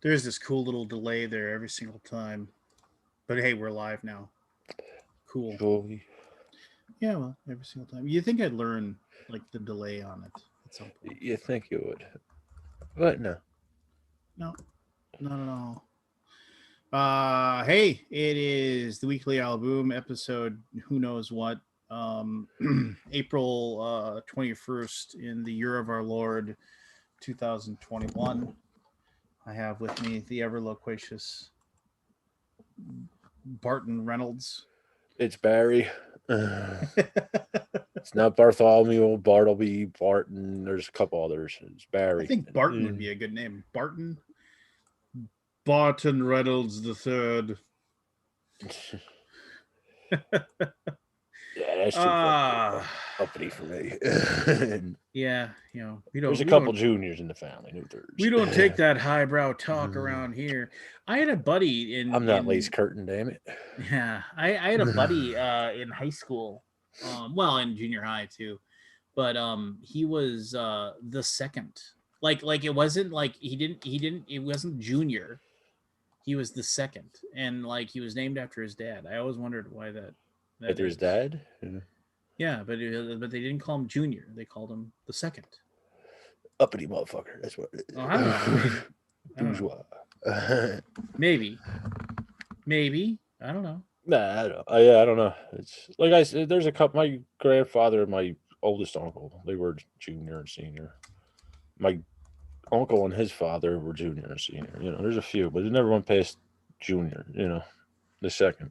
There's this cool little delay there every single time. But hey, we're live now. Cool. Joy. Yeah, well, every single time. You think I'd learn like the delay on it at some point? You think you would, but no. No, not at all. Hey, it is the weekly Alaboom episode. Who knows what? Um, April 21st in the year of our Lord, 2021. I have with me the ever loquacious Barton Reynolds. It's Barry. It's not Bartholomew, Bartleby, Barton. There's a couple others. It's I Barry. think Barton would be a good name. Barton Reynolds the third. Yeah, that's too Ah, uppity for me. yeah, we There's don't a we couple don't juniors in the family, no we thirds. don't take that highbrow talk around here. I had a buddy I'm not Lace in Curtain, damn it. yeah, I had a buddy in high school, well in junior high too, but he was the second. Like it wasn't like he didn't it wasn't junior. He was the second, and like he was named after his dad. I always wondered why that After his is. dad? Yeah, but they didn't call him junior. They called him the second. Uppity motherfucker. That's what. Oh, I don't know. I mean, I don't know. Bourgeois. Maybe, maybe I don't know. Nah, I don't know. It's like I said. There's a couple. My grandfather and my oldest uncle, they were junior and senior. My uncle and his father were junior and senior. There's a few, but it never went past junior. The second.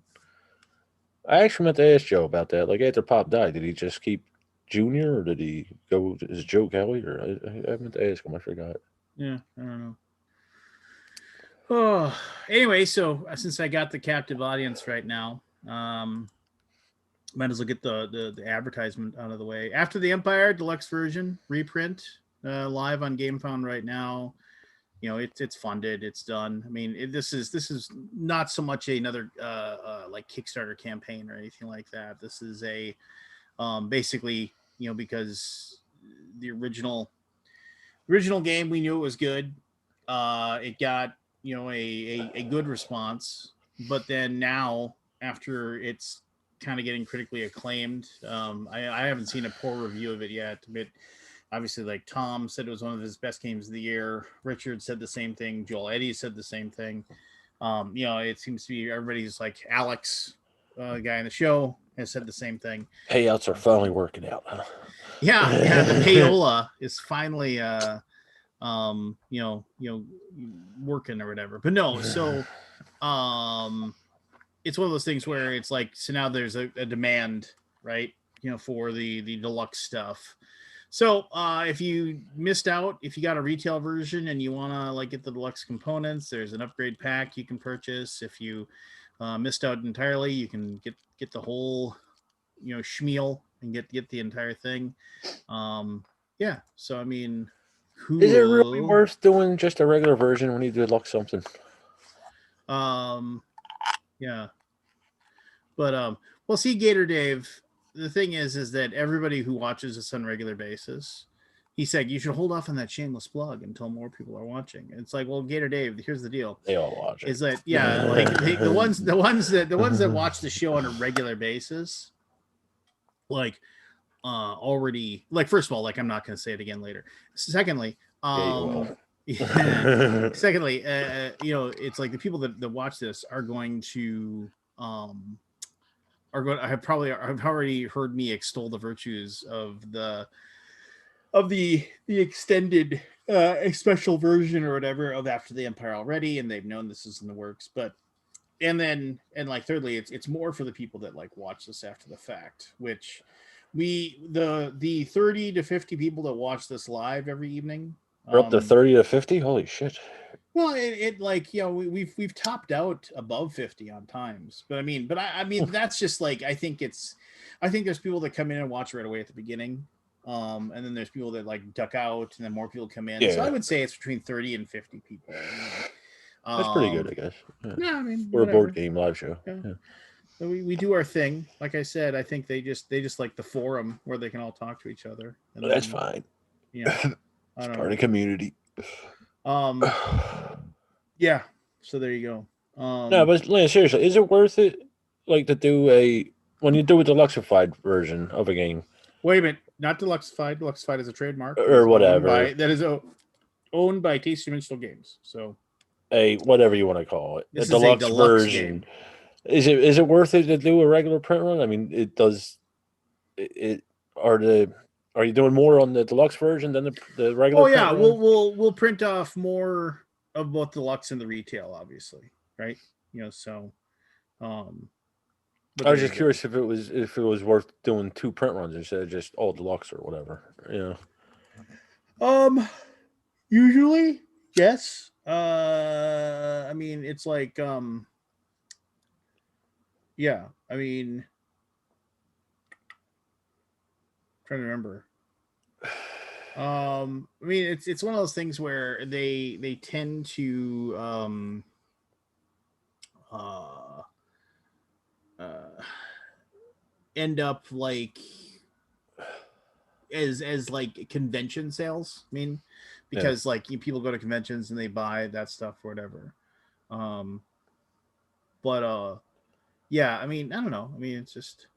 I actually meant to ask Joe about that. Like after Pop died, did he just keep junior, or did he go as Joe Kelly? Or I meant to ask him. I forgot. Yeah, I don't know. Oh, anyway, so since I got the captive audience right now, might as well get the advertisement out of the way. After the Empire Deluxe version reprint, live on GameFound right now. It's funded, it's done. I mean, this is not so much another like Kickstarter campaign or anything like that. This is a basically because the original game, we knew it was good. It got a good response, but then now after it's kind of getting critically acclaimed, I haven't seen a poor review of it yet, but obviously, like Tom said, it was one of his best games of the year. Richard said the same thing. Joel Eddy said the same thing. It seems to be everybody's like Alex, guy in the show, has said the same thing. Payouts are finally working out. Huh? Yeah, the payola is finally um, you know, you know, working or whatever. But no, so um, it's one of those things where it's like, so now there's a demand, right? For the deluxe stuff. So if you missed out, if you got a retail version and you want to like get the deluxe components, there's an upgrade pack you can purchase. If you missed out entirely, you can get the whole schmeal and get the entire thing. Um, yeah. So I mean, Is it really cool. worth doing just a regular version when you do look something? Um, yeah. But well, see, Gator Dave. The thing is that everybody who watches this on a regular basis, he said you should hold off on that shameless plug until more people are watching. It's like, well, Gator Dave, here's the deal: They all watch it. is that yeah, like the ones that watch the show on a regular basis, like already, like, first of all, like, I'm not going to say it again later. Secondly, Yeah, you will. secondly, it's like the people that watch this are going to um have already heard me extol the virtues of the extended special version or whatever of After the Empire already, and they've known this is in the works. But like, thirdly, it's more for the people that like watch this after the fact, which the 30 to 50 people that watch this live every evening. We're up to 30 to 50. Holy shit! Well, it like, we've topped out above 50 on times, but I mean that's just like, I think there's people that come in and watch right away at the beginning, and then there's people that like duck out, and then more people come in. So I Yeah, would say it's between 30 and 50 people. that's pretty good, I guess. Yeah. Yeah, I mean, We're a board whatever. game live show. Yeah. Yeah. So we do our thing. Like I said, I think they just like the forum where they can all talk to each other, and That's then fine. yeah, I It's don't part know. of community. Um, Yeah. So there you go. No, but seriously, is it worth it? Like to do when you do a deluxified version of a game Wait a minute, not Deluxefied. Deluxefied is a trademark that or is owned whatever, by owned by Tasty Dimensional Games. So a whatever you want to call it, a this is a deluxe deluxe version. game. Is it worth it to do a regular print run? I mean, it does. It are you doing more on the deluxe version than the regular Oh print yeah, run? we'll print off more of both deluxe and the retail, obviously, right? So um, but I was there you just go. curious if it was worth doing 2 print runs instead of just all deluxe or whatever. Um, Usually, yes. I mean, it's like yeah. I mean, trying to remember. I mean, it's one of those things where they tend to uh uh end up like as like convention sales. I mean, Yeah. because like people go to conventions and they buy that stuff or whatever. Um, but yeah, I mean, I don't know. I mean, it's just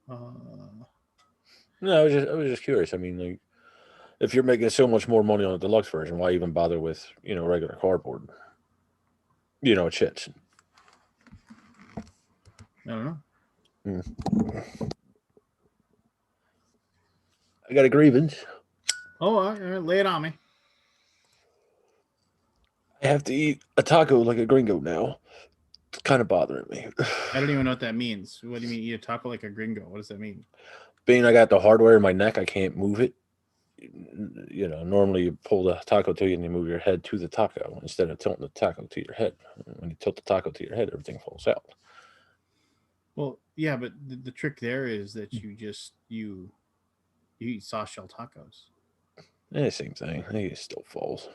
No, I was just curious. I mean, like, if you're making so much more money on the deluxe version, why even bother with regular cardboard? Chits. I don't know. I got a grievance. Oh, all right, lay it on me. I have to eat a taco like a gringo now. It's kind of bothering me. I don't even know what that means. What do you mean eat a taco like a gringo? What does that mean? Being I got the hardware in my neck, I can't move it. Normally you pull the taco to you and you move your head to the taco instead of tilting the taco to your head. When you tilt the taco to your head, everything falls out. Well, yeah, but the trick there is that you eat soft shell tacos. Same thing. I think it still falls.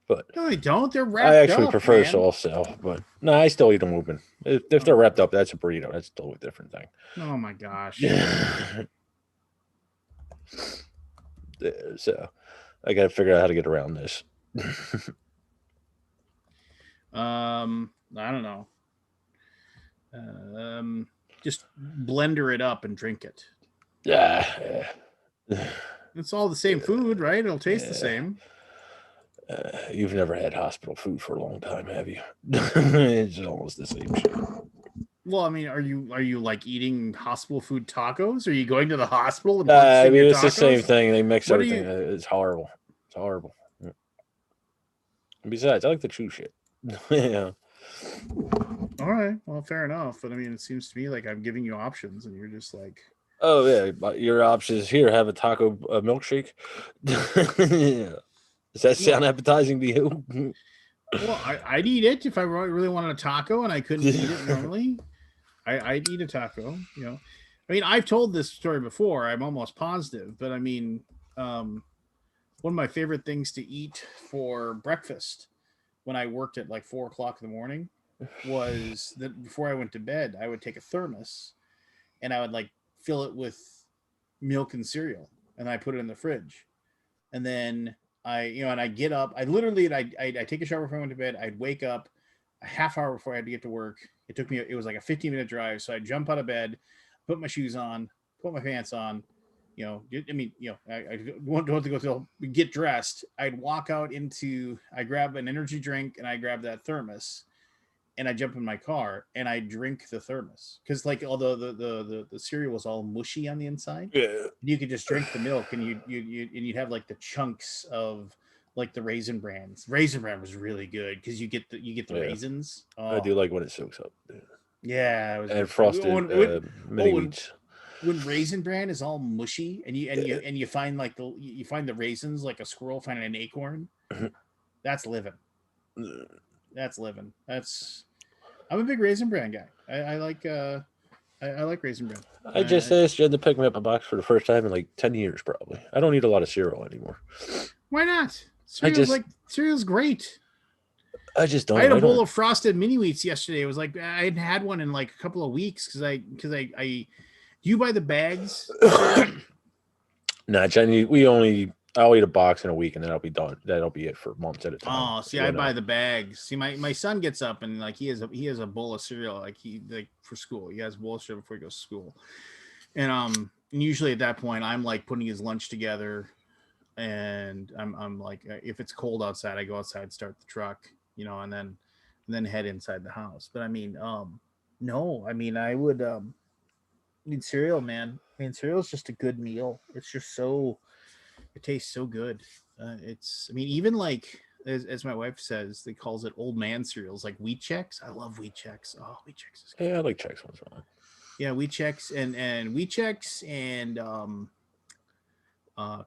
But No, they don't. They're I wrapped actually up, prefer man. soft shell. But no, I still eat them open. If they're wrapped up, that's a burrito. That's a totally different thing. Oh my gosh. So I got to figure out how to get around this. I don't know. Just blender it up and drink it. Yeah. It's all the same food, right? It'll taste the same. You've never had hospital food for a long time, have you? It's almost the same shit. Well, I mean, are you like eating hospital food tacos? Are you going to the hospital and I purchasing mean, your it's the same tacos? thing. They mix What are everything. you? It's horrible. It's horrible. Besides, I like the chew shit. Yeah. All right, well, fair enough. But I mean, it seems to me like I'm giving you options, and you're just like, Oh yeah, but your options here have a taco milkshake. Yeah. Does that sound well, appetizing to you? I'd eat it if I really wanted a taco and I couldn't eat it normally. I'd eat a taco. I mean, I've told this story before. I'm almost positive, but I mean, one of my favorite things to eat for breakfast when I worked at like 4 o'clock in the morning was that before I went to bed, I would take a thermos and I would like fill it with milk and cereal, and I put it in the fridge, and then and I get up. I literally, I take a shower before I went to bed. I'd wake up a half hour before I had to get to work. It was like a 15-minute drive, so I'd jump out of bed, put my shoes on, put my pants on. I mean, I don't have to go till get dressed. I'd walk out I grab an energy drink and I grab that thermos and I jump in my car and I drink the thermos because like although the cereal was all mushy on the inside, Yeah. you could just drink the milk and you'd have like the chunks of like the raisin brands. Raisin bran was really good because you get the Yeah. raisins. I Oh do like when it soaks up. yeah, it was And good stuff. frosted mini When wheats. when raisin bran is all mushy and you find like you find the raisins like a squirrel finding an acorn, that's living. That's living. I'm a big raisin bran guy. I like raisin bran. I just asked Jen to pick me up a box for the first time in like 10 years, probably. I don't eat a lot of cereal anymore. Why not? I just, Cereal's great. I just don't. I had a I bowl don't. of frosted mini wheats yesterday. It was like I hadn't had one in like a couple of weeks because do you buy the bags? Nah, Jen, we only I'll eat a box in a week and then I'll be done. That'll be it for months at a time. Oh, see, I buy the bags. See, my son gets up and like he has a bowl of cereal like he like for school. He has a bowl of cereal before he goes to school, and usually at that point I'm like putting his lunch together, and I'm like if it's cold outside I go outside, start the truck, and then head inside the house. But I mean, no, I mean I would need cereal, man. I mean cereal's just a good meal. It's just so it tastes so good. I mean, even like as my wife says, they calls it old man cereals, like wheat checks. I love wheat checks. Oh, wheat checks is good. Yeah, I like Chex ones. Yeah, wheat checks and wheat checks and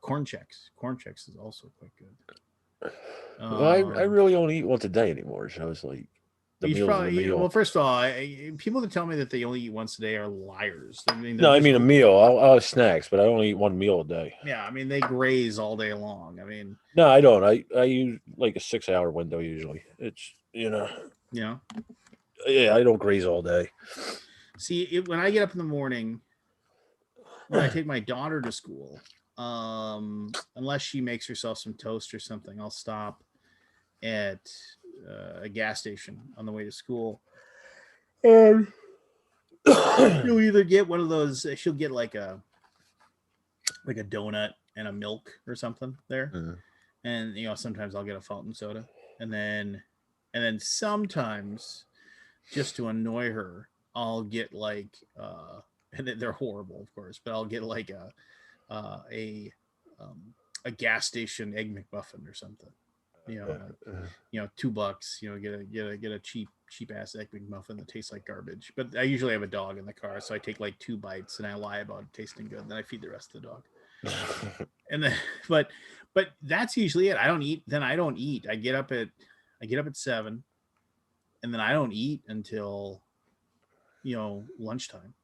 corn checks. Corn checks is also quite good. Well, I Um, really only eat once a day anymore. So it's like the you should meal's the probably well. meal. First of all, people that tell me that they only eat once a day are liars. I mean, they're No, I just mean a meal. I'll have snacks, but I only eat one meal a day. yeah. I mean, they graze all day long. I mean, No, I don't. I use like a 6 hour window usually. It's you know. yeah, I don't graze all day. See, when I get up in the morning, when I take my daughter to school, unless she makes herself some toast or something, I'll stop at a gas station on the way to school. And you'll either get one of those. She'll get like a donut and a milk or something there, Mhm. and sometimes I'll get a fountain soda, and then sometimes just to annoy her, I'll get like and they're horrible, of course, but I'll get like uh, a a gas station egg McMuffin or something. Like $2. Get a cheap ass egg McMuffin that tastes like garbage. But I usually have a dog in the car, so I take like 2 bites and I lie about it tasting good. Then I feed the rest of the dog. And then, but that's usually it. I don't eat. Then I don't eat. I get up at 7, and then I don't eat until lunchtime.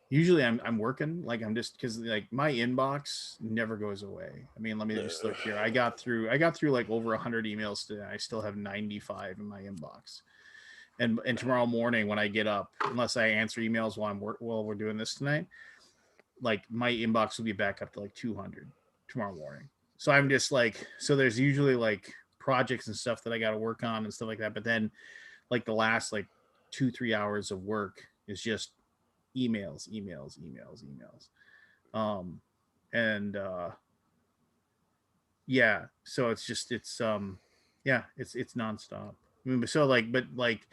Usually I'm working, like I'm just because like my inbox never goes away. I mean, let me just look here. I got through like over 100 emails today. I still have 95 in my inbox. And tomorrow morning when I get up, unless I answer emails while we're doing this tonight, like my inbox will be back up to like 200 tomorrow morning. So I'm just like, so there's usually like projects and stuff that I got to work on and stuff like that. But then like the last like 2-3 hours of work is just emails. Um, and yeah, so yeah, it's nonstop. I mean, so like, but like,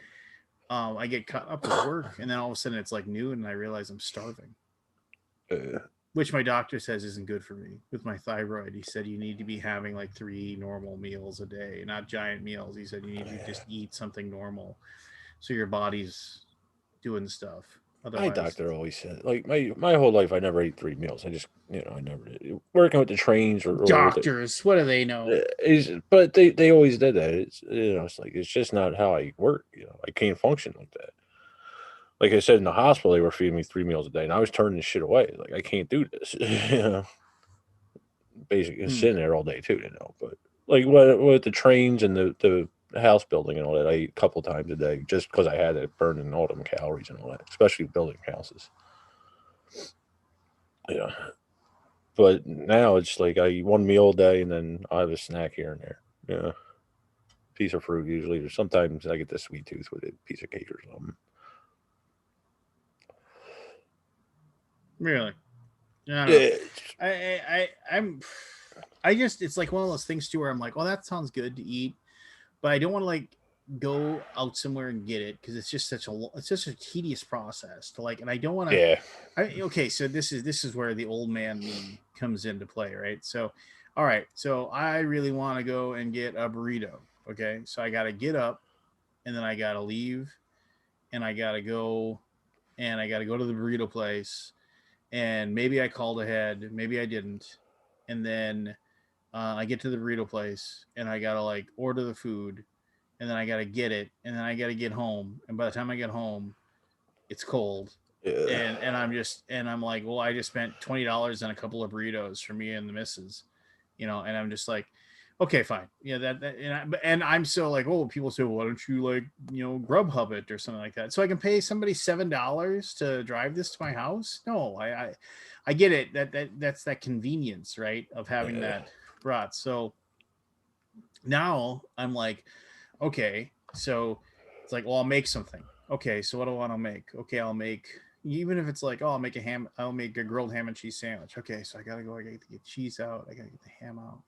I get caught up with work, and then all of a sudden it's like noon, and I realize I'm starving, Uh, which my doctor says isn't good for me with my thyroid. He said you need to be having like 3 normal meals a day, not giant meals. He said you need to just eat something normal, so your body's doing stuff. my Otherwise, doctor always said, like my whole life, I never ate 3 meals. I just, I never did. Working with the trains or with the, doctors, what do they know? but they always did that. It's it's like it's just not how I work. I can't function like that. Like I said, in the hospital, they were feeding me 3 meals a day, and I was turning this shit away. Like I can't do this. Basically Hmm. sitting there all day too. But like with the trains and the house building and all that, I eat a couple times a day just because I had it burning all them calories and all that, especially building houses. Yeah. But now it's like I eat one meal a day and then I have a snack here and there. Yeah. Piece of fruit usually, or sometimes I get the sweet tooth with a piece of cake or something. Really? I don't know. Yeah. I'm I just it's like one of those things too where I'm like, well, that sounds good to eat, but I don't want to like go out somewhere and get it because it's just a tedious process to like, and I don't want to. Yeah. Okay, so this is where the old man me comes into play, right? So, all right, so I really want to go and get a burrito. Okay, so I got to get up and then I got to leave and I got to go to the burrito place and maybe I called ahead, maybe I didn't, and then I get to the burrito place and I gotta like order the food, and then I gotta get it, and then I gotta get home, and by the time I get home, it's cold, Yeah. and I'm like, well, I just spent $20 on a couple of burritos for me and the missus, and I'm just like, okay, fine, yeah, that and I'm so like, oh, people say, well, why don't you like Grubhub it or something like that, so I can pay somebody $7 to drive this to my house? No, I get it, that's that convenience, right, of having Yeah. that. brought. So now I'm like, okay, so it's like, well, I'll make something. Okay, so what do I want to make? Okay, I'll make, even if it's like, oh, I'll make a grilled ham and cheese sandwich. Okay, so I gotta go, I gotta get cheese out, I gotta get the ham out.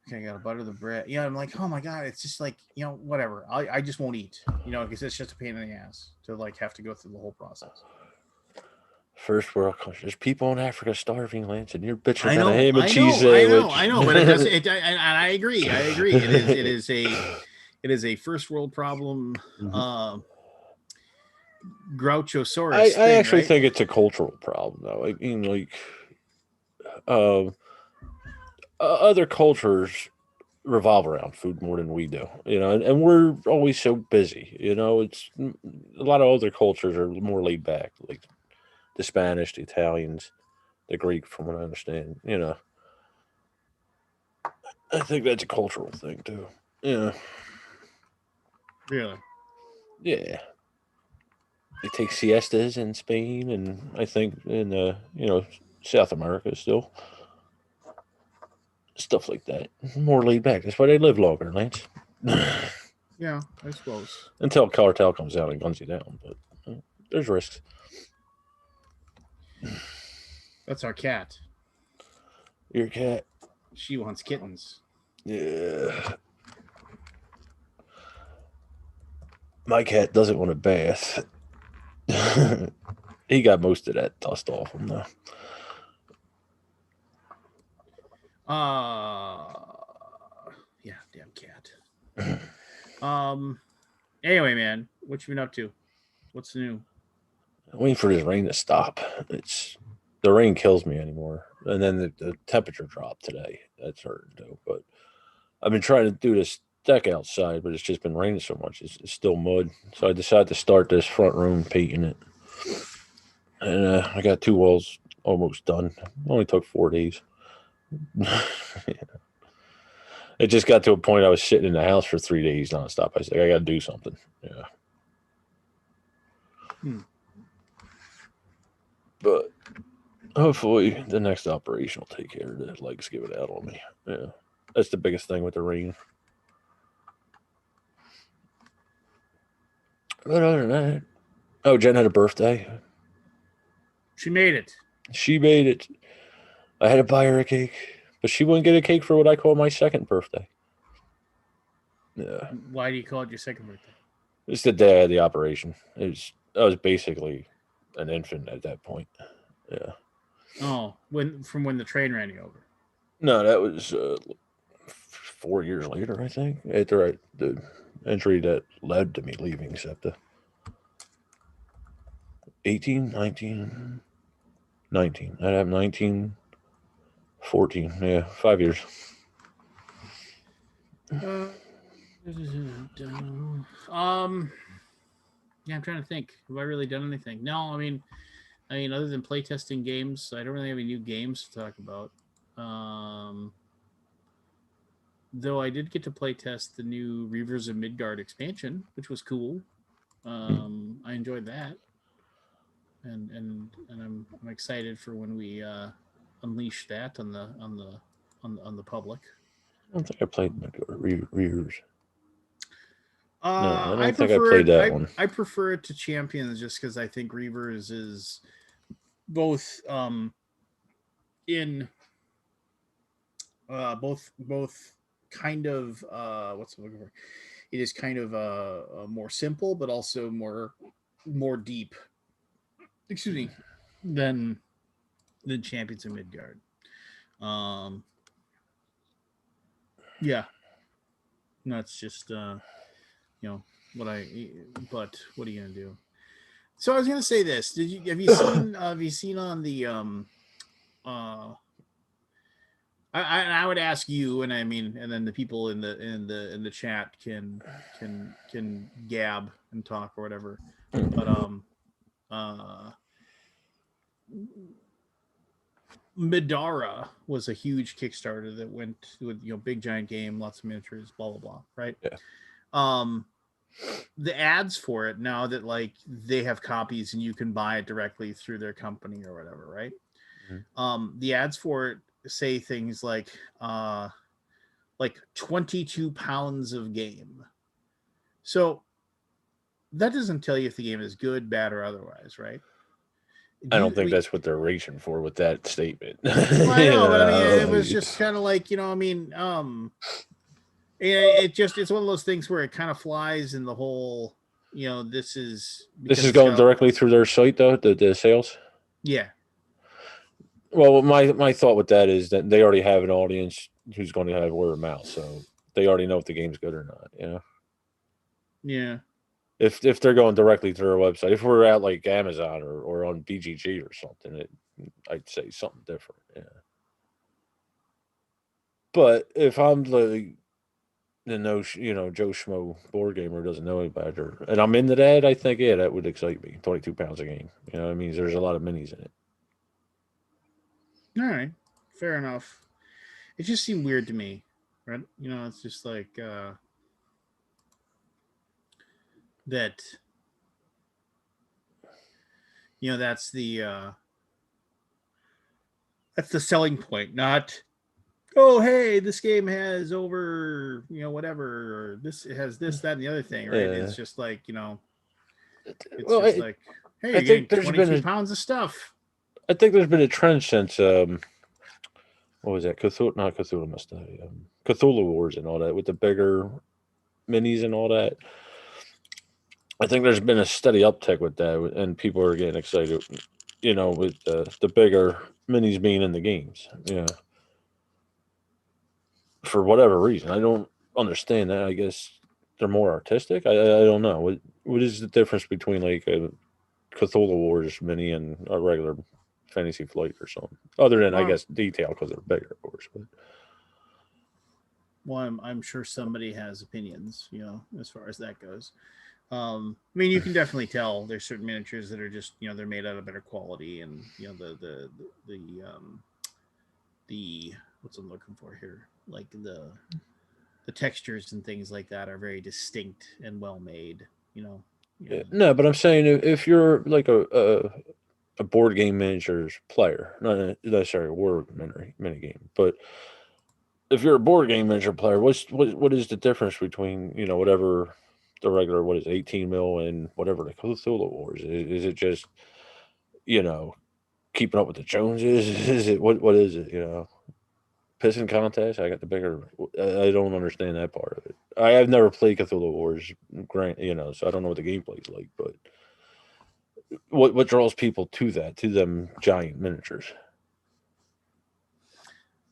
Okay, I gotta butter the bread. Yeah, I'm like, oh my god, it's just like, whatever. I just won't eat, because it's just a pain in the ass to like have to go through the whole process. First world country. There's people in Africa starving, Lance, and you're bitching I about a know, ham and I cheese know, I know, sandwich. I know, but and I agree, I agree. It is a first world problem, Grouchosaurus I thing, actually right? think it's a cultural problem, though. I mean, like, uh, other cultures revolve around food more than we do, and we're always so busy. It's a lot of other cultures are more laid back, like the Spanish, the Italians, the Greek, from what I understand. I think that's a cultural thing too. Yeah, Really? yeah. They take siestas in Spain, and I think in South America still stuff like that. More laid back. That's why they live longer, Lance. Yeah, I suppose. Until cartel comes out and guns you down, but there's risks. That's our cat. Your cat. She wants kittens. Yeah. My cat doesn't want a bath. He got most of that dust off him, though. Yeah, damn cat. Anyway, man, what you been up to? What's new? I'm waiting for this rain to stop. The rain kills me anymore, and then the temperature dropped today. That's hurting too. But I've been trying to do this deck outside, but it's just been raining so much. It's still mud, so I decided to start this front room painting it, and I got 2 walls almost done. It only took 4 days. It just got to a point I was sitting in the house for 3 days nonstop. I said, I got to do something. Yeah. But hopefully the next operation will take care of the legs give it out on me. Yeah. That's the biggest thing with the rain. But other than that, Jen had a birthday. She made it. She made it. I had to buy her a cake, but she wouldn't get a cake for what I call my second birthday. Yeah. Why do you call it your second birthday? It's the day of the operation. I was basically an infant at that point. Yeah. Oh, from when the train ran you over. No, that was 4 years later, I think, after the injury that led to me leaving SEPTA. 18, 19, 19. I'd have 19, 14. Yeah, 5 years. Yeah, I'm trying to think. Have I really done anything? No, I mean, other than playtesting games, I don't really have any new games to talk about. Though I did get to playtest the new Reavers of Midgard expansion, which was cool. I enjoyed that, and I'm excited for when we unleash that on the public. I don't think I played Reavers. No, I I don't think I prefer played it. that one. I prefer it to Champions just because I think Reavers is both in both kind of what's the looking for? It is kind of more simple, but also more deep. Excuse me, than Champions of Midgard. Yeah, that's just what I. But what are you gonna do? So I was gonna say this. Have you seen on the I would ask you, and I mean, and then the people in the chat can gab and talk or whatever. But Midara was a huge Kickstarter that went with big giant game, lots of miniatures, blah blah blah, right? Yeah. The ads for it now that like they have copies and you can buy it directly through their company or whatever, right? Mm-hmm. The ads for it say things like 22 pounds of game. So that doesn't tell you if the game is good, bad, or otherwise, right? I Do don't you? I think mean, that's what they're reaching for with that statement. well, I You know, but I mean, it was know, just kind of like I mean, it's one of those things where it kind of flies in the whole. This is this because is it's going got directly through their site, though. The sales. yeah. Well, my thought with that is that they already have an audience who's going to have word of mouth, so they already know if the game's good or not. Yeah. If they're going directly to their website, if we're at like Amazon or on BGG or something, I'd say something different. Yeah. But if I'm like no, Joe Schmo board gamer doesn't know any better, and I'm into that, I think that would excite me. 22 pounds a game. It means there's a lot of minis in it. All right. Fair enough. It just seemed weird to me, right? It's just like that. That's the selling point, not oh hey, this game has over whatever, or this it has this, that, and the other thing, right? It's Yeah. just like it's Well, just like hey, I you're getting think there's been 22 a pounds of stuff. I think there's been a trend since what was that? Cthulhu, not Cthulhu, must have Cthulhu Wars and all that with the bigger minis and all that. I think there's been a steady uptick with that, and people are getting excited. With the bigger minis being in the games. Yeah, for whatever reason, I don't understand that. I guess they're more artistic. I don't know. What is the difference between like a Cthulhu Wars mini and a regular Fantasy Flight or something? Other than I Well, guess detail because they're bigger, of course. But I'm sure somebody has opinions, as far as that goes. I mean, you can definitely tell there's certain miniatures that are just they're made out of better quality, and the what's I'm looking for here, like the textures and things like that are very distinct and well made. yeah, Yeah. no, but I'm saying if you're like a board game miniatures player, not necessarily a word mini game, but if you're a board game miniature player, what is the difference between whatever the regular 18 mil and whatever the Cthulhu Wars is it just you know keeping up with the Joneses? Is it what is it? Pissing contest. I got the bigger. I don't understand that part of it. I have never played Cthulhu Wars, grant so I don't know what the gameplay's like. But what draws people to them giant miniatures?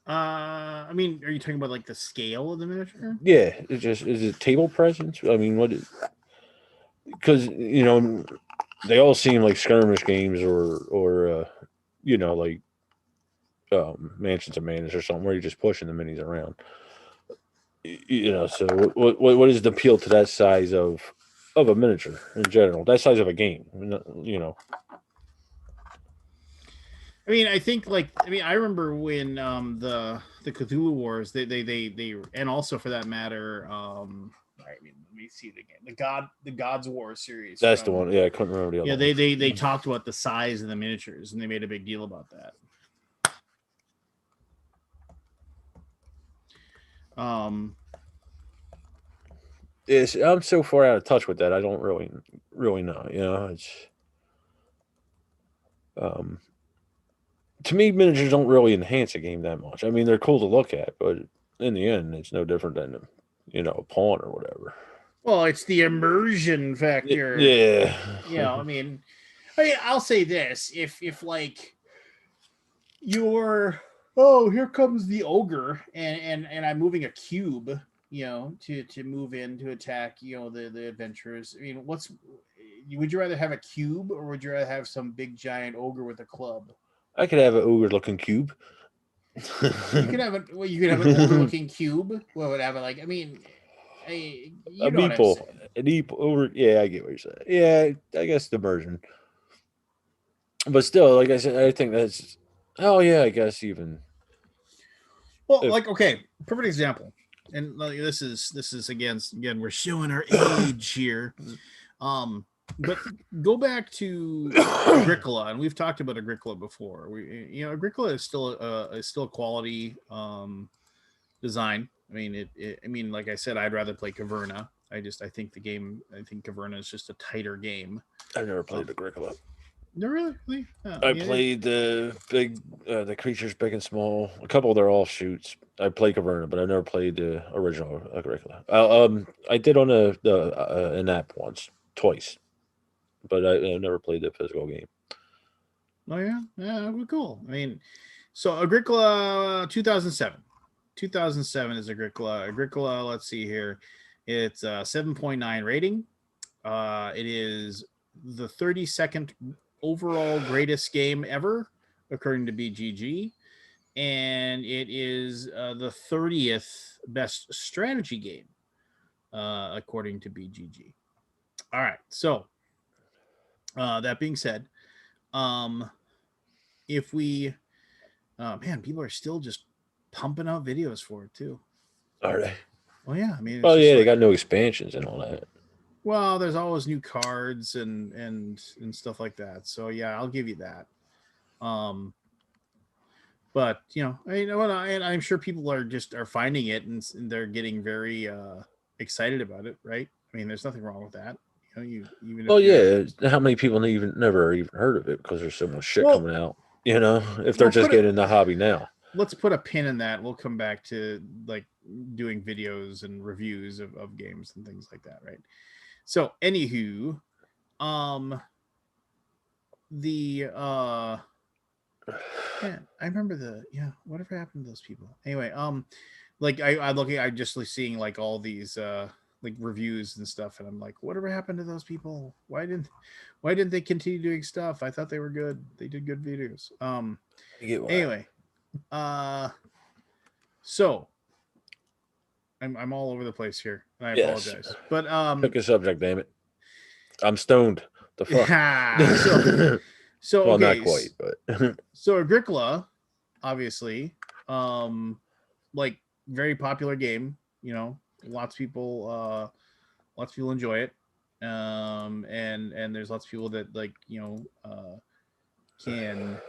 I mean, are you talking about like the scale of the miniature? Yeah, it just is it table presence. I mean, because they all seem like skirmish games or like Mansions of Madness or something where you're just pushing the minis around. So what is the appeal to that size of a miniature in general? That size of a game, I mean, I think I remember when the Cthulhu Wars, they and also for that matter, I mean, let me see it again. The Gods War series That's the from one. Yeah, I couldn't remember the other yeah, one. they talked about the size of the miniatures and they made a big deal about that. Um, Yes, I'm so far out of touch with that. I don't really know. It's um, to me, miniatures don't really enhance a game that much. I mean, they're cool to look at, but in the end, it's no different than a pawn or whatever. well, it's the immersion factor. Yeah. I mean, I'll say this: if like you're oh, here comes the ogre, and I'm moving a cube, to move in to attack, the adventurers. I mean, would you rather have a cube or would you rather have some big giant ogre with a club? I could have an ogre looking cube. You could have an ogre looking cube. What would have it like? I mean, A you know what I'm meeple. saying. An over. Yeah, I get what you're saying. Yeah, I guess the version. But still, like I said, I think that's. Oh yeah, I guess even Well, if like okay, perfect example. And this is again we're showing our age here. Um, But go back to Agricola, and we've talked about Agricola before. Agricola is still a quality design. I mean, like I said, I'd rather play Caverna. I think Caverna is just a tighter game. I've never played Agricola. No, really? Oh, I played the creatures big and small. A couple of their offshoots. I played Caverna, but I never played the original Agricola. I did on an app once, twice, but I never played the physical game. Oh yeah, well, cool. I mean, so Agricola 2007. 2007 is Agricola. Agricola, let's see here. It's 7.9 rating. It is the 32nd overall greatest game ever, according to BGG. And it is the 30th best strategy game, according to BGG. All right. So, that being said, if we, man, people are still just pumping out videos for it too. Are they? Well, yeah. I mean, Oh yeah, they got new expansions and all that. Well, there's always new cards and stuff like that. So yeah, I'll give you that. But I'm sure people are finding it and they're getting very excited about it, right? I mean, there's nothing wrong with that. How many people never even heard of it because there's so much shit coming out. If they're just getting in the hobby now. Let's put a pin in that. We'll come back to like doing videos and reviews of games and things like that, right? So, anywho, man, I remember whatever happened to those people. Anyway, like I just seeing like all these like reviews and stuff, and I'm like, whatever happened to those people? Why didn't they continue doing stuff? I thought they were good. They did good videos. Anyway, so I'm all over the place here, and I apologize. But pick a subject, damn it. I'm stoned. The fuck. So well, okay, not quite, but so Agricola, obviously, like very popular game. Lots of people enjoy it, and there's lots of people that can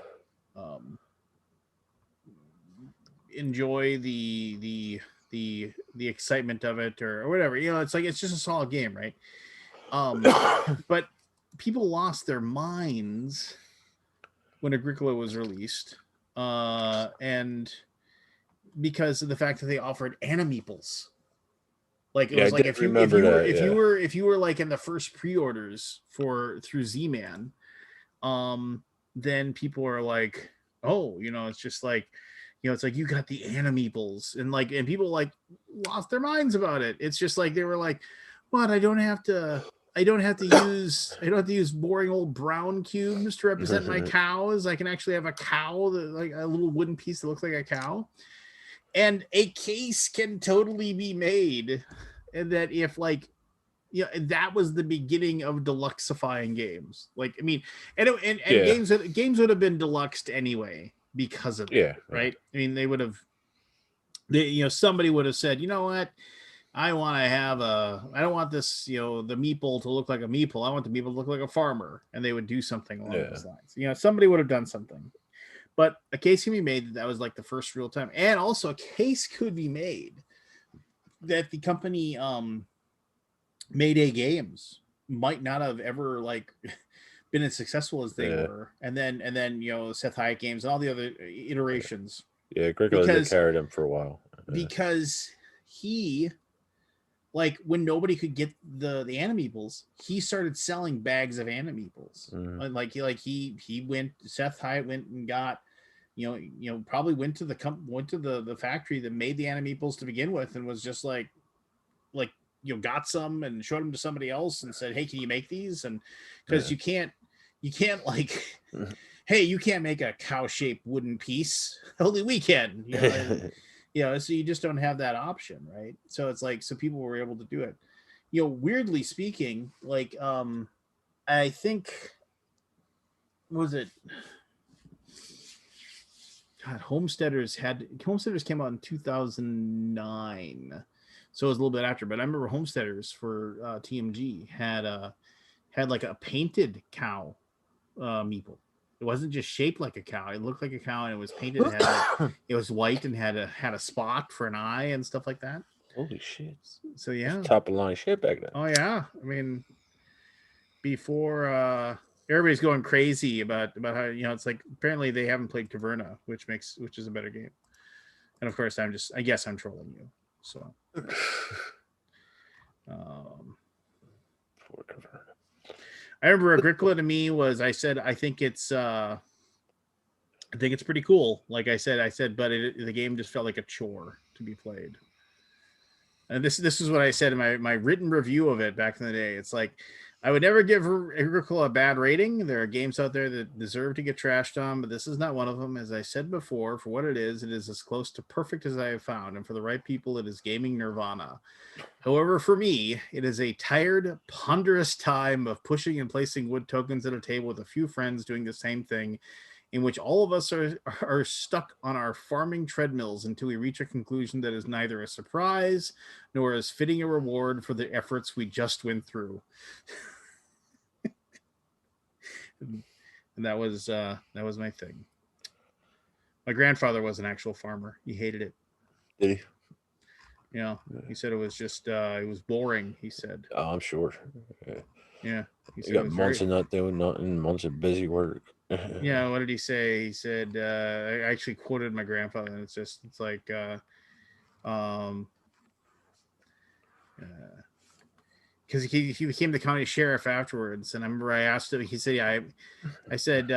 enjoy the excitement of it or whatever. It's like it's just a solid game, right? But people lost their minds when Agricola was released, and because of the fact that they offered animeeples. Like it was like if you were like in the first pre-orders through Z-Man, then people are like, oh, it's just like, it's like you got the animeeples, and people like lost their minds about it. It's just like they were like, what? I don't have to use boring old brown cubes to represent my cows. I can actually have a cow, like a little wooden piece that looks like a cow. And a case can totally be made, and that if that was the beginning of deluxifying games. Like, I mean, and games would have been deluxed anyway because of it, right? I mean, they would have, somebody would have said, you know what? I don't want this, the meeple to look like a meeple. I want the meeple to look like a farmer. And they would do something along those lines. Somebody would have done something. But a case can be made that was like the first real time. And also a case could be made that the company Mayday Games might not have ever been as successful as they were. And then Seth Hyatt Games and all the other iterations. Yeah, Agricola carried him for a while. Because he, when nobody could get the animeeples, he started selling bags of animeeples. Seth Hyatt went and got, probably went to the factory that made the animeeples to begin with, and was just got some and showed them to somebody else and said, hey, can you make these? And because you can't hey, you can't make a cow-shaped wooden piece. Only we can. So you just don't have that option, right? So it's so people were able to do it. Weirdly speaking, I think, was it? God, Homesteaders came out in 2009, so it was a little bit after. But I remember Homesteaders for TMG had had like a painted cow meeple. It wasn't just shaped like a cow. It looked like a cow and it was painted. It had like it was white and had a spot for an eye and stuff like that. Holy shit! So That's yeah. top of the line shit back then. Oh yeah. I mean, before everybody's going crazy about how it's like apparently they haven't played Caverna, which is a better game. And of course I guess I'm trolling you. So Poor Caverna. I remember Agricola to me was I said I think it's pretty cool. Like I said, but the game just felt like a chore to be played. And this is what I said in my written review of it back in the day. It's like I would never give Agricola a bad rating. There are games out there that deserve to get trashed on, but this is not one of them. As I said before, for what it is as close to perfect as I have found. And for the right people, it is gaming nirvana. However, for me, it is a tired, ponderous time of pushing and placing wood tokens at a table with a few friends doing the same thing, in which all of us are stuck on our farming treadmills until we reach a conclusion that is neither a surprise nor as fitting a reward for the efforts we just went through. And that was my thing. My grandfather was an actual farmer. He hated it. Did he? He said it was just it was boring. He said. Oh, I'm sure. Yeah. He got months of not doing nothing, months of busy work. Yeah, what did he say? He said, I actually quoted my grandfather, and it's like, because he became the county sheriff afterwards, and I remember I asked him. He said, "Yeah." I said,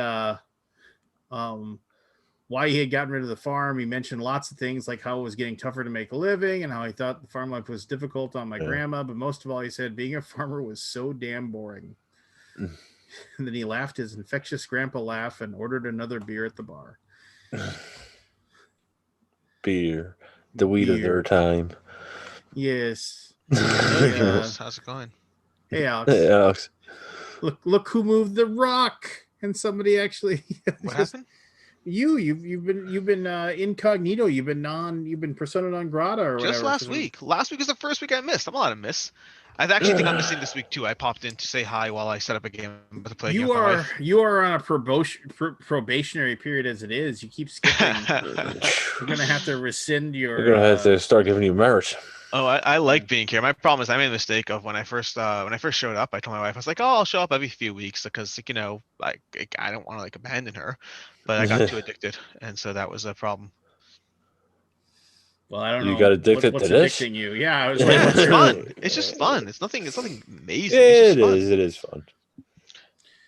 why he had gotten rid of the farm. He mentioned lots of things like how it was getting tougher to make a living and how he thought the farm life was difficult on my grandma. But most of all, he said being a farmer was so damn boring. And then he laughed his infectious grandpa laugh and ordered another beer at the bar. Beer. The weed of their time. Yes. Hey, how's it going? Hey, Alex. Hey, Alex. Look who moved the rock. And somebody actually what happened? You've been incognito. You've been persona non grata or whatever. Just last week. Last week is the first week I missed. I'm allowed to miss. I actually think I'm missing this week too. I popped in to say hi while I set up a game to play. You are on a probationary period as it is. You keep skipping. You're gonna have to rescind your. We're gonna have to start giving you marriage. Oh, I like being here. My problem is I made a mistake of when I first showed up. I told my wife I was like, oh, I'll show up every few weeks because I don't want to abandon her, but I got too addicted, and so that was a problem. Well, I don't know. You got addicted what's to this? Addicting you? Yeah, I was like, It's fun. It's just fun. It's nothing amazing. It is fun.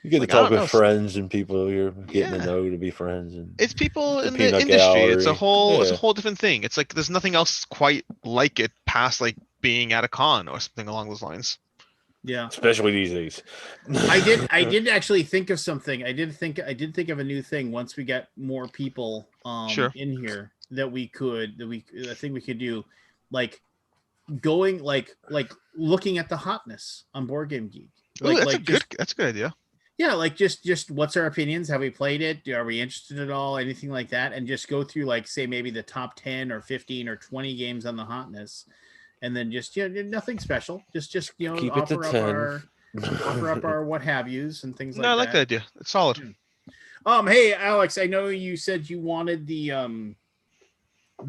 You get to Like, talk with friends and people you're getting to Yeah. know to be friends, and It's people in the peanut industry. It's a gallery. whole different thing. It's like there's nothing else quite like it past like being at a con or something along those lines. yeah. especially these days. I did actually think of something. I did think of a new thing once we get more people Sure. in here that I think we could do, like going like looking at the hotness on Board Game Geek. Ooh, that's a good idea. Yeah, like just what's our opinions? Have we played it? Are we interested at all? Anything like that? And just go through like say maybe the top 10 or 15 or 20 games on the hotness, and then just nothing special. Just Keep it to 10. offer up our what have yous and things like No, that. I like that idea. It's solid. Hey Alex, I know you said you wanted the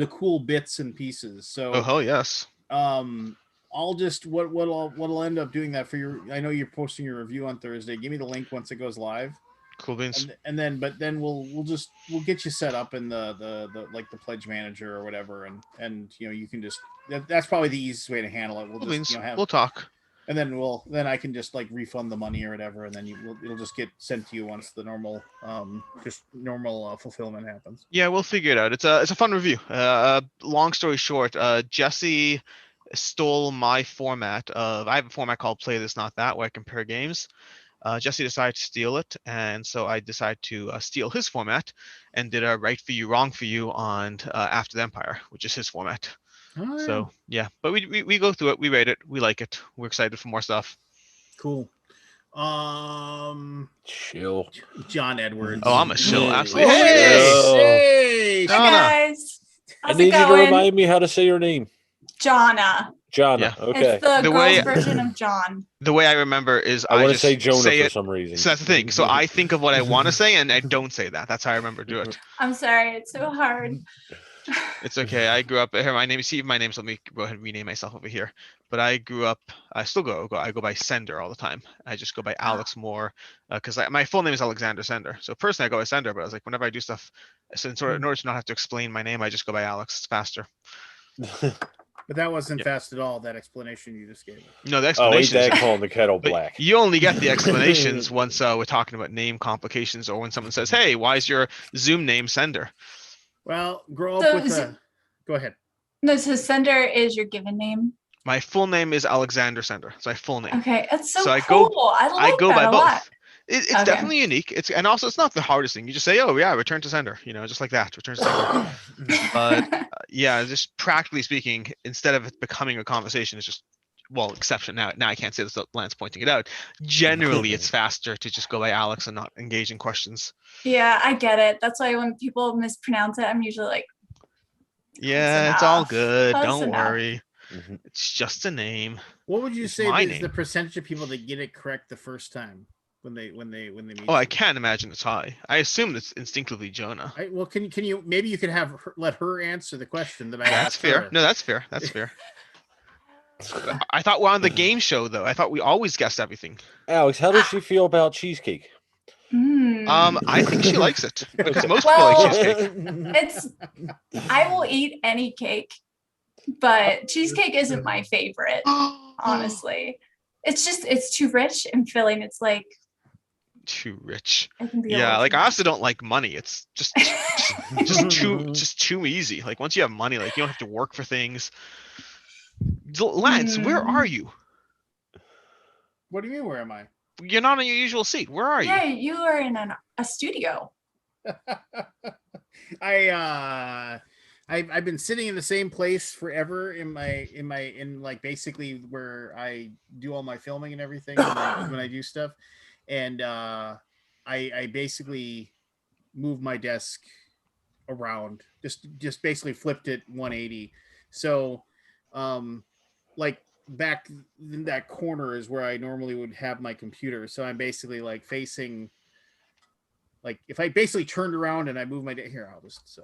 cool bits and pieces. So Oh hell yes. I'll just what'll end up doing that for your. I know you're posting your review on Thursday. Give me the link once it goes live. Cool beans. And then we'll get you set up in the like the pledge manager or whatever, and you can just that's probably the easiest way to handle it. Cool beans. We'll talk. And then I can just like refund the money or whatever, and then it'll just get sent to you once the normal fulfillment happens. Yeah, we'll figure it out. It's a fun review. Long story short, Jesse stole my format of. I have a format called Play This Not That, where I compare games. Jesse decided to steal it, and so I decided to steal his format and did a right for you, wrong for you on After the Empire, which is his format. Oh, yeah. So yeah, but we go through it, we rate it, we like it, we're excited for more stuff. Cool. Chill. John Edwards. Oh, I'm a shill, absolutely. Hey, Donna. Hi guys. I How's need it you to going? remind me how to say your name. Jonna. Jonna. Yeah. Okay. It's the The girl's way- version of John. The way I remember is I want to just say Jonah say for it. some reason. So that's the thing. So I think of what I want to say, and I don't say that. That's how I remember to do it. I'm sorry, it's so hard. It's okay. I grew up here. My name is Steve. My name's, let me go ahead and rename myself over here. But I grew up. I still I go by Sender all the time. I just go by Alex more because my full name is Alexander Sender. So personally, I go by Sender. But I was like, whenever I do stuff, so in order to not have to explain my name, I just go by Alex. It's faster. But that wasn't Yeah. fast at all. That explanation you just gave. No, the Oh, ain't explanation. that calling the kettle But black? you only get the explanations once we're talking about name complications, or when someone says, "Hey, why is your Zoom name Sender?" Well, grow up So with is a. Go ahead. No, so Sender is your given name. My full name is Alexander Sender. It's my full name. Okay, that's so, So I go- cool. I I like go that by a both. lot. It's Okay. definitely unique. And also it's not the hardest thing. You just say, "Oh yeah, return to sender," just like that, return to sender. But yeah, just practically speaking, instead of it becoming a conversation, it's just, well, exception now. Now I can't say this without Lance pointing it out. Generally, it's faster to just go by Alex and not engage in questions. Yeah, I get it. That's why when people mispronounce it, I'm usually like, Yeah, it's all enough. good. Close Don't enough. worry. Mhm. It's just a name. What would you It's say my is the name. percentage of people that get it correct the first time when they meet? Oh, I you? can't imagine it's high. I assume it's instinctively Jonah. Well, can you maybe you could have her, let her answer the question that I That's asked fair. her. No, that's fair. That's fair. I thought we're on the game show though. I thought we always guessed everything. Alex, how does she feel about cheesecake? I think she likes it because Okay. most people like Well- cheesecake. it's, I will eat any cake, but cheesecake isn't my favorite, honestly. It's too rich and filling. It's like, Too rich. it can be a Yeah, little like too I much. also don't like money. It's just too easy. Like once you have money, like you don't have to work for things. Lance, where are you? What do you mean? Where am I? You're not on your usual seat. Where are Yeah, you? you are in a studio. I've been sitting in the same place forever in like basically where I do all my filming and everything when I do stuff, and I basically moved my desk around, just basically flipped it 180. So like back in that corner is where I normally would have my computer. So I'm basically like facing, like if I basically turned around and I moved my here, I'll just so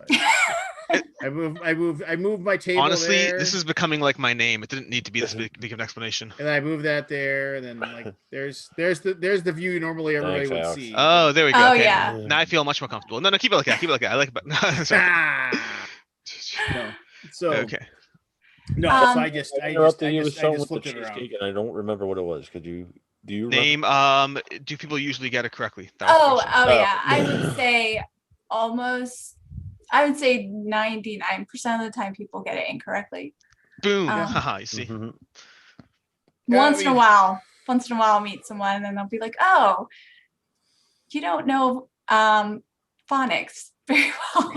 I moved my table. Honestly, there, this is becoming like my name. It didn't need to be this big of an explanation. and I moved that there, and then like there's the view normally everybody Thanks, would Alex. see. Oh, there we go. Oh, Okay. yeah. Now I feel much more comfortable. No, keep it like that. Keep it like that. I like it. But sorry. Ah! No. So Okay. no, so I just interrupted you with something with the flipped it around. cheesecake, and I don't remember what it was. Do you remember? Name. Do people usually get it correctly? That was the Oh, question. oh Oh. yeah. I would say I would say 99% of the time people get it incorrectly. Boom. Yeah. Haha. You see. Mhm. Yeah, I Once in a mean- while I'll meet someone and they'll be like, "Oh, you don't know phonics very well,"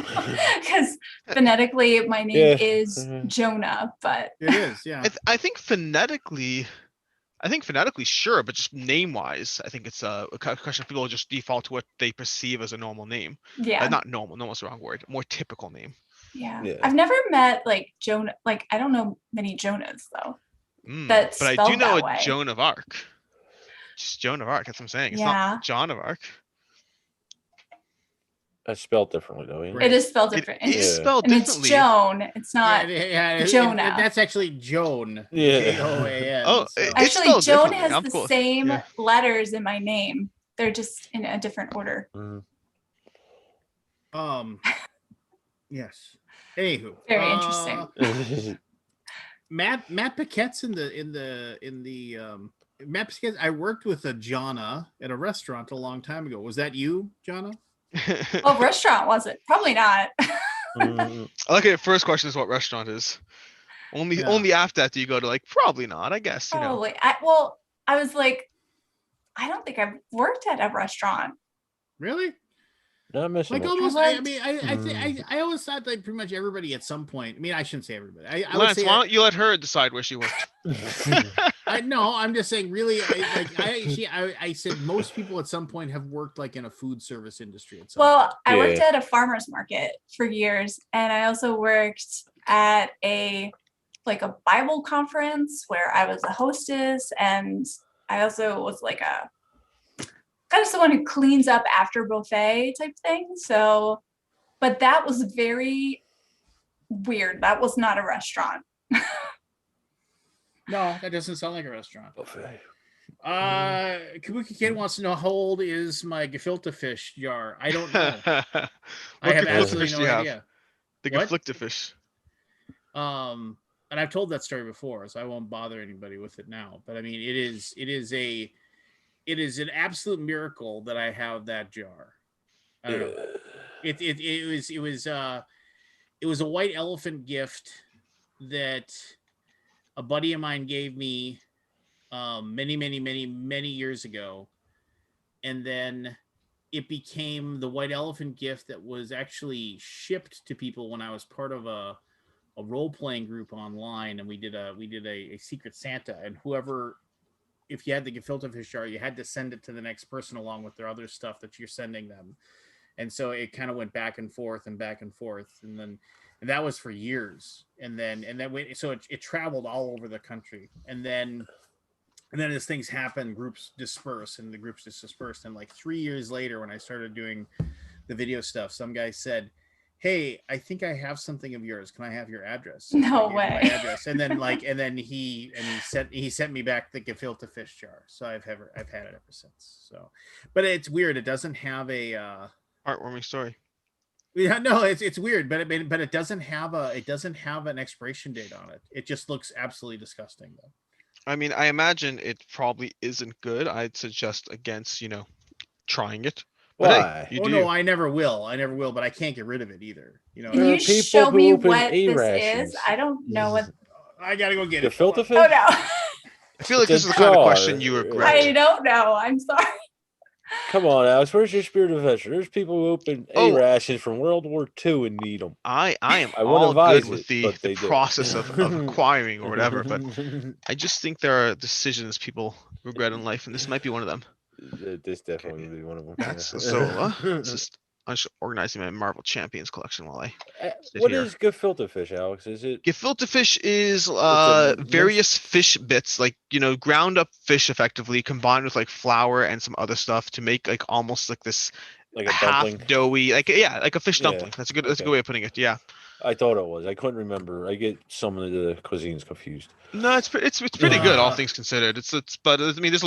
because phonetically my name Yeah. is Mhm. Jonah, but It is, yeah. I think phonetically, sure, but just name wise, I think it's a question of people just default to what they perceive as a normal name. yeah, Not normal. Normal's the wrong word. More typical name. yeah. Yeah. I've never met like Jonah. Like I don't know many Jonahs though. That's But I do spelled know that a way. Joan of Arc. Just Joan of Arc. That's what I'm saying. It's Yeah. not John of Arc. That's spelled differently though. ain't Right. It is spelled It different. is It's, spelled and it's differently. Joan. It's not. yeah, Jonah. that's actually Joan. Yeah. Joan. Oh, so. it's Actually, spelled Joan differently. has I'm the cool. same Yeah. letters in my name. They're just in a different order. Mhm. Yes. Anywho, Very interesting. Matt Paquette's in the Matt Paquette. I worked with a Jonna at a restaurant a long time ago. Was that you, Jonna? What restaurant was it? Probably not. Mhm. I like it. First question is what restaurant is. Yeah. Only after that do you go to like probably not. I guess you know. Probably. I was like, I don't think I've worked at a restaurant. Really? Not missing Like much. almost. I I mean, I think I always thought that pretty much everybody at some point. I mean, I shouldn't say everybody. I would Lance, say why don't you let her decide where she worked? I no. I'm just saying. Really, I said most people at some point have worked like in a food service industry. At some point. Well, I worked Yeah. at a farmer's market for years, and I also worked at a like a Bible conference where I was a hostess, and I also was like a kind of someone who cleans up after buffet type thing. So, but that was very weird. That was not a restaurant. No, that doesn't sound like a restaurant. Buffet. Kabuki Kid wants to know how old is my gefilte fish jar. I don't know. What I have gefilte absolutely fish do no you have? idea. The What? gefilte fish. And I've told that story before, so I won't bother anybody with it now. But I mean, it is an absolute miracle that I have that jar. I don't know. It was a white elephant gift that a buddy of mine gave me many years ago, and then it became the white elephant gift that was actually shipped to people when I was part of a role-playing group online, and we did a Secret Santa, and whoever, if you had the gefilte fish jar, you had to send it to the next person along with their other stuff that you're sending them. And so it kind of went back and forth, and then that was for years. And then so it traveled all over the country. And then as things happen, groups disperse, and the groups just dispersed. And like 3 years later, when I started doing the video stuff, some guy said, "Hey, I think I have something of yours. Can I have your address?" No I gave him my way. address. And then he sent me back the gefilte fish jar. So I've had it ever since. So, but it's weird. It doesn't have a Heartwarming story. yeah, no, it's weird, but it doesn't have an expiration date on it. It just looks absolutely disgusting though. I mean, I imagine it probably isn't good. I'd suggest against, trying it. But Why? hey, you Oh do no, you. I never will, but I can't get rid of it either. There Can are you people show who me open what A this rations. is? I don't know what. I gotta go get it. Gefilte Hold fish? on. Oh no, I feel like It's this a is the kind of jar. question you I regret. don't know. I'm sorry. Come on, Alex. Where's your spirit of adventure? There's people who open A Oh. rations from World War II and need them. I am I wouldn't all good advise with it, the but they do. process of acquiring or whatever, but I just think there are decisions people regret in life, and this might be one of them. This definitely would be one of them. That's so. I'm just organizing my Marvel Champions collection while I sit What here. is gefilte fish, Alex? Is it Gefilte fish is a various fish bits, like ground up fish, effectively combined with like flour and some other stuff to make like almost like this like a half dumpling? doughy, like a fish Yeah, dumpling. That's a good okay. way of putting it. Yeah. I thought it was. I couldn't remember. I get some of the cuisines confused. No, it's pretty good, all Uh, things considered. But I mean, it's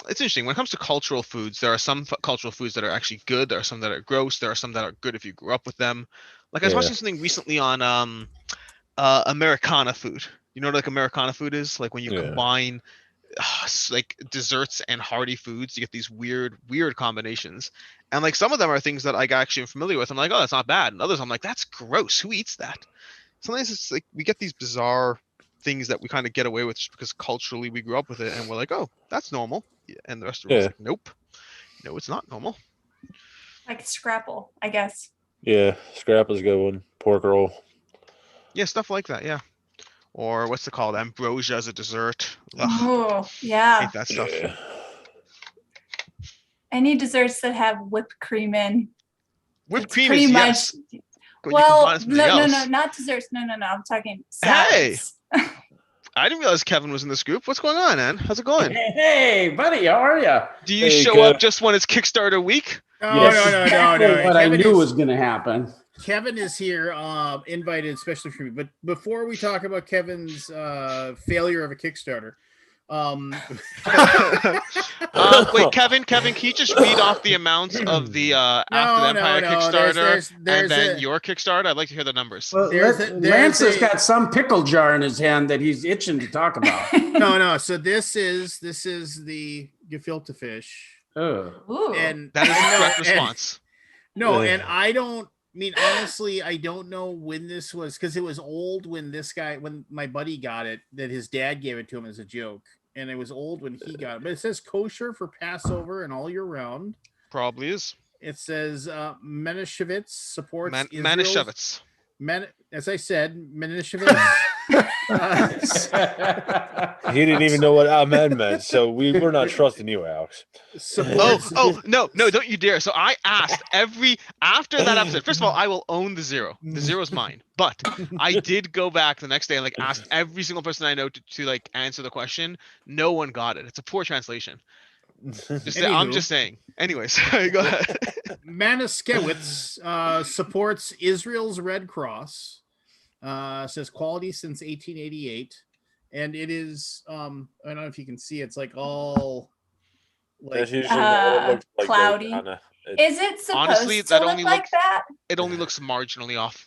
interesting when it comes to cultural foods. There are some cultural foods that are actually good. There are some that are gross. There are some that are good if you grew up with them. Like I was Yeah. watching something recently on Americana food. You know what like Americana food is? Like when you Yeah. combine like desserts and hearty foods, you get these weird combinations. And like some of them are things that I actually am familiar with. I'm like, oh, that's not bad. And others I'm like, that's gross. Who eats that? Sometimes it's like we get these bizarre things that we kind of get away with just because culturally we grew up with it and we're like, oh, that's normal. And the rest of the world's like, nope. No, it's not normal. Like Scrapple, I guess. Yeah, scrap is a good one. Pork roll. Yeah, stuff like that, yeah. Or what's it called? Ambrosia as a dessert. Ugh, Oh, yeah. hate that stuff. Yeah. Any desserts that have whipped cream in. Whipped It's cream pretty is much. yes. When you Well, combine it with something no, else. not desserts. No. I'm talking Hey! salads. I didn't realize Kevin was in this group. What's going on, man? How's it going? Hey, buddy, how are you? Do you Hey, show Kev. up just when it's Kickstarter week? No. What I Kevin knew is- was going to happen. Kevin is here, invited especially for me. But before we talk about Kevin's failure of a Kickstarter, wait, Kevin, can you just read off the amounts of the After the Empire Kickstarter There's and then a- your Kickstarter? I'd like to hear the numbers. Well, Lance has got some pickle jar in his hand that he's itching to talk about. no. So this is the gefilte fish, Oh. Ooh. and That is the and correct and- response. No, and I mean honestly, I don't know when this was because it was old when my buddy got it, that his dad gave it to him as a joke, and it was old when he got it. But it says kosher for Passover and all year round. Probably is. It says Menashevitz supports Israel's. Manischewitz. As I said, Menashevitz He didn't even know what amen meant, so we're not trusting you, Alex. Supports. No, don't you dare. So I asked after that episode. First of all, I will own the zero. The zero's mine. But I did go back the next day and like asked every single person I know to like answer the question. No one got it. It's a poor translation. I'm Anywho. just saying. Anyways, go ahead. Maniskewitz supports Israel's Red Cross. Says quality since 1888, and it is. I don't know if you can see. It's like all like That's usually what it looks like, cloudy. Donna. Is it supposed Honestly, to that look only like looks- that? It only looks marginally off.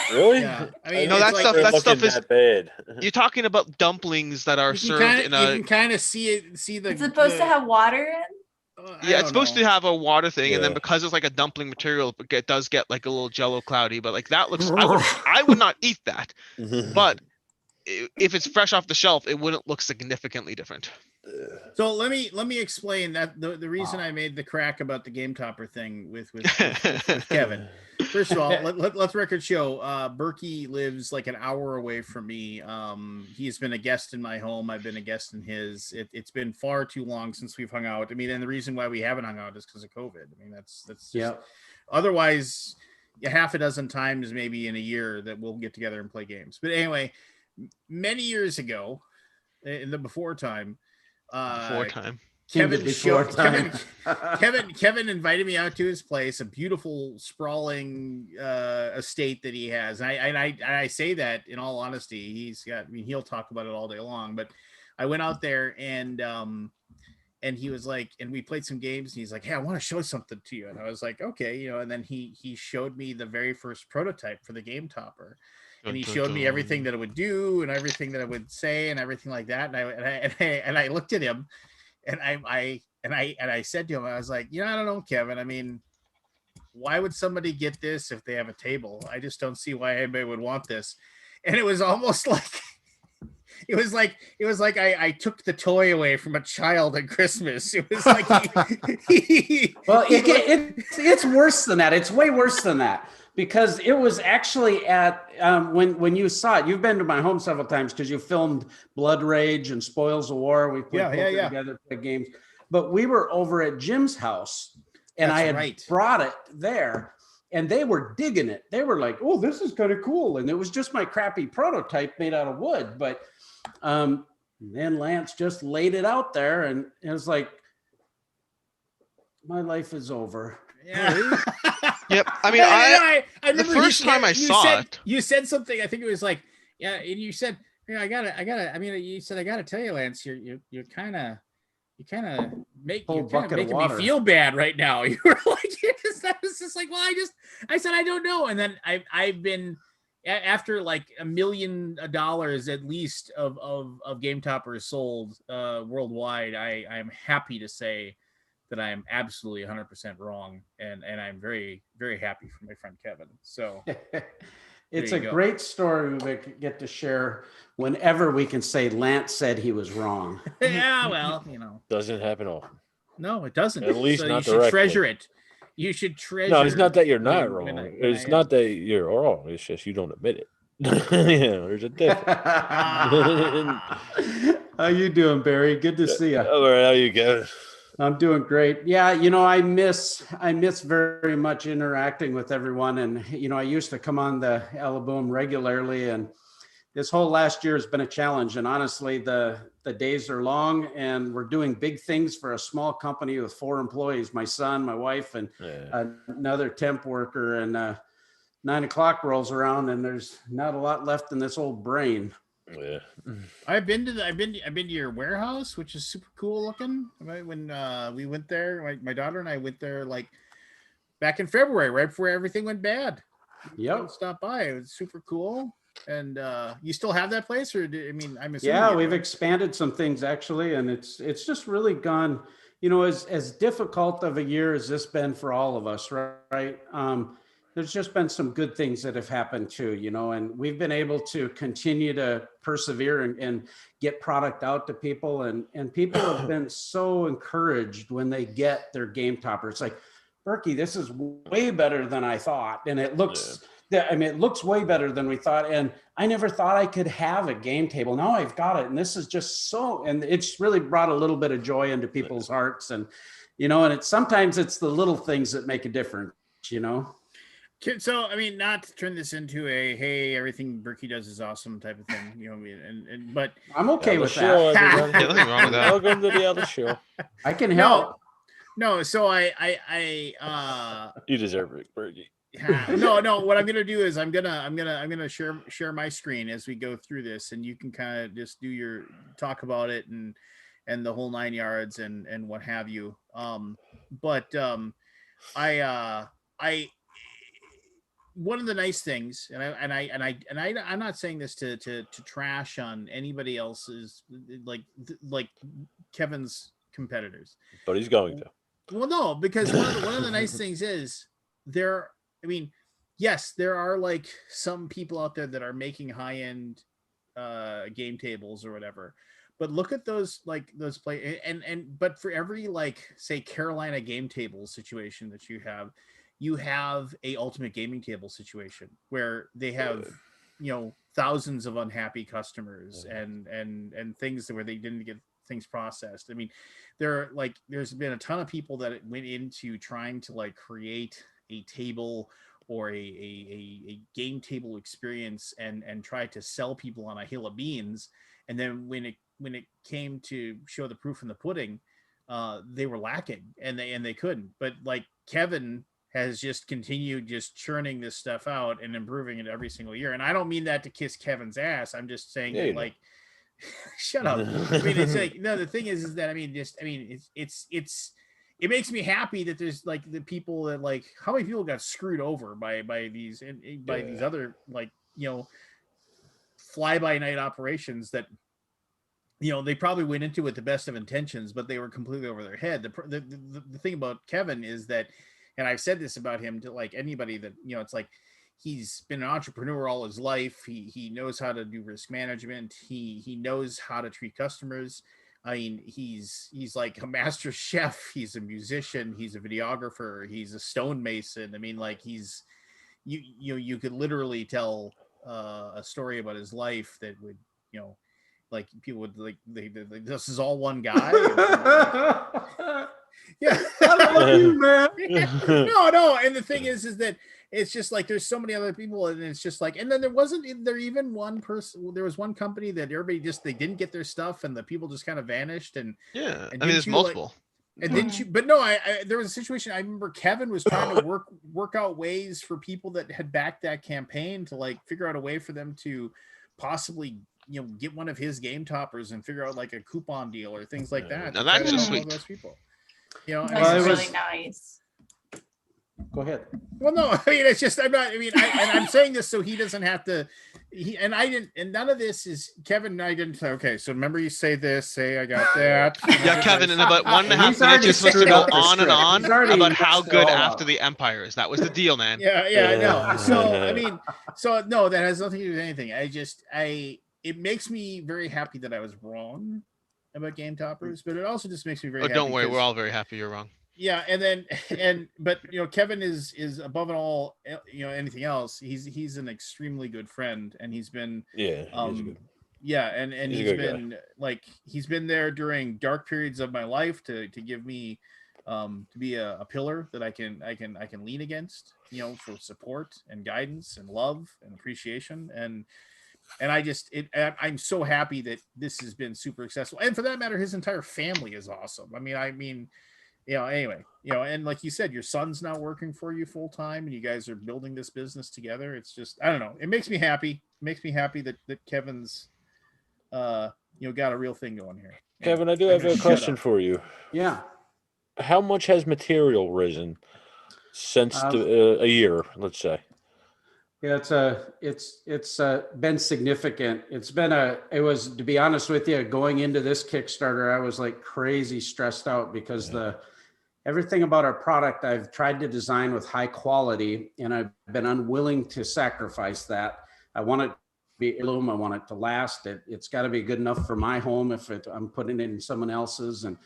Really? Yeah, I mean, No, it's that like- stuff- They're that stuff looking is- that bad. You're talking about dumplings that are you served can in kind of a. you can kind of see it. See the. It's supposed to have water in. Yeah, it's supposed to have a water thing, and then Yeah. because it's like a dumpling material, it does get like a little jello cloudy. But like that looks, I would not eat that. But if it's fresh off the shelf, it wouldn't look significantly different. So let me explain that the reason I made the crack about the Game Topper thing with Kevin. First of all, let's record show. Berkey lives like an hour away from me. He's been a guest in my home. I've been a guest in his. It's been far too long since we've hung out. I mean, and the reason why we haven't hung out is because of COVID. I mean, that's just, Yeah. otherwise, half a dozen times maybe in a year that we'll get together and play games. But anyway, many years ago, in the before time. Before time. Kevin invited me out to his place, a beautiful sprawling estate that he has. And I say that in all honesty. He'll talk about it all day long, but I went out there and he was like, and we played some games and he's like, hey, I want to show something to you. And I was like, okay, and then he showed me the very first prototype for the Game Topper. And he showed me everything that it would do and everything that it would say and everything like that. And I looked at him and I said to him, I was like, I don't know, Kevin. I mean, why would somebody get this if they have a table? I just don't see why anybody would want this. And it was almost like it was like I took the toy away from a child at Christmas. It was like it's worse than that. It's way worse than that. Because it was actually at when you saw it, you've been to my home several times because you filmed Blood Rage and Spoils of War. We played poker together, played games. But we were over at Jim's house, and I had brought it there, and they were digging it. They were like, "Oh, this is kind of cool," and it was just my crappy prototype made out of wood. But then Lance just laid it out there, and it was like, my life is over. Yeah. Yep. I mean, I remember the first time I saw it, you said something. I think it was like, and you said, I gotta. I mean, you said, I gotta tell you, Lance, you're kind of making me feel bad right now. You were like, I was just like, well, I said, I don't know. And then I've been after like $1 million at least of Game Toppers sold worldwide. I'm happy to say that I am absolutely 100% wrong, and I'm very, very happy for my friend Kevin. So it's a great story we get to share whenever we can say Lance said he was wrong. Yeah, well, Doesn't happen often. No, it doesn't. At least so not you should directly. treasure it. You should treasure. No, it's not that you're not wrong. It's not that you're wrong. It's just you don't admit it. There's a difference. How you doing, Barry? Good to see you. All right, how you going? I'm doing great. Yeah, I miss very much interacting with everyone. And, I used to come on the Alaboom regularly, and this whole last year has been a challenge. And honestly, the days are long, and we're doing big things for a small company with 4 employees, my son, my wife, and another temp worker. And 9 o'clock rolls around and there's not a lot left in this old brain. Yeah, I've been to your warehouse, which is super cool looking. When we went there, my daughter and I went there like back in February, right before everything went bad. Yep. Stop by. It was super cool. And you still have that place, or I'm assuming. Yeah, we've expanded some things actually, and it's just really gone. As difficult of a year as this been for all of us, right? There's just been some good things that have happened too, and we've been able to continue to persevere and get product out to people. And people have been so encouraged when they get their Game Topper. It's like, Berkey, this is way better than I thought. And it looks I mean, it looks way better than we thought. And I never thought I could have a game table. Now I've got it. And this is just and it's really brought a little bit of joy into people's hearts. And, and sometimes it's the little things that make a difference, So, I mean, not to turn this into a, hey, everything Berkey does is awesome type of thing, but I'm okay with show, that. Nothing wrong with that. Welcome to the other show. I can help. No, so You deserve it, Berkey. No, what I'm gonna do is I'm gonna share my screen as we go through this, and you can kind of just talk about it and the whole 9 yards and what have you. One of the nice things, I'm not saying this to trash on anybody else's like Kevin's competitors, but he's going to. Well, no, because one of the nice things is yes, there are like some people out there that are making high-end game tables or whatever, but look at those play but for every say Carolina game table situation that you have a ultimate gaming table situation where they have thousands of unhappy customers and things where they didn't get things processed. I mean, there's been a ton of people that went into trying to create a table or a game table experience and try to sell people on a hill of beans, and then when it came to show the proof in the pudding, they were lacking and they couldn't. But Kevin has just continued just churning this stuff out and improving it every single year. And I don't mean that to kiss Kevin's ass. I'm just saying shut up. I mean, it's no, the thing is that, it makes me happy that there's the people that how many people got screwed over by these these other fly by night operations that, they probably went into with the best of intentions, but they were completely over their head. The thing about Kevin is that, and I've said this about him to anybody that, it's he's been an entrepreneur all his life. He knows how to do risk management. He knows how to treat customers. I mean, he's like a master chef. He's a musician. He's a videographer. He's a stonemason. I mean, you could literally tell a story about his life that would, people would this is all one guy. Yeah. I love you, man. No. And the thing is that it's just there's so many other people, and it's just and then there even one person. There was one company that everybody they didn't get their stuff, and the people just kind of vanished. And there's multiple. But no, there was a situation. I remember Kevin was trying to work out ways for people that had backed that campaign to figure out a way for them to possibly get one of his game toppers and figure out a coupon deal or things like that. Now that's just sweet. Those people. That's really nice. Go ahead. Well, no, I mean, it's just, I'm saying this so he doesn't have to, and none of this is, Kevin and I didn't say, okay, so remember you say this, I got that. Yeah, Kevin, in about 1.5 minutes, you're supposed to go on and on about how good After the Empire is. That was the deal, man. Yeah, no. So, no, that has nothing to do with anything. It makes me very happy that I was wrong about Game Toppers, but it also just makes me very happy. Don't worry, we're all very happy you're wrong. Yeah, but Kevin is above all anything else. He's an extremely good friend, and he's been he's been he's been there during dark periods of my life to give me to be a pillar that I can lean against, for support and guidance and love and appreciation. And I'm so happy that this has been super successful. And for that matter, his entire family is awesome. Anyway, and like you said, your son's now working for you full time, and you guys are building this business together. It's just, I don't know. It makes me happy. It makes me happy that Kevin's, got a real thing going here. Kevin, I do have a question for you. Yeah. How much has material risen since a year, let's say? Yeah, it's been significant. It was, to be honest with you, going into this Kickstarter, I was crazy stressed out because everything about our product I've tried to design with high quality, and I've been unwilling to sacrifice that. I want it to be heirloom. I want it to last. It's got to be good enough for my home if I'm putting it in someone else's. And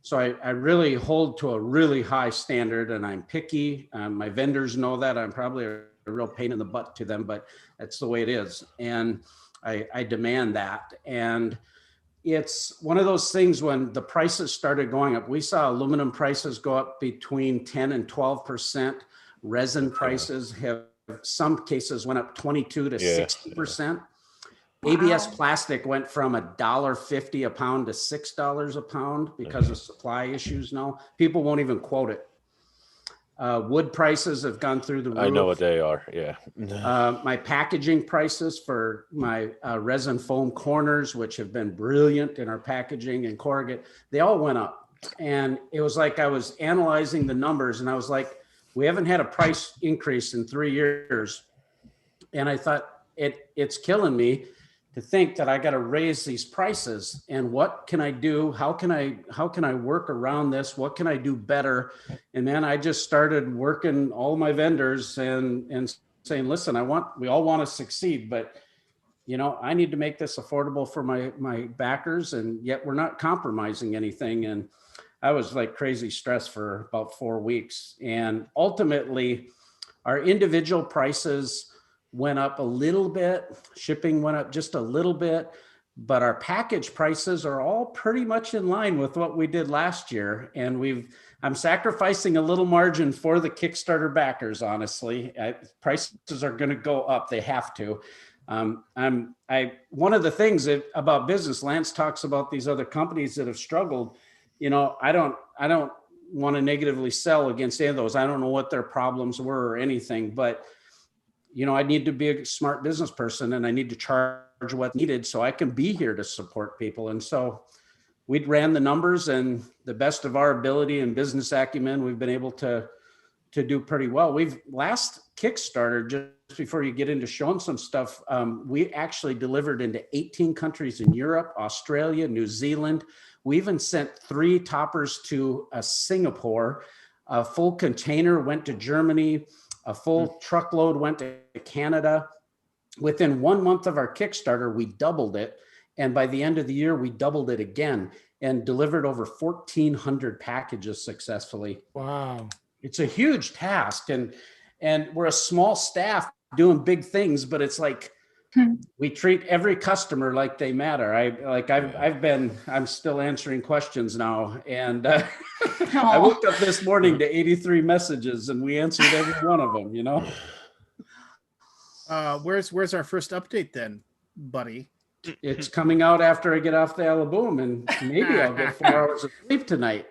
so I really hold to a really high standard, and I'm picky. My vendors know that. I'm probably a real pain in the butt to them, but that's the way it is. And I demand that. And it's one of those things when the prices started going up. We saw aluminum prices go up between 10 and 12%. Resin prices have, some cases went up 22 to 60%. ABS plastic went from $1.50 a pound to $6 a pound because of supply issues now. People won't even quote it. Wood prices have gone through the roof. I know what they are. Yeah. My packaging prices for my resin foam corners, which have been brilliant in our packaging and corrugate, they all went up. And it was like I was analyzing the numbers and I was like, we haven't had a price increase in 3 years. And I thought it's killing me to think that I got to raise these prices, and what can I do? How can I work around this? What can I do better? And then I just started working all my vendors and saying, listen, we all want to succeed, but I need to make this affordable for my backers, and yet we're not compromising anything. And I was like crazy stressed for about 4 weeks. And ultimately our individual prices went up a little bit. Shipping went up just a little bit, but our package prices are all pretty much in line with what we did last year. And I'm sacrificing a little margin for the Kickstarter backers. Honestly, prices are going to go up. They have to. One of the things about business, Lance talks about these other companies that have struggled. I don't want to negatively sell against any of those. I don't know what their problems were or anything, but I need to be a smart business person and I need to charge what's needed so I can be here to support people. And so we ran the numbers, and the best of our ability and business acumen, we've been able to do pretty well. Last Kickstarter, just before you get into showing some stuff, we actually delivered into 18 countries in Europe, Australia, New Zealand. We even sent 3 toppers to Singapore. A full container went to Germany. A full truckload went to Canada. Within 1 month of our Kickstarter, we doubled it. And by the end of the year, we doubled it again and delivered over 1,400 packages successfully. Wow. It's a huge task. And we're a small staff doing big things, but it's like we treat every customer like they matter. I'm still answering questions now. And I woke up this morning to 83 messages and we answered every one of them, Where's our first update then, buddy? It's coming out after I get off the Alaboom, and maybe I'll get 4 hours of sleep tonight.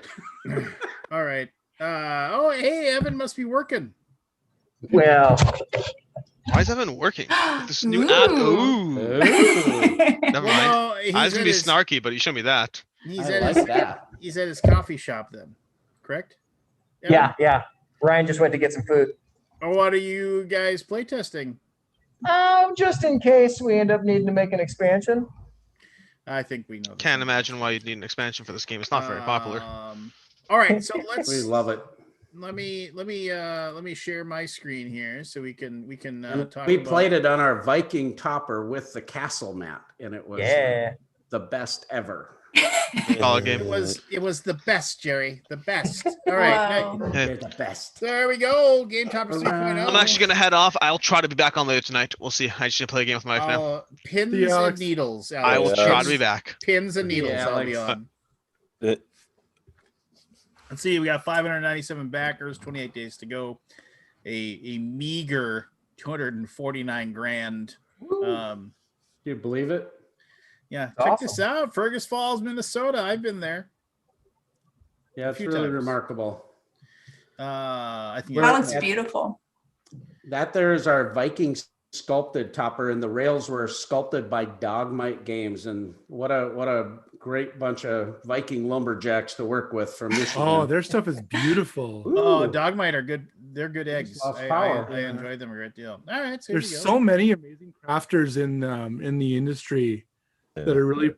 All right. Hey, Evan must be working. Well, Why is Evan working? This new app. Ooh. Never mind. I was gonna be snarky, but you showed me that. He's at his coffee shop then, correct? Evan? Yeah. Ryan just went to get some food. What are you guys playtesting? Just in case we end up needing to make an expansion. I think we know. Can't imagine why you'd need an expansion for this game. It's not very popular. All right, so We love it. Let me share my screen here so we can talk. We played it on our Viking topper with the castle mat, and it was the best ever. Solid game. It was the best, Jerry. The best. All right. Wow. They're the best. There we go. Game Toppers 3.0. I'm actually gonna head off. I'll try to be back on later tonight. We'll see. I just need to play a game with my wife now. Pins See you, and Alex. needles. Alex. I will try to be back. Pins and needles. Yeah, I'll be Alex. on. Let's see. We got 597 backers. 28 days to go. A meager 249 grand. Do you believe it? Yeah, Awesome. check this out. Fergus Falls, Minnesota. I've been there. Yeah, it's few really times. remarkable. I think That looks beautiful. That there is our Viking sculpted topper, and the rails were sculpted by Dogmite Games. And what a great bunch of Viking lumberjacks to work with from Michigan. Oh, their stuff is beautiful. Oh, Ooh. Dogmite are good. They're good eggs. Lost I power. enjoy them a great deal. All right, so There's so many amazing crafters in the industry that are really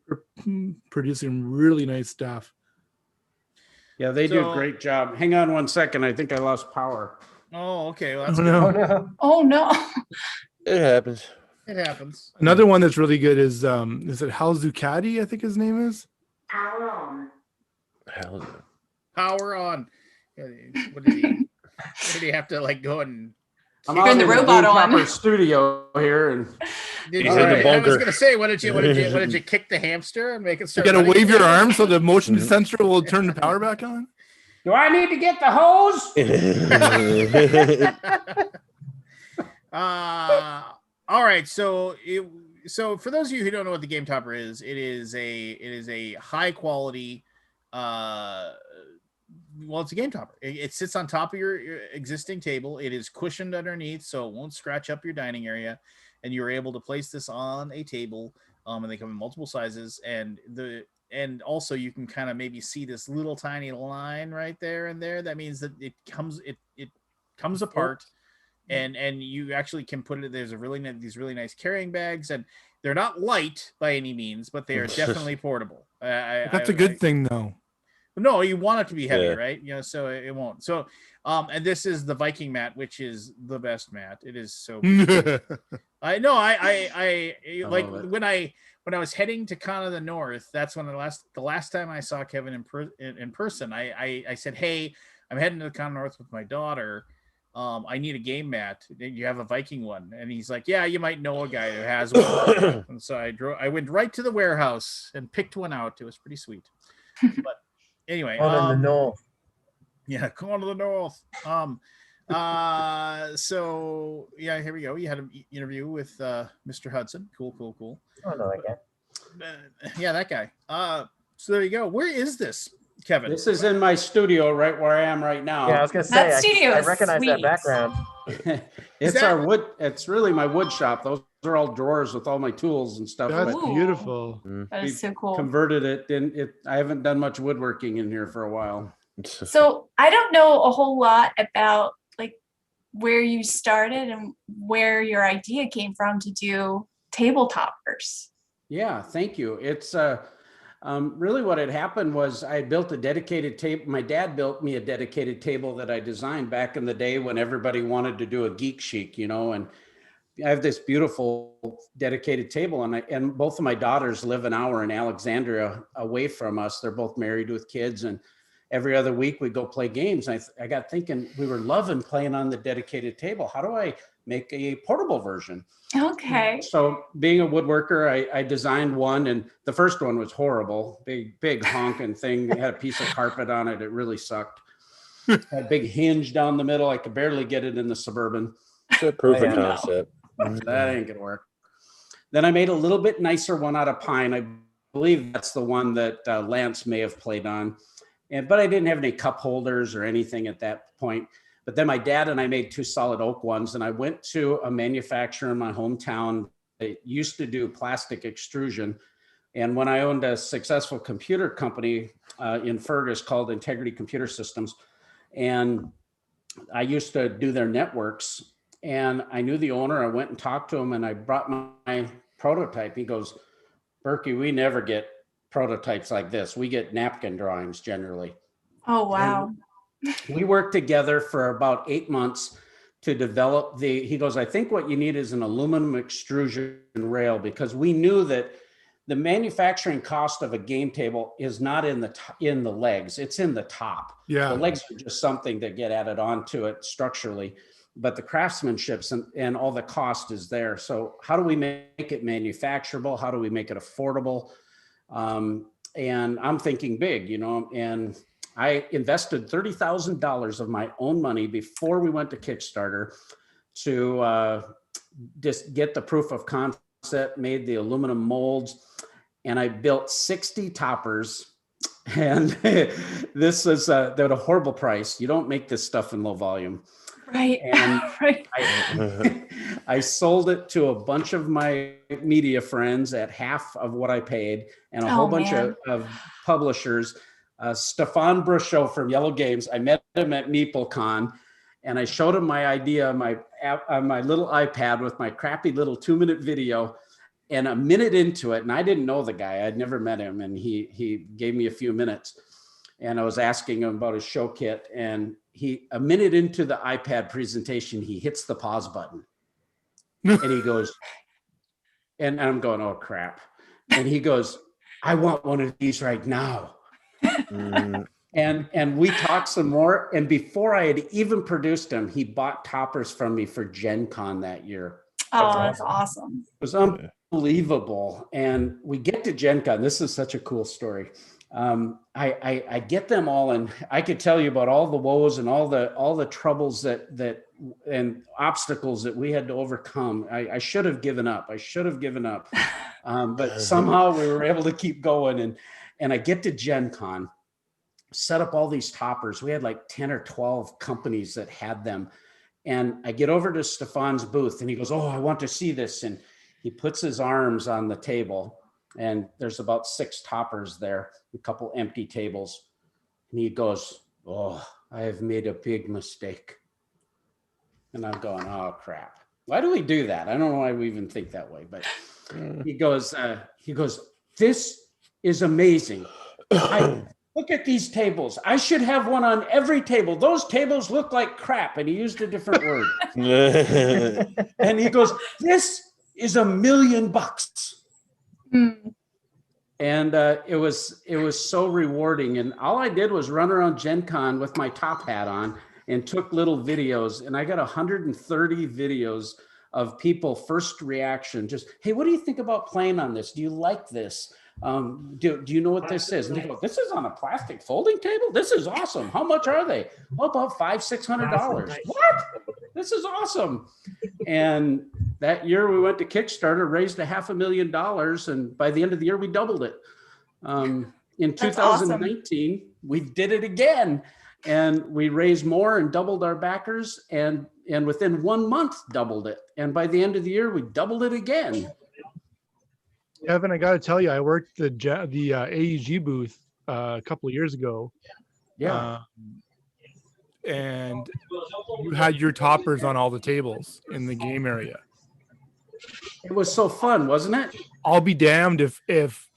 producing really nice stuff. Yeah, they do So- a great job. Hang on 1 second. I think I lost power. Oh, okay. Well, that's Oh, good. no. Oh no. Oh no. It happens. It happens. Another one that's really good is it Hal Zucchatti, I think his name is. Hell, Power on. Yeah, What did he have to like go and I'm Turn out the in robot Game on. Chopper studio here, and Did He's you, in the I was bunker. gonna say, what did you kick the hamster and make it You start? gotta running wave your again? arm so the motion Mhm. sensor will turn the power back on. do I need to get the hose? All right. So for those of you who don't know what the Game Topper is, it is a high quality. Well, it's a game topper. It sits on top of your existing table. It is cushioned underneath, so it won't scratch up your dining area. And you're able to place this on a table. And they come in multiple sizes. And also you can kind of maybe see this little tiny line right there and there. That means that it comes apart. And you actually can put it. There's these really nice carrying bags, and they're not light by any means, but they are definitely portable. That's a good thing, though. No, you want it to be heavy, Yeah. right? So it won't. So, and this is the Viking mat, which is the best mat. It is so. I know. I like love it. when I was heading to Con of the North. That's when the last time I saw Kevin in person. I said, "Hey, I'm heading to the Con of the North with my daughter. I need a game mat. You have a Viking one?" And he's like, "Yeah, you might know a guy who has one." And so I went right to the warehouse and picked one out. It was pretty sweet. But anyway, On in the north. yeah, come on to the north. So yeah, here we go. You had an interview with Mr. Hudson. Cool. Oh no, I can't. Yeah, that guy. So there you go. Where is this, Kevin? This is in my studio right where I am right now. Yeah, I was gonna That say studio I is recognize that sweet. background. It's that- our wood. It's really my wood shop. Those are all drawers with all my tools and stuff. That's but Ooh. beautiful. That is so cool. converted it, and I haven't done much woodworking in here for a while. So I don't know a whole lot about like where you started and where your idea came from to do tabletoppers. Yeah, thank you. It's really what had happened was I built a dedicated table. My dad built me a dedicated table that I designed back in the day when everybody wanted to do a geek chic, and I have this beautiful dedicated table, and both of my daughters live an hour in Alexandria away from us. They're both married with kids, and every other week we go play games. I got thinking we were loving playing on the dedicated table. How do I make a portable version? Okay. So being a woodworker, I designed one, and the first one was horrible. Big honking thing. It had a piece of carpet on it. It really sucked. Had a big hinge down the middle. I could barely get it in the Suburban. It's a proof of Yeah. concept. That ain't gonna work. Then I made a little bit nicer one out of pine. I believe that's the one that Lance may have played on. But I didn't have any cup holders or anything at that point. But then my dad and I made 2 solid oak ones, and I went to a manufacturer in my hometown that used to do plastic extrusion. And when I owned a successful computer company in Fergus called Integrity Computer Systems, and I used to do their networks, and I knew the owner. I went and talked to him, and I brought my prototype. He goes, "Berkey, we never get prototypes like this. We get napkin drawings generally." Oh wow. We worked together for about 8 months to develop he goes, "I think what you need is an aluminum extrusion rail," because we knew that the manufacturing cost of a game table is not in the legs, it's in the top. Yeah. The legs are just something that get added onto it structurally, but the craftsmanship and all the cost is there. So how do we make it manufacturable? How do we make it affordable? And I'm thinking big, and I invested $30,000 of my own money before we went to Kickstarter to just get the proof of concept, made the aluminum molds, and I built 60 toppers. And this is at a horrible price. You don't make this stuff in low volume. Right. And Right. I sold it to a bunch of my media friends at half of what I paid, and a whole bunch man. of publishers. Stefan Bruscho from Yellow Games, I met him at MeepleCon, and I showed him my idea on my little iPad with my crappy little 2-minute video. And a minute into it, and I didn't know the guy, I'd never met him, and he gave me a few minutes, and I was asking him about his show kit, and a minute into the iPad presentation, he hits the pause button, and he goes, and I'm going, "Oh crap," and he goes, "I want one of these right now." And we talked some more. And before I had even produced him, he bought toppers from me for Gen Con that year. Oh, that's awesome. It was unbelievable. And we get to Gen Con. This is such a cool story. I get them all, and I could tell you about all the woes and all the troubles that and obstacles that we had to overcome. I should have given up. But somehow we were able to keep going. And I get to Gen Con, set up all these toppers. We had like 10 or 12 companies that had them. And I get over to Stefan's booth and he goes, "Oh, I want to see this." And he puts his arms on the table and there's about 6 toppers there, a couple empty tables. And he goes, "Oh, I have made a big mistake." And I'm going, "Oh, crap. Why do we do that? I don't know why we even think that way." But he goes, "This is amazing. Look at these tables. I should have one on every table. Those tables look like crap." And he used a different word. And he goes, "This is $1 million." And it was so rewarding. And all I did was run around Gen Con with my top hat on and took little videos. And I got 130 videos of people first reaction. Just, "Hey, what do you think about playing on this? Do you like this? Do you know what this is?" And they go, "This is on a plastic folding table? This is awesome. How much are they?" "Oh, about $500-600. "What? This is awesome." And that year we went to Kickstarter, raised $500,000, and by the end of the year we doubled it. In 2019, we did it again, and we raised more and doubled our backers, and within 1 month doubled it. And by the end of the year, we doubled it again. Evan, I got to tell you, I worked the AEG booth a couple of years ago. Yeah. And you had your toppers on all the tables in the game area. It was so fun, wasn't it? I'll be damned if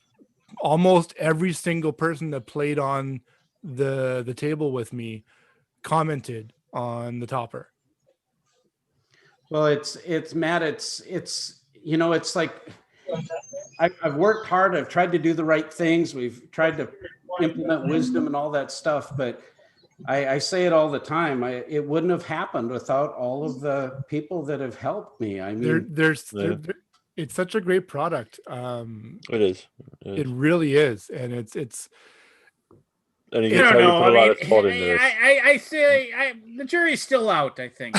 almost every single person that played on the table with me commented on the topper. Well, it's Matt. It's like I've worked hard. I've tried to do the right things. We've tried to implement wisdom and all that stuff. But I say it all the time. It wouldn't have happened without all of the people that have helped me. I mean, it's such a great product. It is. It really is, and it's. And I don't know. I mean, I say the jury's still out, I think.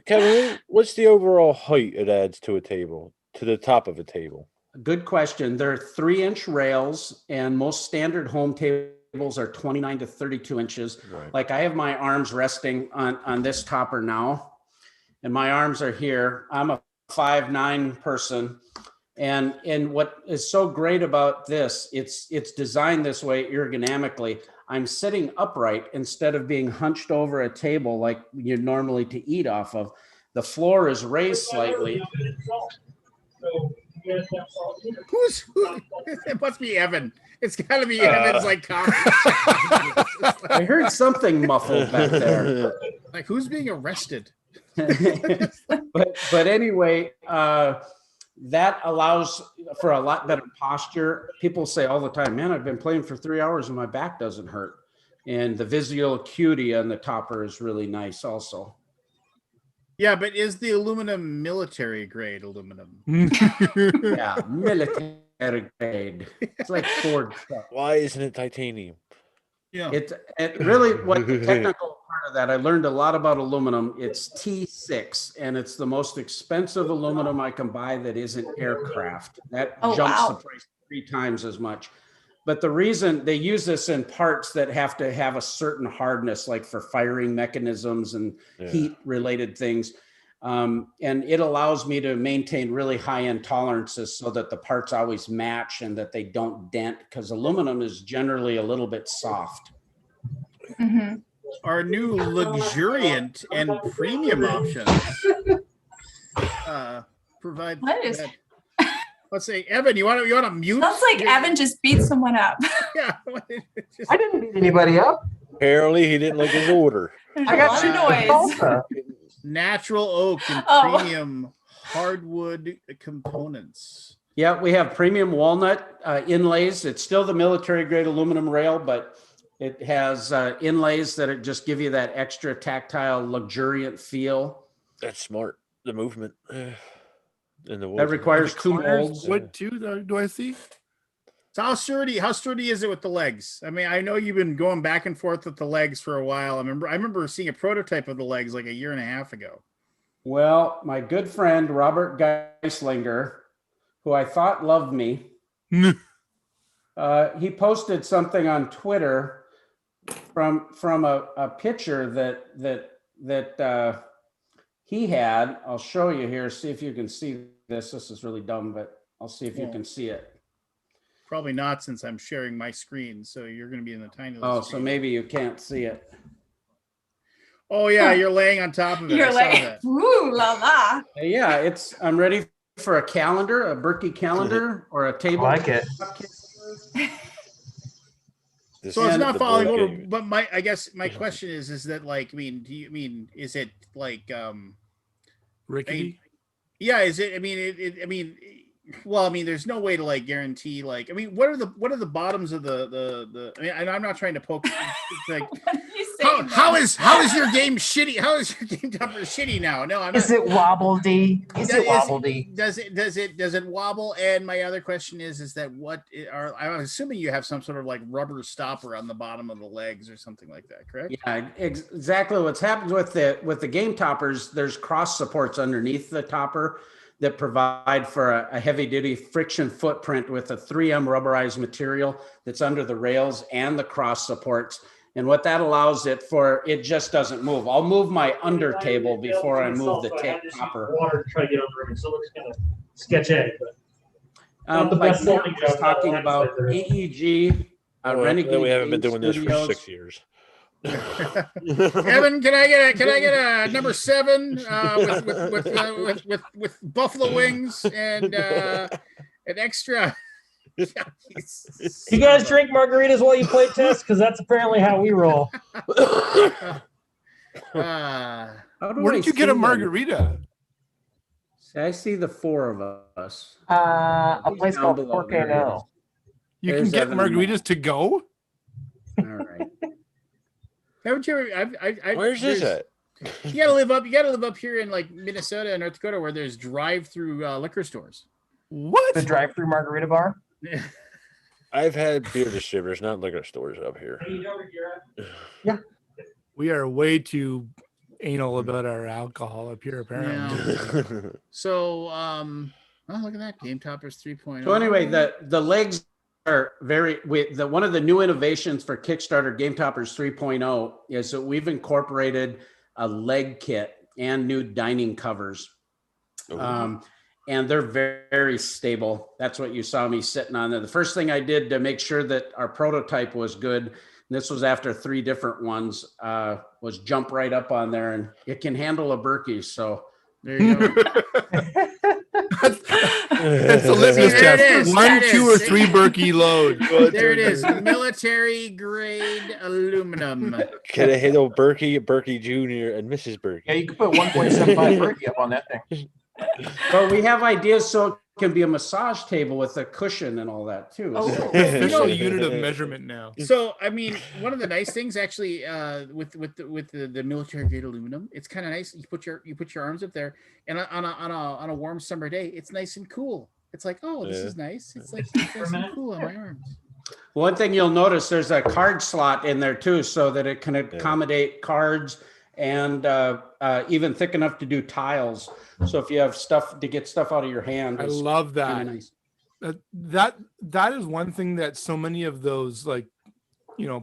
Kevin, what's the overall height it adds to a table, to the top of a table? Good question. They're 3-inch rails, and most standard home tables are 29 to 32 inches. Right. Like I have my arms resting on this topper now, and my arms are here. I'm a 5'9" person. And what is so great about this, it's designed this way ergonomically. I'm sitting upright instead of being hunched over a table like you're normally to eat off of. The floor is raised slightly. It must be Evan. It's got to be Evan's like comment. I heard something muffled back there. Like, who's being arrested? but anyway, that allows for a lot better posture. People say all the time, "Man, I've been playing for 3 hours and my back doesn't hurt." And the visual acuity on the topper is really nice also. Yeah, but is the aluminum military grade aluminum? Yeah, military grade. It's like Ford stuff. Why isn't it titanium? Yeah. It really, what the technical part of that, I learned a lot about aluminum. It's T6, and it's the most expensive aluminum I can buy that isn't aircraft. That jumps the price 3 times as much. But the reason they use this in parts that have to have a certain hardness, like for firing mechanisms and heat related things. And it allows me to maintain really high-end tolerances so that the parts always match and that they don't dent, because aluminum is generally a little bit soft. Mm-hmm. Our new luxuriant and premium options provide that. Let's say, Evan, you want to mute? Sounds like Evan just beat someone up. Yeah. I didn't beat anybody up. Apparently, he didn't like his order. There's I a got lot of noise. Natural oak and premium hardwood components. Yeah, we have premium walnut inlays. It's still the military grade aluminum rail, but it has inlays that just give you that extra tactile, luxuriant feel. That's smart. The movement. In the That wood. requires The two corners, molds. wood too, do I see? So how sturdy is it with the legs? I mean, I know you've been going back and forth with the legs for a while. I remember seeing a prototype of the legs like a year and a half ago. Well, my good friend Robert Geislinger, who I thought loved me, he posted something on Twitter from a picture that he had. I'll show you here. See if you can see this. This is really dumb, but I'll see if you can see it. Probably not, since I'm sharing my screen. So you're going to be in the tiny little Oh, screen. so maybe you can't see it. Oh yeah, you're laying on top of it. You're like, ooh la la. Yeah, I'm ready for a calendar, a Berkey calendar, or a table. I like it. So it's not falling over, game. but I guess my question is that like, is it like, Rickety? yeah, is it, there's no way to like guarantee, like, what are the bottoms of the, and I'm not trying to poke, like, how is your game shitty? How is your game topper shitty now? No, I'm not. Is it wobbledy? Is it wobbledy? Does it wobble? And my other question is that I'm assuming you have some sort of like rubber stopper on the bottom of the legs or something like that, correct? Yeah, exactly. What's happened with the game toppers, there's cross supports underneath the topper that provide for a heavy duty friction footprint with a 3M rubberized material that's under the rails and the cross supports. And what that allows it just doesn't move. I'll move my under table before I move the topper. Water to try to get under it, so it looks kind of sketchy. But Like Mark was talking about AEG, Renegade. We haven't been Game doing this for Studios. 6 years. Evan, can I get a number 7 with buffalo wings and an extra? You guys drink margaritas while you play test? Because that's apparently how we roll. Where did you get a margarita? I see the 4 of us. A place called Porcano. You There's can get Evan. margaritas to go? All right. Haven't you ever? Where's this at? You gotta live up here in like Minnesota and North Dakota, where there's drive-through liquor stores. What? The drive-through margarita bar. I've had beer distributors, not liquor stores up here. Yeah. We are way too anal about our alcohol up here, apparently. Yeah. So, look at that, Game Toppers 3.0. So anyway, the legs are one of the new innovations for Kickstarter Game Toppers 3.0 is that we've incorporated a leg kit and new dining covers. And they're very, very stable. That's what you saw me sitting on there. The first thing I did to make sure that our prototype was good, and this was after 3 different ones, was jump right up on there, and it can handle a Berkey. So there you go. That's the litmus test. 1, 2, or 3 Berkey load. There it is. Military grade aluminum. Can I handle Berkey Jr. and Mrs. Berkey? Yeah, you could put 1.75 Berkey up on that thing. But we have ideas so it can be a massage table with a cushion and all that too. Oh. So- Official unit of measurement now. So, one of the nice things actually with the military grade aluminum, it's kind of nice. You put your arms up there, and on a warm summer day, it's nice and cool. It's like, oh, this is nice. It's like nice and cool on my arms. One thing you'll notice, there's a card slot in there too, so that it can accommodate cards and even thick enough to do tiles. So if you have stuff to get stuff out of your hand, I love that. really nice. That is one thing that so many of those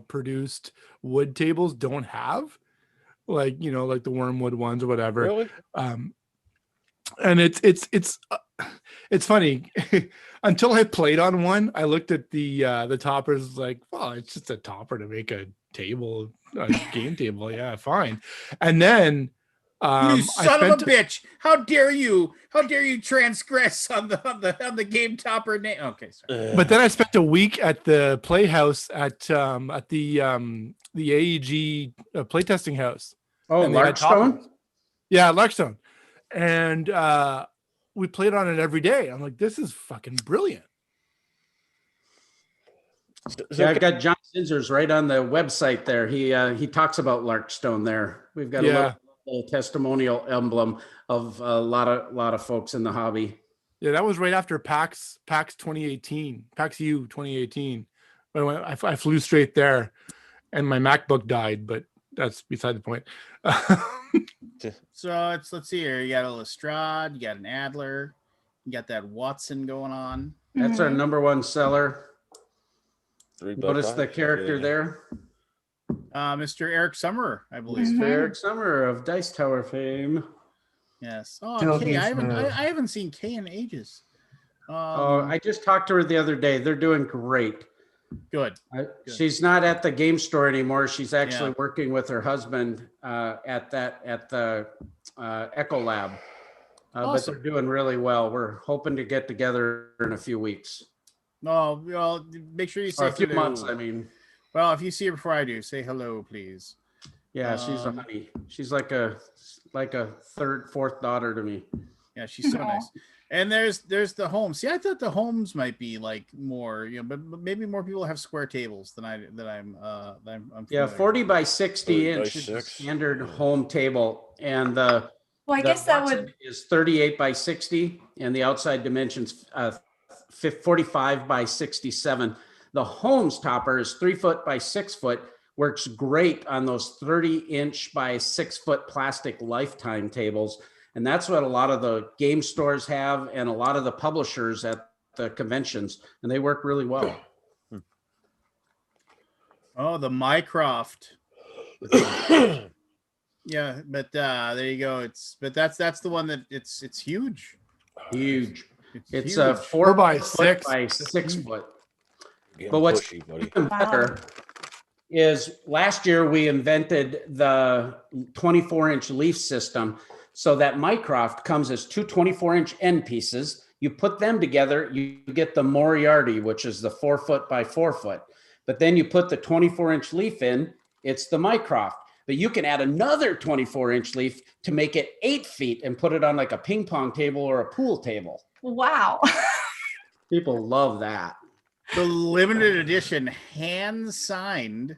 produced wood tables don't have, like the wormwood ones or whatever. Really? And it's funny. Until I played on one, I looked at the toppers like, well, it's just a topper to make a table, a game table. Yeah, fine. And then you son of a bitch! How dare you transgress on the game topper name? Okay, sorry. But then I spent a week at the Playhouse at the AEG playtesting house. Oh, And they had Larkstone? toppers. Yeah, Larkstone. And we played on it every day. I'm like, this is fucking brilliant. Yeah, I've got John Sinzers right on the website there. He talks about Larkstone there. We've got a little testimonial emblem of a lot of folks in the hobby. Yeah, that was right after PAX 2018, PAX U 2018. When I flew straight there, and my MacBook died, but that's beside the point. So let's see here. You got a Lestrade, you got an Adler, you got that Watson going on. That's our number one seller. Notice the character Yeah. there. Mr. Eric Summerer, I believe. Mr. Eric Summerer of Dice Tower fame. Yes. Oh, Kay, I haven't seen Kay in ages. I just talked to her the other day. They're doing great. Good. She's not at the game store anymore. She's actually working with her husband at the Echo Lab. Awesome. But they're doing really well. We're hoping to get together in a few weeks. Oh, well, make sure you say a few hello. months, I mean. Well, if you see her before I do, say hello, please. Yeah, she's a honey. She's like a third, fourth daughter to me. Yeah, she's so nice. And there's the home. See, I thought the homes might be like more, but maybe more people have square tables than I'm. Yeah, 40 by 60 40 by inch is the 6. standard home table, and the Well, I guess that would is 38 by 60, and the outside dimensions 45 by 67. The Holmes topper is 3 foot by 6 foot, works great on those 30-inch by 6 foot plastic lifetime tables. And that's what a lot of the game stores have and a lot of the publishers at the conventions, and they work really well. Oh, the Mycroft. Yeah, but there you go. That's the one that it's huge. Huge. It's huge. a 4 by foot 6 by 6 foot. Getting But what's pushy, buddy. even better is last year we invented the 24-inch leaf system. So that Mycroft comes as two 24-inch end pieces. You put them together, you get the Moriarty, which is the 4 foot by 4 foot. But then you put the 24-inch leaf in, it's the Mycroft. But you can add another 24-inch leaf to make it 8 feet and put it on like a ping pong table or a pool table. wow. People love that. The limited edition hand-signed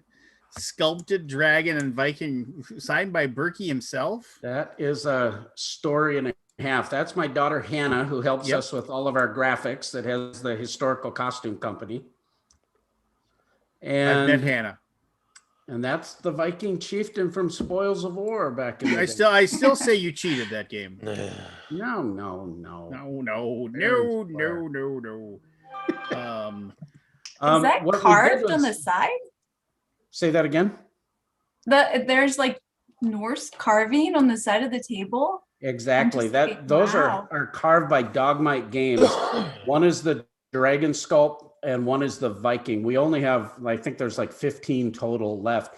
sculpted dragon and Viking signed by Berkey himself. That is a story and a half. That's my daughter Hannah, who helps us with all of our graphics, that has the historical costume company. And I've met Hannah. And that's the Viking chieftain from Spoils of War back in the day. I still say you cheated that game. No. Is that carved on the side? Say that again. There's like Norse carving on the side of the table. Exactly. Those wow. are carved by Dogmite Games. One is the dragon sculpt and one is the Viking. We only have, I think there's like 15 total left.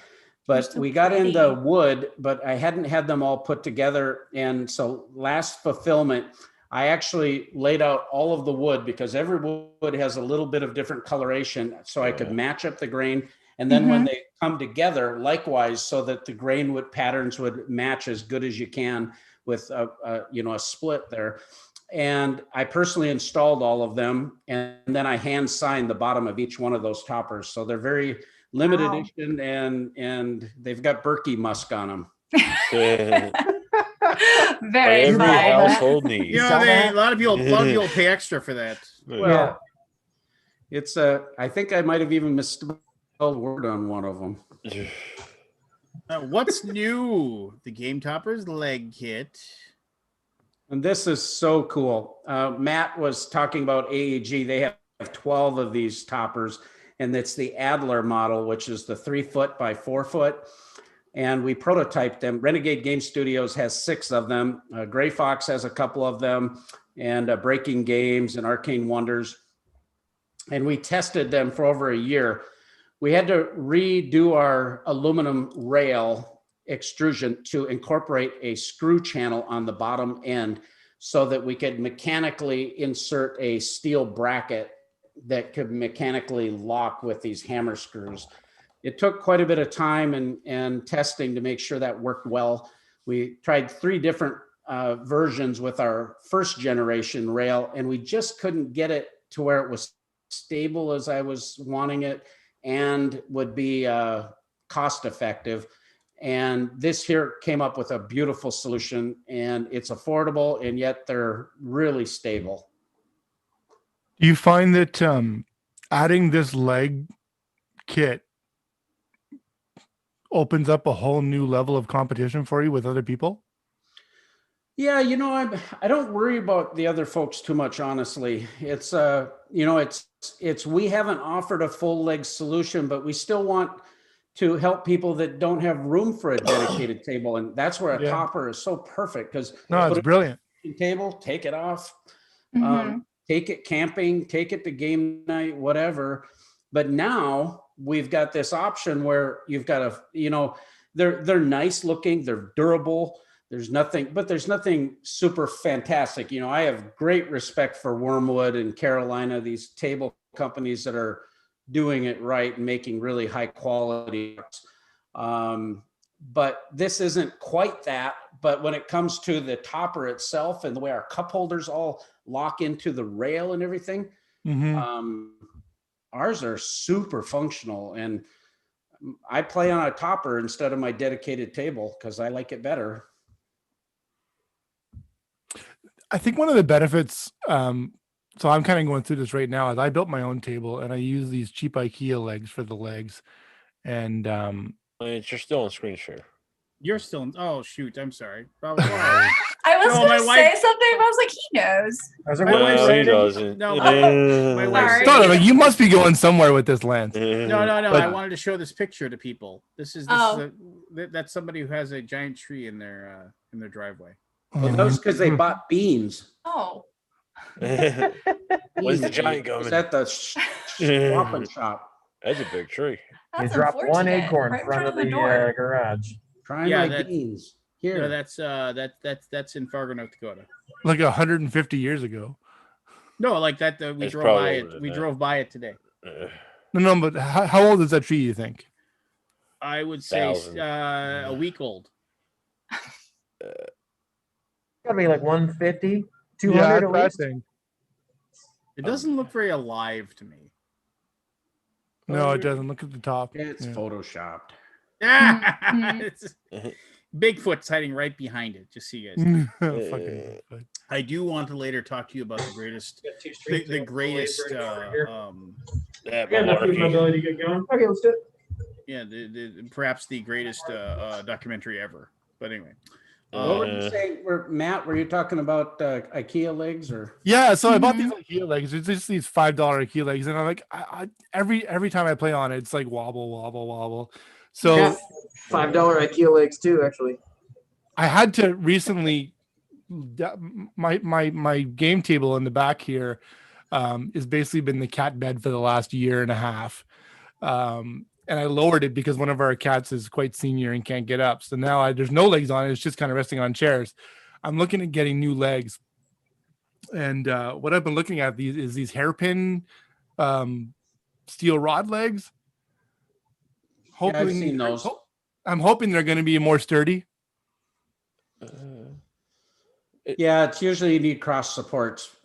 But we got into wood, but I hadn't had them all put together. And so last fulfillment, I actually laid out all of the wood because every wood has a little bit of different coloration, so I could match up the grain. And then when they come together, likewise, so that the grain patterns would match as good as you can with a split there. And I personally installed all of them, and then I hand signed the bottom of each one of those toppers. So they're very limited edition, and they've got Berkey musk on them. Very every household needs. You know, a lot of people pay extra for that. Well, it's I think I might have even misspelled word on one of them. What's new? The Game Toppers leg kit. And this is so cool. Matt was talking about AEG. They have 12 of these toppers, and it's the Adler model, which is the 3 foot by 4 foot. And we prototyped them. Renegade Game Studios has 6 of them. Gray Fox has a couple of them, and Breaking Games and Arcane Wonders. And we tested them for over a year. We had to redo our aluminum rail extrusion to incorporate a screw channel on the bottom end so that we could mechanically insert a steel bracket that could mechanically lock with these hammer screws. It took quite a bit of time and testing to make sure that worked well. We tried 3 different versions with our first generation rail, and we just couldn't get it to where it was stable as I was wanting it and would be cost effective. And this here came up with a beautiful solution, and it's affordable, and yet they're really stable. Do you find that adding this leg kit opens up a whole new level of competition for you with other people? Yeah, you know, I don't worry about the other folks too much, honestly. It's you know, it's we haven't offered a full leg solution, but we still want to help people that don't have room for a dedicated table, and that's where a topper is so perfect, because no, it's brilliant. Table, take it off, Mm-hmm. take it camping, take it to game night, whatever. But now we've got this option where you've got a, you know, they're nice looking, they're durable. There's nothing super fantastic. You know, I have great respect for Wormwood and Carolina, these table companies that are doing it right and making really high quality. But this isn't quite that. But when it comes to the topper itself and the way our cup holders all lock into the rail and everything, ours are super functional. And I play on a topper instead of my dedicated table because I like it better. I think one of the benefits, so I'm kind of going through this right now, is I built my own table and I use these cheap IKEA legs for the legs. And you're still on screen share. You're still in, oh shoot, I'm sorry. I was going to say something, but I was like, he knows. No, he doesn't. No, my wife's like, you must be going somewhere with this, Lance. No. But, I wanted to show this picture to people. That's somebody who has a giant tree in their driveway. Well, those because they bought beans. Oh. Where's the giant going? Is that the swap and shop? That's a big tree. You dropped one acorn in front of the garage. Try my beans. Here. No, that's in Fargo, North Dakota. Like 150 years ago. No, like that. We drove by it. We drove by it today. No, but how old is that tree, you think? I would say a week old. Gotta be like 150, 200 at least. It doesn't look very alive to me. No, it doesn't. Look at the top. It's photoshopped. It's, Bigfoot's hiding right behind it. Just so you guys know. I do want to later talk to you about the greatest, the greatest. Okay, let's do it. Yeah, perhaps the greatest documentary ever. But anyway. What were you saying? Matt, were you talking about IKEA legs or? Yeah, so I bought these IKEA legs. It's just these $5 IKEA legs, and I'm like, every time I play on it, it's like wobble. So yeah, $5 IKEA legs too, actually. I had to recently. My game table in the back here has basically been the cat bed for the last year and a half. And I lowered it because one of our cats is quite senior and can't get up. So now there's no legs on it. It's just kind of resting on chairs. I'm looking at getting new legs. And what I've been looking at is these hairpin steel rod legs. I've seen those. I'm hoping they're going to be more sturdy. Yeah, it's usually you need cross supports.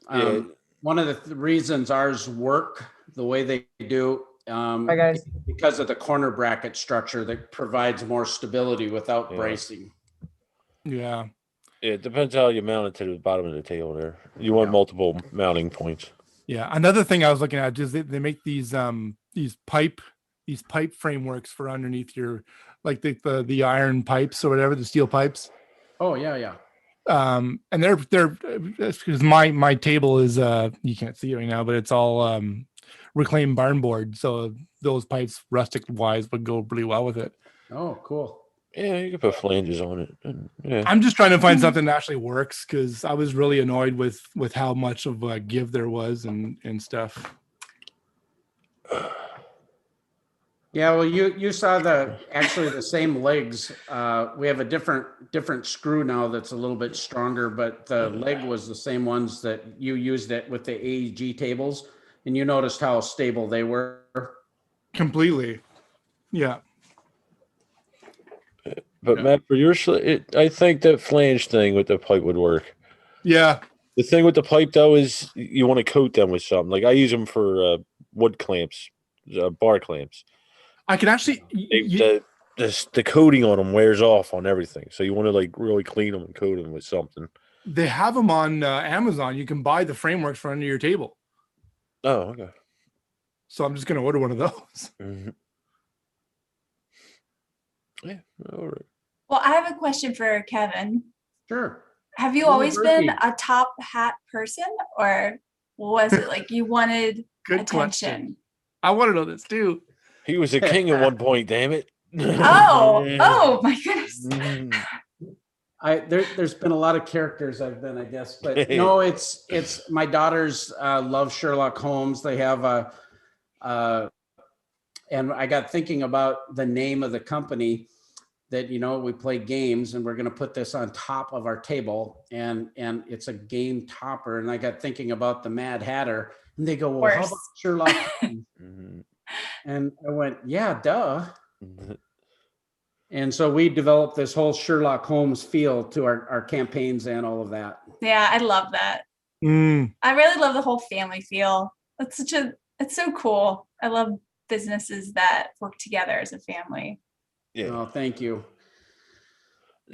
One of the reasons ours work the way they do, Hi guys. because of the corner bracket structure that provides more stability without bracing. Yeah. It depends how you mount it to the bottom of the table there. You want multiple mounting points. Yeah. Another thing I was looking at is they make these pipe frameworks for underneath your, like the iron pipes or whatever, the steel pipes. Oh yeah. And they're because my table is you can't see it right now, but it's all reclaimed barn board, so those pipes rustic wise would go really well with it. Oh, cool. Yeah, you can put flanges on it. I'm just trying to find something that actually works, because I was really annoyed with how much of a give there was and stuff. Yeah, well, you saw the same legs. We have a different screw now that's a little bit stronger, but the leg was the same ones that you used it with the AEG tables, and you noticed how stable they were. Completely. Yeah. But Matt, for your I think that flange thing with the pipe would work. Yeah. The thing with the pipe though is you want to coat them with something. Like I use them for wood clamps, bar clamps. I can actually. The coating on them wears off on everything, so you want to like really clean them and coat them with something. They have them on Amazon. You can buy the frameworks for under your table. Oh, okay. So I'm just gonna order one of those. Mm-hmm. Yeah, all right. Well, I have a question for Kevin. Sure. Have you always been a top hat person, or was it like you wanted Good attention? question. I want to know this too. He was a king at one point. Damn it. Oh my goodness. There's been a lot of characters I've been, I guess, but no, it's my daughters love Sherlock Holmes. They have and I got thinking about the name of the company that, we play games, and we're going to put this on top of our table, and it's a game topper. And I got thinking about the Mad Hatter, and they go, well, how about Sherlock Holmes? And I went, yeah, duh. And so we developed this whole Sherlock Holmes feel to our campaigns and all of that. Yeah, I love that. I really love the whole family feel. It's so cool. I love businesses that work together as a family. Yeah. Oh, thank you.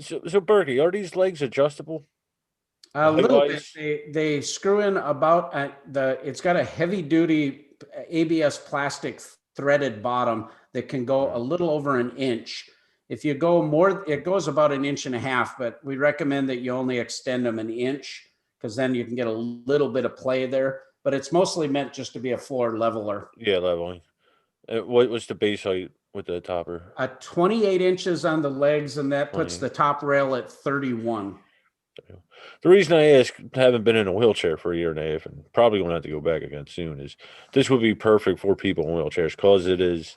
So Berkey, are these legs adjustable? A little bit. They screw in about it's got a heavy duty ABS plastic threaded bottom that can go a little over an inch. If you go more, it goes about 1.5 inches, but we recommend that you only extend them 1 inch, because then you can get a little bit of play there. But it's mostly meant just to be a floor leveler. Yeah, leveling. What was the base height with the topper? 28 inches on the legs, and that puts the top rail at 31. The reason I ask, haven't been in a wheelchair for 1.5 years, and probably going to have to go back again soon, is this would be perfect for people in wheelchairs, because it is,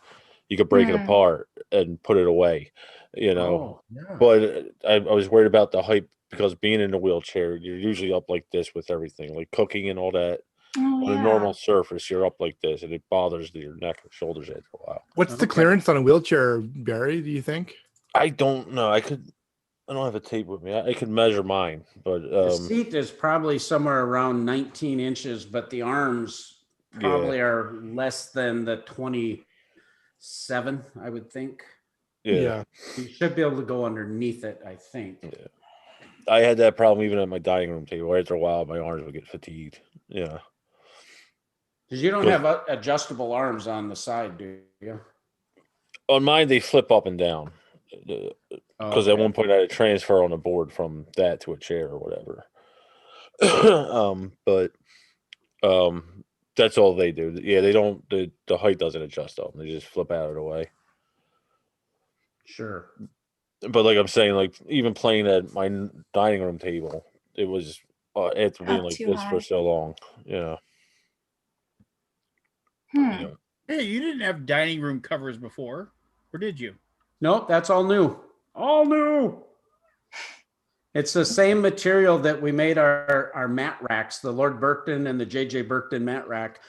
you could break it apart and put it away, Oh, yeah. But I was worried about the height, because being in a wheelchair, you're usually up like this with everything, like cooking and all that. On a normal surface, you're up like this, and it bothers your neck and shoulders after a while. What's the clearance on a wheelchair, Barry, do you think? I don't know. I don't have a tape with me. I could measure mine, but the seat is probably somewhere around 19 inches, but the arms probably are less than the 27, I would think. Yeah. You should be able to go underneath it, I think. Yeah. I had that problem even at my dining room table. After a while, my arms would get fatigued. Yeah. Because you don't have adjustable arms on the side, do you? On mine, they flip up and down. Because at one point I had to transfer on the board from that to a chair or whatever. But that's all they do. Yeah, they don't. The height doesn't adjust on them. They just flip out of the way. Sure. But like I'm saying, like even playing at my dining room table, it was after being like this for so long. Yeah. Hey, you didn't have dining room covers before, or did you? Nope, that's all new. All new. It's the same material that we made our mat racks, the Lord Berkton and the JJ Berkton mat rack,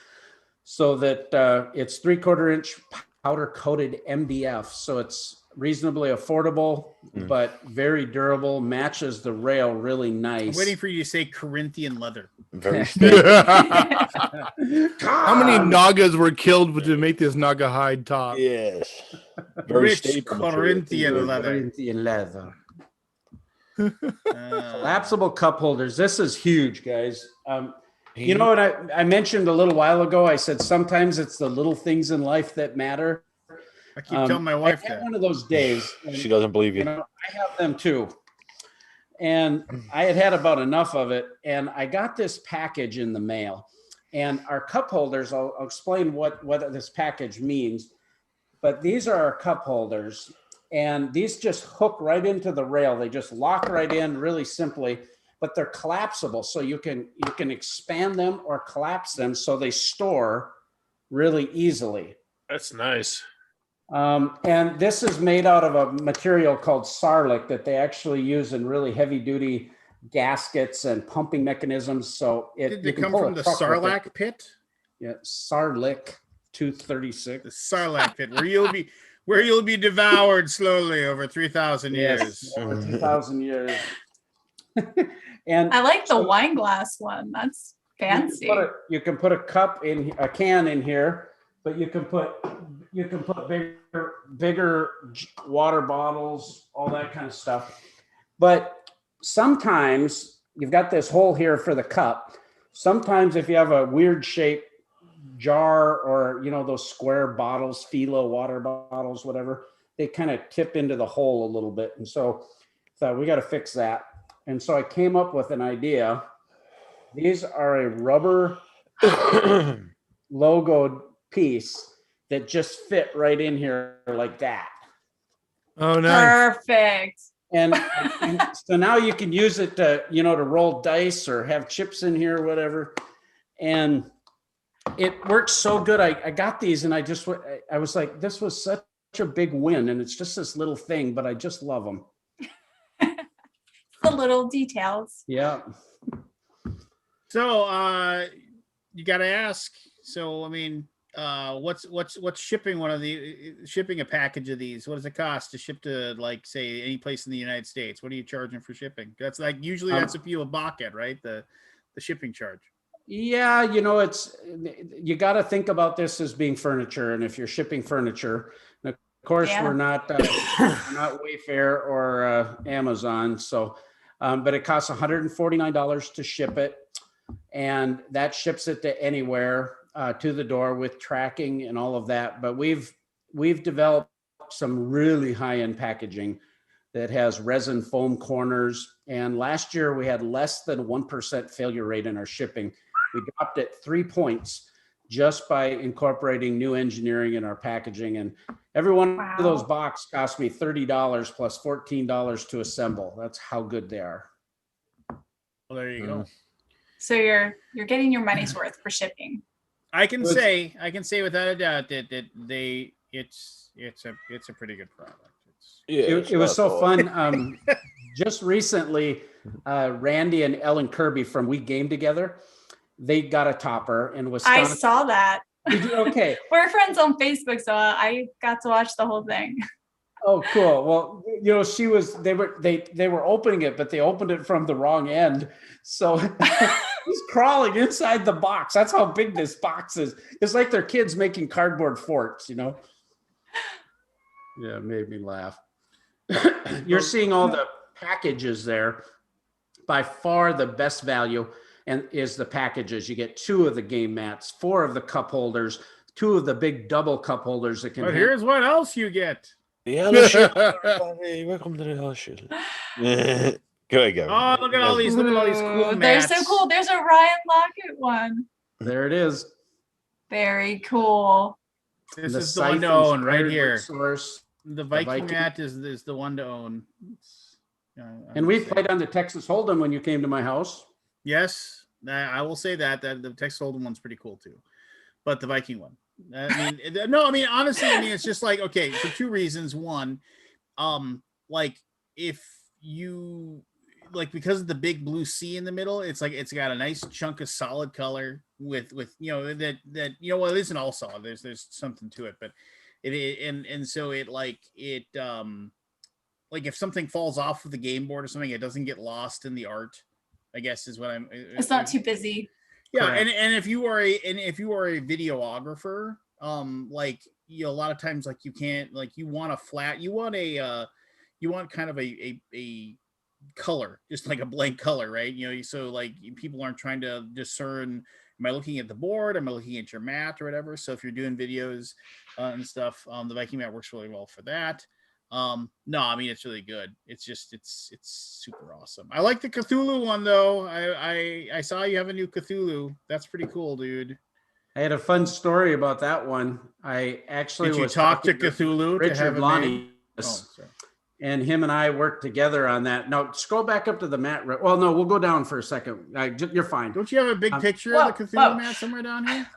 so that it's 3/4 inch powder coated MDF. So it's reasonably affordable, but very durable, matches the rail really nice. I'm waiting for you to say Corinthian leather. Very stable. How many Nagas were killed to make this Naga hide top? Yes. Very rich Corinthian leather. Corinthian leather. Collapsible cup holders. This is huge, guys. You know what I mentioned a little while ago? I said sometimes it's the little things in life that matter. I keep telling my wife that. One of those days. She doesn't believe you. I have them too. And I had about enough of it. And I got this package in the mail. And our cup holders, I'll explain what this package means. But these are our cup holders. And these just hook right into the rail. They just lock right in really simply. But they're collapsible. So you can expand them or collapse them so they store really easily. That's nice. And this is made out of a material called Sarlic that they actually use in really heavy duty gaskets and pumping mechanisms. So did they come from the Sarlacc pit? Yeah, Sarlic 236. The Sarlacc pit, where Where you'll be devoured slowly over 3,000 years. Over 2,000 years. And I like the wine glass one. That's fancy. You can put a can in here, but you can put bigger water bottles, all that kind of stuff. But sometimes you've got this hole here for the cup. Sometimes if you have a weird shaped jar or, those square bottles, Philo water bottles, whatever, they kind of tip into the hole a little bit. And so we got to fix that. And so I came up with an idea. These are a rubber logoed piece that just fit right in here like that. Oh, nice. Perfect. And so now you can use it to, to roll dice or have chips in here or whatever. And it works so good. I got these and I was like, this was such a big win. And it's just this little thing, but I just love them. The little details. Yeah. So you got to ask. So, I mean, what's shipping shipping a package of these? What does it cost to ship to, like, say, any place in the United States? What are you charging for shipping? That's like, usually that's if you balk at, right? The shipping charge. Yeah, you got to think about this as being furniture, and if you're shipping furniture, of course we're not Wayfair or Amazon, so but it costs $149 to ship it, and that ships it to anywhere to the door with tracking and all of that. But we've developed some really high-end packaging that has resin foam corners, and last year we had less than 1% failure rate in our shipping. We dropped it 3 points just by incorporating new engineering in our packaging. And every one of those boxes cost me $30 plus $14 to assemble. That's how good they are. Well, there you go. So you're getting your money's worth for shipping. I can say without a doubt that it's a pretty good product. It was so fun. Just recently, Randy and Ellen Kirby from We Game Together, they got a topper in Wisconsin. I saw that. Did you? Okay. We're friends on Facebook, so I got to watch the whole thing. Oh, cool. Well, they were opening it, but they opened it from the wrong end. So he's crawling inside the box. That's how big this box is. It's like they're kids making cardboard forts, Yeah, it made me laugh. You're seeing all the packages there. By far the best value and is the packages. You get 2 of the game mats, 4 of the cup holders, 2 of the big double cup holders that can. But here's what else you get. The Hello Shield. Welcome to the Hello Shield. Go ahead, go. Oh, look at all these cool mats. They're so cool. There's a Ryan Lockett one. There it is. Very cool. This is the one to own right here. Source. The Viking mat is the one to own. And we played on the Texas Hold'em when you came to my house. Yes, I will say that the Texas Hold'em one's pretty cool too, but the Viking one. Honestly, it's just like, okay, for 2 reasons. One, like if you like, because of the big blue sea in the middle, it's like it's got a nice chunk of solid color with that well, it isn't all solid. There's something to it, but so it like if something falls off of the game board or something, it doesn't get lost in the art, I guess is what I'm. It's not too busy. Yeah, and if you are a videographer, a lot of times, like, you can't, like, you want kind of a color, just like a blank color, right? So like people aren't trying to discern, am I looking at the board? Am I looking at your mat or whatever? So if you're doing videos and stuff, the Viking mat works really well for that. It's really good. It's super awesome. I like the Cthulhu one though. I saw you have a new Cthulhu. That's pretty cool, dude. I had a fun story about that one. I actually Did you talk to Cthulhu Richard to have Lonnie, and him and I worked together on that. Now scroll back up to the mat. Well, no, we'll go down for a second. You're fine. Don't you have a big picture of the Cthulhu mat somewhere down here?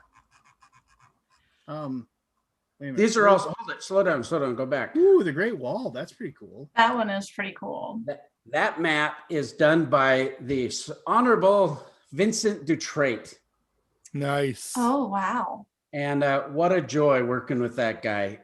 These are also, hold it, slow down, go back. Ooh, the Great Wall. That's pretty cool. That one is pretty cool. That mat is done by the Honorable Vincent Dutrait. Nice. Oh, wow. And what a joy working with that guy.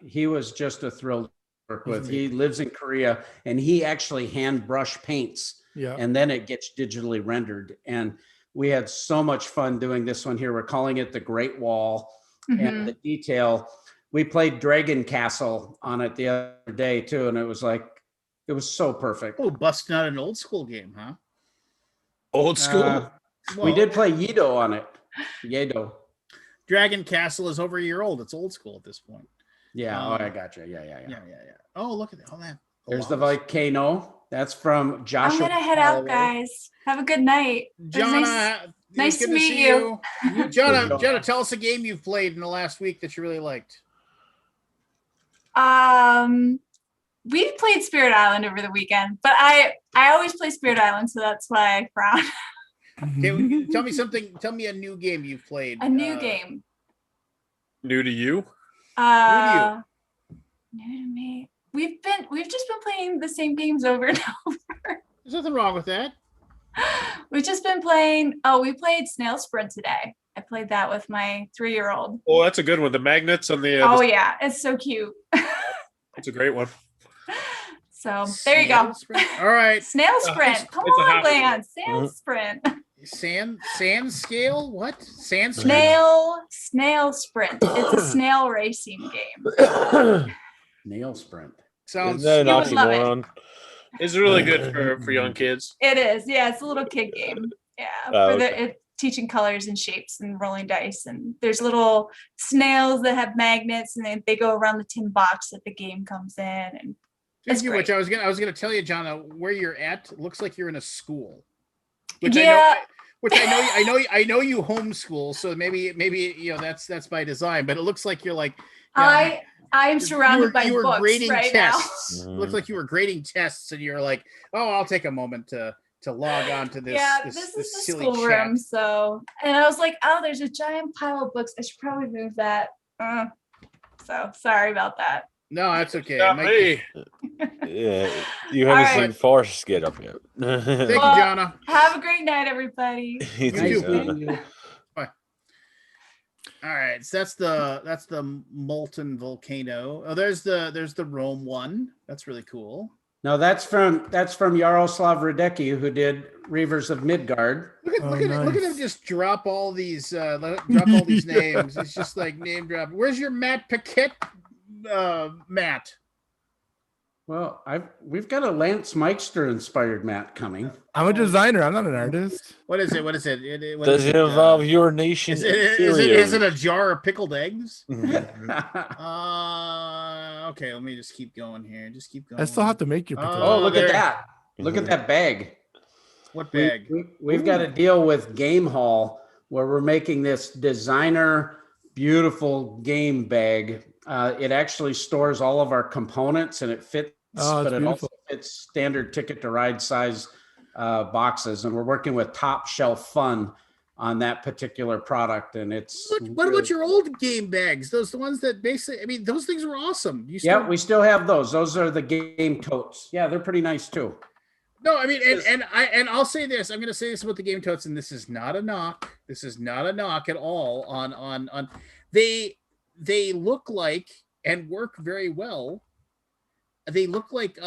He was just a thrill to work with. He lives in Korea, and he actually hand brush paints, and then it gets digitally rendered. And we had so much fun doing this one here. We're calling it the Great Wall, and the detail. We played Dragon Castle on it the other day too, and it was so perfect. Oh, busting out an old school game, huh? Old school. We did play Yedo on it. Yedo. Dragon Castle is over a year old. It's old school at this point. Yeah. I gotcha. Yeah. Oh, look at that. Oh, that. There's the volcano. That's from Joshua. I'm gonna head out, guys. Have a good night. Jonna, Nice good to meet see you. Jonna, tell us a game you've played in the last week that you really liked. We played Spirit Island over the weekend, but I always play Spirit Island, so that's why I frown. Okay, tell me something. Tell me a new game you've played. A new game. New to you? New to me. We've just been playing the same games over and over. There's nothing wrong with that. We've just been playing. Oh, we played Snail Sprint today. I played that with my 3-year-old. Oh, that's a good one. The magnets on the. Yeah, it's so cute. It's a great one. So there you go. Sprint. All right. Snail Sprint. Come on, Lance. Snail Sprint. Sand scale? What? Sand sprint? Snail Sprint. It's a snail racing game. Nail Sprint. Sounds. Isn't that an You would love it. oxymoron? It's really good for young kids. It is. Yeah, it's a little kid game. Yeah, Oh, teaching colors and shapes and rolling dice. And there's little snails that have magnets, and they go around the tin box that the game comes in. And it's great. Which I was gonna tell you, Jonna, where you're at looks like you're in a school. Which Yeah. I know you homeschool, so maybe that's by design. But it looks like you're like. I'm surrounded by books grading right tests. now. Looks like you were grading tests, and you're like, "Oh, I'll take a moment to log on to this." Yeah, this this is the silly schoolroom. chat. So, and I was like, "Oh, there's a giant pile of books. I should probably move that." So sorry about that. No, that's okay. Not me. Yeah, you haven't All seen right. Forrest get up yet. Thank you, Well, Jonna. Have a great night, everybody. You You too, too. Donna. All right, so that's the molten volcano. Oh, there's the Rome one. That's really cool. No, that's from Yaroslav Radecki, who did Reavers of Midgard. Look at him just drop all these names. It's just like name drop. Where's your Matt Paquette, Matt? Well, we've got a Lance Meister inspired Matt coming. I'm a designer. I'm not an artist. What is it? Does it involve your nation? Is it a jar of pickled eggs? Okay, let me just keep going here. Just keep going. I still have to make your potato. Oh, look there. at that. Look at that bag. What bag? We've got a deal with Game Hall where we're making this designer beautiful game bag. It actually stores all of our components and it fits, but it also fits standard Ticket to Ride size boxes. And we're working with Top Shelf Fun on that particular product. And it's what about your old game bags? Those the ones that basically, I mean, those things were awesome. Yeah, we still have those. Those are the game totes. Yeah, they're pretty nice too. No, I mean, and I'll say this. I'm going to say this about the game totes, and this is not a knock. This is not a knock at all on they look like and work very well. They look like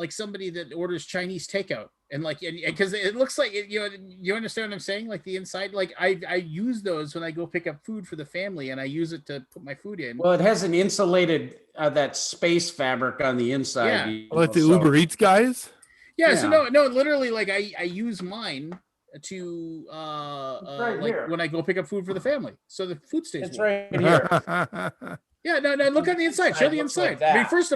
somebody that orders Chinese takeout, and because it looks like you understand what I'm saying? Like the inside, like I use those when I go pick up food for the family, and I use it to put my food in. Well, it has an insulated that space fabric on the inside. Yeah. Like the Uber Eats guys. Yeah. So no, literally, like I use mine to when I go pick up food for the family, so the food stays. It's warm. right here. Yeah, no, look on the inside. Show the Looks like inside. I mean, that. first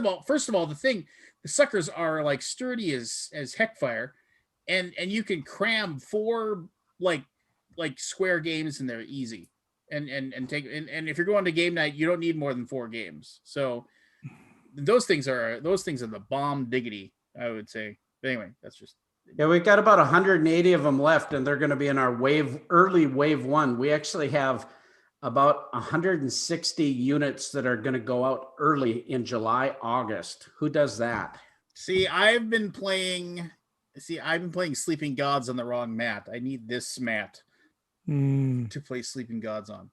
of all, the suckers are like sturdy as heck fire, and you can cram 4 like square games in there easy, and if you're going to game night, you don't need more than 4 games. So those things are the bomb diggity, I would say. But anyway, that's just. Yeah, we've got about 180 of them left, and they're going to be in our early wave 1. We actually have about 160 units that are going to go out early in July, August. Who does that? See, I've been playing Sleeping Gods on the wrong mat. I need this mat to play Sleeping Gods on.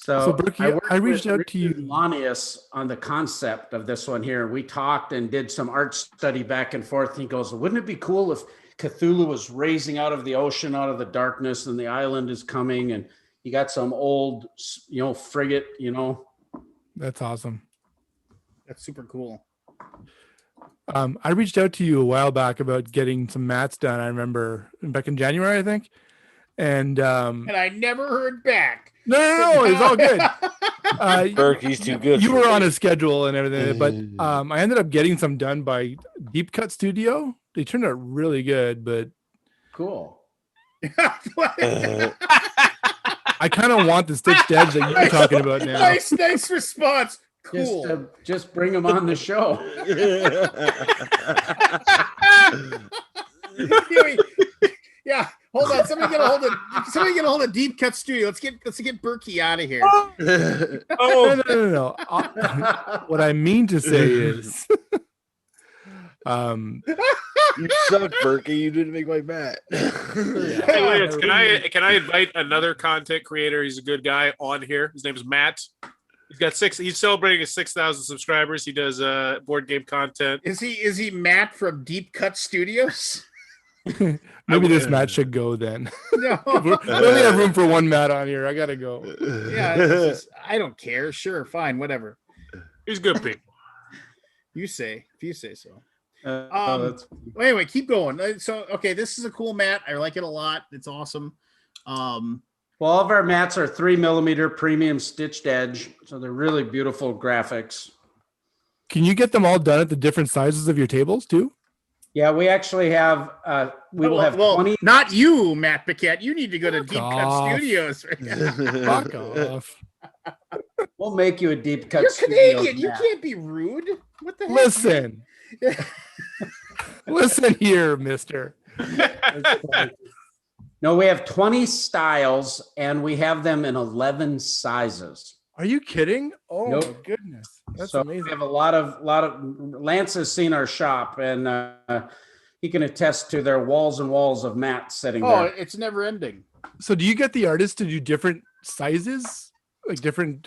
So Berkey, worked I reached with out to you. Richard Lanius on the concept of this one here. We talked and did some art study back and forth. He goes, wouldn't it be cool if Cthulhu was raising out of the ocean, out of the darkness, and the island is coming, and you got some old, frigate, That's awesome. That's super cool. I reached out to you a while back about getting some mats done. I remember back in January, I think. And I never heard back. No, it's all good. Berkey's too good. You were on a schedule and everything, but I ended up getting some done by Deep Cut Studio. They turned out really good, but cool. I kind of want the stitched edge that you're talking about now. Nice response. Cool. Just bring them on the show. Yeah, hold on. Somebody get a hold of Deep Cut Studio. Let's get Berkey out of here. No. What I mean to say is, you suck, Berkey. You didn't make my mat. Hey, Lance, can I invite another content creator? He's a good guy on here. His name is Matt. He's celebrating his 6,000 subscribers. He does board game content. Is he Matt from Deep Cut Studios? Maybe this mat should go then. No. We only have room for one mat on here. I gotta go. Yeah, I don't care. Sure, fine, whatever. He's good people. If you say so. Anyway, keep going. So, okay, this is a cool mat. I like it a lot. It's awesome. Well, all of our mats are 3mm premium stitched edge, so they're really beautiful graphics. Can you get them all done at the different sizes of your tables too? Yeah, we actually have. We will have 20. Not you, Matt Paquette. You need to go to Deep Cut Studios. Fuck off. We'll make you a Deep Cut. You're Studios Canadian. You mat. can't be rude. What the heck? Listen. Listen here, mister. No, we have 20 styles, and we have them in 11 sizes. Are you kidding? Oh Nope. my goodness, that's So amazing. we have a lot of. Lance has seen our shop, and he can attest to their walls and walls of mats sitting Oh, there. it's never ending. So, do you get the artists to do different sizes, like different?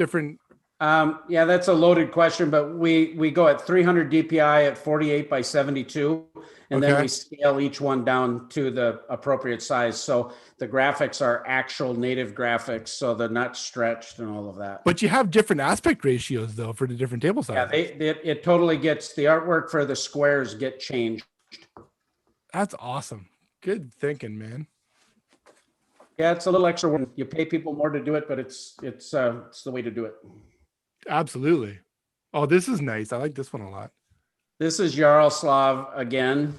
Yeah, that's a loaded question, but we go at 300 DPI at 48 by 72, and then Okay. we scale each one down to the appropriate size. So the graphics are actual native graphics, so they're not stretched and all of that. But you have different aspect ratios though for the different table Yeah, sizes. it totally gets the artwork for the squares get changed. That's awesome. Good thinking, man. Yeah, it's a little extra work. You pay people more to do it, but it's the way to do it. Absolutely. Oh, this is nice. I like this one a lot. This is Yaroslav again.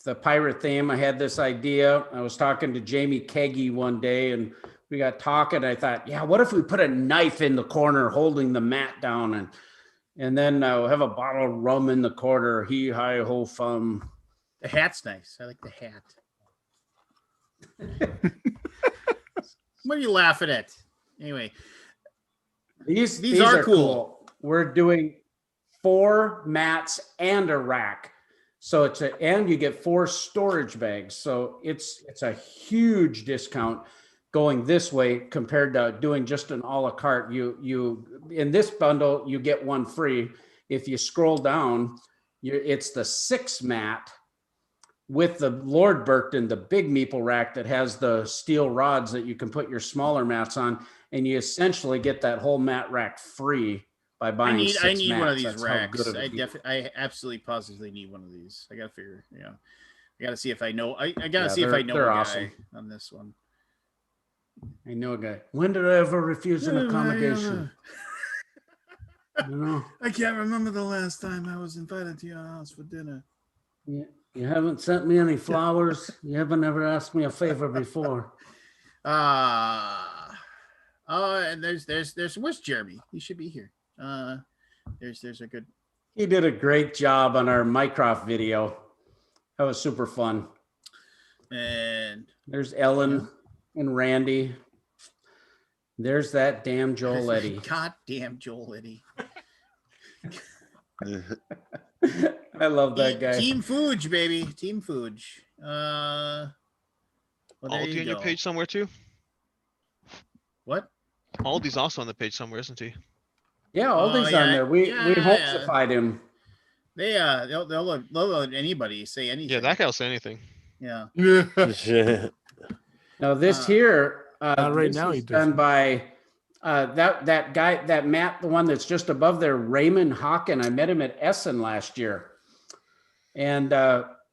The pirate theme. I had this idea. I was talking to Jamie Keggy one day, and we got talking. I thought, yeah, what if we put a knife in the corner holding the mat down, and then we'll have a bottle of rum in the corner. He hi ho fum. The hat's nice. I like the hat. What are you laughing at? Anyway, These are are cool. We're doing 4 mats and a rack. So and you get 4 storage bags. So it's a huge discount going this way compared to doing just an a la carte. You in this bundle, you get one free. If you scroll down, it's the 6 mat with the Lord Burton, the big meeple rack that has the steel rods that you can put your smaller mats on, and you essentially get that whole mat rack free by buying. I need mats. one of these That's how racks. good of a I absolutely positively need one of these. I gotta figure. I gotta see if I know. I gotta Yeah, see if I know a they're guy awesome. on this one. I know a guy. When did I ever refuse an accommodation? You know, I can't remember the last time I was invited to your house for dinner. you haven't sent me any flowers. You haven't ever asked me a favor before. And there's where's Jeremy? He should be here. There's a good. He did a great job on our Mycroft video. That was super fun. And There's Ellen and Randy. There's that damn Joel Eddy. Goddamn Joel Eddy. I love that guy. Team Fuge, baby. Team Fuge. Well, there Aldi you on your go. page somewhere too. What? Aldi's also on the page somewhere, isn't he? Yeah, Aldi's yeah, on there. We yeah. homesified him. They'll let anybody say anything. Yeah, that guy will say anything. Yeah. Now this here, Not right this now, is he done doesn't. by that guy, that Matt, the one that's just above there, Raymond Hawken. I met him at Essen last year, and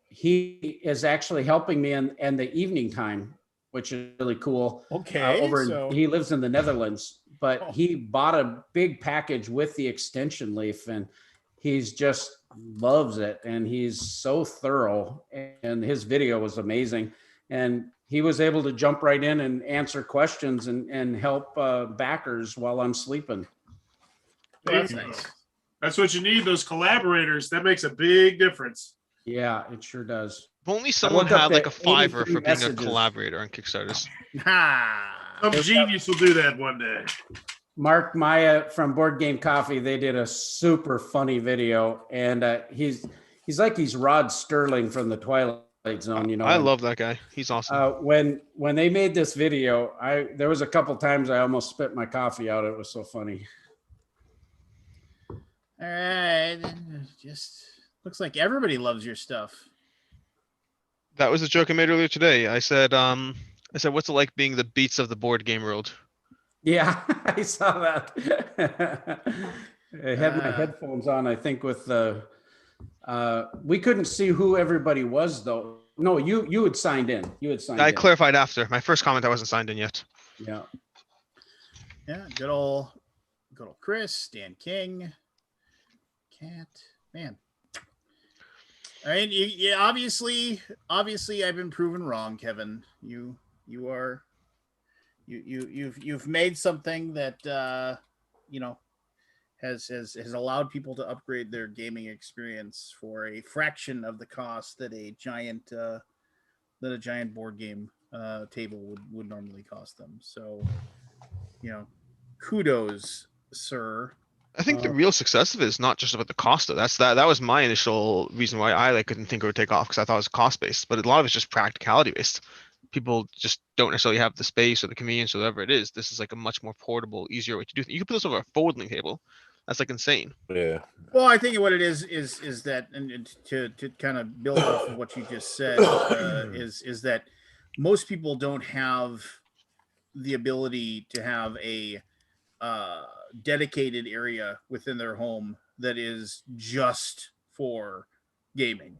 he is actually helping me in the evening time, which is really cool. Okay. He lives in the Netherlands, but Oh. he bought a big package with the extension leaf, and he's just loves it, and he's so thorough, and his video was amazing, and he was able to jump right in and answer questions and help backers while I'm sleeping. Well, that's nice. That's what you need. Those collaborators. That makes a big difference. Yeah, it sure does. If only someone looked up had like the a $5 for 83 being messages. a collaborator on Kickstarters. Ha! Some genius will do that one day. Mark Maya from Board Game Coffee, they did a super funny video, and he's like he's Rod Sterling from the Twilight Zone, you know. I love that guy. He's awesome. When they made this video, there was a couple times I almost spit my coffee out. It was so funny. All right. Just looks like everybody loves your stuff. That was a joke I made earlier today. I said, what's it like being the Beats of the board game world? Yeah, I saw that. I had my headphones on, I think, with the we couldn't see who everybody was though. No, you had signed in. I clarified after. My first comment, I wasn't signed in yet. Yeah. Yeah, good old Chris, Dan King, Cat, man. I mean, yeah, obviously, I've been proven wrong, Kevin. You've made something that has allowed people to upgrade their gaming experience for a fraction of the cost that a giant board game table would normally cost them. So, kudos, sir. I think the real success of it is not just about the cost of that. That was my initial reason why I couldn't think it would take off, because I thought it was cost based, but a lot of it's just practicality based. People just don't necessarily have the space or the convenience or whatever it is. This is like a much more portable, easier way to do it. You can put this over a folding table. That's like insane. Yeah. Well, I think what it is that, and to kind of build off of what you just said, is that most people don't have the ability to have a dedicated area within their home that is just for gaming,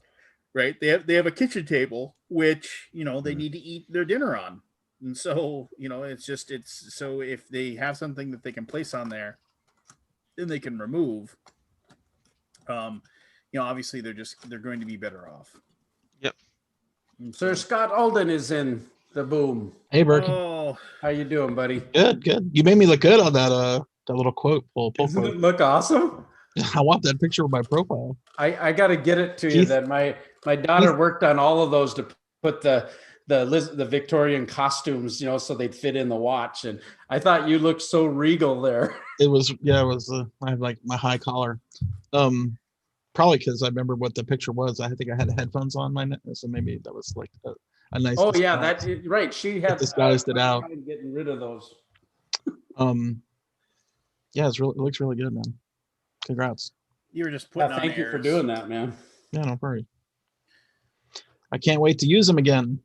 right? They have a kitchen table which they need to eat their dinner on, and so it's so if they have something that they can place on there, then they can remove. Obviously they're going to be better off. Yep. Sir Scott Alden is in the boom. Hey, Berkey. Oh, How you doing, buddy? Good. You made me look good on that little quote. Pull Doesn't quote. it look awesome? I want that picture of my profile. I got to get it to you. Keith? That my daughter worked on all of those to put the Victorian costumes, so they'd fit in the watch. And I thought you looked so regal there. It was. I had like my high collar. Probably because I remember what the picture was. I think I had headphones on my neck, so maybe that was like a nice. Oh yeah, disguise. that's right. She had disguised it out. Getting rid of those. Yeah, it looks really good, man. Congrats. you were just putting on Thank you for airs. doing that, man. Yeah, no worry. I can't wait to use them again.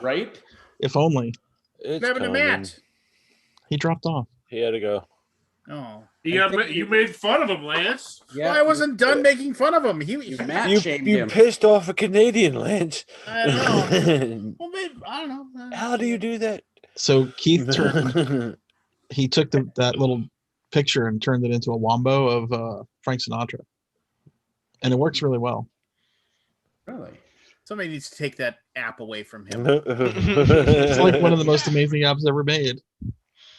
Right? If only. It's What happened to coming. Matt? He dropped off. He had to go. Oh, You made fun of him, Lance. Yeah. well, I wasn't done making fun of him. Matt You shamed him. pissed off a Canadian, Lance. I don't know. Well, maybe, I don't know. How do you do that? So Keith he took that little picture and turned it into a wombo of Frank Sinatra. And it works really well. Really? Somebody needs to take that app away from him. It's like one of the most amazing apps ever made.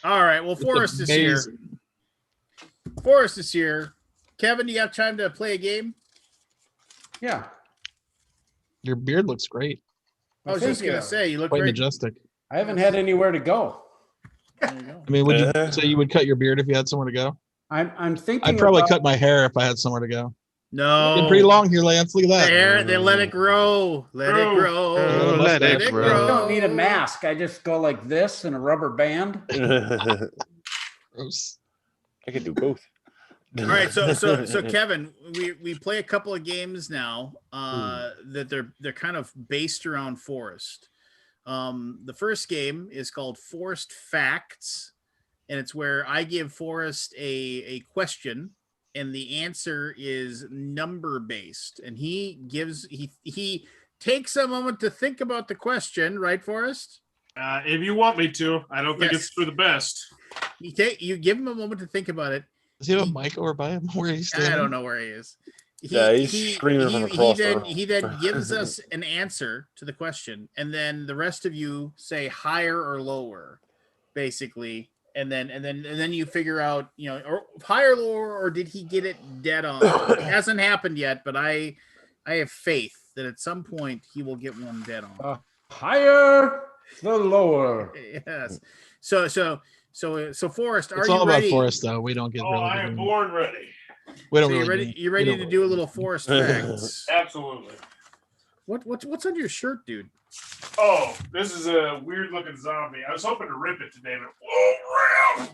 All right. Well, It's Forrest is here. amazing. Forrest is here. Kevin, do you have time to play a game? Yeah. Your beard looks great. I was Thank just going you. to say, you look Quite very majestic. I haven't had anywhere to go. There you go. I mean, would you say you would cut your beard if you had somewhere to go? I'm thinking. I'd probably about- cut my hair if I had somewhere to go. No. Getting pretty long here, Lance. Look at that. There, they let it grow. Let it grow. Let it grow. I don't need a mask. I just go like this and a rubber band. Gross. I can do both. All right, so Kevin, we play a couple of games now that they're kind of based around Forest. The first game is called Forest Facts, and it's where I give Forest a question, and the answer is number based, and he takes a moment to think about the question, right, Forrest? If you want me to, I don't think it's for the best. You give him a moment to think about it. Does he have a mic over by him? Where he's standing? I don't know where he is. He's screaming from across the room. He then gives us an answer to the question, and then the rest of you say higher or lower, basically, and then you figure out, or higher, lower, or did he get it dead on? It hasn't happened yet, but I have faith that at some point he will get one dead on. Higher, the lower. Yes. So Forrest, are It's you all ready? about Forrest, though. We don't get. Oh, I am born ready. We don't So really. you ready to do a little Forest Facts? Absolutely. What's on your shirt, dude? Oh, this is a weird looking zombie. I was hoping to rip it today, but whoa,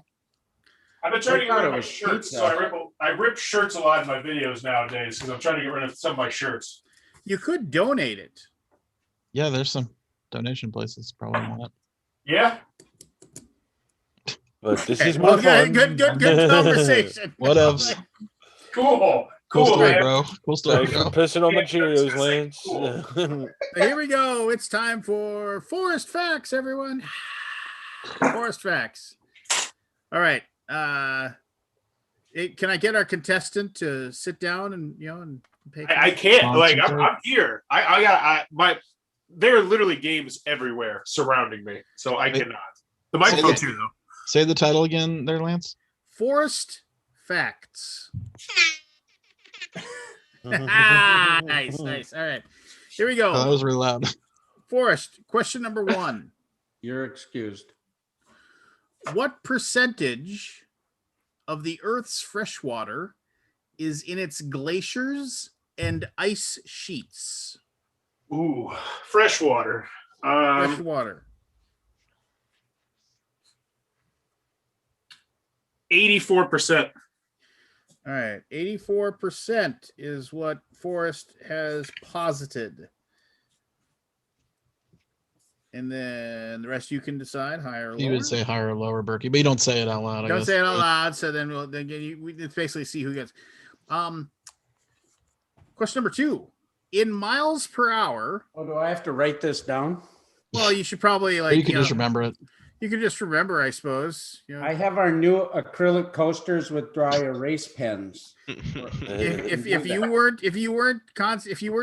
I've been trying to get rid of my shirts, so I rip shirts a lot in my videos nowadays because I'm trying to get rid of some of my shirts. You could donate it. Yeah, there's some donation places probably not. Yeah. But this is more fun. Good conversation. What else? Cool story, man. bro. Cool story, Thanks bro. for pissing on my Cheerios, Lance. Cool. Here we go. It's time for Forest Facts, everyone. Forest Facts. All right. Can I get our contestant to sit down and pay? I can't. Like I'm here. There are literally games everywhere surrounding me, so I cannot. The microphone too, though. Say the title again, there, Lance. Forest Facts. Nice. All right, here we go. Oh, that was really loud. Forrest, question number 1. You're excused. What percentage of the Earth's freshwater is in its glaciers and ice sheets? Ooh, freshwater. Freshwater. 84%. All right, 84% is what Forrest has posited. And then the rest you can decide, higher or lower. You would say higher or lower, Berkey, but you don't say it out loud. Don't say it out loud, so then we basically see who gets. Question number 2. In miles per hour. Oh, do I have to write this down? Well, you should probably you can just remember it. You can just remember, I suppose. I have our new acrylic coasters with dry erase pens. if you weren't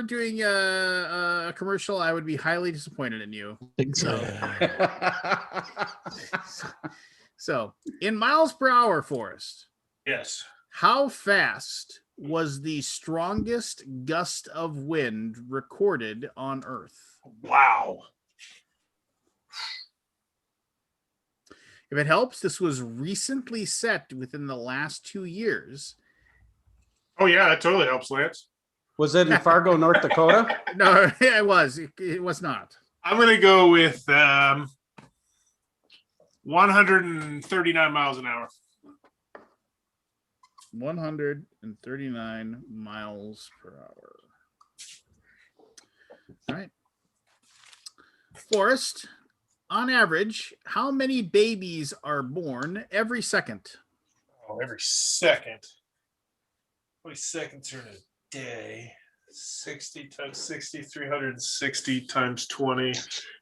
doing a commercial, I would be highly disappointed in you. I think so. So, in miles per hour, Forrest. Yes. How fast was the strongest gust of wind recorded on Earth? Wow. If it helps, this was recently set within the last 2 years. Oh, yeah, that totally helps, Lance. Was it in Fargo, North Dakota? No, it was. It was not. I'm going to go with 139 miles an hour. 139 miles per hour. All right. Forrest, on average, how many babies are born every second? Oh, every second. How many seconds are in a day? 60 times 60, 360 times 20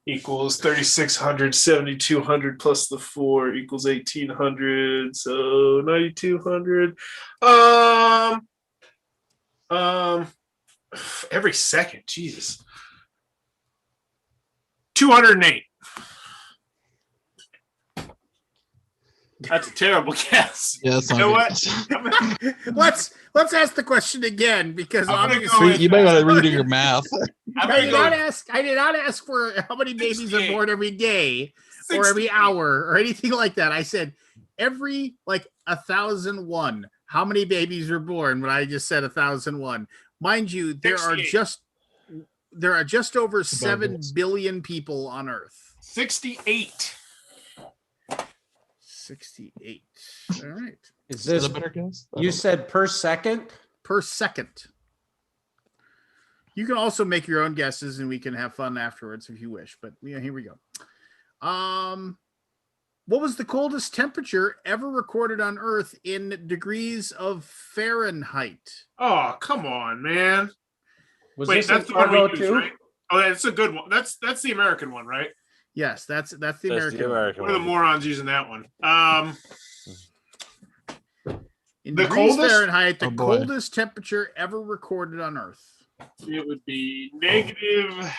equals 3,600, 7,200 plus the 4 equals 1,800. So 9,200. Every second, Jesus. 208. That's a terrible guess. Yeah, that's you know what? let's ask the question again because obviously you might want to redo your math. I did not ask for how many babies are born every day or every hour or anything like that. I said every 1,001. How many babies are born when I just said 1,001? Mind you, there are just over 7 billion people on Earth. 68. 68. All right. Is Is that this a better guess? I you don't- said per second? Per second. You can also make your own guesses and we can have fun afterwards if you wish. But yeah, here we go. What was the coldest temperature ever recorded on Earth in degrees of Fahrenheit? Oh, come on, man. Was Wait, this that's in the one we Fargo use, too? right? Oh, that's a good one. That's the American one, right? Yes, that's the That's American. the American What are the one. morons using that one? In The degrees coldest? Fahrenheit, the Oh, boy. coldest temperature ever recorded on Earth. It would be negative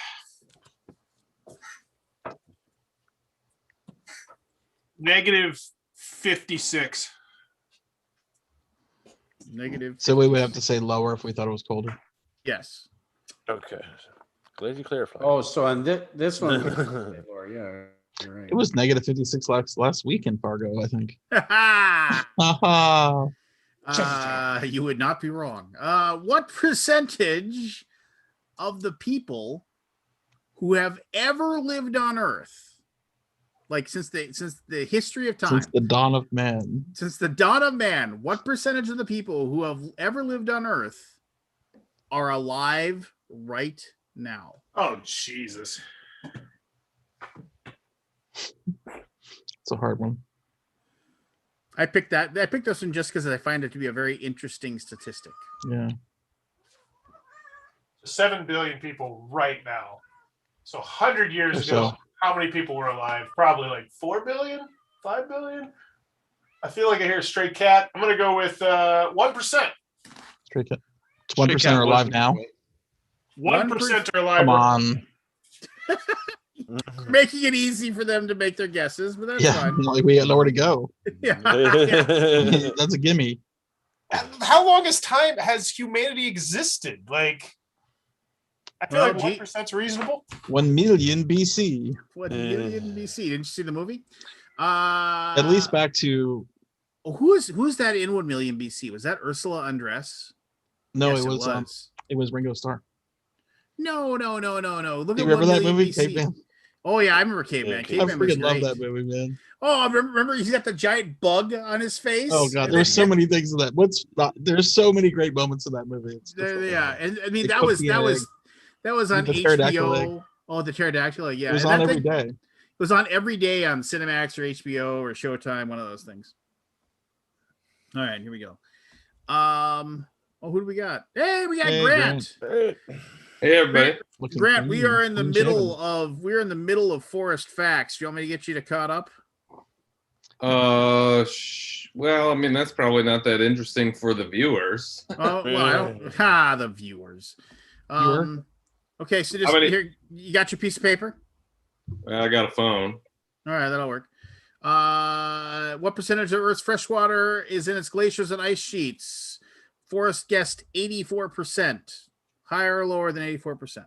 56. Negative. So we would have to say lower if we thought it was colder. Yes. Okay. Glad you clarified. Oh, so on this one, yeah, you're right. It was negative 56 last week in Fargo, I think. Ha Haha. You would not be wrong. What percentage of the people who have ever lived on Earth, like since the history of time, Since the dawn of man. what percentage of the people who have ever lived on Earth are alive right now? Oh, Jesus. It's a hard one. I picked this one just because I find it to be a very interesting statistic. Yeah. 7 billion people right now. So 100 years Or ago, so. how many people were alive? Probably like 4 billion, 5 billion. I feel like I hear a stray cat. I'm going to go with 1%. Straight cut. It's 1% are alive now. 1% are alive. Come on. Making it easy for them to make their guesses, but that's Yeah. fine. Like we got nowhere to go. Yeah. That's a gimme. How long has humanity existed? Like, I feel Well, like 1% is reasonable. 1 million BC. What million BC? Didn't you see the movie? At least back to who's that in 1 million BC? Was that Ursula Andress? no, Yes, it was Ringo Starr. No. Look Do at you remember 1 that million movie, BC. Caveman? Oh yeah, I remember Caveman. I I Caveman was freaking love great. that movie, man. Oh, remember he's got the giant bug on his face. Oh god, And there's so then- many things in that. There's so many great moments in that movie. It's yeah, and I mean They that cooked was the that was egg. that was on The pterodactyl egg. HBO. Oh, the pterodactyl egg, yeah. It was And on that every thing- day. It was on every day on Cinemax or HBO or Showtime, one of those things. All right, here we go. Who do we got? Hey, we got Hey, Grant. Hey everybody. Looking Grant, we clean, are in the clean middle shaven. of we're in the middle of Forest Facts. Do you want me to get you to caught up? Well, I mean that's probably not that interesting for the viewers. Oh, well, I don't. The viewers. Viewer? Okay, so just many- here, you got your piece of paper. Well, I got a phone. All right, that'll work. What percentage of Earth's freshwater is in its glaciers and ice sheets? Forrest guessed 84%. Higher or lower than 84%?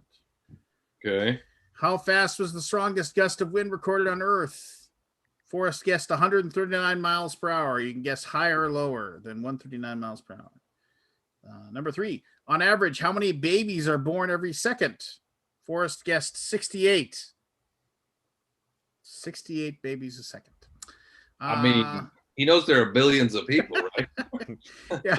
Okay. How fast was the strongest gust of wind recorded on Earth? Forrest guessed 139 miles per hour. You can guess higher or lower than 139 miles per hour. Number 3. On average, how many babies are born every second? Forrest guessed 68. 68 babies a second. I mean, he knows there are billions of people, right? Yeah.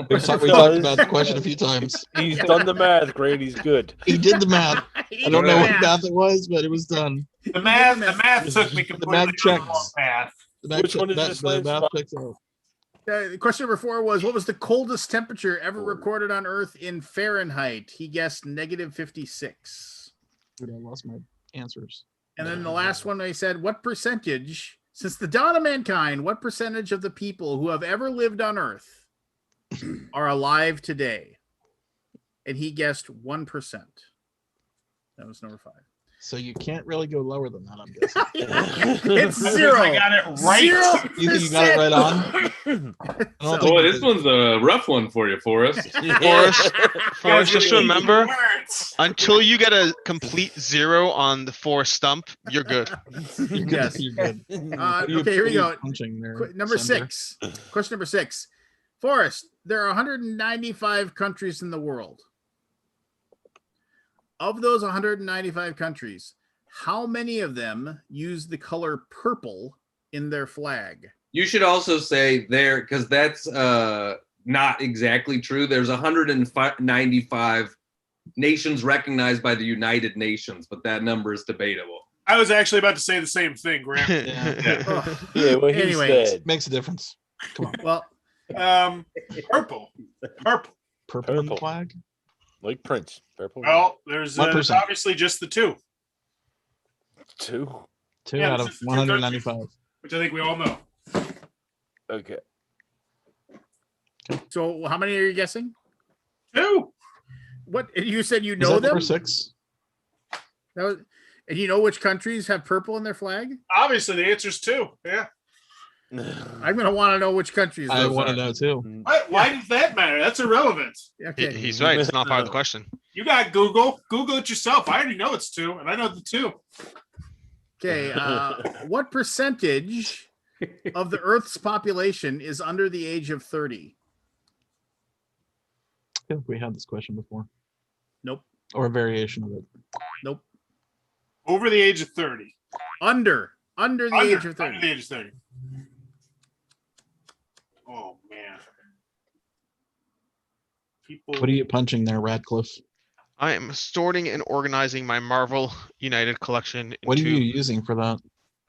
We talked about the question a few times. He's done the math, great. He's good. He did the math. He I don't did know the what math. math it was, but it was done. The math took me completely math on the checks. wrong path. The math, Which one is this the last math spot? checks out. Question number 4 was, what was the coldest temperature ever recorded on Earth in Fahrenheit? He guessed negative 56. Dude, I lost my answers. And then the last one, they said, what percentage, since the dawn of mankind, what percentage of the people who have ever lived on Earth are alive today? And he guessed 1%. That was number 5. So you can't really go lower than that, I'm guessing. It's 0. I got it right. 0%. You think you got it right on? I don't think Boy, you this did. one's a rough one for you, Forrest. Forrest, just remember, Words. until you get a complete 0 on the 4 stump, you're good. You're good. Yes. You're good. Okay, here we go. Punching there, Number Sender. 6. Question number 6. Forrest, there are 195 countries in the world. Of those 195 countries, how many of them use the color purple in their flag? You should also say there, because that's not exactly true. There's 195 nations recognized by the United Nations, but that number is debatable. I was actually about to say the same thing, Grant. Yeah, well, he Anyway. said. Makes a difference. Come on. Well, Purple. Purple in the flag. Like Prince. Purple. Well, there's 1%. obviously just the two. 2. 2 Yeah, out this of is the two countries. 195. Which I think we all know. Okay. so how many are you guessing? 2. What you said you Is know that them? number 6? That was, and you know which countries have purple in their flag? Obviously, the answer's 2. Yeah. I'm gonna want to know which countries. I those want to are. know too. Why does that matter? That's irrelevant. Okay. He's right. It's not part of the question. You got Google. Google it yourself. I already know it's 2, and I know the 2. Okay. What percentage of the Earth's population is under the age of 30? I feel like we had this question before. Nope. Or a variation of it. Nope. Over the age of 30. Under the age of 30. Under the age of 30. Oh, man. People. What are you punching there, Radcliffe? I am sorting and organizing my Marvel United collection. What are into- you using for that?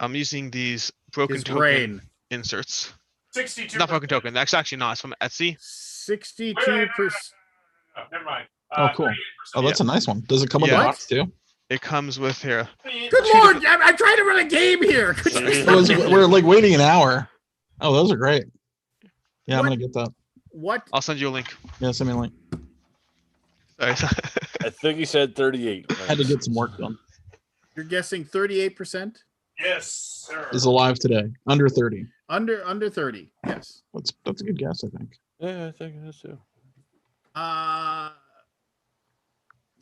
I'm using these broken His token brain. inserts. 62. Not broken token. That's actually not. It's from Etsy. 62%. Oh, never mind. Oh, cool. Oh, that's a nice one. Does it come with a Yeah. box too? It comes with here. Good lord! I'm trying to run a game here. We're like waiting an hour. Oh, those are great. Yeah, I'm What? gonna get that. What? I'll send you a link. Yeah, send me a link. Sorry. I think he said 38. Had to get some work done. You're guessing 38%? Yes, sir. Is alive today. Under 30. Under 30. Yes. That's a good guess, I think. Yeah, I think that's too.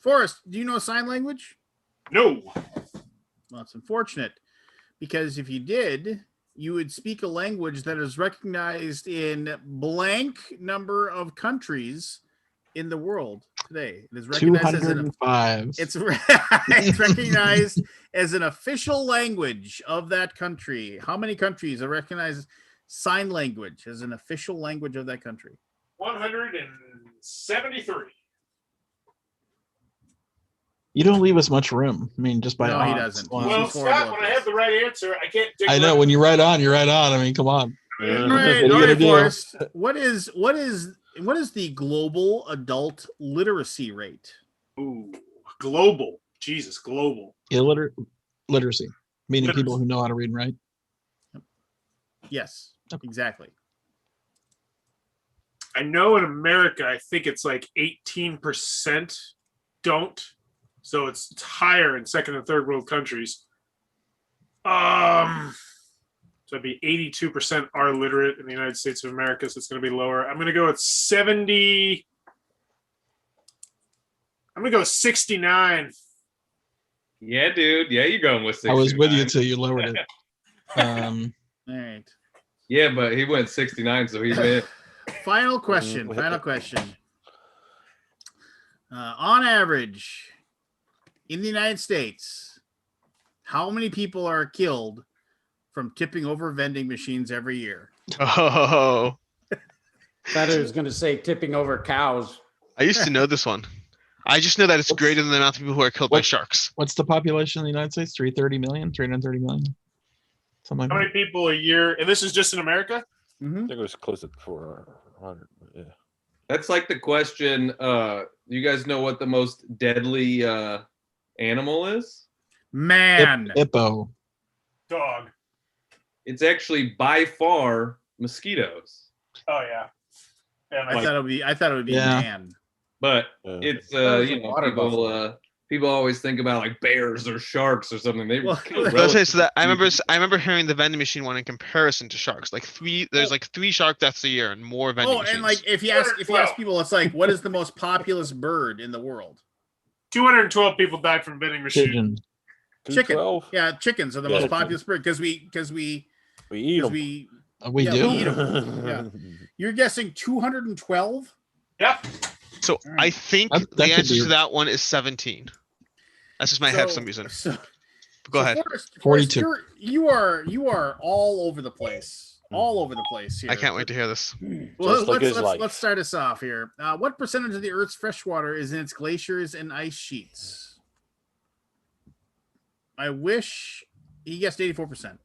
Forrest, do you know sign language? No. Well, it's unfortunate because if you did, you would speak a language that is recognized in blank number of countries in the world today. It is recognized as 205. it's recognized as an official language of that country. How many countries are recognized sign language as an official language of that country? 173. You don't leave us much room. I mean, just by No, he odds. doesn't. Wow. Well, He's horrible Scott, at when I this. have the right answer, I can't. I know when you're right on, you're right on. I mean, come on. All Yeah. right, What are you all gonna right, do? Forrest. What is the global adult literacy rate? Ooh, global. Jesus, global. Literacy, meaning people who know how to read and write. Yes, Okay. exactly. I know in America, I think it's like 18% don't. So it's higher in second and third world countries. So it'd be 82% are literate in the United States of America, so it's going to be lower. I'm going to go with 70. I'm going to go 69. Yeah, dude. Yeah, you're going with 69. I was with you till you lowered it. All right. Yeah, but he went 69, so he went. Final question. On average, in the United States, how many people are killed from tipping over vending machines every year? Oh, Thought I was going to say tipping over cows. I used to know this one. I just know that it's greater than the amount of people who are killed by sharks. What's the population of the United States? 330 million? 330 million? Something like How that. many people a year? And this is just in America? I think it was close to 400. Yeah. That's like the question. You guys know what the most deadly animal is? Man. Hippo. Dog. It's actually by far mosquitoes. Oh, yeah. I thought it would be Yeah. man. But it's people people always think about like bears or sharks or something. They Well, kill I was gonna say, so that I relatively- remember hearing the vending machine one in comparison to sharks. There's like 3 shark deaths a year and more vending Oh, machines. and like if you ask people, it's like, what is the most populous bird in the world? 212 people died from vending machines. Pigeon. Chicken. 212? Yeah, chickens are the Yeah. most populous bird because we We eat them. we We Yeah, do? we eat 'em. Yeah. You're guessing 212? Yep. So I think That the could answer be- to that one is 17. That's just my head for some reason. So, Go ahead. Forrest, 42. you are all over the place all over the place here. I can't wait to hear this. Well, Just like his life. let's start us off here. What percentage of the Earth's freshwater is in its glaciers and ice sheets? I wish he guessed 84%.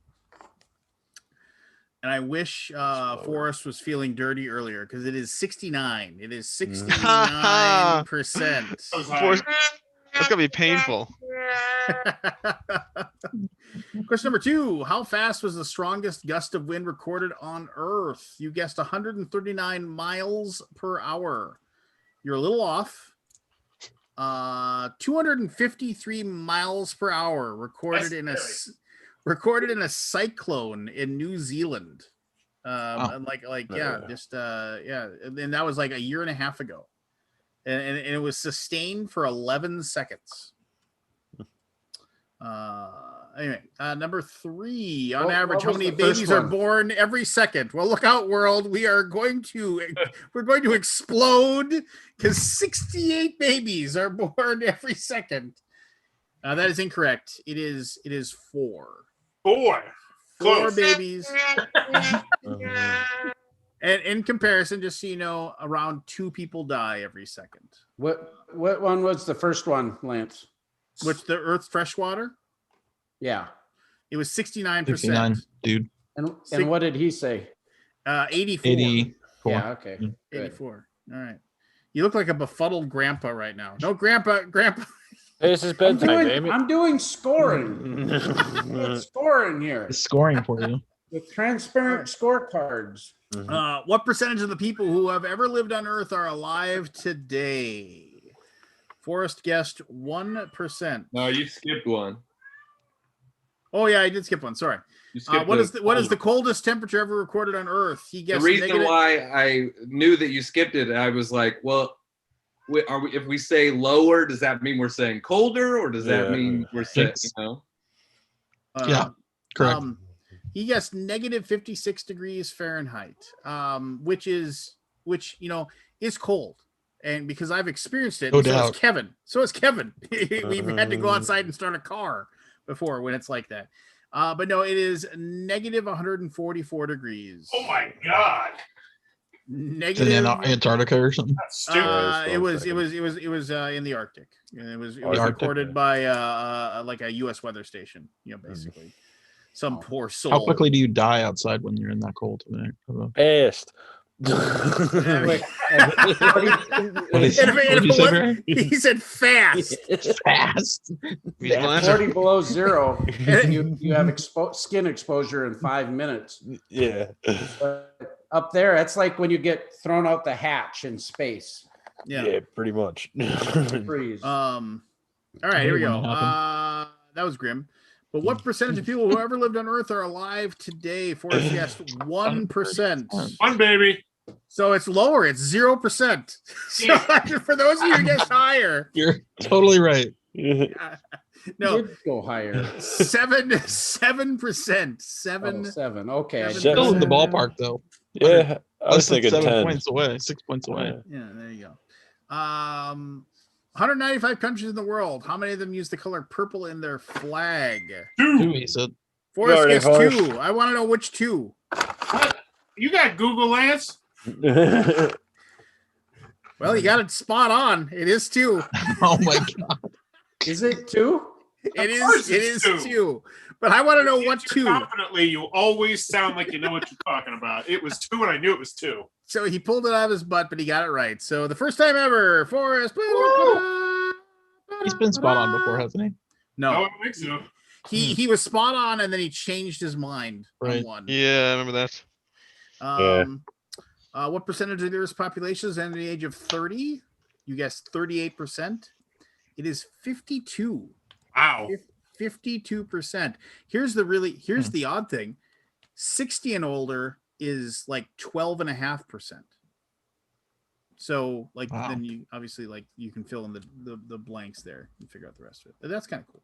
And I wish Forrest was feeling dirty earlier because it is 69. It is 69%. That's gonna be painful. Question number 2. How fast was the strongest gust of wind recorded on Earth? You guessed 139 miles per hour. You're a little off. 253 miles per hour recorded in a cyclone in New Zealand. And that was like a year and a half ago, and it was sustained for 11 seconds. Anyway, number 3. On average, how many babies are born every second? Well, look out, world! We're going to explode because 68 babies are born every second. That is incorrect. It is 4. 4 babies. And in comparison, just so you know, around 2 people die every second. What one was the first one, Lance? Which the Earth's freshwater? Yeah. It was 69%. 69, dude. And what did he say? 84. 84. Yeah, okay. 84. All right. You look like a befuddled grandpa right now. No, grandpa. Hey, this is bedtime, Amy. I'm doing scoring. Scoring here. It's scoring for you. With transparent scorecards. What percentage of the people who have ever lived on Earth are alive today? Forrest guessed 1%. No, you skipped one. Oh yeah, I did skip one. Sorry. What is the coldest temperature ever recorded on Earth? He guessed. The reason why I knew that you skipped it, I was like, well, if we say lower, does that mean we're saying colder, or does that mean we're saying, yeah, correct. He guessed negative 56 degrees Fahrenheit, which is cold. And because I've experienced it, No so doubt. has Kevin. We've had to go outside and start a car before when it's like that. But no, it is negative 144 degrees. Oh my God. Negative. In Antarctica or something. That's stupid. It was in the Arctic. And it was recorded by like a U.S. weather station. Basically, some poor soul. How quickly do you die outside when you're in that cold? Fast. He said fast. Fast. 40 below zero. You have skin exposure in 5 minutes. Yeah. Up there, it's like when you get thrown out the hatch in space. Yeah, pretty much. Freeze. All right, here we go. That was grim. But what percentage of people who ever lived on Earth are alive today? Forrest guessed 1%. 1 baby. So it's lower. It's 0%. So for those of you who guessed higher, you're totally right. No, go higher. 7%. 7. Okay, still in the ballpark though. Yeah, I was thinking 7 10 points away. 6 points away. Yeah, there you go. 195 countries in the world. How many of them use the color purple in their flag? 2, he said. Forrest guessed 2. I want to know which 2. What? You got Google, Lance? Well, you got it spot on. It is 2. Oh my God. Is it 2? It is 2. But I want to know what 2. Confidently, you always sound like you know what you're talking about. It was 2, and I knew it was 2. So he pulled it out of his butt, but he got it right. So the first time ever, Forrest. He's been spot on before, hasn't he? No, I don't think so. He was spot on, and then he changed his mind on one. Yeah, I remember that. What percentage of the Earth's population is under the age of 30? You guessed 38%. It is 52. Wow. 52%. Here's the odd thing. 60 and older is like 12.5%. So then you obviously you can fill in the blanks there and figure out the rest of it. But that's kind of cool.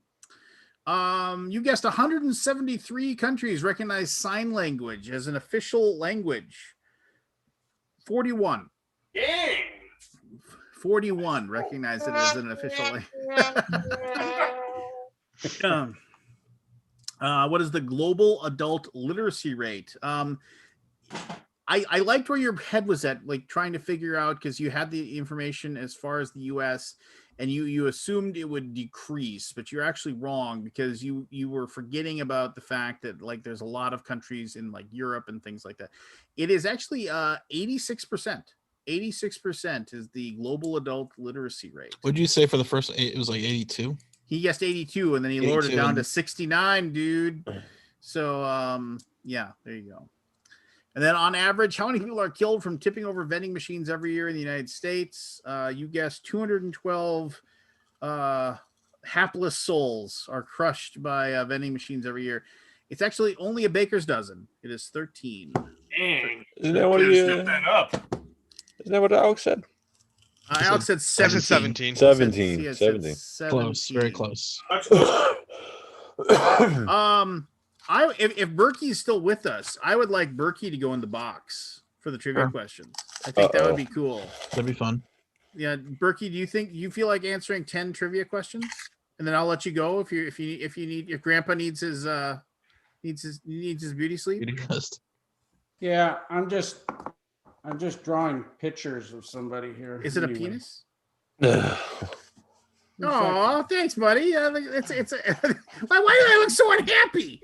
You guessed 173 countries recognize sign language as an official language. 41. Yeah. 41 recognize it as an official language. What is the global adult literacy rate? I liked where your head was at, like trying to figure out, because you had the information as far as the US and you assumed it would decrease, but you're actually wrong, because you were forgetting about the fact that like there's a lot of countries in like Europe and things like that. It is actually 86%. 86% is the global adult literacy rate. What'd you say for the first? It was like 82. He guessed 82 and then he lowered it 82 down to and- 69, dude. So yeah, there you go. And then on average, how many people are killed from tipping over vending machines every year in the United States? You guessed 212 hapless souls are crushed by vending machines every year. It's actually only a baker's dozen. It is 13. Dang. Isn't that what Could've he, stepped that up. Isn't that what Alex said? Alex said 17. said 17. 17. He had 17. said Close, very 17. close. If Berkey's still with us, I would like Berkey to go in the box for the trivia Sure. questions. I think that would be cool. That'd be fun. Yeah, Berkey, do you feel like answering 10 trivia questions? And then I'll let you go if you need, if Grandpa needs his beauty sleep. Beauty quest. Yeah, I'm just drawing pictures of somebody here. Is it a anyway. penis? Ugh. Oh, thanks, buddy. Why do I look so unhappy?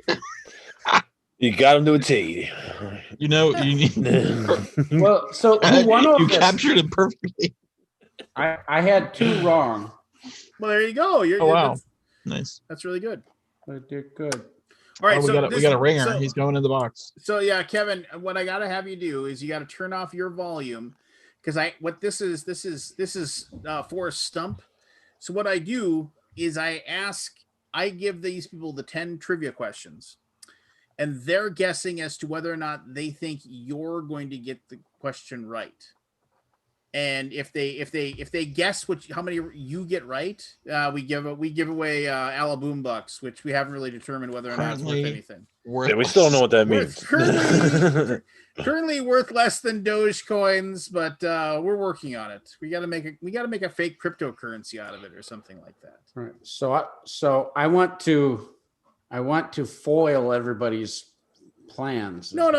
You got him to a T. You know, you need. Well, so who won all You this? captured it perfectly. I had 2 wrong. Well, there you go. Oh wow, nice. That's really good. I did good. All right, Oh, we got a ringer. He's going in the box. So yeah, Kevin, what I gotta have you do is you gotta turn off your volume, because this is Forrest Stump. So what I do is I give these people the 10 trivia questions, and they're guessing as to whether or not they think you're going to get the question right. And if they guess how many you get right, we give away Alaboom bucks, which we haven't really determined whether or not it's worth anything. Yeah, we still don't know what that means. Currently worth less than Dogecoins, but we're working on it. We got to make a fake cryptocurrency out of it or something like that. Right. So I want to foil everybody's plans. No.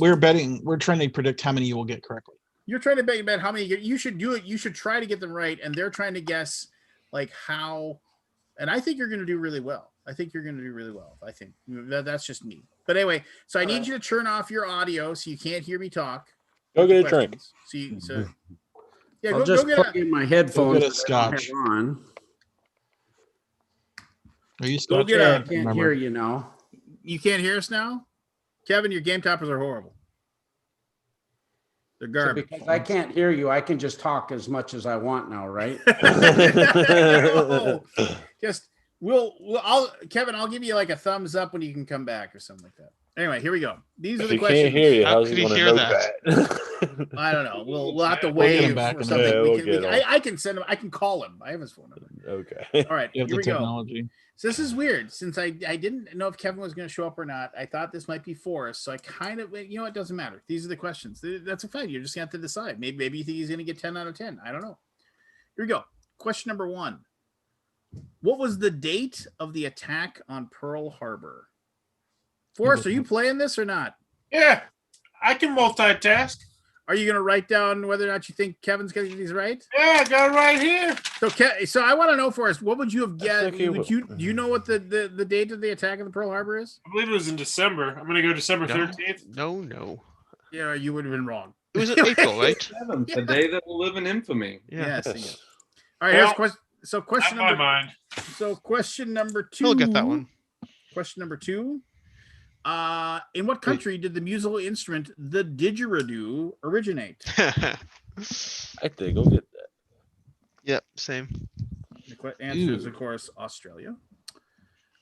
We're betting. We're trying to predict how many you will get correctly. You're trying to bet how many you should do it. You should try to get them right, and they're trying to guess like how. And I think you're going to do really well. I think that's just me. But anyway, so I need you to turn off your audio so you can't hear me talk. Go get a drink. Yeah, I'll just plug in my headphones. Go get a scotch. On. Are you Go scotch? get I can't hear you now. You can't hear us now, Kevin. Your game toppers are horrible. They're So garbage. because I can't hear you, I can just talk as much as I want now, right? No. Kevin, I'll give you like a thumbs up when you can come back or something like that. Anyway, here we go. These are the questions. Can't hear you. How How's could he he going to hear know that? that? I don't know. We'll have to We'll get him wave back or in a something. minute. We We'll can- get him. I can send him. I can call him. I have his phone number. Okay. All right, You have here the we go. technology. So this is weird. Since I didn't know if Kevin was going to show up or not, I thought this might be Forrest. So I kind of, it doesn't matter. These are the questions. That's a fact. You're just going to have to decide. Maybe you think he's going to get 10 out of 10. I don't know. Here we go. Question number 1. What was the date of the attack on Pearl Harbor? Forrest, are you playing this or not? Yeah, I can multitask. Are you going to write down whether or not you think Kevin's going to get these right? Yeah, I got it right here. So I want to know, Forrest, what would you have guessed? okay, Do you know what the date of the attack of the Pearl Harbor is? I believe it was in December. I'm going to go December 13th. No. Yeah, you would have been wrong. It was in April, right? 7th, the day that will live in infamy. Yes. Yes. All right, here's question. So question Not my number. mind. So question number 2. He'll get that one. Question number 2. In what country did the musical instrument the didgeridoo originate? I think I'll get that. Yep, same. The answer is, of course, Australia.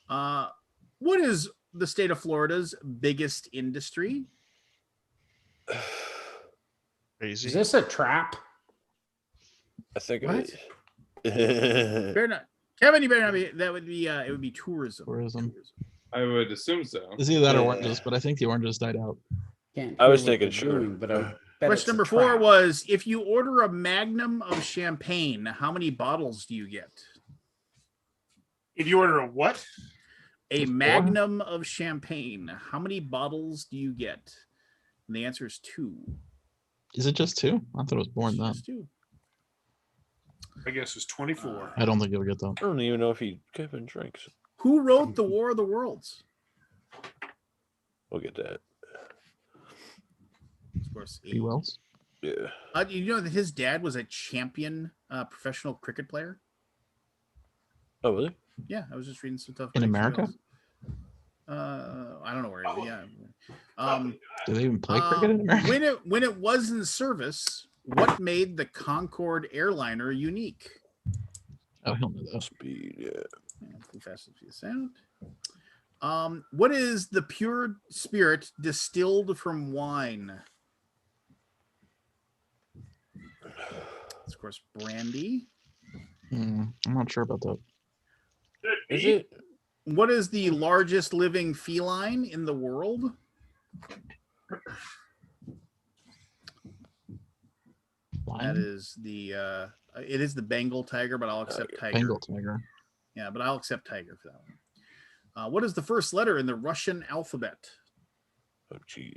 What is the state of Florida's biggest industry? Crazy. Is this a trap? I think What? it Better not. Kevin, you better not be. That would be. It would be tourism. Tourism. I would assume so. It's either that or Yeah. oranges, but I think the oranges died out. Can't I was hear what thinking, they're sure. doing, but I bet Question it's a number 4 trap. was: if you order a magnum of champagne, how many bottles do you get? If you order a what? A magnum of champagne. How many bottles do you get? And the answer is 2. Is it just 2? I thought it was more than that. Just 2. I guess it's 24. I don't think you'll get that. I don't even know if he Kevin drinks. Who wrote The War of the Worlds? We'll get that. Of course. P. Wells? Yeah. You know that his dad was a champion professional cricket player? Oh, really? Yeah, I was just reading some stuff. In America? I don't know where. Yeah. Do they even play cricket in America? When it was in service, what made the Concorde airliner unique? Oh, he'll know that. Speed, yeah. Too fast to the sound. What is the pure spirit distilled from wine? It's, of course, brandy. I'm not sure about that. Is it? What is the largest living feline in the world? That is the it is the Bengal tiger, but I'll accept tiger. Bengal tiger. Yeah, but I'll accept tiger for that one. What is the first letter in the Russian alphabet? Oh, gee.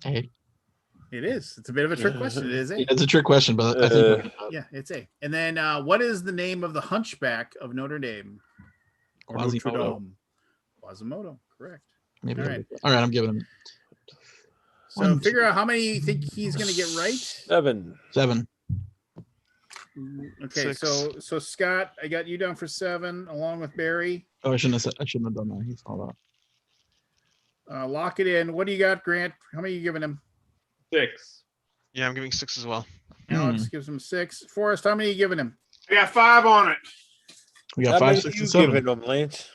A. It is. It's a bit of a trick question. It is A. It's a trick question, but I think Yeah, it's A. And then what is the name of the Hunchback of Notre Dame? Or Notre Quasimodo. Dame? Quasimodo, correct. Maybe. All right. All right, I'm giving him So figure out how many you think he's going to get right. 7. 7. Okay, 6. so Scott, I got you down for 7, along with Barry. Oh, I shouldn't have done that. He saw that. Lock it in. What do you got, Grant? How many are you giving him? 6. Yeah, I'm giving 6 as well. Alex gives him 6. Forrest, how many are you giving him? I got 5 on it. We got How 5, many 6, you and 7. giving them, Lance?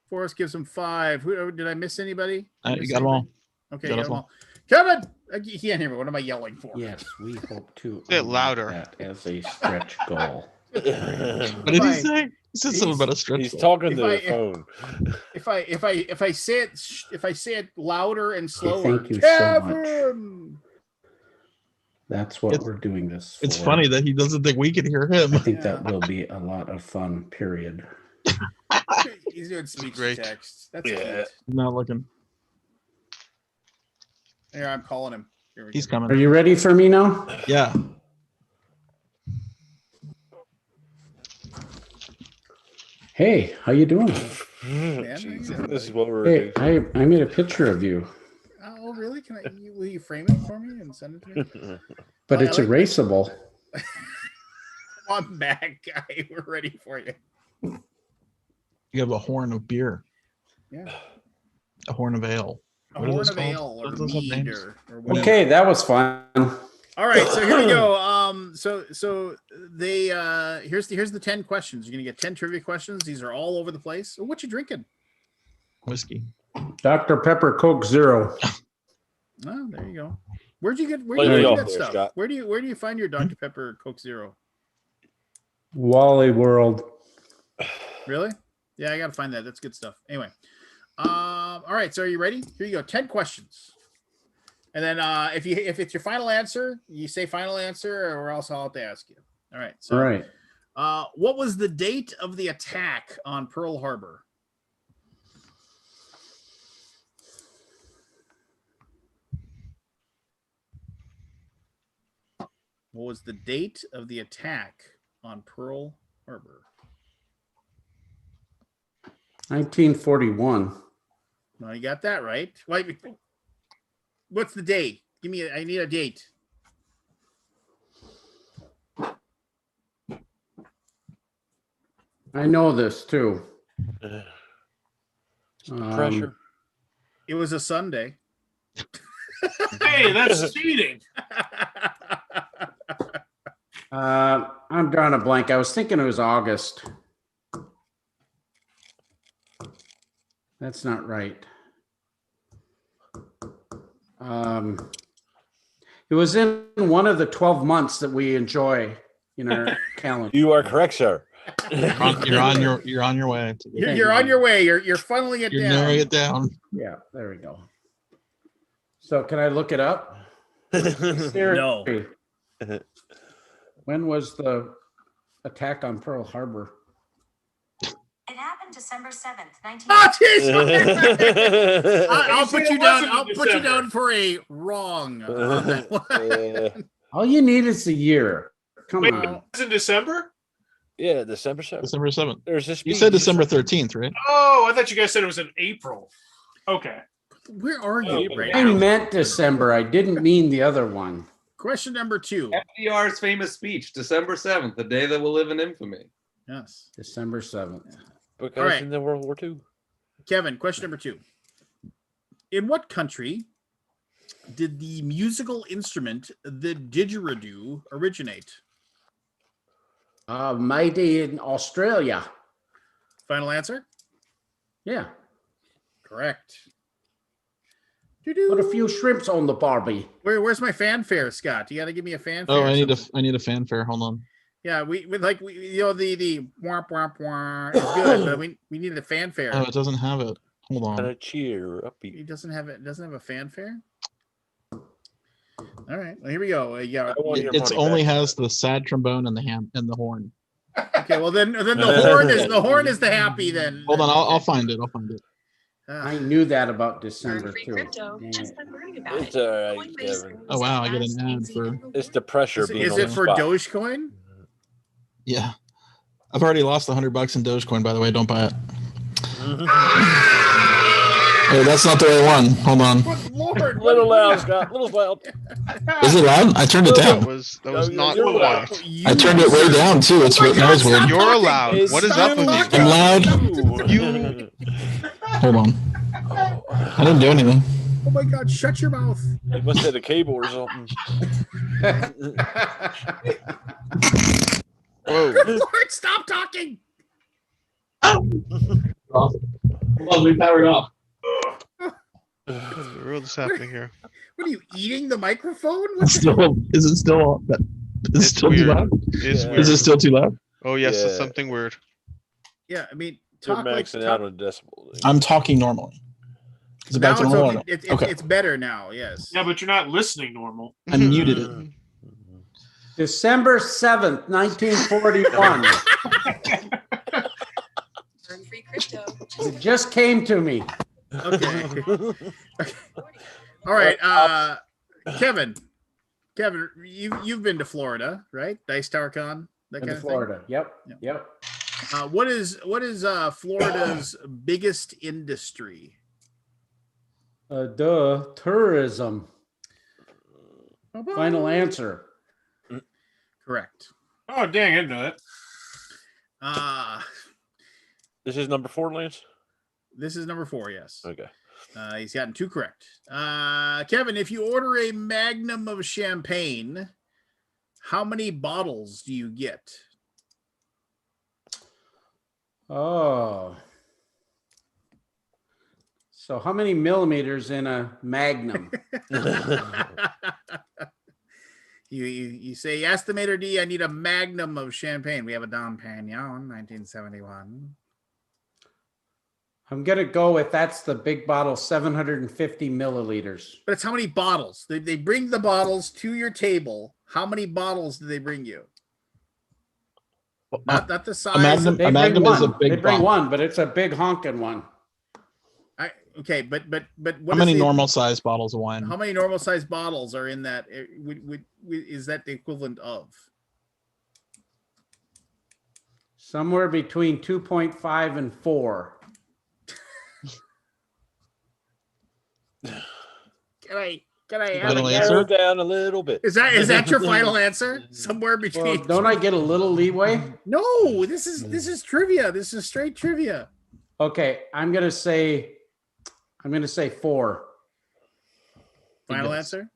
Forrest gives him 5. Who did I miss anybody? You got them all. Okay, Got you got us them all. all. Kevin, he can't hear me. What am I yelling for? Yes, we hope to Say it unlock louder. that as a stretch goal. What did he say? He said something about a stretch. He's goal. talking to the If phone. If I say it louder and slower, thank you so Kevin. That's what we're doing this for. It's funny that he doesn't think we can hear him. I think that will be a lot of fun, period. He's doing speech to Great. text. That's Yeah. cute. Not looking. Here, I'm calling him. Here we He's go. Are coming. you ready for me now? Yeah. Hey, how you doing? Jesus, this is what we're Hey, I made a picture of you, Oh, really? Will you frame it for me and send it to me? doing. but I it's like that. erasable. Come on back, guy. We're ready for you. You have a horn of beer. Yeah. A horn of ale. A What are horn those of called? ale or What do those have mead names? or whatever. Okay, that was fun. All right, so here we go. So they here's the 10 questions. You're gonna get 10 trivia questions. These are all over the place. So what you drinking? Whiskey. Dr. Pepper Coke Zero. Oh, there you go. Where'd you get Play it off that there, stuff? Scott. Where do you find your Dr. Pepper Coke Zero? Wally World. Really? Yeah, I gotta find that. That's good stuff. Anyway. All right, so are you ready? Here you go. 10 questions. And then if it's your final answer, you say final answer, or else I'll have to ask you. All right. So All right. what was the date of the attack on Pearl Harbor? What was the date of the attack on Pearl Harbor? 1941. No, you got that right. Wait, what's the date? I need a date. I know this too. Pressure. It was a Sunday. Hey, that's cheating. I'm drawing a blank. I was thinking it was August. That's not right. It was in one of the 12 months that we enjoy in our calendar. You are correct, sir. You're on your way. You're on your way. You're funneling it You're down. narrowing it down. Yeah, there we go. So can I look it up? No. When was the attack on Pearl Harbor? It happened December 7th, 19. Oh, jeez. I'll You put said you it down. wasn't in I'll put you December. down for a wrong on that one. All you need is a year. Come Wait, on. it's in December? Yeah, December 7th. December 7th. There's this. You said December 13th, right? Oh, I thought you guys said it was in April. Okay. Where are you right I now? meant December. I didn't mean the other one. Question number 2. FDR's famous speech, December 7th, the day that will live in infamy. Yes. December 7th. Because All right. in the World War II. Kevin, question number 2. In what country did the musical instrument the didgeridoo originate? Maybe in Australia. Final answer? Yeah. Correct. Put a few shrimps on the Barbie. Where's my fanfare, Scott? You got to give me a fanfare. Oh, I need a fanfare. Hold on. Yeah, we the womp womp womp is good, but we need a fanfare. Oh, it doesn't have it. Hold on. And a cheer upbeat. It doesn't have it. Doesn't have a fanfare. All right, well, here we go. Yeah, It only has the sad trombone and the horn. okay. Well, then the horn is the happy. Then Hold on, I'll find it. I'll find it. I knew that about December too. It's all right, Kevin. Oh wow, I get an ad for. It's the pressure being Is on it the for spot. Dogecoin? Yeah, I've already lost $100 in Dogecoin. By the way, don't buy it. Oh, that's not the right one. Hold on. Good Lord, Little loud, Scott. Little loud. Is it loud? I turned it That down. was No, not you're quiet. I turned it way down too. It's that was weird. You're allowed. What is up with you? I'm loud. You. Hold on. I didn't do anything. Oh my God! Shut your mouth. It must have a cable or something. Whoa. Good Lord, stop talking. Well, we powered off. What the world is happening here? What are you eating? The microphone? Is it still? Is it It's still too weird. loud? It's Yeah. weird. Is it still too loud? Oh yes, it's Yeah. something weird. Yeah, I mean, You're talk like maxing out on decibel. I'm talking normally. Is it now back to it's normal? okay. Okay. It's better now. Yes. Yeah, but you're not listening normal. I muted it. December 7th, 1941. Free crypto. It just came to me. Okay. All right, Kevin, you've been to Florida, right? Dice Tower Con, that In kind of Florida. Yep. Yep. Yep. thing. What is Florida's biggest industry? Tourism. Final answer. Correct. Oh, dang, I didn't know that. This is number 4, Lance? This is number 4, yes. Okay. He's gotten 2 correct. Kevin, if you order a magnum of champagne, how many bottles do you get? Oh. So how many millimeters in a magnum? You say, estimator D, I need a magnum of champagne. We have a Dom Pignon, 1971. I'm going to go with that's the big bottle, 750 milliliters. But it's how many bottles? They bring the bottles to your table. How many bottles do they bring you? Not the size. A magnum is a big They bring bottle. one, but it's a big honking one. Okay, but what How many is the- normal size bottles of wine? How many normal size bottles are in that? Is that the equivalent of? Somewhere between 2.5 and 4. Can I have Final a answer? Narrow down a little bit. Is that your final answer? Somewhere between. Well, don't I get a little leeway? No, this is trivia. This is straight trivia. Okay, I'm gonna say 4. Final Yes. answer?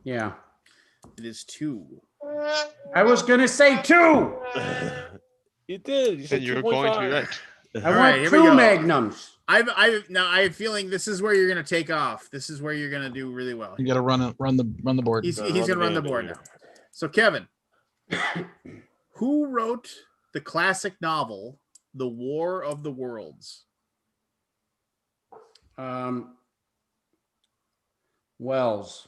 Yeah. It is 2. I was gonna say 2. You did. You said And you're going to be 2.5. right. I All right, want here we 2 go. magnums. I have a feeling this is where you're gonna take off. This is where you're gonna do really well. You got to run the board. He's gonna run the board now. So Kevin, who wrote the classic novel The War of the Worlds? Wells.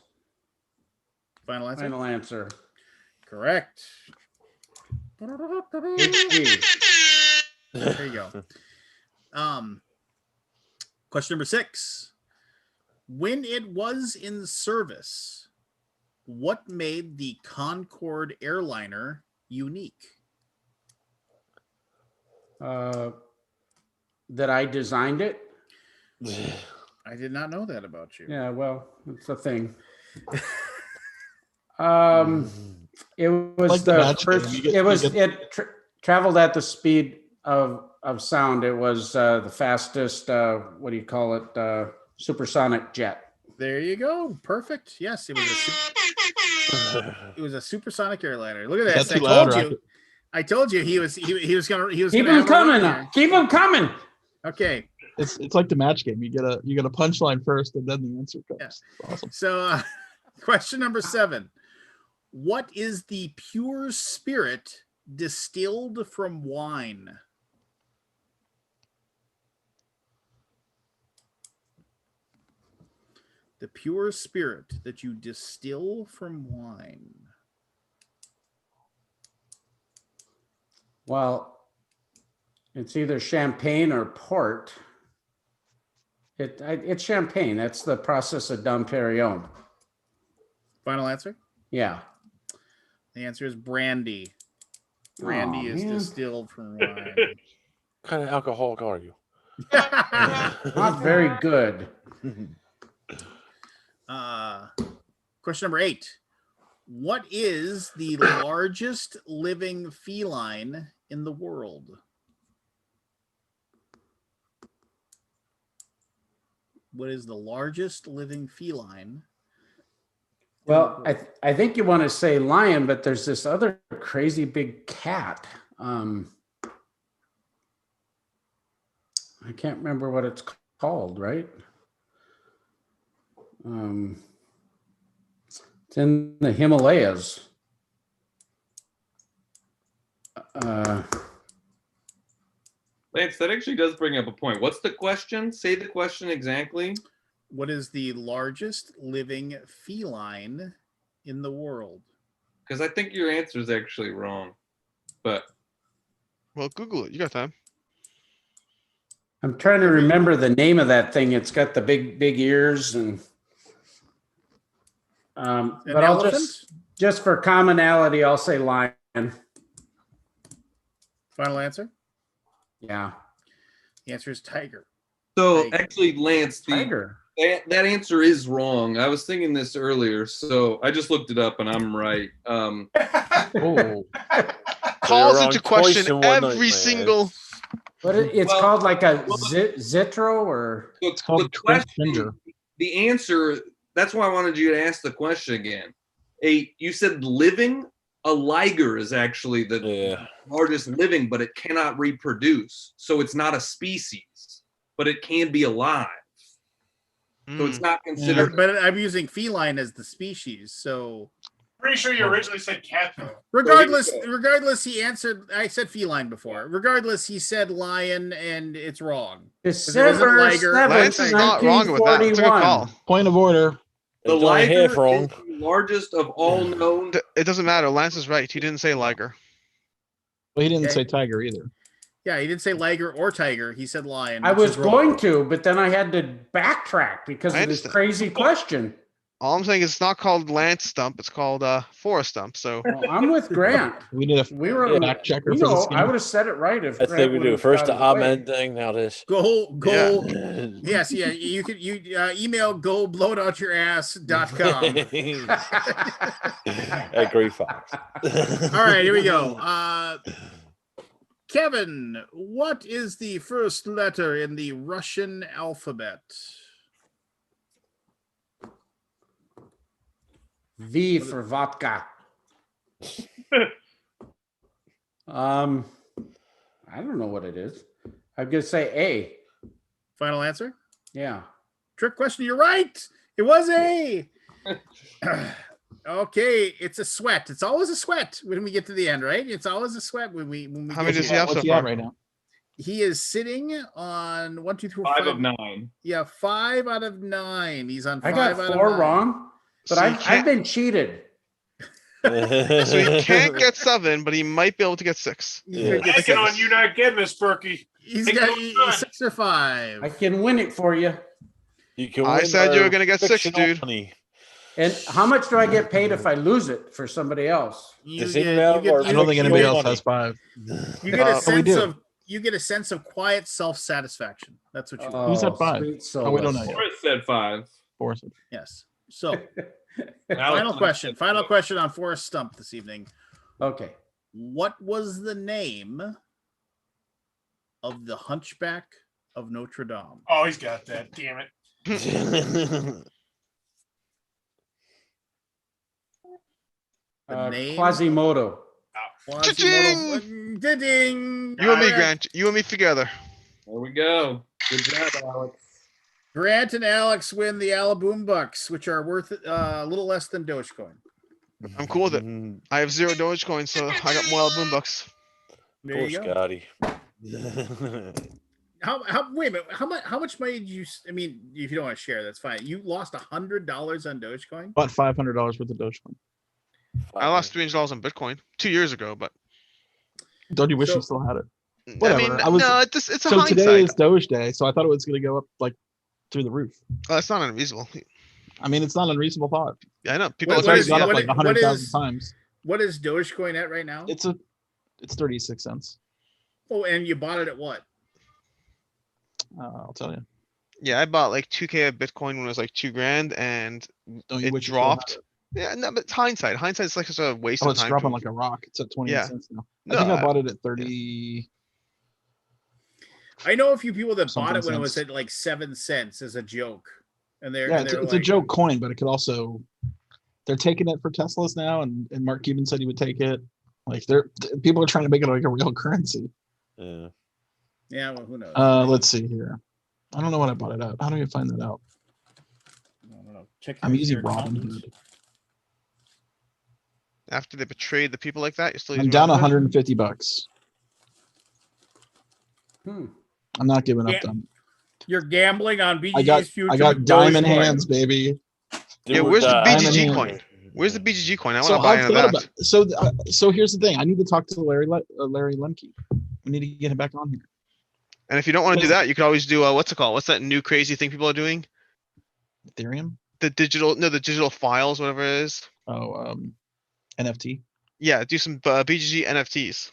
Final answer? Final answer. Correct. There you go. Question number 6. When it was in service, what made the Concorde airliner unique? That I designed it. I did not know that about you. Yeah, well, it's a thing. It was Like the the match game, first. you get- It was you get- it traveled at the speed of sound. It was the fastest. What do you call it? Supersonic jet. There you go. Perfect. Yes, it was a supersonic airliner. Look at Is this. that I too loud, told or I you. could- I told you he was gonna Keep gonna him have a run coming. here. Keep him coming. Okay. It's like the match game. You get a punchline first, and then the answer comes. Yeah. It's awesome. So, question number 7. What is the pure spirit distilled from wine? The pure spirit that you distill from wine. Well, it's either champagne or port. It's champagne. That's the process of Dom Perignon. Final answer? Yeah. The answer is brandy. Brandy is man. distilled from wine. What kind of alcoholic are you? Not very good. Question number 8. What is the largest living feline in the world? What is the largest living feline? Well, I think you want to say lion, but there's this other crazy big cat. I can't remember what it's called, right? It's in the Himalayas. Lance, that actually does bring up a point. What's the question? Say the question exactly. What is the largest living feline in the world? Because I think your answer is actually wrong. But Well, Google it. You got time. I'm trying to remember the name of that thing. It's got the big ears and. But I'll just for commonality, I'll say lion. Final answer? Yeah. The answer is tiger. so Tiger. actually, Lance, Tiger. that answer is wrong. I was thinking this earlier, so I just looked it up and I'm right. Oh, Calls wrong into twice question in one night, every man. single. But it's Well- called like a Zitro or So It's called the Trent question, Ginger. the answer. That's why I wanted you to ask the question again. You said living. A liger is actually the Yeah. largest living, but it cannot reproduce. So it's not a species, but it can be alive. So it's not considered. But I'm using feline as the species, so Pretty sure you originally said cat though. regardless, he answered. I said feline before. Regardless, he said lion, and it's wrong. December liger. 7th, Lance is not wrong with that. It's a good 1941. call. Point of order. The It's only liger half wrong. is the largest of all known. It doesn't matter. Lance is right. He didn't say liger. Well, he didn't Okay. say tiger either. Yeah, he didn't say liger or tiger. He said lion. I which was is wrong. going to, but then I had to backtrack because I of this understand. crazy question. All I'm saying is it's not called Lance Stump. It's called Forest Stump. So Well, I'm with Grant. We need a We were fact checker you for this know, I game. would have said it right if That's the Grant thing we do. would've First the got it away. amen thing, now this. Go. Yeah. Yes, yeah. You could email goblowitoutyourass.com. At Gray Fox. All right, here we go. Kevin, what is the first letter in the Russian alphabet? V for vodka. I don't know what it is. I'm gonna say A. Final answer? Yeah. Trick question. You're right. It was A. Okay, it's a sweat. It's always a sweat when we get to the end, right? It's always a sweat when we. How many does he have What's so he at far? right now? He is sitting on 1, 2, 3, 4, 5 of 9. Yeah, 5 out of 9. He's on I 5 got out 4 of 9. wrong, but So you I've can't- been cheated. So he can't get 7, but he might be able to get 6. You could get Banking on 6. you not getting this, Berkey. He's Take got no gun. 6 or 5. I can win it for you. You can I win said you our were gonna get 6, fictional dude. money. And how much do I get paid if I lose it for somebody else? The same amount of our I don't think anybody fictional else money. has 5. You get a we sense do. of quiet self-satisfaction. That's what you want. Who's at 5? sweet Oh, we don't know souls. yet. Forrest said 5. Forrest. Yes. So Alex final question on Forrest Stump this evening. Okay. What was the name of the Hunchback of Notre Dame? Oh, he's got that. Damn it. The name? Quasimodo. Cha-ching! Ding! You and me, Grant. You and me together. There we go. Good job, Alex. Grant and Alex win the Alaboom Bucks, which are worth a little less than Dogecoin. I'm cool with it. I have 0 Dogecoin, so I got more Alaboom bucks. There Poor you go. Scotty. Wait a minute. How much money did you? I mean, if you don't want to share, that's fine. You lost $100 on Dogecoin. Bought $500 worth of Dogecoin. I lost $300 on Bitcoin 2 years ago, but Don't you wish So- you still had it? I Whatever. mean, I was- no, it's a So hindsight. today is Doge Day, so I thought it was going to go up like through the roof. That's not unreasonable. I mean, it's not an unreasonable thought. Yeah, I know. People It's are already crazy. gone up what like is- 100,000 times. What is Dogecoin at right now? It's 36 cents. Oh, and you bought it at what? I'll tell you. Yeah, I bought like 2K of Bitcoin when it was like $2,000 and Don't you it wish you still had dropped. it? Yeah, no, but it's hindsight. Hindsight's like such a waste Oh, of it's time. dropping for- like a rock. It's at 28 Yeah. cents now. No, I think I I- bought it at 30. I know a few people that bought Something it when it was cents. at like 7 cents as a joke, and they're Yeah, and it's, they're it's like, a joke coin, but it could also. They're taking it for Teslas now, and Mark Cuban said he would take it. Like people are trying to make it like a real currency. Yeah. Yeah, well, who knows? Let's see here. I don't know what I bought it at. How do you find that out? I don't know. Check I'm your using Robinhood. accountant. After they betrayed the people like that, you're still I'm using down Robinhood? $150. Hmm. I'm not giving up. Yeah. Them. You're gambling on BG's I got future. I got with diamond Dogecoin. hands, baby. Yeah, where's the Diamond BGG hands. coin? Where's the BGG coin? I want So to buy I've into thought that. about so here's the thing. I need to talk to Larry Lemke. We need to get him back on here. And if you don't want to do that, you could always do what's it called? What's that new crazy thing people are doing? Ethereum. The digital files, whatever it is. Oh, NFT. Yeah, do some BGG NFTs.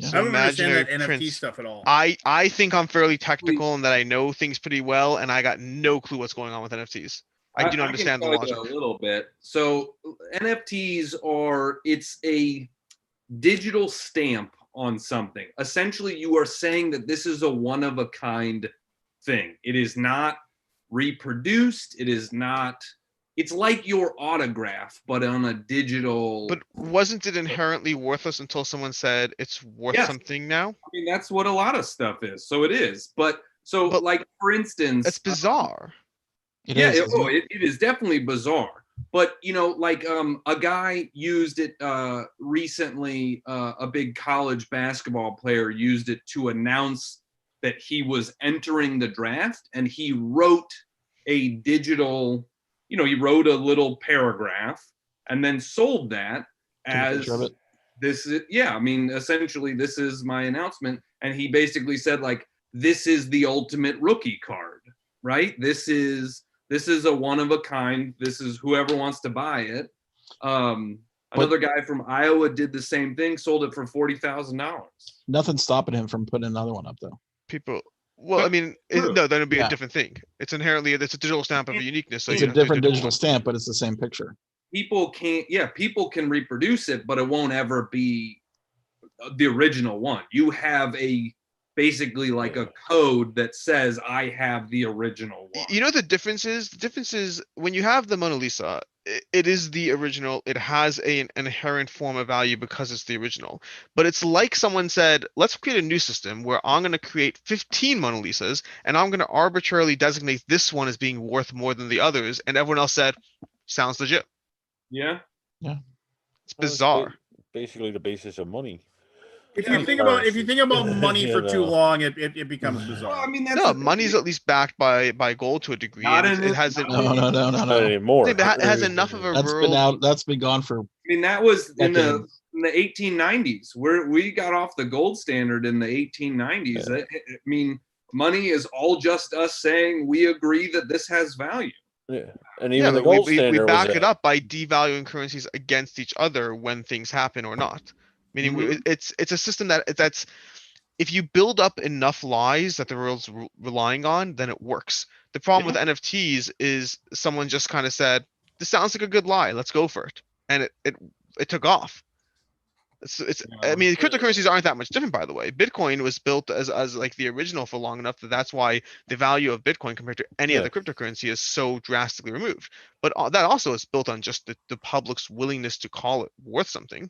Yeah. I don't understand that imaginary NFT prints. stuff at all. I think I'm fairly technical and that I know things pretty well, and I got no clue what's going on with NFTs. I do not can understand the tell you logic. a little bit. So NFTs it's a digital stamp on something. Essentially, you are saying that this is a one of a kind thing. It is not reproduced. It is not. It's like your autograph, but on a digital. But wasn't it inherently worthless until someone said it's worth Yes. something now? I mean, that's what a lot of stuff is. So it is. But like for instance, It's bizarre. It yeah, is, isn't it? it is definitely bizarre. But like a guy used it recently. A big college basketball player used it to announce that he was entering the draft, and he wrote a digital. He wrote a little paragraph and then sold that Took a as picture of it. this is. Yeah, I mean, essentially, this is my announcement, and he basically said like, "This is the ultimate rookie card, right? This is a one of a kind. This is whoever wants to buy it." Another guy from Iowa did the same thing, sold it for $40,000. Nothing's stopping him from putting another one up though. People. Well, I mean, True. no, that would be Yeah. a different thing. It's inherently it's a digital stamp of a uniqueness. So It's you a have to different do- digital stamp, but it's the same picture. People can reproduce it, but it won't ever be the original one. You have basically like a code that says I have the original one. You know what the difference is? The difference is when you have the Mona Lisa, it is the original. It has an inherent form of value because it's the original. But it's like someone said, let's create a new system where I'm going to create 15 Mona Lisas and I'm going to arbitrarily designate this one as being worth more than the others. And everyone else said, sounds legit. Yeah. It's bizarre. Basically the basis of money. If you think about money You for too know. long, it becomes bizarre. Well, I mean, that's No, the thing. money's at least backed by gold to a degree, Not and in it it- hasn't. not No, no, no, no, Not no. anymore. It has enough of a That's rural. been out. That's been gone for I mean, that was in the decades. 1890s. We got off the gold standard in the 1890s. I mean, money is all just us saying we agree that this has value. Yeah, and Yeah, even the but gold we standard back was it up by devaluing currencies against each other when things happen or not. Meaning Mhm. it's a system that's if you build up enough lies that the world's relying on, then it works. The problem with NFTs is someone just kind of said, "This sounds like a good lie. Let's go for it," and it took off. I mean, cryptocurrencies aren't that much different, by the way. Bitcoin was built as like the original for long enough that that's why the value of Bitcoin compared to any Yeah. other cryptocurrency is so drastically removed. But that also is built on just the public's willingness to call it worth something.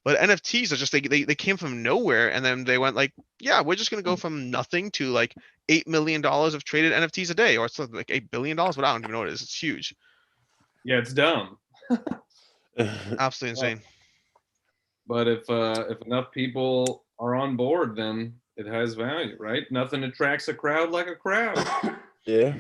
But NFTs are just they came from nowhere, and then they went like, yeah, we're just gonna go from nothing to like $8 million of traded NFTs a day, or it's like $8 billion. But I don't even know what it is. It's huge, Yeah, it's dumb. absolutely insane. But if enough people are on board, then it has value, right? Nothing attracts a crowd like a crowd. Yeah.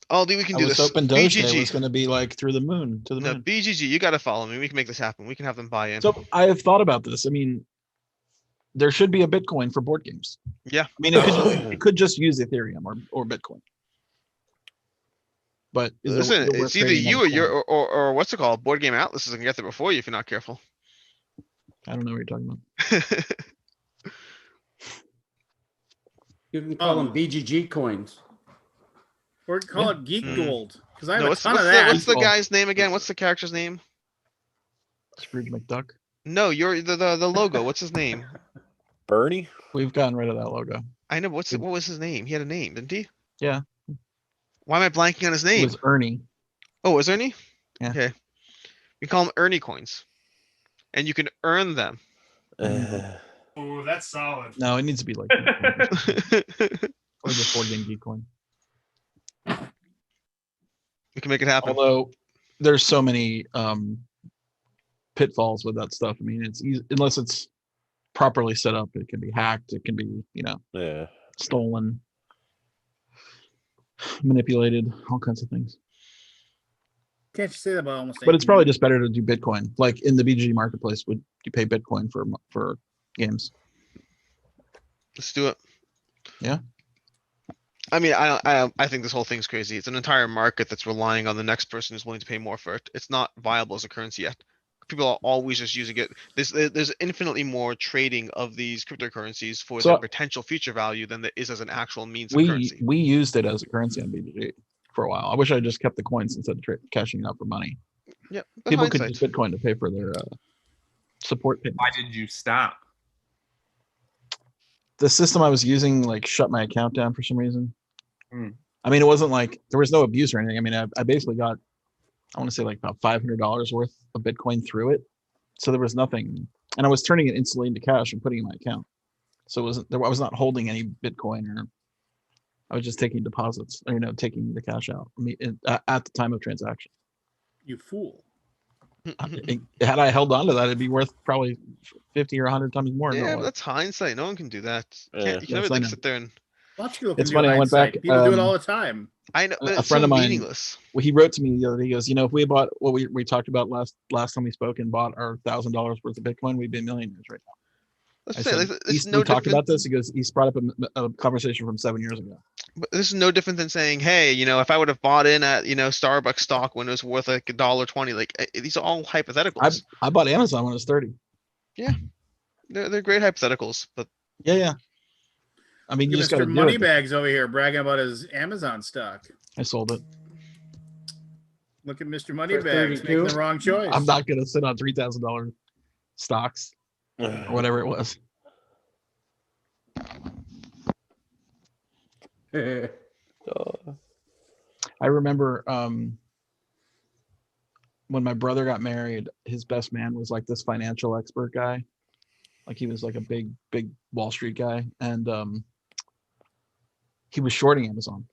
Oh, we can I do was this. hoping Doge Day BGG. was going to be like through the moon, to the No, moon. BGG, you got to follow me. We can make this happen. We can have them buy in. So I have thought about this. I mean, there should be a Bitcoin for board games. Yeah. I mean, it could just use Ethereum or Bitcoin. But is Listen, it worth it's either creating you or another your or what's it called? Board Game Atlas is gonna get there before you if you're not careful. coin? I don't know what you're talking about. You can call them BGG coins. Or call it Geek Gold, because I have No, a ton of that. what's the guy's name again? What's the character's name? Scrooge McDuck. No, you're the logo. What's his name? Bernie? We've gotten rid of that logo. I know. What was his name? He had a name, didn't he? Yeah. Why am I blanking on his It name? was Ernie. Oh, was Ernie? Yeah. Okay. We call them Ernie coins, and you can earn them. Oh, that's solid. No, it needs to be like or just board game geek coin. We can make it happen. Although there's so many pitfalls with that stuff. I mean, it's easy, unless it's properly set up, it can be hacked, it can be, Yeah. stolen, manipulated, all kinds of things. Can't you say that about almost But it's anything? probably just better to do Bitcoin. Like in the BGG marketplace, would you pay Bitcoin for games? Let's do it. Yeah. I mean, I think this whole thing's crazy. It's an entire market that's relying on the next person who's willing to pay more for it. It's not viable as a currency yet. People are always just using it. There's infinitely more trading of these cryptocurrencies for their potential future value than there is as an actual means of currency. We used it as a currency on BGG for a while. I wish I just kept the coins instead of cashing it out for money. Yeah, People could use Bitcoin to pay for their support payments. Why did you stop? The system I was using like shut my account down for some reason. Hmm. I mean, it wasn't like there was no abuse or anything. I mean, I basically got, I want to say like about $500 worth of Bitcoin through it. So there was nothing, and I was turning it instantly into cash and putting it in my account. So it wasn't, I was not holding any Bitcoin, or I was just taking deposits, or, taking the cash out. I mean, at the time of transaction. You fool. Had I held on to that, it'd be worth probably 50 or 100 times more. Yeah, but that's hindsight. No one can do that. You can Yes, never I like know. sit there and. Lots of people It's can funny, do I went back, hindsight. People do it all the time. I know, but a it's friend so of mine, meaningless. well, he wrote to me the other day. He goes, if we bought what we talked about last time we spoke and bought our $1,000 worth of Bitcoin, we'd be millionaires right now. Let's I say, said, like, it's we no talked different. about this. He goes, he's brought up a conversation from 7 years ago. But this is no different than saying, hey, if I would have bought in at Starbucks stock when it was worth like $1.20, like these are all hypotheticals. I bought Amazon when it was 30. Yeah, they're great hypotheticals, but yeah. I mean, you Look just at got to Mr. do it. Moneybags over here bragging about his Amazon stock. I sold it. Look at Mr. Moneybags making the wrong choice. I'm not going to sit on $3,000 stocks or whatever it was. I remember when my brother got married, his best man was like this financial expert guy. Like he was like a big Wall Street guy. And he was shorting Amazon.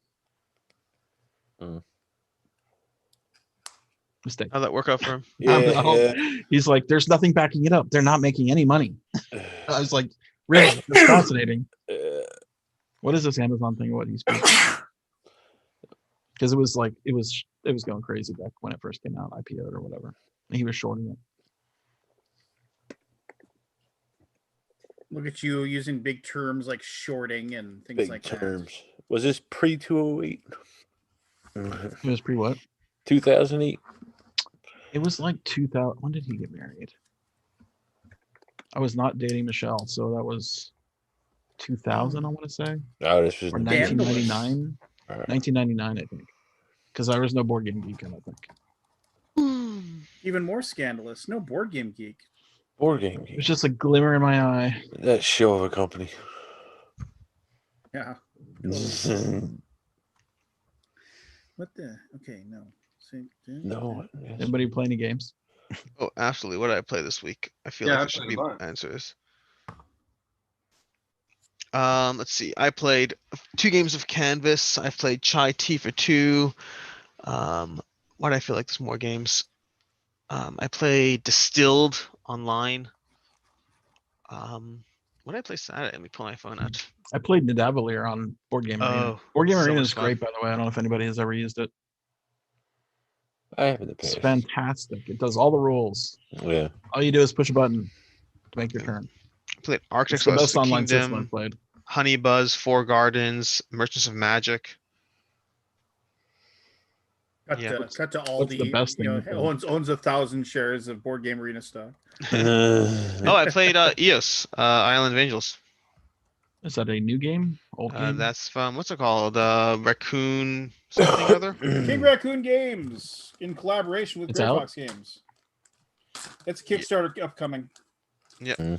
mistake. How'd that work out for him? Yeah. He's like, there's nothing backing it up. They're not making any money. I was like, really? That's fascinating. What is this Amazon thing? What he's because it was like it was going crazy back when it first came out, IPO'd or whatever. And he was shorting it. Look at you using big terms like shorting and things Big like terms. Was this pre 208? It was pre what? 2008. It was like 2000. When did he get married? I was not dating Michelle, so that was 2000. I want to say, Oh, this was or 1999. 1999, I think, because there was no Board Game Geek, I don't think. that. Even more scandalous. No Board Game Geek. Board Game It Geek. was just a glimmer in my eye. That show of a company. Yeah. What the? Okay, no. No. Anybody play any games? Oh, absolutely. What did I play this week? I feel Yeah, like I there should played be a bunch. answers. Let's see. I played 2 games of Canvas. I played Chai Tea for 2. Why do I feel like there's more games? I played Distilled online. What did I play Saturday? Let me pull my phone out. I played Nidavellir on Board Game Arena. Oh, Board Game so Arena much is fun. great, by the way. I don't know if anybody has ever used it. I have in the It's past. fantastic. It does all the rules. Yeah. All you do is push a button to make your turn. I played Arctic It's the Express, best online system Kingdom, I've played. Honey Buzz, Four Gardens, Merchants of Magic. Cut, Yeah. cut to what's the Aldi. best thing You know, you've done? owns 1,000 shares of Board Game Arena stock. Oh, I played EOS, Island of Angels. Is that a new game? Old game? That's from, what's it called? Raccoon something or other? King Raccoon Games in collaboration with It's Grey out? Fox Games. It's a Kickstarter upcoming. Yeah.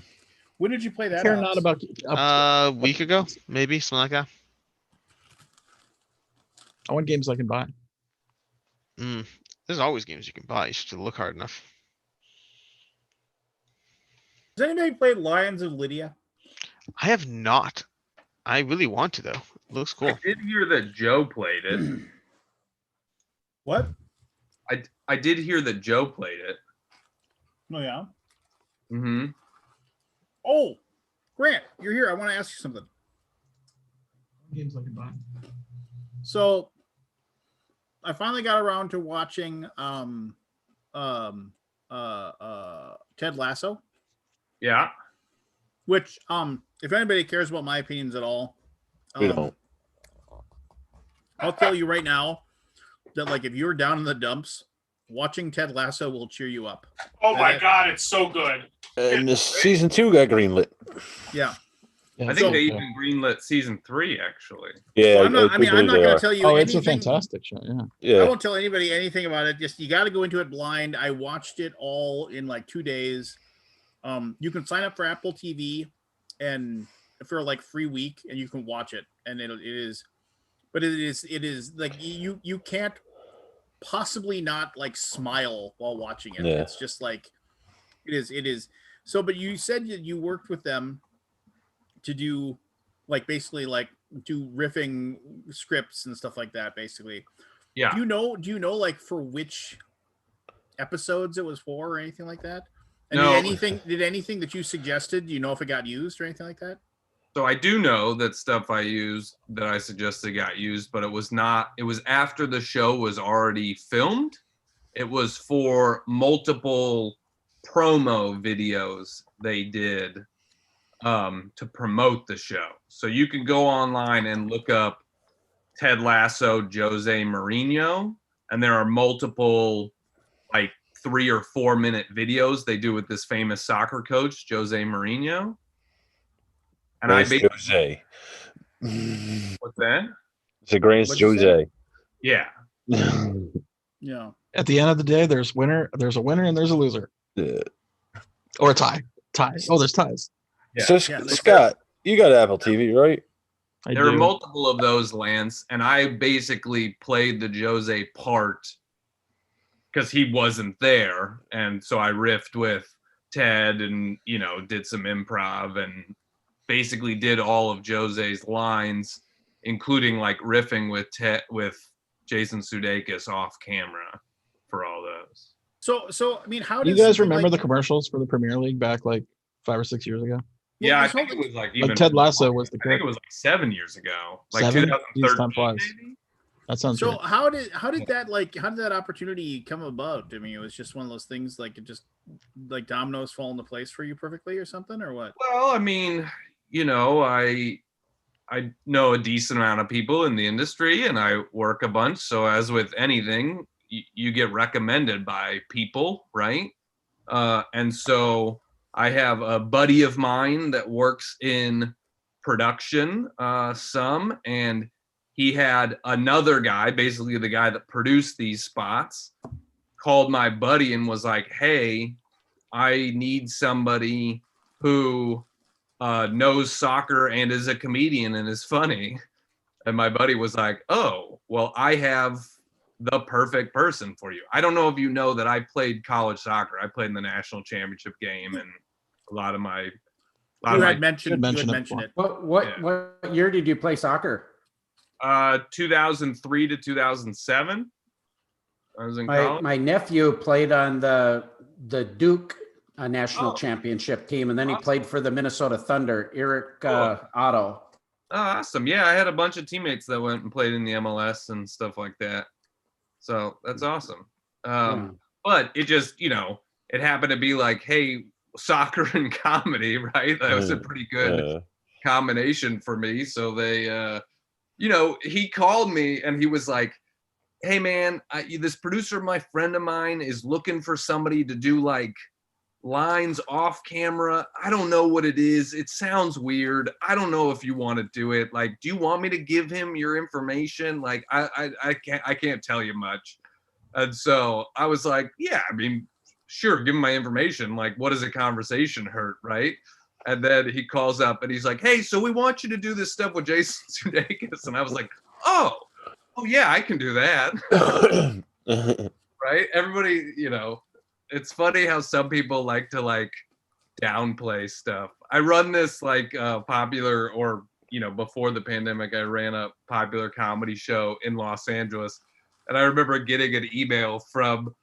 When did you play that? Care Alex? not about A week ago, maybe, something like that. I want games I can buy. There's always games you can buy. You just have to look hard enough. Has anybody played Lions of Lydia? I have not. I really want to though. It looks cool. I did hear that Joe played it. What? I did hear that Joe played it. Oh yeah. Mm-hmm. Oh, Grant, you're here. I want to ask you something. Games I can buy. So, I finally got around to watching Ted Lasso. Yeah. Which if anybody cares about my opinions at all, We don't. I'll tell you right now that like if you're down in the dumps, watching Ted Lasso will cheer you up. Oh my God, it's so good. And this season 2 got greenlit. Yeah. I think they even greenlit season 3 actually. Yeah. So I'm not going to tell you Oh, anything. it's a fantastic show. Yeah. Yeah. I won't tell anybody anything about it. Just you got to go into it blind. I watched it all in like 2 days. You can sign up for Apple TV and for like free week, and you can watch it. And it is like you can't possibly not like smile while watching it. Yeah. It's just like it is. So, but you said that you worked with them to do like basically like do riffing scripts and stuff like that. Basically, Yeah. Do you know like for which episodes it was for or anything like that? And No. did anything that you suggested, do you know if it got used or anything like that? So I do know that stuff I used that I suggested got used, but it was after the show was already filmed. It was for multiple promo videos they did to promote the show. So you can go online and look up Ted Lasso, Jose Mourinho, and there are multiple like 3 or 4 minute videos they do with this famous soccer coach, Jose Mourinho. And Grants Jose. What's that? It's a Grants What'd you say? Jose. Yeah. Yeah. At the end of the day, there's a winner and there's a loser. Yeah. Or a tie. Ties. Oh, there's ties. Yeah. So Scott, you got Apple TV, right? There are multiple of those, Lance, and I basically played the Jose part because he wasn't there, and so I riffed with Ted and did some improv and basically did all of Jose's lines, including like riffing with Jason Sudeikis off camera for all those. So I mean, how Do you does guys something remember like, the commercials for the Premier League back like 5 or 6 years ago? Yeah, I this whole think it was like Like even Ted Lasso was the I think it character. was like 7 years ago, like 7? Jeez, 2013 time flies. maybe. That sounds So right. how did that opportunity come about? I mean, it was just one of those things like it just like dominoes fall into place for you perfectly or something or what? Well, I mean, you know, I know a decent amount of people in the industry and I work a bunch. So as with anything, you get recommended by people, right? And so I have a buddy of mine that works in production some, and he had another guy, basically the guy that produced these spots, called my buddy and was like, hey, I need somebody who knows soccer and is a comedian and is funny. And my buddy was like, oh, well, I have the perfect person for you. I don't know if you know that I played college soccer. I played in the national championship game, and a lot of my You had mentioned it. What year did you play soccer? 2003 to 2007. I was in college. My nephew played on the Duke national championship team, and then he played for the Minnesota Thunder. Eric Otto. Oh, awesome. Yeah, I had a bunch of teammates that went and played in the MLS and stuff like that. So that's awesome. But it just, you know, it happened to be like, hey, soccer and comedy, right? That was a pretty good combination for me. So they, you know, he called me and he was like, hey, man, this producer, my friend of mine, is looking for somebody to do like lines off camera. I don't know what it is. It sounds weird. I don't know if you want to do it. Like, do you want me to give him your information? Like, I can't tell you much. And so I was like, yeah, I mean, sure, give him my information. Like, what does a conversation hurt, right? And then he calls up and he's like, hey, so we want you to do this stuff with Jason Sudeikis. And I was like, oh yeah, I can do that. Right? Everybody, you know, it's funny how some people like to like downplay stuff. I run this like popular, or, you know, before the pandemic, I ran a popular comedy show in Los Angeles. And I remember getting an email from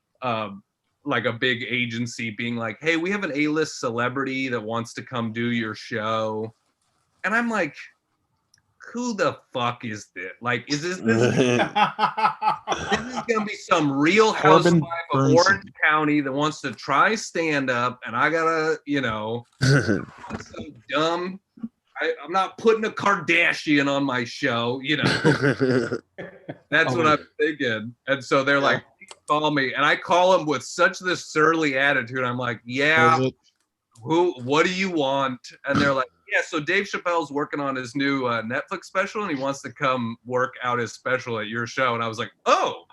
like a big agency being like, hey, we have an A-list celebrity that wants to come do your show. And I'm like, who the fuck is this? Like, is this is gonna be some real housewife of Orange County that wants to try stand up, and I gotta, you know, some dumb. I'm not putting a Kardashian on my show, you know. That's what I'm thinking. And so they're like, call me, and I call them with such this surly attitude. I'm like, yeah, what do you want? And they're like, yeah, so Dave Chappelle's working on his new Netflix special, and he wants to come work out his special at your show. And I was like, oh,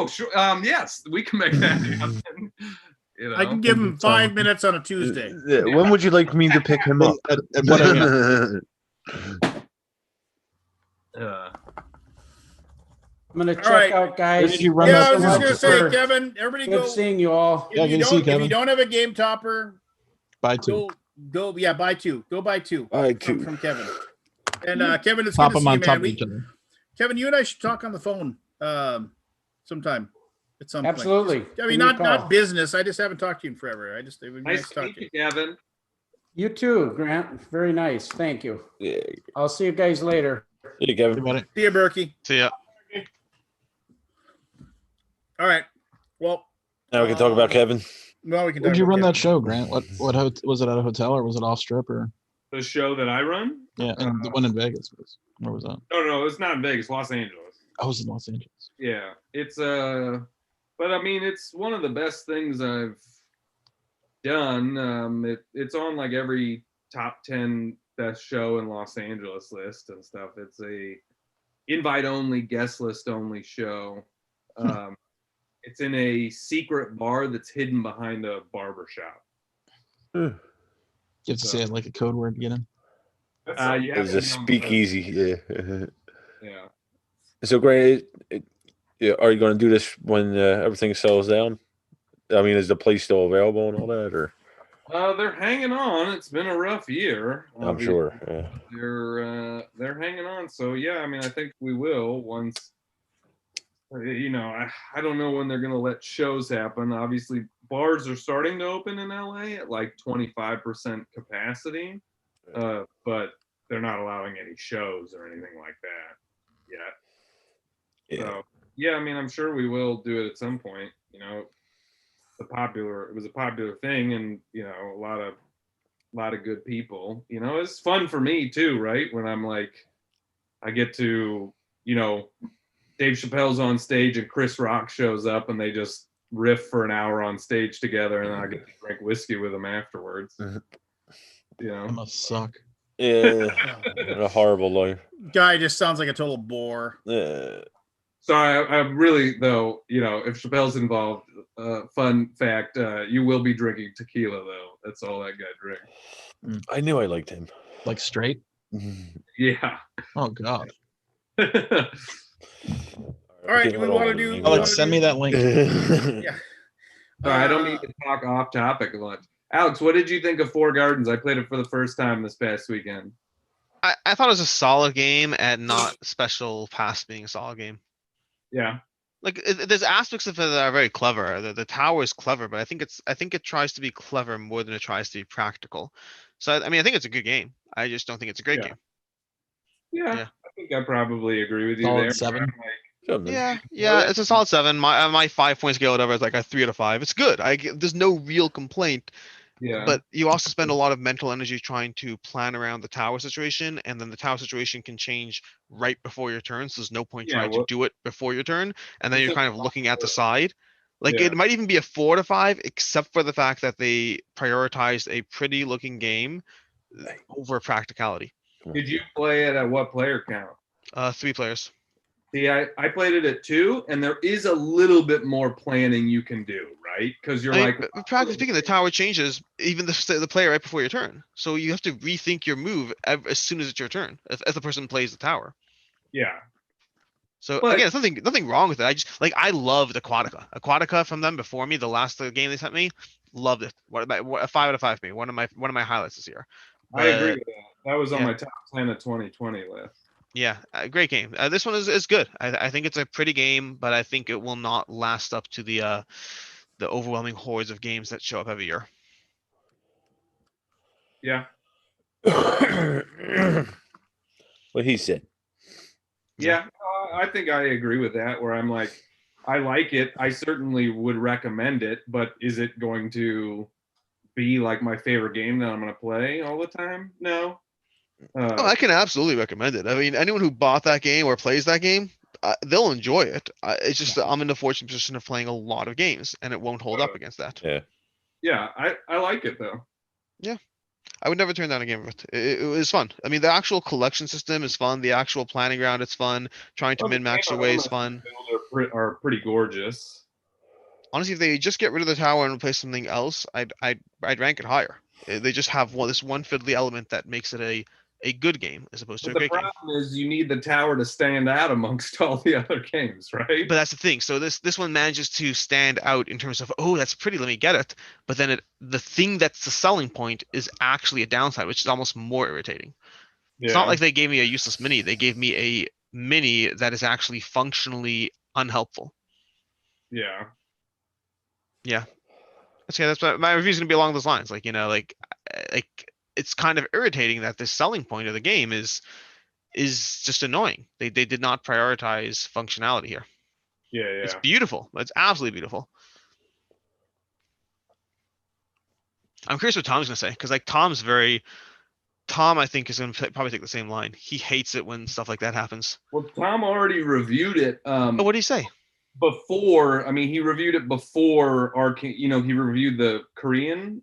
sure, yes, we can make that happen. You know? I can give him 5 minutes on a Tuesday. When would you like me to pick him up? At what I'm gonna check out, guys. I was just gonna say, Kevin, everybody Good go. seeing you all. If you don't have a game topper, buy two. Go buy two. Go buy two. Buy two from Kevin. And Kevin, it's Pop good to them see on you, top man. of each other. Kevin, you and I should talk on the phone sometime. At some Absolutely. point. I mean, not business. I just haven't talked to you in forever. It would be nice to talk to you. Kevin. You too, Grant. Very nice. Thank you. Yeah. I'll see you guys later. See you, Kevin. See you, Berkey. See ya. All right. Well, now we can talk about Kevin. Well, we can. Where'd you run that show, Grant? What was it at a hotel or was it off strip or? The show that I run? Yeah, and the one in Vegas where was that? No, it's not in Vegas. Los Angeles. I was in Los Angeles. Yeah, it's but I mean, it's one of the best things I've done. It's on like every top 10 best show in Los Angeles list and stuff. It's a invite only, guest list only show. It's in a secret bar that's hidden behind a barber shop. You have to say it like a code word to get in. It's a speakeasy. Yeah. Yeah. So great. Yeah, are you going to do this when everything settles down? I mean, is the place still available and all that, or? They're hanging on. It's been a rough year. I'm sure. Yeah. They're hanging on. So yeah, I mean, I think we will once You know, I don't know when they're going to let shows happen. Obviously, bars are starting to open in LA at like 25% capacity, but they're not allowing any shows or anything like that yet. So, yeah, I mean, I'm sure we will do it at some point. You know, it was a popular thing, and you know, a lot of good people. You know, it's fun for me too, right? When I'm like, I get to, you know, Dave Chappelle's on stage and Chris Rock shows up and they just riff for an hour on stage together, and then I get to drink whiskey with them afterwards. You know, That must suck. Yeah, a horrible life. Guy just sounds like a total bore. Yeah. So I really, though, you know, if Chappelle's involved, fun fact, you will be drinking tequila, though. That's all that guy drinks. I knew I liked him. Like straight? Yeah. Oh God. All right, do we want to do? Alex, send me that link. Yeah. I don't need to talk off topic a lot. Alex, what did you think of Four Gardens? I played it for the first time this past weekend. I thought it was a solid game and not special past being a solid game. Yeah. Like there's aspects of it that are very clever. The tower is clever, but I think it tries to be clever more than it tries to be practical. So I mean, I think it's a good game. I just don't think it's a great game. Yeah, I think I probably agree with you Solid there. 7. Yeah, it's a solid 7. My 5-point scale, whatever, is like a 3 out of 5. It's good. There's no real complaint. Yeah. But you also spend a lot of mental energy trying to plan around the tower situation, and then the tower situation can change right before your turn. So there's no point trying to do it before your turn, and then you're kind of looking at the side. Like it might even be a 4 to 5, except for the fact that they prioritized a pretty looking game over practicality. Did you play it at what player count? 3 players. See, I played it at 2, and there is a little bit more planning you can do, right? Because you're practically speaking, the tower changes even the player right before your turn, so you have to rethink your move as soon as it's your turn if the person plays the tower. Yeah. So again, it's nothing wrong with it. I loved Aquatica from them before me. The last game they sent me, loved it. What a 5 out of 5 for me. One of my highlights this year. I agree with that. That was on my top 10 of 2020 list. Yeah, a great game. This one is good. I think it's a pretty game, but I think it will not last up to the overwhelming hordes of games that show up every year. Yeah. What he said. Yeah, I think I agree with that. Where I'm like, I like it. I certainly would recommend it, but is it going to be like my favorite game that I'm going to play all the time? No. I can absolutely recommend it. I mean, anyone who bought that game or plays that game, they'll enjoy it. It's just that I'm in the fortunate position of playing a lot of games, and it won't hold up against that. Yeah, I like it though. Yeah, I would never turn down a game of it. It was fun. I mean, the actual collection system is fun. The actual planning ground, it's fun. Trying to min-max your way is fun. Are pretty gorgeous. Honestly, if they just get rid of the tower and replace something else, I'd rank it higher. They just have this one fiddly element that makes it a good game as opposed to a great game. The problem is you need the tower to stand out amongst all the other games, right? But that's the thing. So this one manages to stand out in terms of, oh, that's pretty, let me get it. But then the thing that's the selling point is actually a downside, which is almost more irritating. It's not like they gave me a useless mini. They gave me a mini that is actually functionally unhelpful. Yeah. Yeah. That's my review is gonna be along those lines. Like, it's kind of irritating that the selling point of the game is just annoying. They did not prioritize functionality here. Yeah. It's beautiful. It's absolutely beautiful. I'm curious what Tom's gonna say, because Tom, I think, is gonna probably take the same line. He hates it when stuff like that happens. Well, Tom already reviewed it. What did he say? Before, I mean, he reviewed it before he reviewed the Korean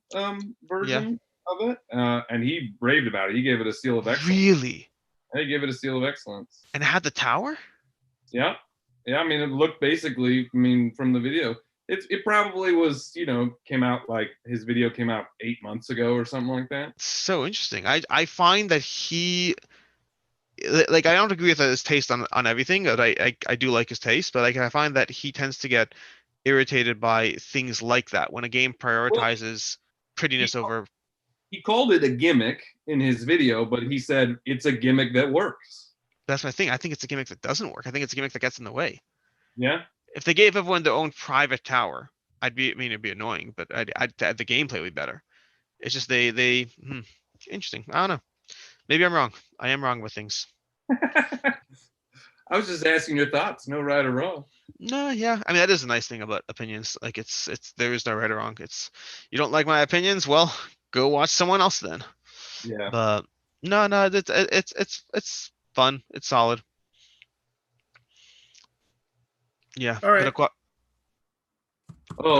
version of it, and he raved about it. He gave it a seal of excellence. Really? He gave it a seal of excellence. And it had the tower? Yeah. I mean, it looked basically, from the video, it probably was, came out like his video came out 8 months ago or something like that. So interesting. I find that I don't agree with his taste on everything, but I do like his taste, but I find that he tends to get irritated by things like that when a game prioritizes prettiness over. He called it a gimmick in his video, but he said it's a gimmick that works. That's my thing. I think it's a gimmick that doesn't work. I think it's a gimmick that gets in the way. Yeah. If they gave everyone their own private tower, it'd be annoying, but the gameplay would be better. It's just interesting. I don't know. Maybe I'm wrong. I am wrong with things. I was just asking your thoughts. No right or wrong. No, yeah. I mean, that is a nice thing about opinions. Like it's there is no right or wrong. It's you don't like my opinions, well, go watch someone else then. Yeah. But no, it's fun. It's solid. Yeah. All right. Go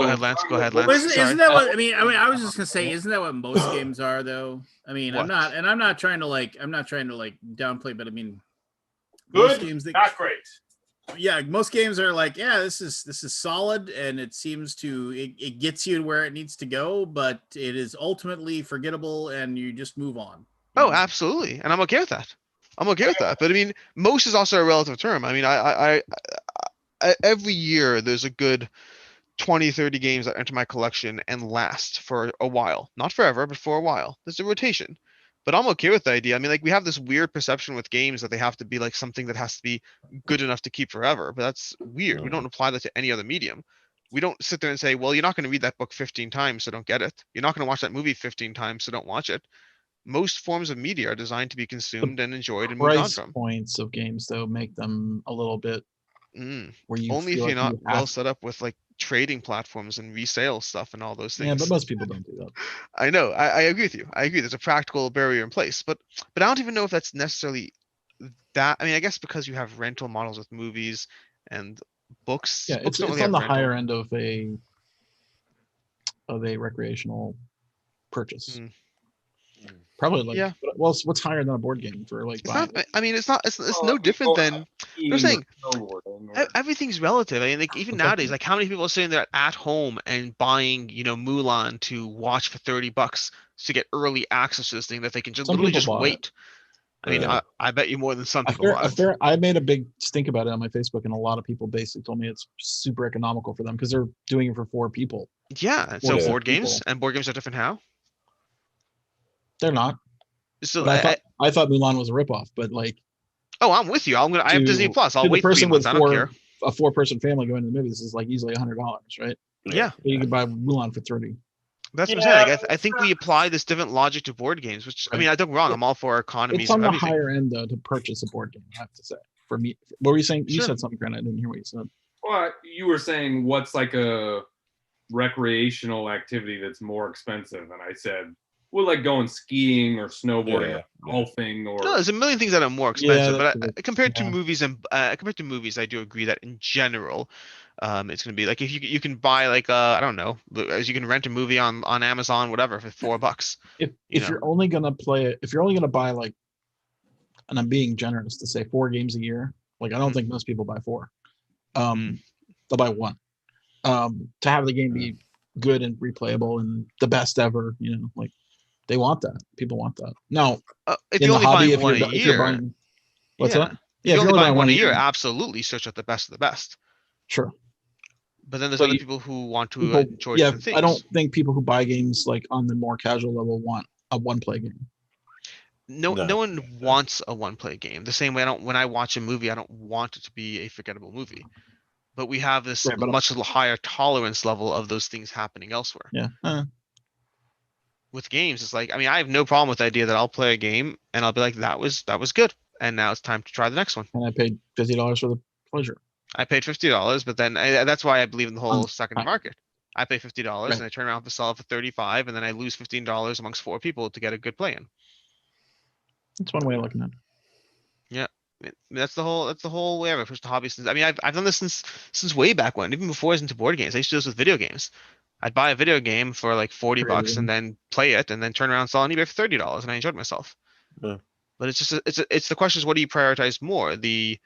ahead, Lance. Go ahead, Well, Lance. isn't that what I mean? I was just gonna say, isn't that what most games are, though? I mean, What? I'm not trying to downplay, but I mean, most Good, games that, not great. yeah, most games are like, yeah, this is solid, and it seems to it gets you where it needs to go, but it is ultimately forgettable, and you just move on. Oh, absolutely, and I'm okay with that. I'm okay with that. But I mean, most is also a relative term. I mean, I every year there's a good 20, 30 games that enter my collection and last for a while. Not forever, but for a while. There's a rotation. But I'm okay with the idea. I mean, like we have this weird perception with games that they have to be like something that has to be good enough to keep forever. But that's weird. We don't apply that to any other medium. We don't sit there and say, well, you're not going to read that book 15 times, so don't get it. You're not going to watch that movie 15 times, so don't watch it. Most forms of media are designed to be consumed and enjoyed and moved on Price from. points of games though make them a little bit where you Only if feel you're like not you well have. set up with like trading platforms and resale stuff and all those things. Yeah, but most people don't do that. I know. I agree with you. I agree. There's a practical barrier in place, but I don't even know if that's necessarily that. I mean, I guess because you have rental models with movies and books. Yeah, Books don't it's really on have the rental. higher end of a recreational purchase. Probably like Yeah. well, what's higher than a board game for like It's buying? not. I mean, it's not. It's no different than. I'm saying everything's relative. I mean, like even nowadays, like how many people are sitting there at home and buying, Mulan to watch for $30 to get early access to this thing that they can just Some literally people just bought it. wait. I mean, I bet you more than some A people bought it. I made a big stink about it on my Facebook, and a lot of people basically told me it's super economical for them because they're doing it for 4 people. Yeah. Four So to six board games people. and board games are different. How? They're not. So But I thought Mulan was a ripoff, but like. Oh, I'm with you. I have Disney Plus. I'll wait 3 months. I don't care. A 4-person family going to the movies is like easily $100, right? Yeah. So you can buy Mulan for 30. That's what I'm saying. Like, I think we apply this different logic to board games, which I mean, I don't get me wrong. I'm all for economies It's on of the everything. higher end though to purchase a board game. I have to say. For me, what were you saying? You Sure. said something, Grant. I didn't hear what you said. Well, you were saying what's like a recreational activity that's more expensive, and I said, well, like going skiing or snowboarding, or golfing, or No, there's a million things that are more expensive, that's but compared to movies compared to movies, I do agree that in general, it's going to be like if you can buy like I don't know, as you can rent a movie on Amazon, whatever, for $4. If you're only gonna play it, if you're only gonna buy like, and I'm being generous to say 4 games a year, like I don't think most people buy 4. They'll buy 1. To have the game be good and replayable and the best ever, like they want that. People want that. Now, if in you the only hobby, buy one a if you're year, buying, what's yeah. that? Yeah, if you're only buying one a year, year, absolutely search out the best of the best. Sure. But then there's But other people who want to enjoy different things. I don't think people who buy games like on the more casual level want a one-play game. No one wants a one-play game. The same way when I watch a movie, I don't want it to be a forgettable movie. But we have this much higher tolerance level of those things happening elsewhere. Yeah. With games, it's like, I mean, I have no problem with the idea that I'll play a game and I'll be like, that was good, and now it's time to try the next one. And I paid $50 for the pleasure. I paid $50, but then that's why I believe in the whole secondary market. I pay $50 and I turn around to sell it for $35, and then I lose $15 amongst 4 people to get a good play in. That's one way of looking at it. Yeah, that's the whole way I've approached the hobby since. I mean, I've done this since way back when, even before I was into board games. I used to do this with video games. I'd buy a video game for like $40 and then play it, and then turn around and sell on eBay for $30, and I enjoyed myself. Yeah. But it's just it's the question is, what do you prioritize more, the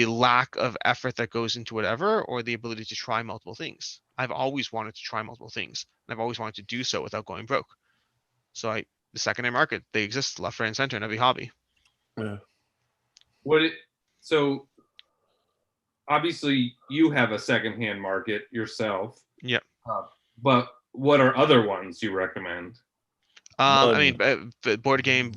lack of effort that goes into whatever, or the ability to try multiple things? I've always wanted to try multiple things, and I've always wanted to do so without going broke. So the secondary market, they exist left, right, and center in every hobby. Yeah. So obviously you have a secondhand market yourself. Yep. But what are other ones you recommend? I mean, board game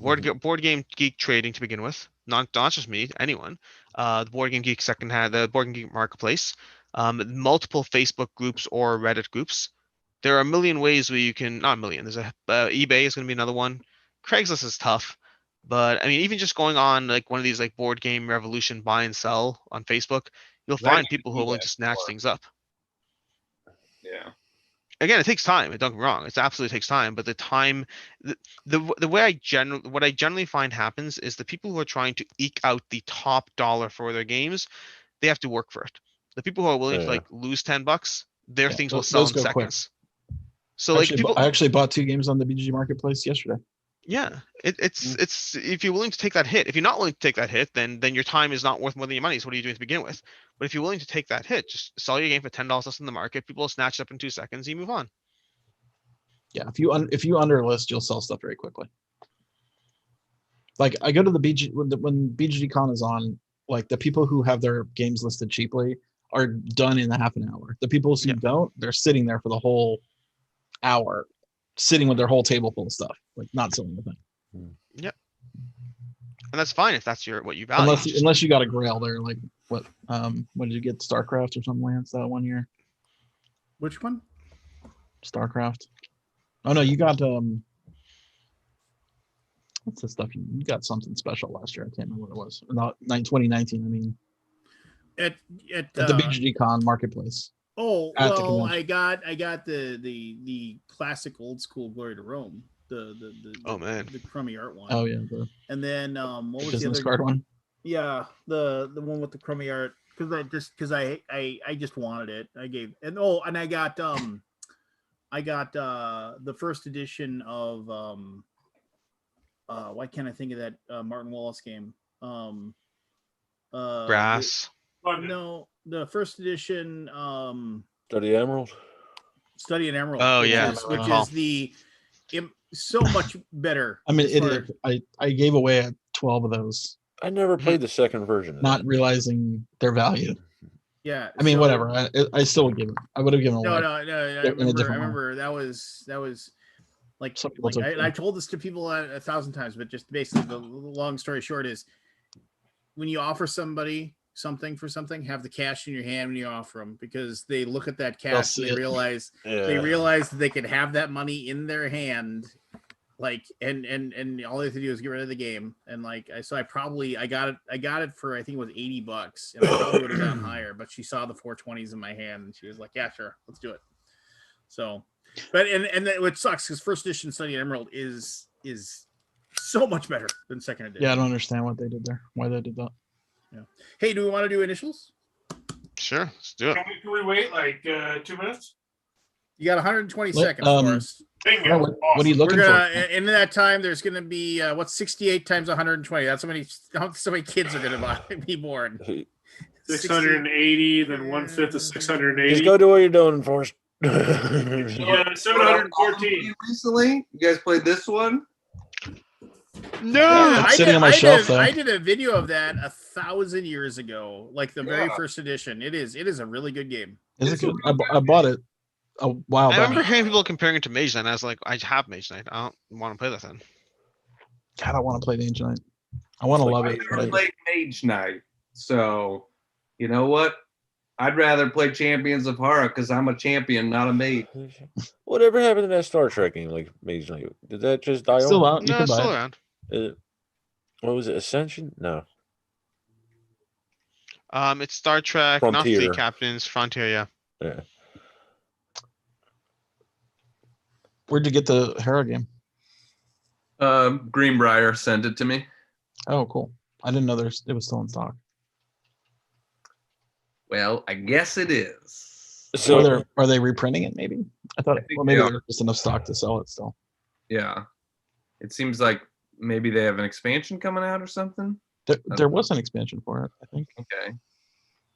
geek trading to begin with. not just me, anyone. The Board Game Geek secondhand, the Board Game Geek Marketplace, multiple Facebook groups or Reddit groups. There are a million ways where you can, not a million. There's a eBay is going to be another one. Craigslist is tough, but I mean, even just going on like one of these like Board Game Revolution buy and sell on Facebook, you'll That find you people can who are do willing that to snatch for. things up. Yeah. Again, it takes time. Don't get me wrong; it absolutely takes time. But the time, the way what I generally find happens is the people who are trying to eke out the top dollar for their games, they have to work for it. The people who are willing to Yeah. like lose $10, their Yeah, things will sell those in go quick. seconds. So like people, I actually bought 2 games on the BGG Marketplace yesterday. yeah, it's if you're willing to take that hit. If you're not willing to take that hit, then your time is not worth more than your money. So what are you doing to begin with? But if you're willing to take that hit, just sell your game for $10 less in the market. People will snatch it up in 2 seconds. You move on. Yeah, if you underlist, you'll sell stuff very quickly. Like I go to the BG when BGG Con is on, like the people who have their games listed cheaply are done in a half an hour. The people who don't, they're sitting there for the whole hour, sitting with their whole table full of stuff, like not selling the thing. Yep. And that's fine if that's what you value. Unless you got a Grail there, like what did you get, StarCraft or something, Lance, that one year? Which one? StarCraft. Oh no, you got what's the stuff you got something special last year? I can't remember what it was. Not 2019. I mean, At the BGG Con Marketplace. Oh at the well, convention. I got the classic old school Glory to Rome. Oh man, the crummy art one. Oh yeah, and then what was the business other card one? Yeah, the one with the crummy art, because I just wanted it. I gave and I got the first edition of why can't I think of that Martin Wallace game? Brass. No, the first edition Study Emerald. Study in Emerald. Oh which yeah, is, which is so much better. I mean, I gave away 12 of those. I never played the second version. Not realizing their value. Yeah. I mean, whatever. I still would give it. I would have given away. No. I remember that was like I told this to people 1,000 times, but just basically the long story short is when you offer somebody something for something, have the cash in your hand when you offer them, because they look at that cash and they realize that they could have that money in their hand, like and all they have to do is get rid of the game. And like I got it for I think it was $80, and I probably would have gone higher, but she saw the 420s in my hand and she was like, yeah, sure, let's do it. So but and what sucks because first edition Study in Emerald is so much better than second edition. Yeah, I don't understand what they did there. Why they did that. Yeah. Hey, do we want to do initials? Sure, let's do it. Can we wait like 2 minutes? You got 120 seconds for us. Bingo. What are you looking for? In that time, there's going to be what's 68 times 120? That's how many kids are going to be born. 680, then 1/5 of 680. Just go do what you're doing, Forrest. Yeah, 714. Recently, you guys played this one? No, Yeah, it's sitting on my shelf, though. I did a video of that 1,000 years ago, like the very first edition. It is a really good game. Is it good? I bought it a while back. I remember hearing people comparing it to Mage Knight, and I was like, I have Mage Knight. I don't want to play that then. God, I want to play Mage Knight. I want to love it. I never played Mage Knight, so you know what? I'd rather play Champions of Horror because I'm a champion, not a mage. Whatever happened to that Star Trek game, like Mage Knight? Did that just die Still on? out. You No, can it's buy still it. around. What was it? Ascension? No. It's Star Trek, not Frontier. Fleet Captains, Frontier. Yeah. Yeah. Where'd you get the Hera game? Greenbrier sent it to me. Oh, cool. I didn't know it was still in stock. Well, I guess it is. So Are they reprinting it? Maybe I thought. think Well, maybe they are. there's just enough stock to sell it still. Yeah. It seems like maybe they have an expansion coming out or something. There was an expansion for it, I think. Okay.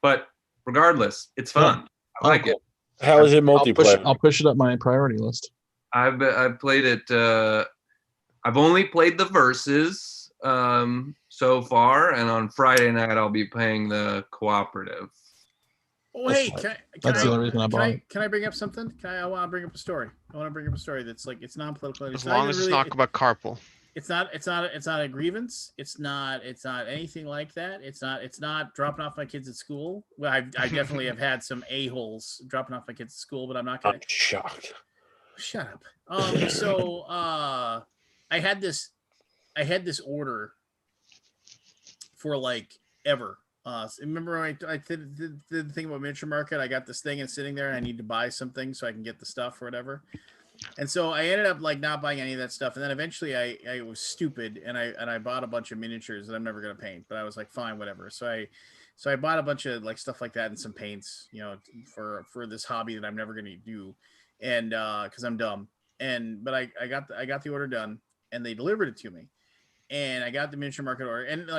But regardless, it's fun. I like it. how is it multiplayer? I'll push it up my priority list. I've played it. I've only played the verses so far, and on Friday night I'll be playing the cooperative. Oh, hey, That's the only reason I bought it. Can I bring up something? I want to bring up a story. I want to bring up a story that's like it's non-political. As long as it's not about carpool. It's not a grievance. It's not anything like that. It's not dropping off my kids at school. Well, I definitely have had some a-holes dropping off my kids at school, but I'm not gonna. I'm shocked. Shut up. So I had this order for like ever. Remember when I did the thing about Miniature Market? I got this thing and sitting there, and I need to buy something so I can get the stuff or whatever. And so I ended up like not buying any of that stuff. And then eventually I was stupid and I bought a bunch of miniatures that I'm never gonna paint. But I was like, fine, whatever. So I bought a bunch of like stuff like that and some paints, for this hobby that I'm never gonna do, and because I'm dumb. But I got the order done and they delivered it to me. And I got the Miniature Market order, and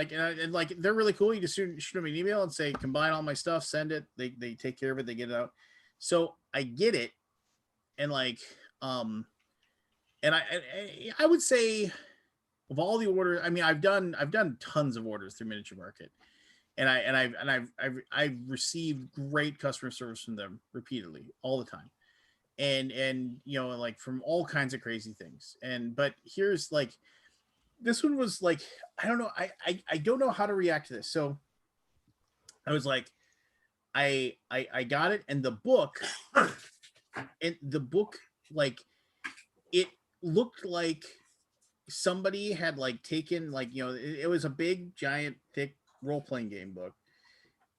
they're really cool. You just shoot them an email and say combine all my stuff, send it. They take care of it. They get it out. So I get it, and and I would say of all the orders, I mean, I've done tons of orders through Miniature Market, and I've received great customer service from them repeatedly all the time, and like from all kinds of crazy things. But here's like. This one was like, I don't know. I don't know how to react to this. So I was like, I got it. And the book, like it looked like somebody had like taken like, it was a big, giant, thick role-playing game book.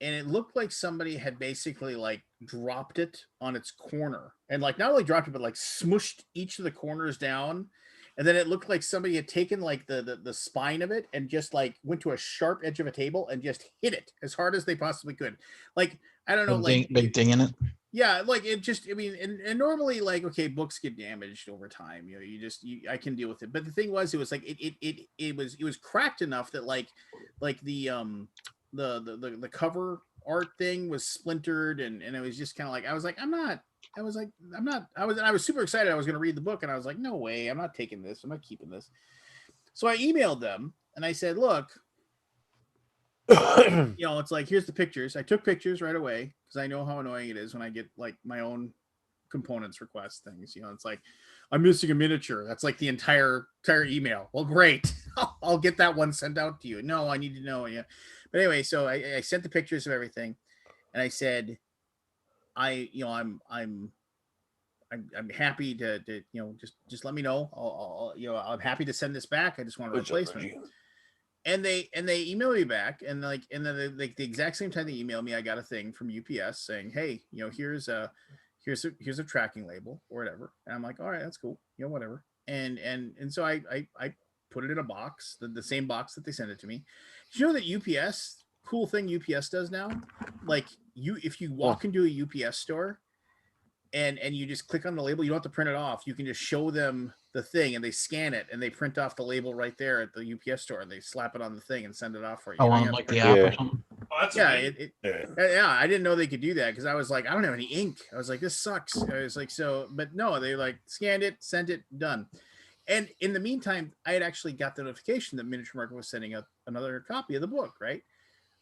And it looked like somebody had basically like dropped it on its corner and like not only dropped it, but like smushed each of the corners down. And then it looked like somebody had taken like the spine of it and just like went to a sharp edge of a table and just hit it as hard as they possibly could. Like, I don't know, big ding in it. Yeah, like it just, I mean, and normally like, okay, books get damaged over time. I can deal with it. But the thing was, it was like it was cracked enough that like the cover art thing was splintered and it was just kind of like I was super excited. I was going to read the book and I was like, no way, I'm not taking this. I'm not keeping this. So I emailed them and I said, look, it's like, here's the pictures. I took pictures right away because I know how annoying it is when I get like my own components request things. It's like, I'm missing a miniature. That's like the entire email. Well, great. I'll get that one sent out to you. No, I need to know. Yeah. But anyway, so I sent the pictures of everything and I said, I'm happy to just let me know. I'm happy to send this back. I just want a replacement. And they emailed me back and then the exact same time they emailed me, I got a thing from UPS saying, hey, here's a tracking label or whatever. And I'm like, all right, that's cool. Whatever. And so I put it in a box, the same box that they sent it to me. Did you know that UPS, cool thing UPS does now? Like if you walk into a UPS store and you just click on the label, you don't have to print it off. You can just show them the thing and they scan it and they print off the label right there at the UPS store and they slap it on the thing and send it off for you. Oh, on like the app or something. Oh, that's yeah, I didn't know they could do that because I was like, I don't have any ink. I was like, this sucks. I was like, but no, they like scanned it, sent it, done. And in the meantime, I had actually got the notification that Miniature Market was sending out another copy of the book, right?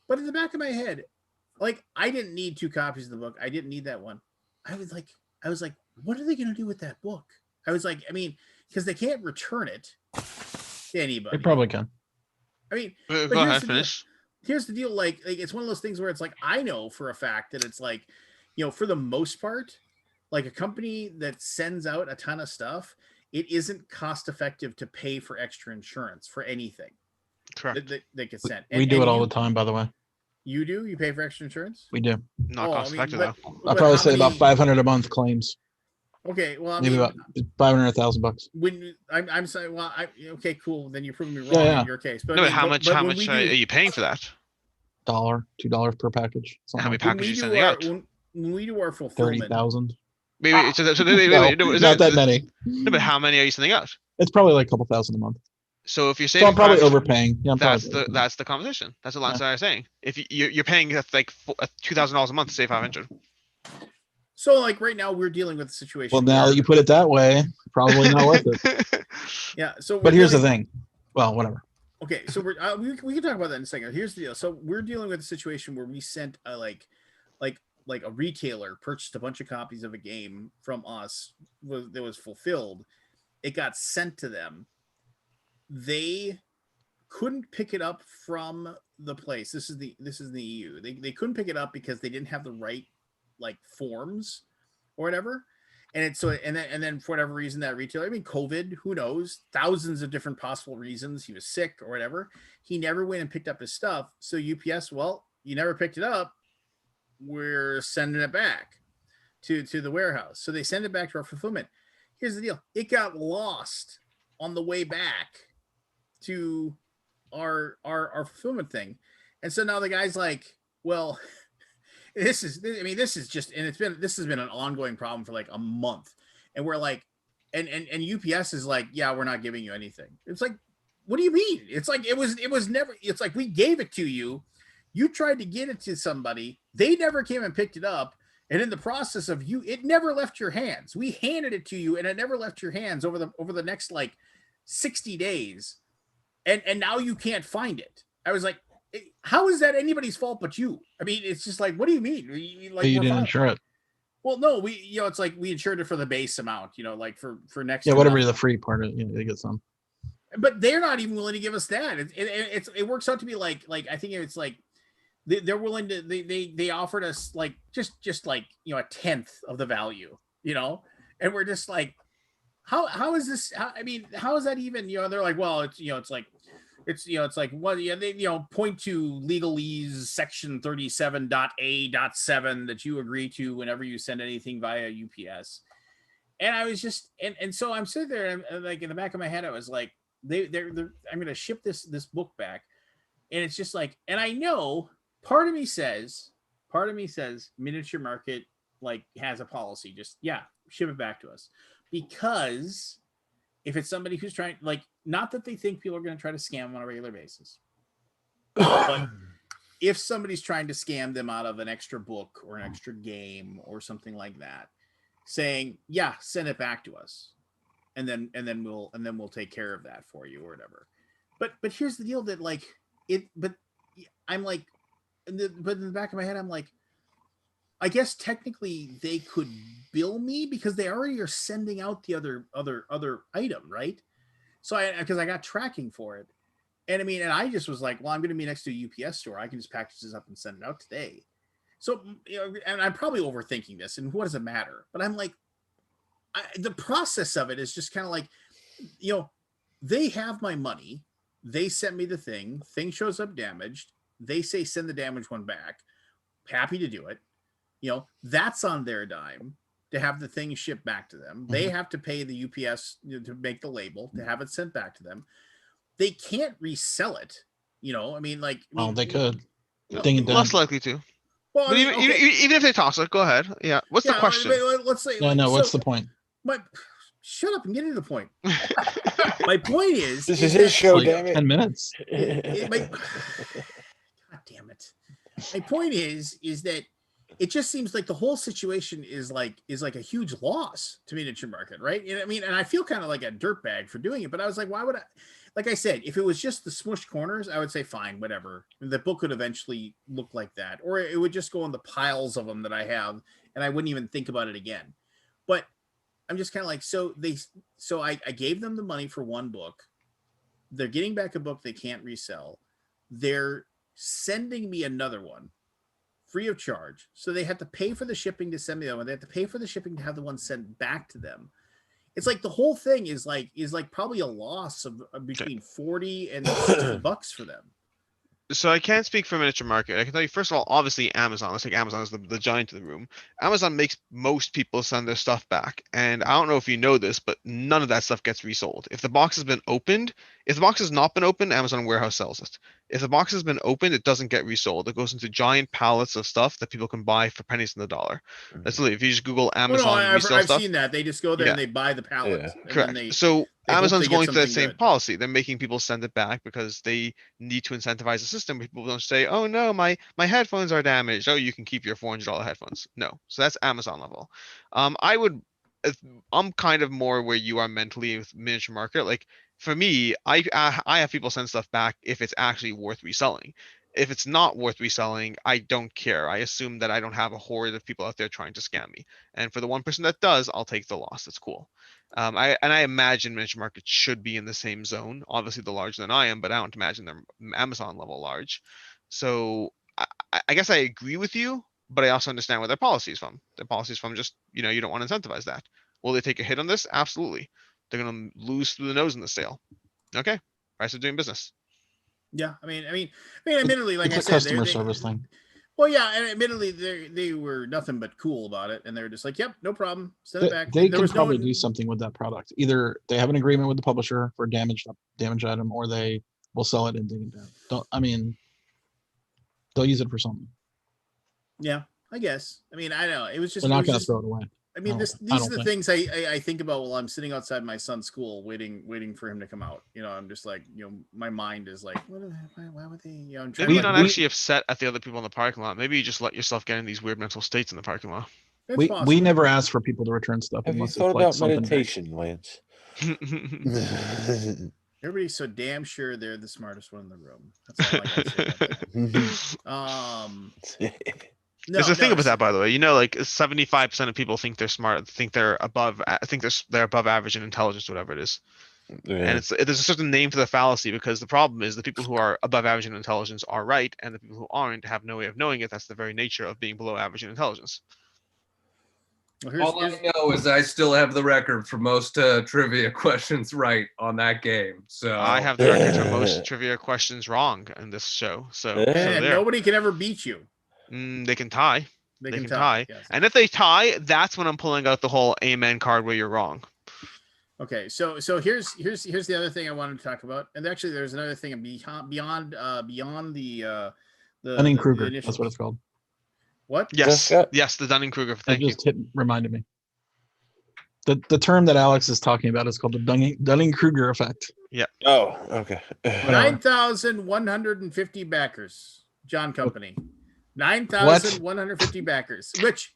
But in the back of my head, like I didn't need 2 copies of the book. I didn't need that one. I was like, what are they going to do with that book? I was like, I mean, because they can't return it to anybody. They probably can. I mean, go ahead, finish. Here's the deal. Like it's one of those things where it's like, I know for a fact that it's like, for the most part, like a company that sends out a ton of stuff, it isn't cost effective to pay for extra insurance for anything. Correct. That gets sent. We do it all the time, by the way. You do? You pay for extra insurance? We do. Not cost effective though. I'll probably say about 500 a month claims. Okay, well, maybe about $500,000. When I'm sorry, well, okay, cool. Then you're proving me wrong in your case. But no, how much are you paying for that? $2 per package. How many packages are you sending out? When we do our fulfillment, 30,000. Wait, not that many. No, but how many are you sending out? It's probably like a couple thousand a month. So if you're saving, so I'm probably overpaying. Yeah, that's the competition. That's what Lance and I are saying. If you're paying like $2,000 a month to save 500. So like right now we're dealing with a situation. Well, now that you put it that way, probably not worth it. Yeah. So, but here's the thing. Well, whatever. Okay, so we can talk about that in a second. Here's the deal. So we're dealing with a situation where we sent like a retailer purchased a bunch of copies of a game from us that was fulfilled. It got sent to them. they couldn't pick it up from the place. This is the EU. They couldn't pick it up because they didn't have the right like forms or whatever. And it's so and then for whatever reason that retailer, I mean COVID, who knows, thousands of different possible reasons, he was sick or whatever, he never went and picked up his stuff. So UPS, well, you never picked it up, we're sending it back to the warehouse. So they send it back to our fulfillment. Here's the deal, it got lost on the way back to our fulfillment thing. And so now the guy's like, well, this is just, and this has been an ongoing problem for like a month. And we're like, and UPS is like, yeah, we're not giving you anything. It's like, what do you mean? It's like, it was never, it's like, we gave it to you. You tried to get it to somebody. They never came and picked it up. And in the process of it never left your hands. We handed it to you and it never left your hands over the next like 60 days. And now you can't find it. I was like, how is that anybody's fault but you? I mean, it's just like, what do you mean? Like, you didn't insure it. Well, no, it's like we insured it for the base amount, like for next. Yeah, whatever the free part of, they get some. But they're not even willing to give us that. It works out to be like I think it's like they're willing to they offered us like just like a tenth of the value, and we're just like, how is this? How is that even? They're like, well, it's like. It's like, well, yeah, they point to legalese section 37.A.7 that you agree to whenever you send anything via UPS. And I was just, and so I'm sitting there and like in the back of my head, I was like, they're I'm going to ship this book back. And it's just like, and I know part of me says Miniature Market like has a policy, just, ship it back to us. Because if it's somebody who's trying, like, not that they think people are going to try to scam them on a regular basis, but if somebody's trying to scam them out of an extra book or an extra game or something like that, saying, send it back to us, and then we'll take care of that for you or whatever. But here's the deal, that like it, but I'm like, but in the back of my head, I'm like, I guess technically they could bill me because they already are sending out the other item, right? So because I got tracking for it, and and I just was like, well, I'm going to be next to a UPS store. I can just package this up and send it out today. So and I'm probably overthinking this, and what does it matter? But I'm like, the process of it is just kind of like, they have my money. They sent me the thing. Thing shows up damaged. They say send the damaged one back. Happy to do it. That's on their dime to have the thing shipped back to them. They have to pay the UPS to make the label, to have it sent back to them. They can't resell it. They could. Less likely to. Well, but even if they toss it, go ahead. Yeah. What's the question? Let's say. No. What's the point? Shut up and get into the point. My point is. This is his show, damn it. 10 minutes. God damn it. My point is that it just seems like the whole situation is like a huge loss to Miniature Market, right? And I feel kind of like a dirtbag for doing it, but I was like, why would I? Like I said, if it was just the smushed corners, I would say fine, whatever. The book would eventually look like that, or it would just go in the piles of them that I have, and I wouldn't even think about it again. But I'm just kind of like, so I gave them the money for one book. They're getting back a book they can't resell. They're sending me another one free of charge. So they have to pay for the shipping to send me that one. They have to pay for the shipping to have the one sent back to them. It's like the whole thing is like probably a loss of between 40 and $60 for them. So I can't speak for Miniature Market. I can tell you, first of all, obviously Amazon. Let's take Amazon as the giant of the room. Amazon makes most people send their stuff back. And I don't know if you know this, but none of that stuff gets resold. If the box has been opened, if the box has not been opened, Amazon warehouse sells it. If the box has been opened, it doesn't get resold. It goes into giant pallets of stuff that people can buy for pennies on the dollar. That's literally, if you just Google Amazon I've stuff, seen that. They just go there and they buy the pallets. Yeah. Correct. So Amazon's going through that same policy. They're making people send it back because they need to incentivize the system. People don't say, oh no, my headphones are damaged. Oh, you can keep your $400 headphones. No. So that's Amazon level. I'm kind of more where you are mentally with Miniature Market. Like for me, I have people send stuff back if it's actually worth reselling. If it's not worth reselling, I don't care. I assume that I don't have a horde of people out there trying to scam me. And for the one person that does, I'll take the loss. It's cool. I imagine miniature markets should be in the same zone. Obviously, they're larger than I am, but I don't imagine they're Amazon level large. So I guess I agree with you, but I also understand where their policy is from. Their policy is from just, you don't want to incentivize that. Will they take a hit on this? Absolutely. They're going to lose through the nose in the sale. Okay. Price of doing business. Yeah, I mean, admittedly, like It's I a said, customer service thing. Well, yeah, and admittedly, they were nothing but cool about it, and they were just like, "Yep, no problem, send it back." They There can was probably no, do something with that product. Either they have an agreement with the publisher for damaged item, or they will sell it and dig it down. They'll use it for something. Yeah, I guess. I mean, I don't know. It was just. They're It not was going to just. throw it away. I mean, I these are don't the think. things I think about while I'm sitting outside my son's school, waiting for him to come out. I'm just like, my mind is like, why would they? I'm trying Maybe you're to not like, actually upset at the other people in the parking lot. Maybe you just let yourself get in these weird mental states in the parking lot. We never ask for people to return stuff Have you unless thought it's like about something meditation, Lance? Everybody's so damn sure they're the smartest one in the room. That's all I gotta say about that. There's a thing about that, by the way. Like 75% of people think they're smart, think they're above, think they're above average in intelligence, whatever it is. And there's a certain name for the fallacy, because the problem is the people who are above average in intelligence are right, and the people who aren't have no way of knowing it. That's the very nature of being below average in intelligence. Well, All I know is I still have the record for most trivia questions right on that game. So I have the record for most trivia questions wrong in this show. So and nobody can ever beat you. They can tie. They can tie. Yes. And if they tie, that's when I'm pulling out the whole amen card where you're wrong. Okay, so here's the other thing I wanted to talk about, and actually there's another thing beyond the Dunning-Kruger. initial... That's what it's called. What? Yes, the Dunning-Kruger. Thank you. Reminded me. The term that Alex is talking about is called the Dunning-Kruger effect. Yeah. Oh, okay. 9,150 backers, John Company. 9,150 backers, which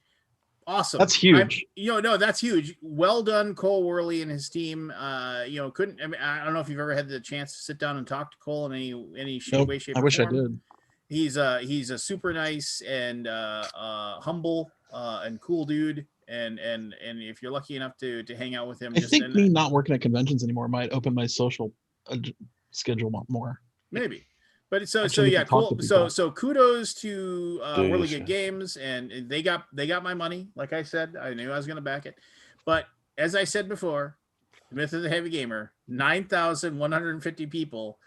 awesome. That's huge. No, that's huge. Well done, Cole Worley and his team. Couldn't. I mean, I don't know if you've ever had the chance to sit down and talk to Cole in any way, shape, I or wish form. I did. He's a super nice and humble and cool dude. And if you're lucky enough to hang out with him, I think me not working at conventions anymore might open my social schedule more. Maybe. But so Actually, yeah, cool. So kudos to Dude, Really Good Games, and they got my money. Like I said, I knew I was going to back it. But as I said before, the myth of the heavy gamer: 9,150 people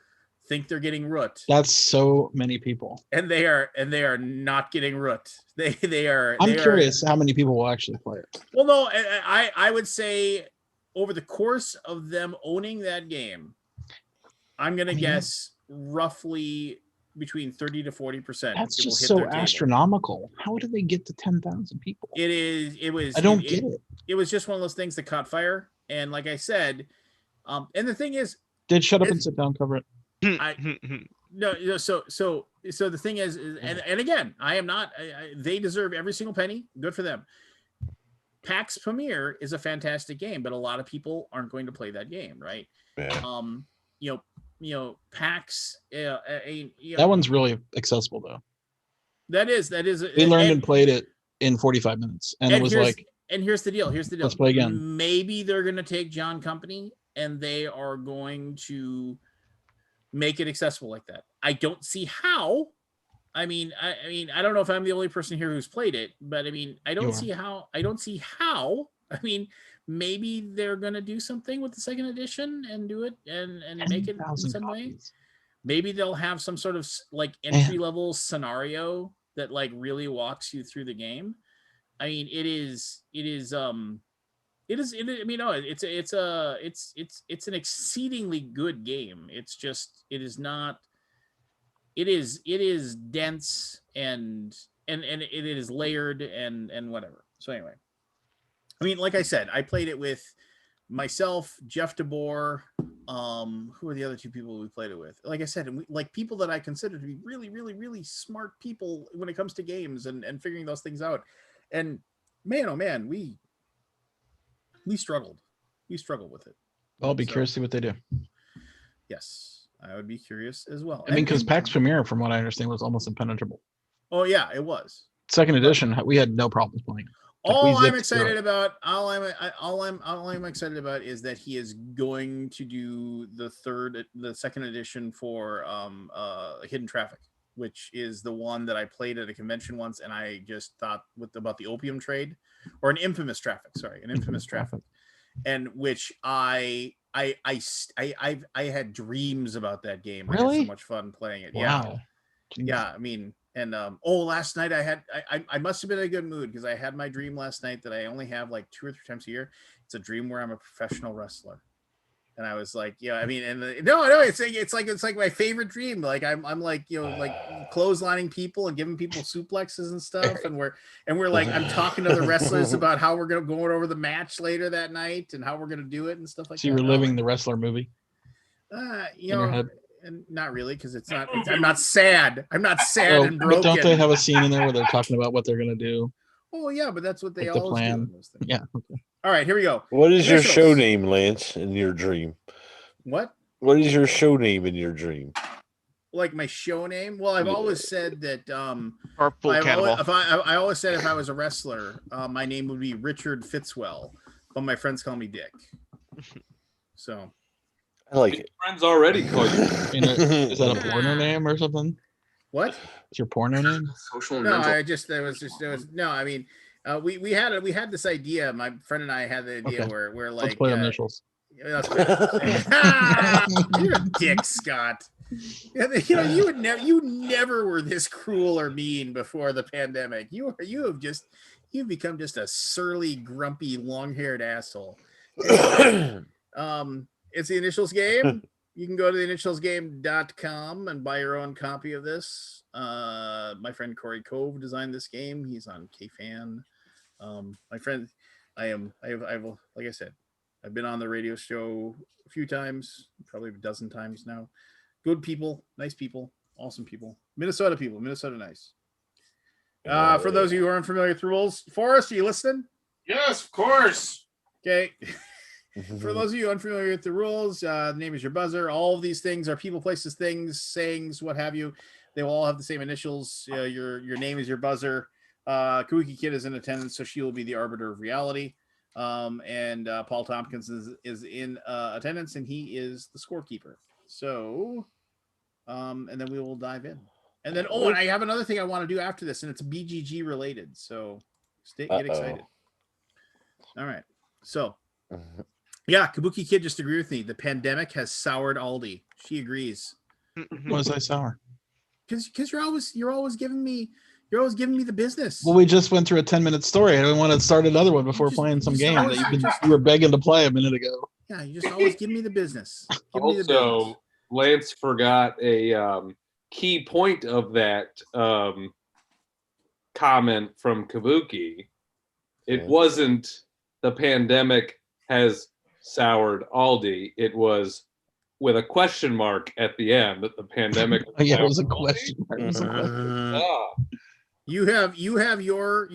think they're getting root. That's so many people, and they are not getting root. They are. I'm curious how many people will actually play it. Well, no, I would say over the course of them owning that game, I'm going to guess roughly between 30 to 40%. That's just so astronomical. How did they get to 10,000 people? It was. I don't get it. It was just one of those things that caught fire. And like I said, and the thing is, did Shut Up and Sit Down cover it? No. So the thing is, and again, I am not. They deserve every single penny. Good for them. PAX Premier is a fantastic game, but a lot of people aren't going to play that game, right? Yeah. PAX. That one's really accessible though. That is. We learned and played it in 45 minutes, and it was like. And here's the deal. Let's play again. Maybe they're going to take John Company and they are going to make it accessible like that. I don't see how. I mean, I don't know if I'm the only person here who's played it, but I mean, I don't see how. I mean, maybe they're gonna do something with the second edition and do it and make it in some way. Maybe they'll have some sort of like entry level scenario that like really walks you through the game. I mean, it's an exceedingly good game. It's just it is dense and it is layered and whatever. So anyway, I mean, like I said, I played it with myself, Jeff DeBoer. Who are the other two people we played it with? Like I said, and like people that I consider to be really, really, really smart people when it comes to games and figuring those things out. And man, oh man, we struggled. We struggled with it. I'll be curious to see what they do. Yes. I would be curious as well. I mean, because And- PAX Premiere, from what I understand, was almost impenetrable. oh yeah, it was. Second edition, we had no problems playing. Like, we All I'm zipped through excited it. about, all I'm excited about is that he is going to do the second edition for Hidden Traffic, which is the one that I played at a convention once, and I just thought about the opium trade, or an infamous traffic. Sorry, an infamous traffic, and which I had dreams about that game. I had so Really? much fun playing it. Wow. Yeah. I mean, and last night I must have been in a good mood because I had my dream last night that I only have like 2 or 3 times a year. It's a dream where I'm a professional wrestler. And I was like, yeah, I mean, and no, it's like my favorite dream. Like I'm like, like clotheslining people and giving people suplexes and stuff. And we're like, I'm talking to the wrestlers about how we're going over the match later that night and how we're going to do it and stuff like So that. you were living the wrestler movie? In your head? And not really, because I'm not sad. I'm not sad Oh, and broken. but don't they have a scene in there where they're talking about what they're gonna do? Oh yeah, but that's what they Like the always do. plan. in those things. Yeah. Okay. All right, here we go. What is your Initials. show name, Lance, in your dream? What? What is your show name in your dream? Like my show name? Well, I've always said that. Purple Cannibal. I always said if I was a wrestler, my name would be Richard Fitzwell, but my friends call me Dick. So. I like it. Friends already call you. Is that a porno name or something? What? Is your porno name? Social and No, mental. no. I mean, we had this idea. My friend and I had the idea Okay. where Let's like play initials. let's play you're a dick, Scott. You never were this cruel or mean before the pandemic. You've become just a surly, grumpy, long-haired asshole. It's the Initials game. You can go to theinitialsgame.com and buy your own copy of this. My friend Corey Cove designed this game. He's on KFan. My friend, like I said, I've been on the radio show a few times, probably a dozen times now. Good people, nice people, awesome people. Minnesota nice. For those of you who aren't familiar with the rules, Forrest, are you listening? Yes, of course. Okay. For those of you unfamiliar with the rules, the name is your buzzer. All of these things are people, places, things, sayings, what have you. They will all have the same initials. Your name is your buzzer. Kabuki Kid is in attendance, so she will be the arbiter of reality. And Paul Tompkins is in attendance, and he is the scorekeeper. So, and then we will dive in. And then, and I have another thing I want to do after this, and it's BGG related. So, get excited. All right. So, yeah, Kabuki Kid just agreed with me. The pandemic has soured Aldi. She agrees. Why is I sour? Because you're always giving me the business. Well, we just went through a 10-minute story. I didn't want to start another one before playing some game that you were begging to play a minute ago. Yeah, you just always give me the business. Give me the business. Also, Lance forgot a key point of that comment from Kabuki. It wasn't the pandemic has soured Aldi. It was with a question mark at the end that the pandemic. Yeah, it was a question mark. It was a question. You have your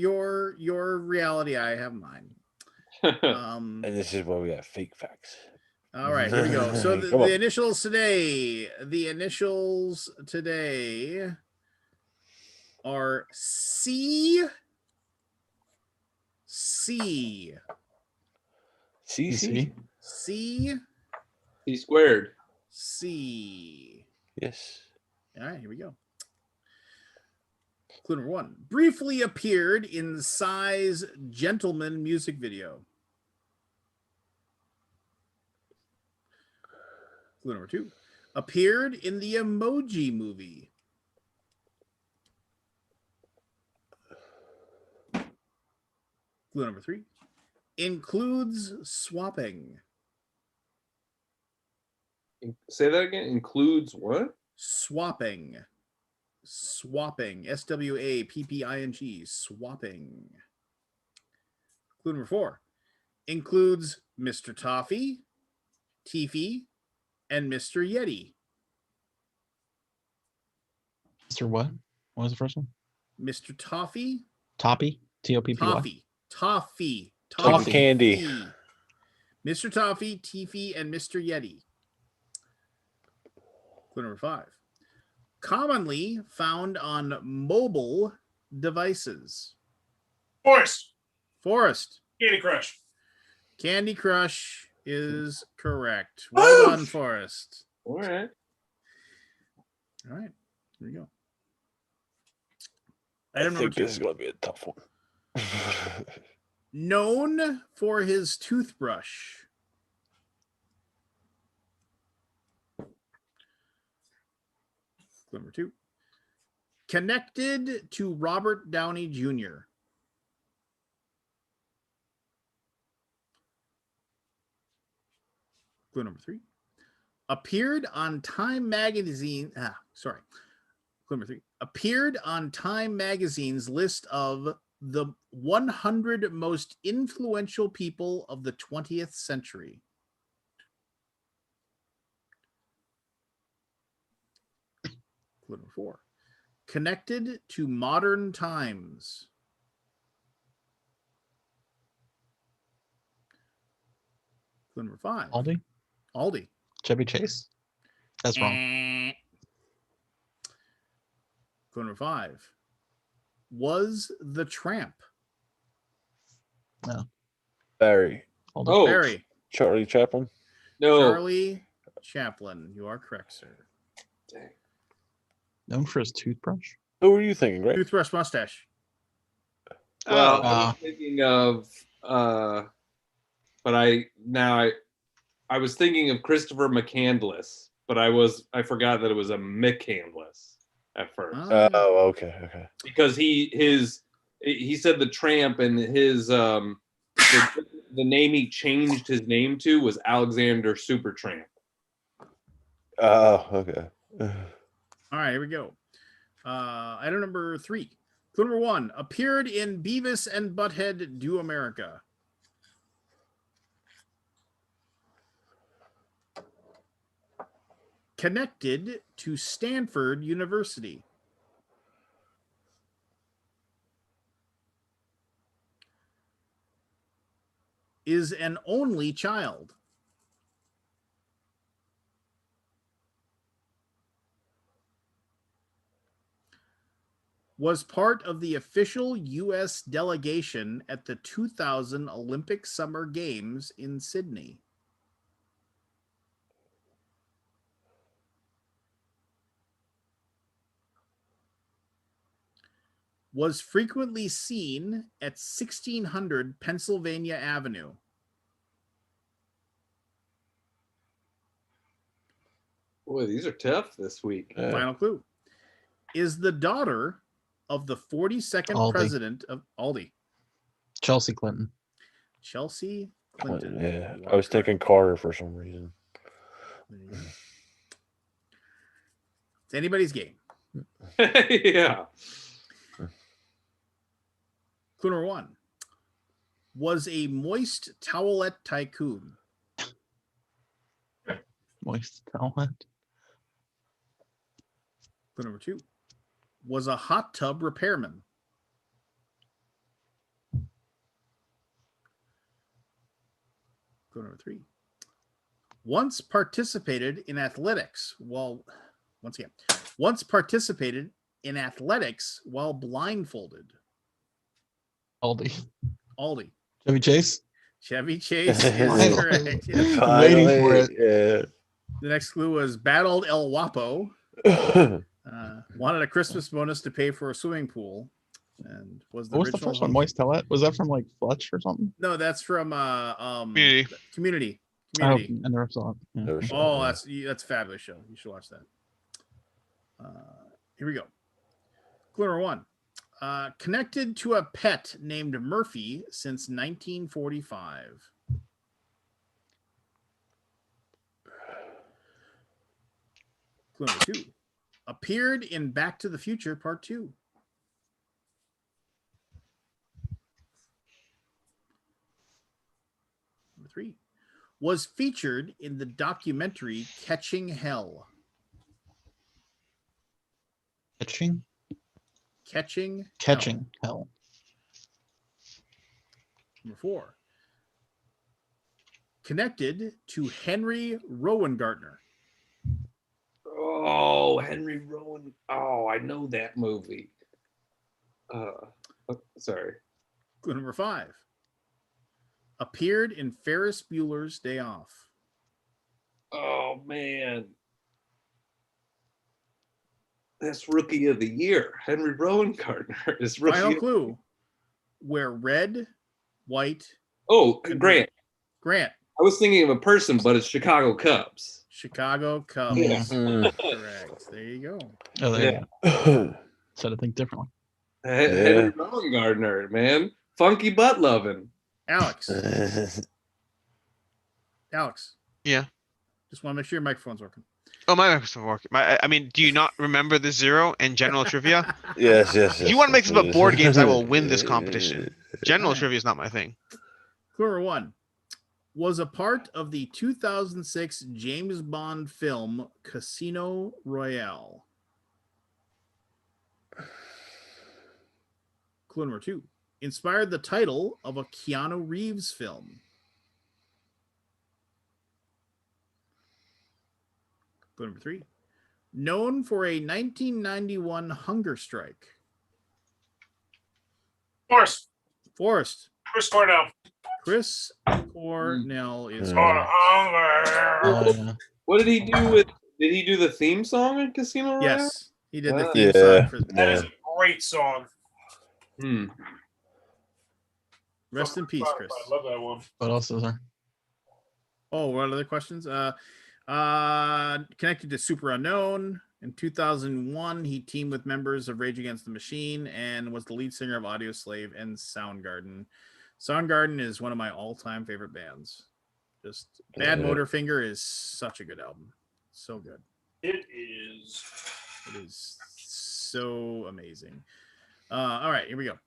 reality. I have mine. And this is why we got fake facts. All right, here we go. So the initials today. The initials today are C. C squared. C. Yes. All right, here we go. Clue number 1. Briefly appeared in the Size Gentleman music video. Clue number 2. Appeared in the Emoji Movie. Clue number 3. Includes swapping. Say that again. Includes what? Swapping. Swapping. SWAPPING. Swapping. Clue number 4. Includes Mr. Toffee, Tiffy, and Mr. Yeti. Mr. What? What was the first one? Mr. Toffee. Toppy? Toppy. Toffee. Toffee candy. Mr. Toffee, Tiffy, and Mr. Yeti. Clue number 5. Commonly found on mobile devices. Forest. Candy Crush. Candy Crush is correct. Well done, Forrest. All right. All right. Here we go. I Item number think 2. this is going to be a tough one. Known for his toothbrush. Number 2. Connected to Robert Downey Jr. Clue number 3. Appeared on Time Magazine. Clue number 3. Appeared on Time Magazine's list of the 100 most influential people of the 20th century. Clue number 4. Connected to modern times. Clue number 5. Aldi. Chevy Chase. That's wrong. Clue number 5. Was the Tramp. No. Barry. Barry. Charlie Chaplin. No. Charlie Chaplin. You are correct, sir. Dang. Known for his toothbrush. Who were you thinking, Greg? Toothbrush mustache. Well, I was thinking of, but I was thinking of Christopher McCandless, but I forgot that it was a McCandless at first. Oh, okay. Because he said the Tramp, and his the name he changed his name to was Alexander Supertramp. Oh, okay. All right, here we go. Item number 3. Clue number 1. Appeared in Beavis and Butthead Do America. Connected to Stanford University. Is an only child. Was part of the official U.S. delegation at the 2000 Olympic Summer Games in Sydney. Was frequently seen at 1600 Pennsylvania Avenue. Boy, these are tough this week. Final clue. Is the daughter of the 42nd president of Aldi. Chelsea Clinton. Chelsea Clinton. Yeah, I was thinking Carter for some reason. It's anybody's game. Yeah. Clue number 1. Was a moist towelette tycoon. Moist towelette. Clue number 2. Was a hot tub repairman. Clue number 3. Once participated in athletics while blindfolded. Aldi. Chevy Chase. Chevy Chase is correct. Yes. Waiting for it. Yeah. The next clue was battled El Guapo. Wanted a Christmas bonus to pay for a swimming pool, and was the What was the first one? Moist towelette. Was that from like Fletch or something? No, that's from Community. Oh, I never saw it. Yeah. Oh, that's a fabulous show. You should watch that. Here we go. Clue number 1. Connected to a pet named Murphy since 1945. Clue number 2. Appeared in Back to the Future Part 2. Number 3. Was featured in the documentary Catching Hell. Catching Hell. Number 4. Connected to Henry Rowan Gardner. Oh, Henry Rowan. Oh, I know that movie. Sorry. Clue number 5. Appeared in Ferris Bueller's Day Off. Oh man. That's Rookie of the Year. Henry Rowan Gardner is Rookie. Final clue. Wear red, white. Oh, Grant. Grant. I was thinking of a person, but it's Chicago Cubs. Chicago Cubs. Yeah. Correct. There you go. Oh, there you go. So to think differently. Henry Rowan Gardner, man. Funky butt loving. Alex. Alex. Yeah. Just want to make sure your microphone's working. Oh, my microphone's working. I mean, do you not remember the 0 and general trivia? Yes. If you want to make this about board games, I will win this competition. General trivia is not my thing. Clue number 1. Was a part of the 2006 James Bond film Casino Royale. Clue number 2. Inspired the title of a Keanu Reeves film. Clue number 3. Known for a 1991 hunger strike. Forrest. Chris Cornell. Chris Cornell is What did he do with? Did he do the theme song in Casino Royale? Yes, he did the theme song for that is a great song. Rest in peace, Chris. I love that one. What else is there? Oh, what other questions? Connected to Super Unknown. In 2001, he teamed with members of Rage Against the Machine and was the lead singer of Audioslave and Soundgarden. Soundgarden is one of my all-time favorite bands. Just Bad Motorfinger is such a good album. So good. It is. It is so amazing. All right, here we go.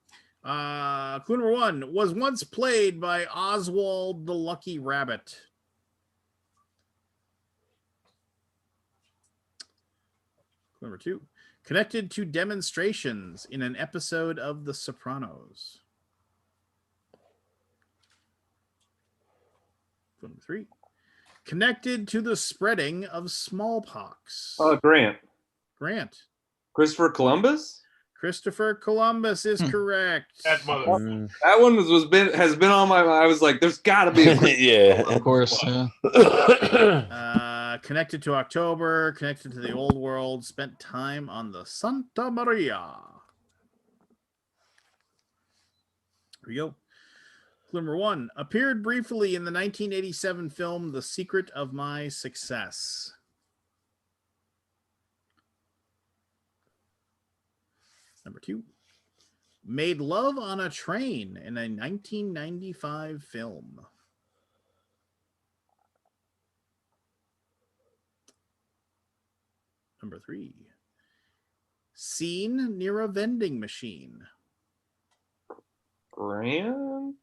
Clue number 1 was once played by Oswald the Lucky Rabbit. Clue number 2. Connected to demonstrations in an episode of The Sopranos. Clue number 3. Connected to the spreading of smallpox. Grant. Grant. Christopher Columbus. Christopher Columbus is correct. That one has been on my mind. I was like, there's got to be a of course. Connected to October, connected to the old world, spent time on the Santa Maria. Here we go. Clue number 1. Appeared briefly in the 1987 film The Secret of My Success. Number 2. Made love on a train in a 1995 film. Number 3. Seen near a vending machine. Grant.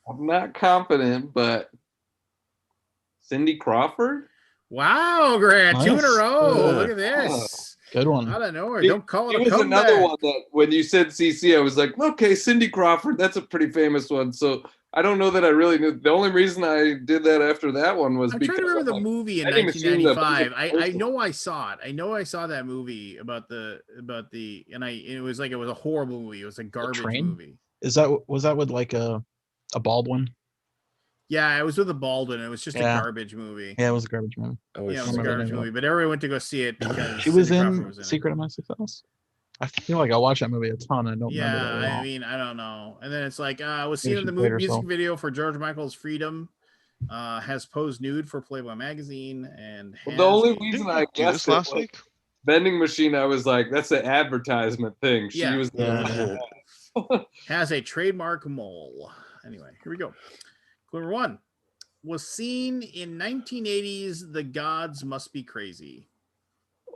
I'm not confident, but Cindy Crawford. Wow, Grant, Nice. 2 in a row. Yeah. Look at this. Good one. Out of nowhere. Don't call it a was comeback. another one that when you said CC, I was like, okay, Cindy Crawford. That's a pretty famous one. So I don't know that I really knew. The only reason I did that after that one was I'm because trying to remember the like, movie in I didn't even see the 1995. I first know I saw it. I know I saw that movie about the and it was like it was a horrible movie. It was a garbage Train? movie. Was that with like a Baldwin? Yeah, it was with a Baldwin. It was just Yeah. a garbage movie. Yeah, it was a garbage movie. Yeah, it was a remember the garbage name of movie, it. but everyone went to go see it because She was Cindy in Crawford was in it. Secret of My Success. I feel like I watched that movie a ton. I don't remember Yeah, that at all. I mean, I don't know. And then it's like, was Maybe seen in the she played music herself. video for George Michael's Freedom. Has posed nude for Playboy magazine, and Well, the only has a- reason I do guessed this it last was week? vending machine, I was like, that's an advertisement thing. She Yeah. was has a trademark mole. Anyway, here we go. Clue number 1 was seen in 1980's The Gods Must Be Crazy.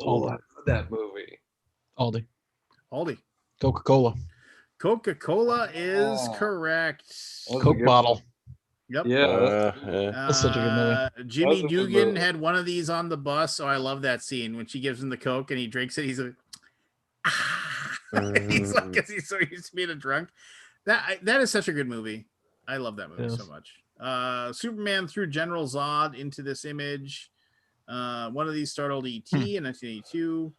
I love that movie. Aldi. Coca-Cola. Coca-Cola is correct. Coke bottle. Yep. Yeah. That's such a good movie. Jimmy That was a good Dugan movie. had one of these on the bus. So I love that scene when she gives him the Coke and he drinks it. He's like, he's like, because he's so used to being a drunk. That is such a good movie. I love that movie Yes. so much. Superman threw General Zod into this image. One of these startled E.T. in 1982.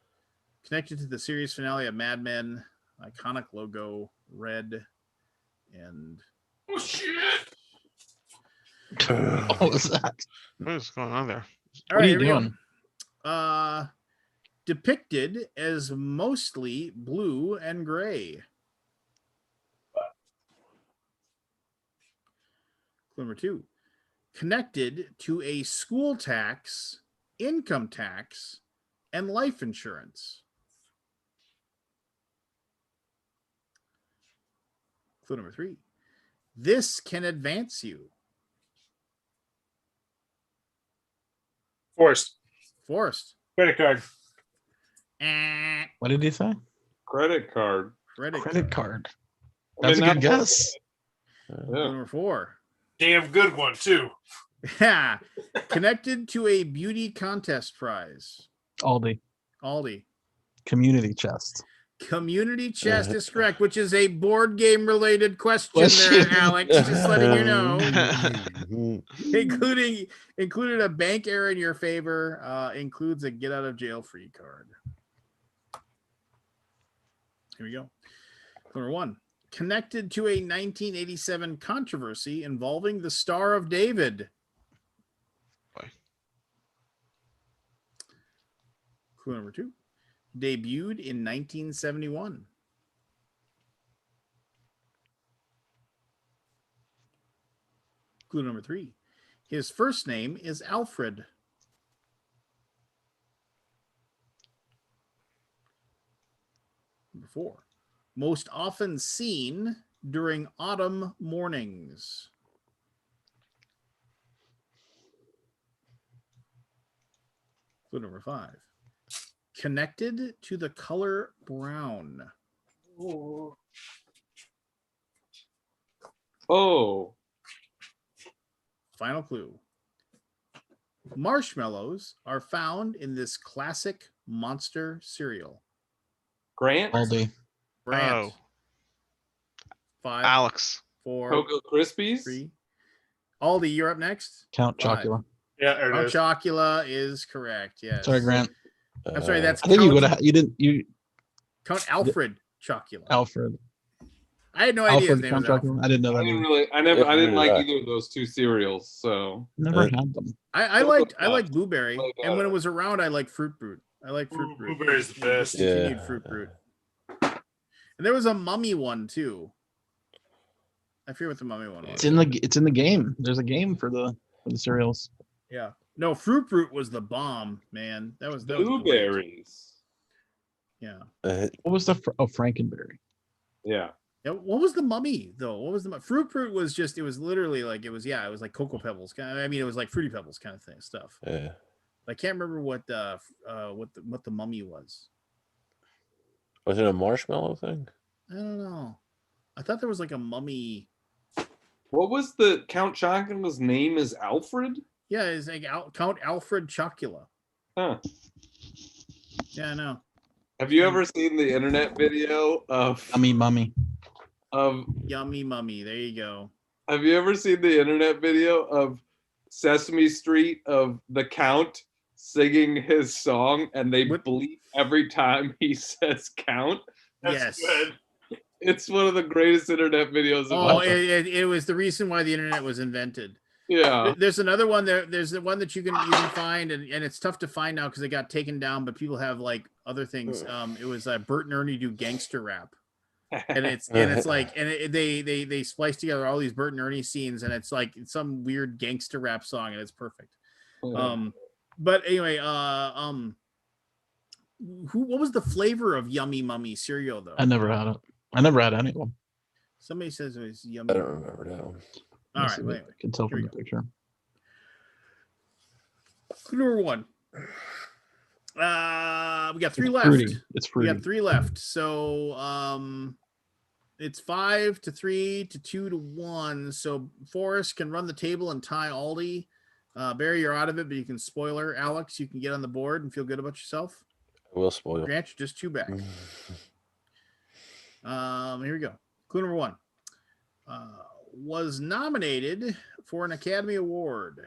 Connected to the series finale of Mad Men. Iconic logo, red and... Oh, shit. What was that? What is going on there? All What are right, you here we doing? go. Depicted as mostly blue and gray. Clue number 2. Connected to a school tax, income tax, and life insurance. Clue number 3. This can advance you. Forced. Credit card. What did he say? Credit card. Credit card. I mean, That's a good guess. Clue number 4. Damn good one, too. Yeah. Connected to a beauty contest prize. Aldi. Community chest. Community chest is correct, which is a board game related question there, Alex. Just letting you know. Included a bank error in your favor. Includes a get out of jail free card. Here we go. Number 1. Connected to a 1987 controversy involving the Star of David. Clue number 2. Debuted in 1971. Clue number 3. His first name is Alfred. Number 4. Most often seen during autumn mornings. Clue number 5. Connected to the color brown. Oh. Final clue. Marshmallows are found in this classic monster cereal. Grant. Aldi. Grant. 5. Alex. 4. Cocoa Krispies. 3. Aldi, you're up next. Count 5. Chocula. Yeah, there it Count is. Chocula is correct. Yes. Sorry, Grant. I'm sorry. That's I think you Count- would have. You didn't. You Count Alfred Chocula. Alfred. I had no idea his Alfred name was Count Alfred. Chocula. I didn't know that. I didn't like either of those two cereals. So Never had them. I liked Blueberry, and when it was around, I liked Fruit Brute. I like Fruit Brute. Blueberry's the best. Discontinued Fruit Brute. And there was a Mummy one too. I forget what the Mummy one was. It's in the game. There's a game for the cereals. Yeah. No, Fruit Brute was the bomb, man. That was great. blueberries. Yeah. What was the Frankenberry? Yeah. Yeah. What was the Mummy though? What was the Fruit Brute? Was just it was literally like it was like Cocoa Pebbles kind of, I mean it was like Fruity Pebbles kind of thing stuff. Yeah. I can't remember what the Mummy was. Was it a marshmallow thing? I don't know. I thought there was like a Mummy. What was the Count Chocula's name? Is Alfred? Yeah, it's like Count Alfred Chocula. Huh. Yeah, I know. Have you ever seen the internet video of Mummy? Yummy Mummy. There you go. Have you ever seen the internet video of Sesame Street of the Count singing his song and they bleep every time he says count? Yes. Good. It's one of the greatest internet videos. Oh, it was the reason why the internet was invented. Yeah. There's another one there. There's the one that you can find, and it's tough to find now because it got taken down, but people have like other things. It was Bert and Ernie do gangster rap. And it's like they splice together all these Bert and Ernie scenes, and it's like some weird gangster rap song, and it's perfect. But anyway, what was the flavor of Yummy Mummy cereal though? I never had it. I never had any of them. Somebody says it was yummy. I don't remember that one. All right, anyway, I can tell from the picture. Clue number 1. We got 3 left. Fruity. It's fruity. We got 3 left. So it's 5 to 3 to 2 to 1. So Forrest can run the table and tie Aldi. Barry, you're out of it, but you can spoiler. Alex, you can get on the board and feel good about yourself. I will spoil. Grant, you're just 2 back. Here we go. Clue number 1. Was nominated for an Academy Award.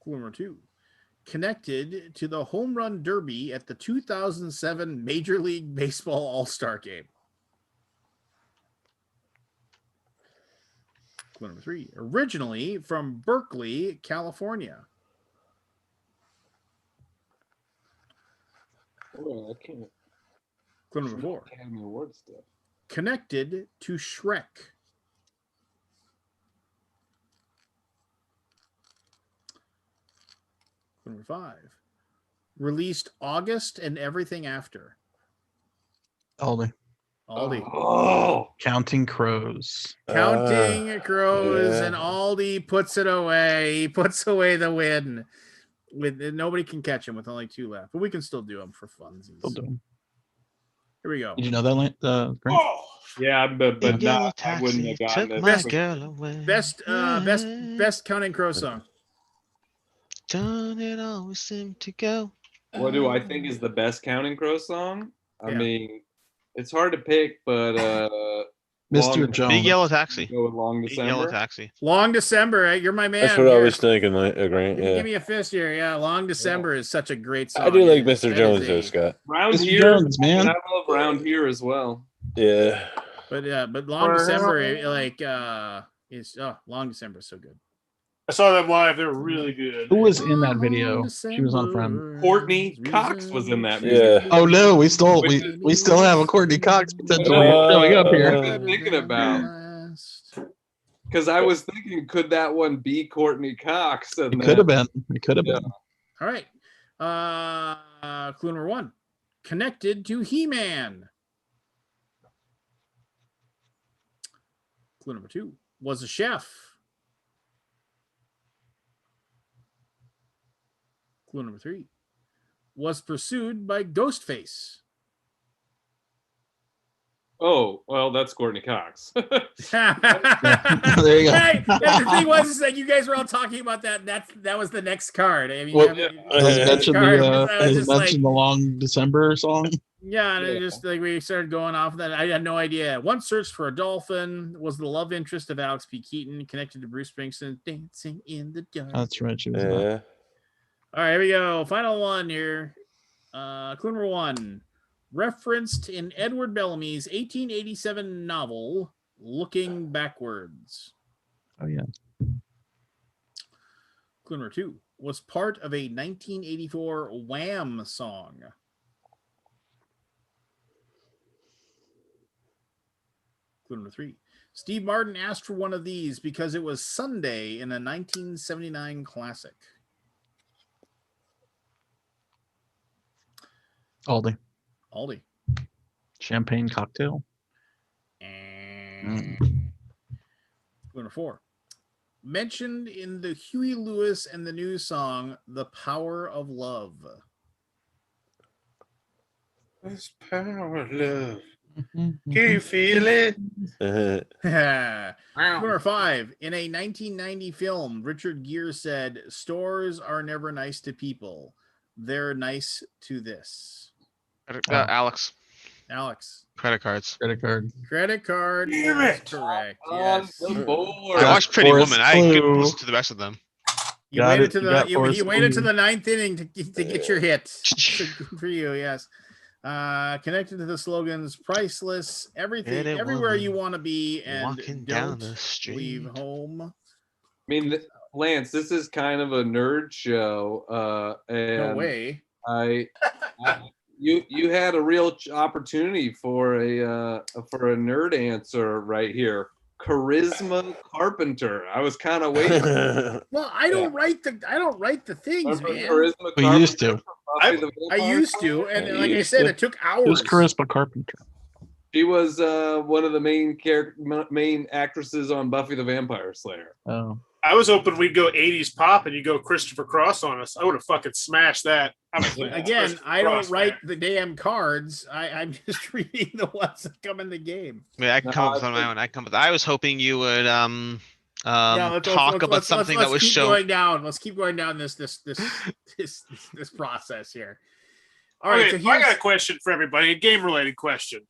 Clue number 2. Connected to the Home Run Derby at the 2007 Major League Baseball All-Star Game. Clue number 3. Originally from Berkeley, California. Oh, I can't. Clue number 4. Academy Award stuff. Connected to Shrek. Clue number 5. Released August and Everything After. Aldi. Aldi. Oh, Counting Crows. Counting Crows, yeah. and Aldi puts it away. He puts away the win. With nobody can catch him with only 2 left, but we can still do them for funsies. Still doing. Here we go. Did you know that, Grant? Yeah, but In yellow not. I wouldn't have taxi, gotten took it. my girl away. Best Counting Crow song. Don't it always seem to go? what do I think is the best Counting Crow song? I Yeah. mean, it's hard to pick, but Mr. Long- Jones. Big Yellow Taxi. go with Long Big Yellow December. Taxi. Long December, you're my man. That's what I here. was thinking, Grant. Give Yeah. me a fist here. Yeah, Long December is such a great song. I do like It is- Mr. that Jones is though, a- Scott. Round Mr. here, Jones, man. I love Round Here as well. Yeah. But Long December, is Long December is so good. I saw them live. They were really good. Who was in that video? She was on Friend. Courtney Cox was in that music. Yeah. Oh no, we still have a Courtney Cox potentially showing up I've here. been thinking about. Because I was thinking, could that one be Courtney Cox? And It could have been. It could have Yeah. been. All right. Clue number 1. Connected to He-Man. Clue number 2. Was a chef. Clue number 3. Was pursued by Ghostface. Oh, well, that's Courtney Cox. There you go. Right. And the thing was is that you guys were all talking about that. That was the next card. I mean, Well, you Does it mention card, I was does it just like, mention the Long December song? yeah, and Yeah. it just like we started going off of that. I had no idea. One searched for a dolphin, was the love interest of Alex P. Keaton, connected to Bruce Springsteen, dancing in the dark. That's right. She was not. Yeah. All right, here we go. Final one here. Clue number 1. Referenced in Edward Bellamy's 1887 novel, Looking Backwards. Oh yeah. Clue number 2. Was part of a 1984 Wham song. Clue number 3. Steve Martin asked for one of these because it was Sunday in a 1979 classic. Aldi. Aldi. Champagne cocktail. And Clue number 4. Mentioned in the Huey Lewis and the News song, The Power of Love. This power of love. Can you feel it? Clue number 5. In a 1990 film, Richard Gere said, "Stores are never nice to people. They're nice to this." Alex. Alex. Credit cards. Credit card. Credit card. Damn is it. correct. On Yes. the board. I watched Pretty Forrest Woman. I couldn't Clue. listen to the rest of them. You Got waited it. to You the got you Forrest waited to Gump. the 9th inning to get your hit. So good for you, yes. Connected to the slogans "Priceless," everything, Pretty everywhere woman you want to be, and walking down don't the street. leave home. I mean, Lance, this is kind of a nerd show. And No way. You had a real opportunity for a nerd answer right here. Charisma Carpenter. I was kind of waiting. Well, I don't write the things, Remember man. Charisma We Carpenter used to. from Buffy the I Vampire used to, Slayer? and like I said, it took It was hours. Charisma Carpenter. She was one of the main actresses on Buffy the Vampire Slayer. Oh. I was hoping we'd go 80s pop and you go Christopher Cross on us. I would have fucking smashed that. I'm a huge Again, Christopher I don't Cross write fan. the damn cards. I'm just reading the ones that come in the game. I mean, I can come up with on my own. I was hoping you would talk about something that was keep shown. going down. Let's keep going down this process here. All right, Okay, so I got a here's question for everybody. A game related question.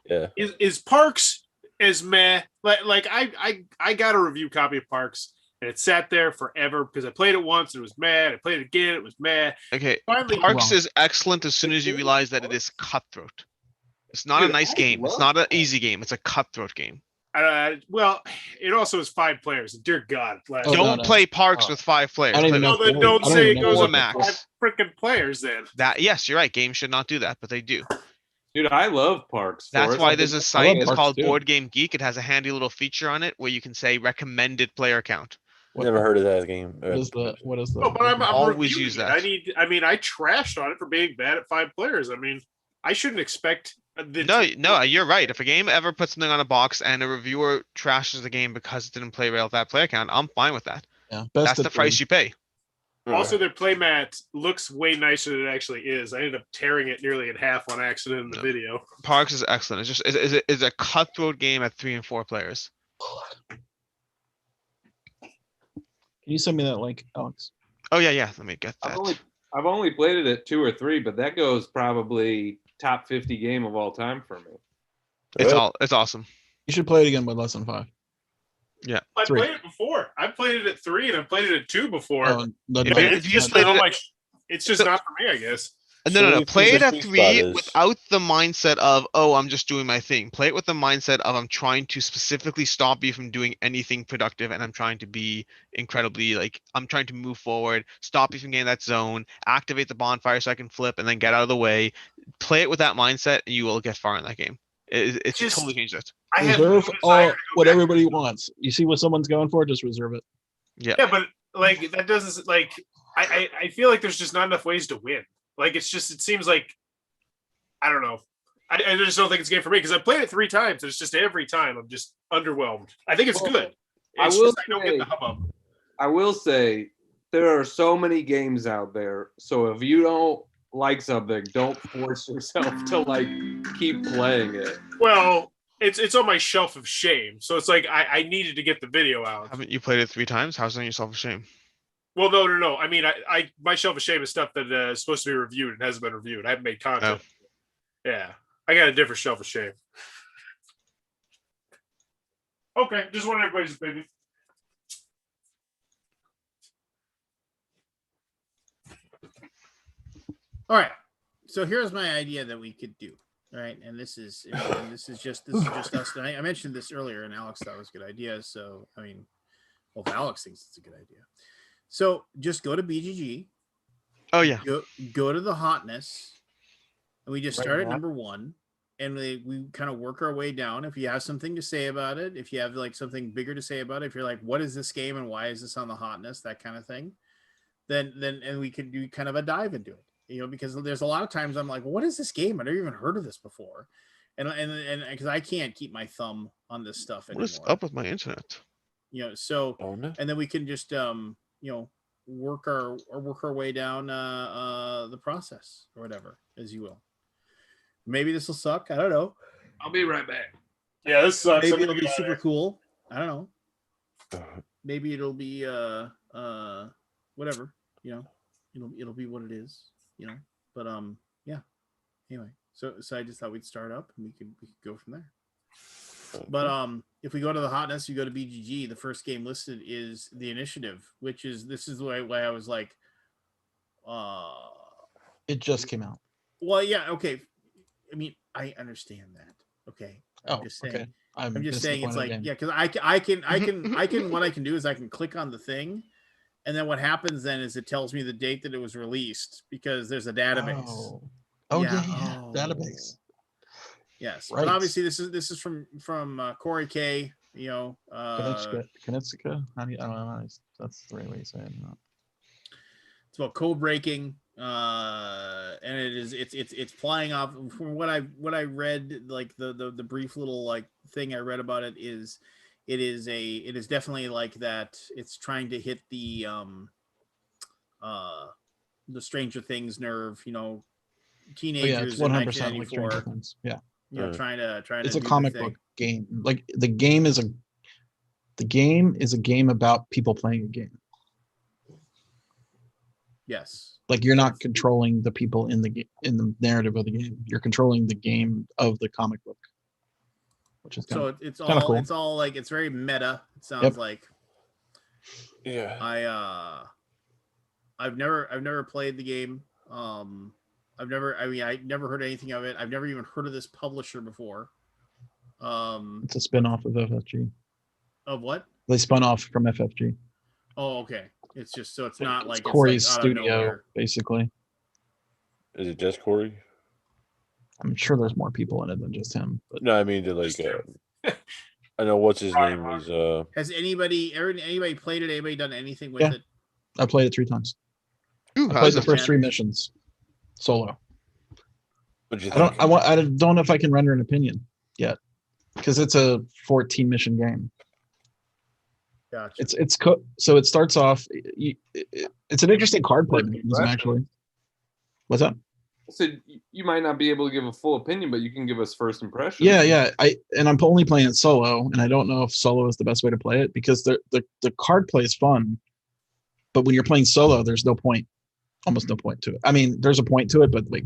Yeah. Is Parks as meh? Like I got a review copy of Parks, and it sat there forever because I played it once and it was mad. I played it again, it was mad. Okay, Finally, Parks is excellent as soon as you realize that it is cutthroat. It's not a Dude, nice I game. It's love not an easy game. It's a cutthroat game. well, it also is 5 players. Dear God, Oh, Don't no. play Parks with 5 players. I don't Play even know with if then they- don't I don't say even it know if goes four up they- to max. 5 freaking players then. That yes, you're right. Games should not do that, but they do. Dude, I love Parks. That's Forrest. why there's a I site. love It's Parks called too. Board Game Geek. It has a handy little feature on it where you can say recommended player count. Never heard of that game. What is the? Oh, but I'm Always reviewing use it. that. I trashed on it for being bad at 5 players. I mean, I shouldn't expect. No, you're right. If a game ever puts something on a box and a reviewer trashes the game because it didn't play well with that player count, I'm fine with that. Yeah, That's the price you pay. Also, their playmat looks way nicer than it actually is. I ended up tearing it nearly in half on accident in the video. Parks is excellent. It's just it's a cutthroat game at 3 and 4 players. Can you send me that link, Alex? Oh yeah. Let me get that. I've only played it at 2 or 3, but that goes probably top 50 game of all time for me. It's awesome. You should play it again with less than 5. Yeah, I 3. played it before. I played it at 3 and I played it at 2 before. Oh, no, Yeah, no, it's you just played not it on at- my. It's just not for me, I guess. No. Play it at sweet 3 spot is- without the mindset of, oh, I'm just doing my thing. Play it with the mindset of, I'm trying to specifically stop you from doing anything productive, and I'm trying to be incredibly I'm trying to move forward, stop you from getting that zone, activate the bonfire so I can flip, and then get out of the way. Play it with that mindset, and you will get far in that game. It's Just- totally changed it. I have no Reserve desire all to go what back. everybody wants. You see what someone's going for, just reserve it. Yeah. Yeah, but like that doesn't like. I feel like there's just not enough ways to win. Like it seems like I don't know. I just don't think it's a game for me because I played it 3 times and it's just every time I'm just underwhelmed. I think it's good. I It's will just I don't get the say- hubbub. I will say there are so many games out there. So if you don't like something, don't force yourself to like keep playing it. Well, it's on my shelf of shame, so it's like I needed to get the video out. Haven't you played it 3 times? How's that yourself a shame? Well, no. I mean, I my shelf of shame is stuff that is supposed to be reviewed and hasn't been reviewed. I haven't made content. Yeah, I got a different shelf of shame. Okay, just want everybody's opinion. All right. So here's my idea that we could do. All right, and this is just us. And I mentioned this earlier, and Alex thought it was a good idea. So I mean, well, if Alex thinks it's a good idea. So just go to BGG. Oh yeah. Go to the hotness, and we just Right start at now. number 1, and we kind of work our way down. If you have something to say about it, if you have like something bigger to say about it, if you're like, what is this game and why is this on the hotness, that kind of thing, then and we could do kind of a dive into it. Because there's a lot of times I'm like, well, what is this game? I never even heard of this before, and because I can't keep my thumb on this stuff anymore. What is up with my internet? So Oh, no. and then we can just work our way down the process or whatever, as you will. Maybe this will suck. I don't know. I'll be right back. Yeah, this sucks. Maybe I'm it'll gonna be get out of super there. cool. I don't know. Maybe it'll be whatever. It'll be what it is. But yeah. Anyway, so I just thought we'd start up and we could go from there. But if we go to the hotness, you go to BGG. The first game listed is the Initiative, which is why I was like, It just came out. well, yeah, okay. I mean, I understand that. Okay, I'm just saying. okay. I'm just saying it's disappointed like, again. yeah, because I can what I can do is I can click on the thing, and then what happens then is it tells me the date that it was released because there's a database. Oh Yeah. yeah. Oh. Database. Yes, Right. but obviously this is from Corey K. Kanitsuka? How do you, I don't know. That's the right way to say it. No. It's about code breaking, and it's flying off. From what I read, like the brief little like thing I read about it is, it is definitely like that. It's trying to hit the Stranger Things nerve, teenagers. Oh, yeah, it's in 100% like 1994, Stranger Things. Yeah. trying to. It's do a the comic thing. book game. Like the game is a game about people playing a game. Yes. Like you're not controlling the people in the narrative of the game. You're controlling the game of the comic book. Which is So it's kinda all cool. it's all like it's very meta. It sounds Yep. like. Yeah. I've never played the game. I never heard anything of it. I've never even heard of this publisher before. It's a spin-off of FFG. Of what? They spun off from FFG. Oh, okay. It's just so it's not like Corey's it's like out of studio, nowhere. basically. Is it just Corey? I'm sure there's more people in it than just him. But No, I mean I know what's his name was. Has anybody played it? Anybody done anything with Yeah. it? I played it 3 times. Ooh, I how's played the it? first 3 missions solo. What'd you I think? don't know if I can render an opinion yet because it's a 14 mission game. Gotcha. So it starts off. It's an interesting card play mechanism, actually. What's that? So you might not be able to give a full opinion, but you can give us first impressions. Yeah. I'm only playing it solo, and I don't know if solo is the best way to play it because the card play is fun, but when you're playing solo, there's almost no point to it. I mean, there's a point to it, but like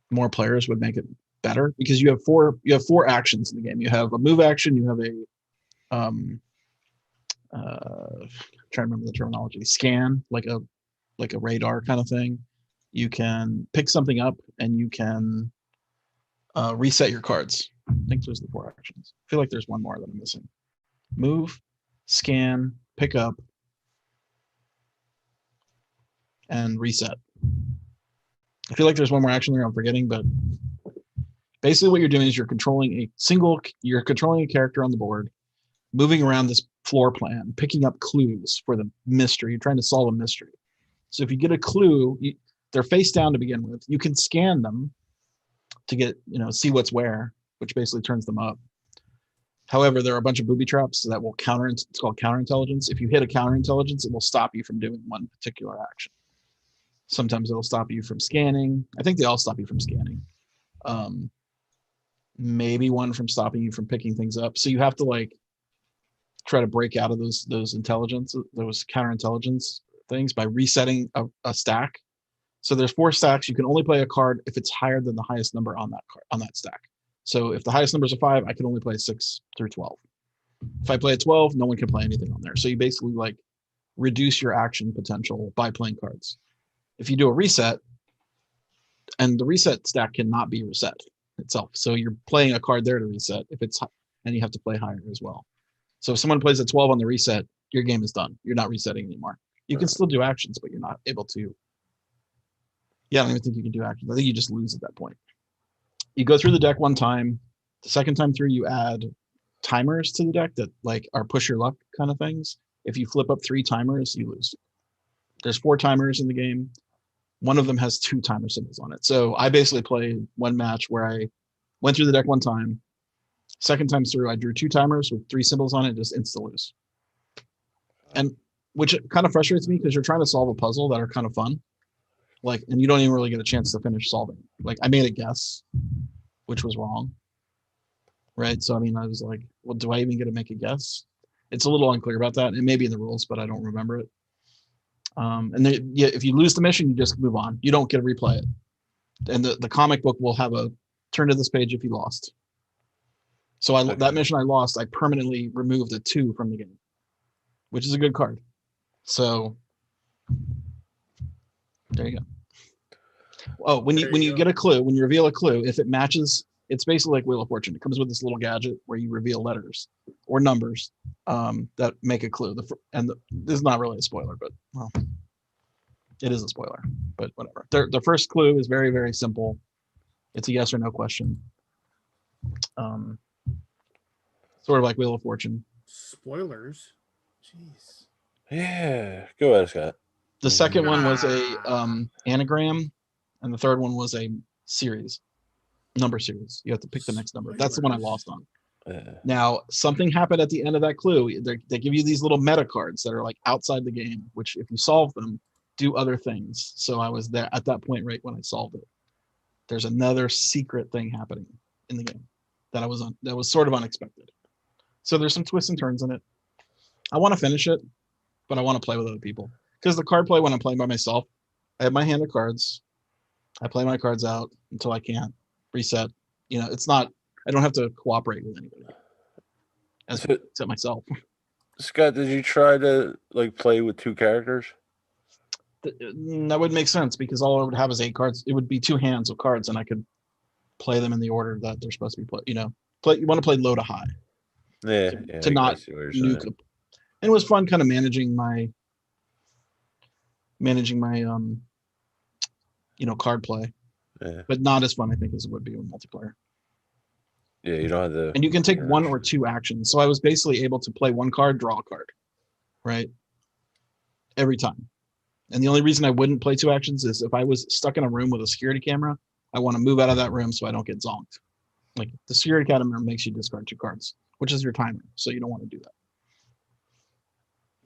more players would make it better because you have 4 actions in the game. You have a move action, you have a trying to remember the terminology, scan, like a radar kind of thing. You can pick something up and you can reset your cards. I think those are the 4 actions. I feel like there's one more that I'm missing. Move, scan, pick up, and reset. I feel like there's one more action there I'm forgetting, but basically what you're doing is you're controlling a character on the board, moving around this floor plan, picking up clues for the mystery. You're trying to solve a mystery. So if you get a clue, they're face down to begin with. You can scan them to get, see what's where, which basically turns them up. However, there are a bunch of booby traps that will it's called counterintelligence. If you hit a counterintelligence, it will stop you from doing one particular action. Sometimes it'll stop you from scanning. I think they all stop you from scanning. Maybe one from stopping you from picking things up. So you have to try to break out of those counterintelligence things by resetting a stack. So there's 4 stacks. You can only play a card if it's higher than the highest number on that stack. So if the highest number is a 5, I can only play 6 through 12. If I play a 12, no one can play anything on there. So you basically reduce your action potential by playing cards. If you do a reset, and the reset stack cannot be reset itself. So you're playing a card there to reset and you have to play higher as well. So if someone plays a 12 on the reset, your game is done. You're not resetting anymore. You can still do actions, but you're not able to. Yeah, I don't even think you can do actions. I think you just lose at that point. You go through the deck one time. The second time through, you add timers to the deck that are push your luck kind of things. If you flip up 3 timers, you lose. There's 4 timers in the game. One of them has 2 timer symbols on it. So I basically played one match where I went through the deck one time. Second time through, I drew 2 timers with 3 symbols on it, just insta lose. And which kind of frustrates me because you're trying to solve a puzzle that are kind of fun. And you don't even really get a chance to finish solving. I made a guess, which was wrong. Right. So I mean, I was like, well, do I even get to make a guess? It's a little unclear about that. It may be in the rules, but I don't remember it. And then, if you lose the mission, you just move on. You don't get to replay it. And the comic book will have a turn to this page if you lost. So that mission I lost, I permanently removed a 2 from the game, which is a good card. So there you go. Oh, when you get a clue, when you reveal a clue, if it matches, it's basically like Wheel of Fortune. It comes with this little gadget where you reveal letters or numbers that make a clue. This is not really a spoiler, but well, it is a spoiler. But whatever. The first clue is very, very simple. It's a yes or no question. Sort of like Wheel of Fortune. Spoilers. Jeez. Yeah. Go ahead, Scott. The second one was a anagram, and the third one was a number series. You have to pick the next number. That's the one I lost on. Now, something happened at the end of that clue. They give you these little meta cards that are outside the game, which if you solve them, do other things. So I was there at that point right when I solved it. There's another secret thing happening in the game that was sort of unexpected. So there's some twists and turns in it. I want to finish it, but I want to play with other people. Because the card play, when I'm playing by myself, I have my hand of cards. I play my cards out until I can't reset. It's not, I don't have to cooperate with anybody except myself. Scott, did you try to like play with 2 characters? That would make sense because all I would have is 8 cards. It would be 2 hands of cards, and I could play them in the order that they're supposed to be played. You know, you want to play low to high. Yeah, To not nuke. And it was fun, kind of managing my card play. Yeah. But not as fun, I think, as it would be with multiplayer. Yeah, you don't have to. And you can take 1 or 2 actions. So I was basically able to play 1 card, draw a card, right? Every time. And the only reason I wouldn't play 2 actions is if I was stuck in a room with a security camera, I want to move out of that room so I don't get zonked. Like the security camera makes you discard 2 cards, which is your timer. So you don't want to do that.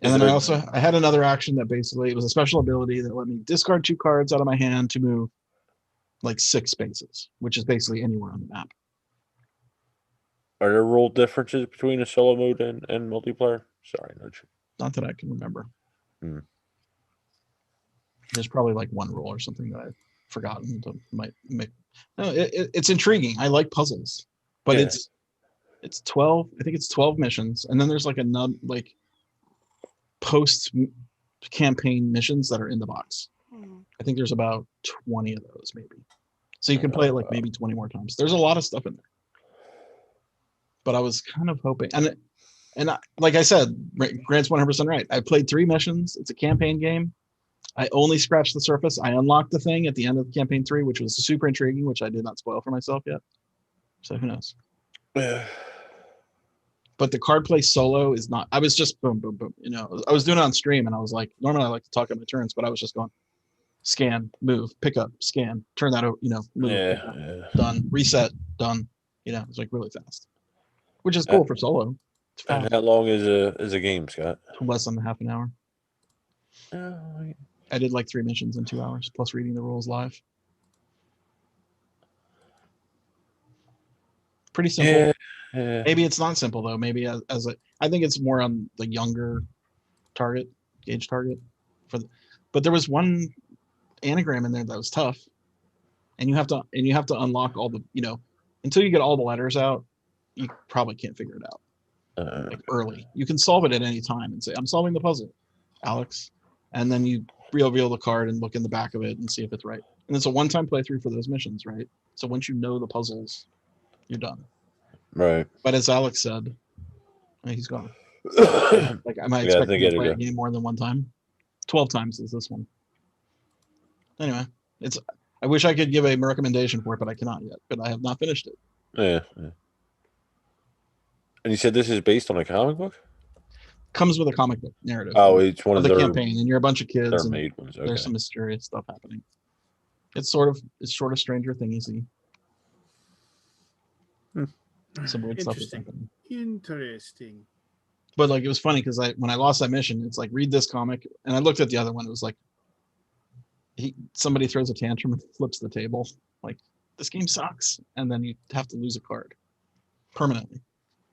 And then I had another action that basically, it was a special ability that let me discard 2 cards out of my hand to move like 6 spaces, which is basically anywhere on the map. Are there rule differences between a solo mode and multiplayer? Sorry, not that I can remember. Hmm. There's probably like 1 rule or something that I've forgotten. That might make. No, it's intriguing. I like puzzles, but it's 12. I think it's 12 missions, and then there's like another like post campaign missions that are in the box. I think there's about 20 of those maybe. So you can play it like maybe 20 more times. There's a lot of stuff in there. But I was kind of hoping, and like I said, Grant's 100% right. I played 3 missions. It's a campaign game. I only scratched the surface. I unlocked the thing at the end of campaign 3, which was super intriguing, which I did not spoil for myself yet. So who knows? But the card play solo is not. I was just boom, boom, boom. You know, I was doing it on stream, and I was like, normally I like to talk on my turns, but I was just going, scan, move, pick up, scan, turn that over. You know, move, done, reset, done. You know, it's like really fast, which is cool for solo. It's fast. And how long is a game, Scott? Less than half an hour. I did like 3 missions in 2 hours, plus reading the rules live. Pretty simple. Yeah. Maybe it's not simple though. Maybe I think it's more on the younger age target but there was one anagram in there that was tough, and you have to unlock all the, you know, until you get all the letters out, you probably can't figure it out. Like early, you can solve it at any time and say, "I'm solving the puzzle, Alex," and then you reveal the card and look in the back of it and see if it's right. And it's a one-time playthrough for those missions, right? So once you know the puzzles, you're done. Right. But as Alex said, he's gone. Like, am I expecting to play a game more than 1 time? 12 times is this one. Anyway, I wish I could give a recommendation for it, but I cannot yet. But I have not finished it. Yeah. And you said this is based on a comic book? Comes with a comic book narrative. Oh, it's one of the campaign, and you're a bunch of kids. They're made ones. Okay. There's some mysterious stuff happening. It's sort of Stranger Thingy. Some weird stuff is happening. Interesting. But like, it was funny because when I lost that mission, it's like, read this comic, and I looked at the other one. It was like somebody throws a tantrum and flips the table. Like, this game sucks, and then you have to lose a card permanently.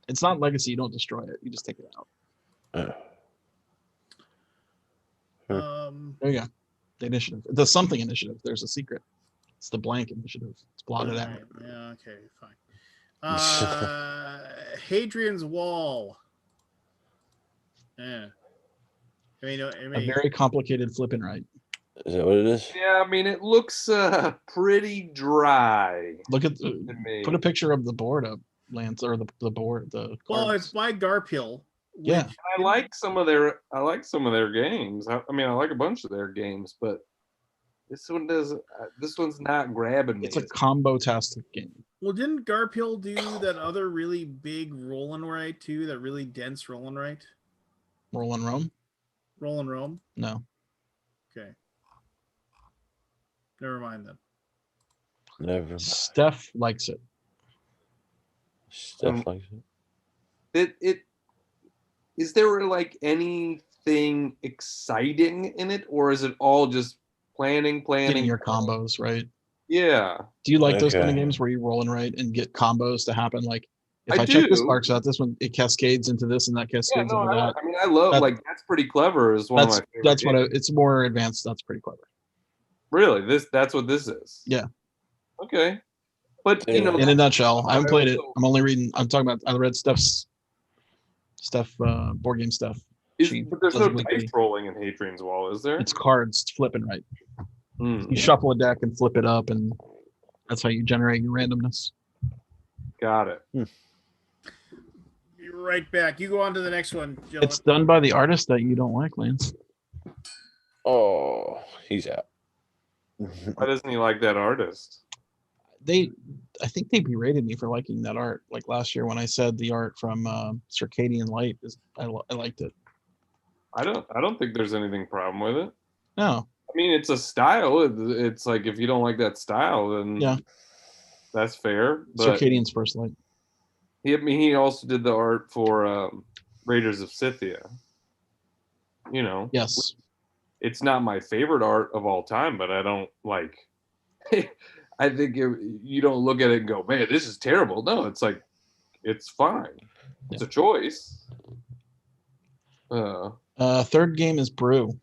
It's not legacy. You don't destroy it. You just take it out. There you go. The initiative. The something initiative. There's a secret. It's the blank initiative. It's blotted out. Yeah. Okay. Fine. Hadrian's Wall. Yeah. I mean, a very complicated flipping right. Is that what it is? Yeah, I mean, it looks pretty dry. Look at put a picture of the board up, Lance, or the board. Well, it's by Garphill. Yeah, I like some of their games. I mean, I like a bunch of their games, but this one does. This one's not grabbing me. It's a combo-tastic game. Well, didn't Garphill do that other really big roll and write too? That really dense roll and write. Roll and Rome. Roll and Rome. No. Okay. Never mind then. Never mind. Steph likes it. Steph likes it. It is there like anything exciting in it, or is it all just planning? Getting your combos right. Yeah. Do you like those kind of games where you roll and write and get combos to happen? Like, if I check this marks out, this one it cascades into this and that cascades into that. I mean, I love that's pretty clever. Is one of my favorite. That's what it's more advanced. That's pretty clever. Really, that's what this is. Yeah. Okay. But you know, in a nutshell, I haven't played it. I'm only reading. I'm talking about. I read Steph's stuff, board game stuff. But there's does no it dice weekly. rolling in Hadrian's Wall, is there? It's cards flipping, right? Hmm. You shuffle a deck and flip it up, and that's how you generate your randomness. Got it. Be right back. You go on to the next one, Joe. It's done by the artist that you don't like, Lance. Oh, he's out. Why doesn't he like that artist? I think they berated me for liking that art. Like last year when I said the art from Circadian Light I liked it. I don't think there's anything problem with it. No. I mean, it's a style. It's like if you don't like that style, then Yeah, that's fair. But Circadian's First Light. he also did the art for Raiders of Scythia. You know. Yes. It's not my favorite art of all time, but I don't like. I think you don't look at it and go, "Man, this is terrible." No, it's like it's fine. It's a choice. Third game is Brew,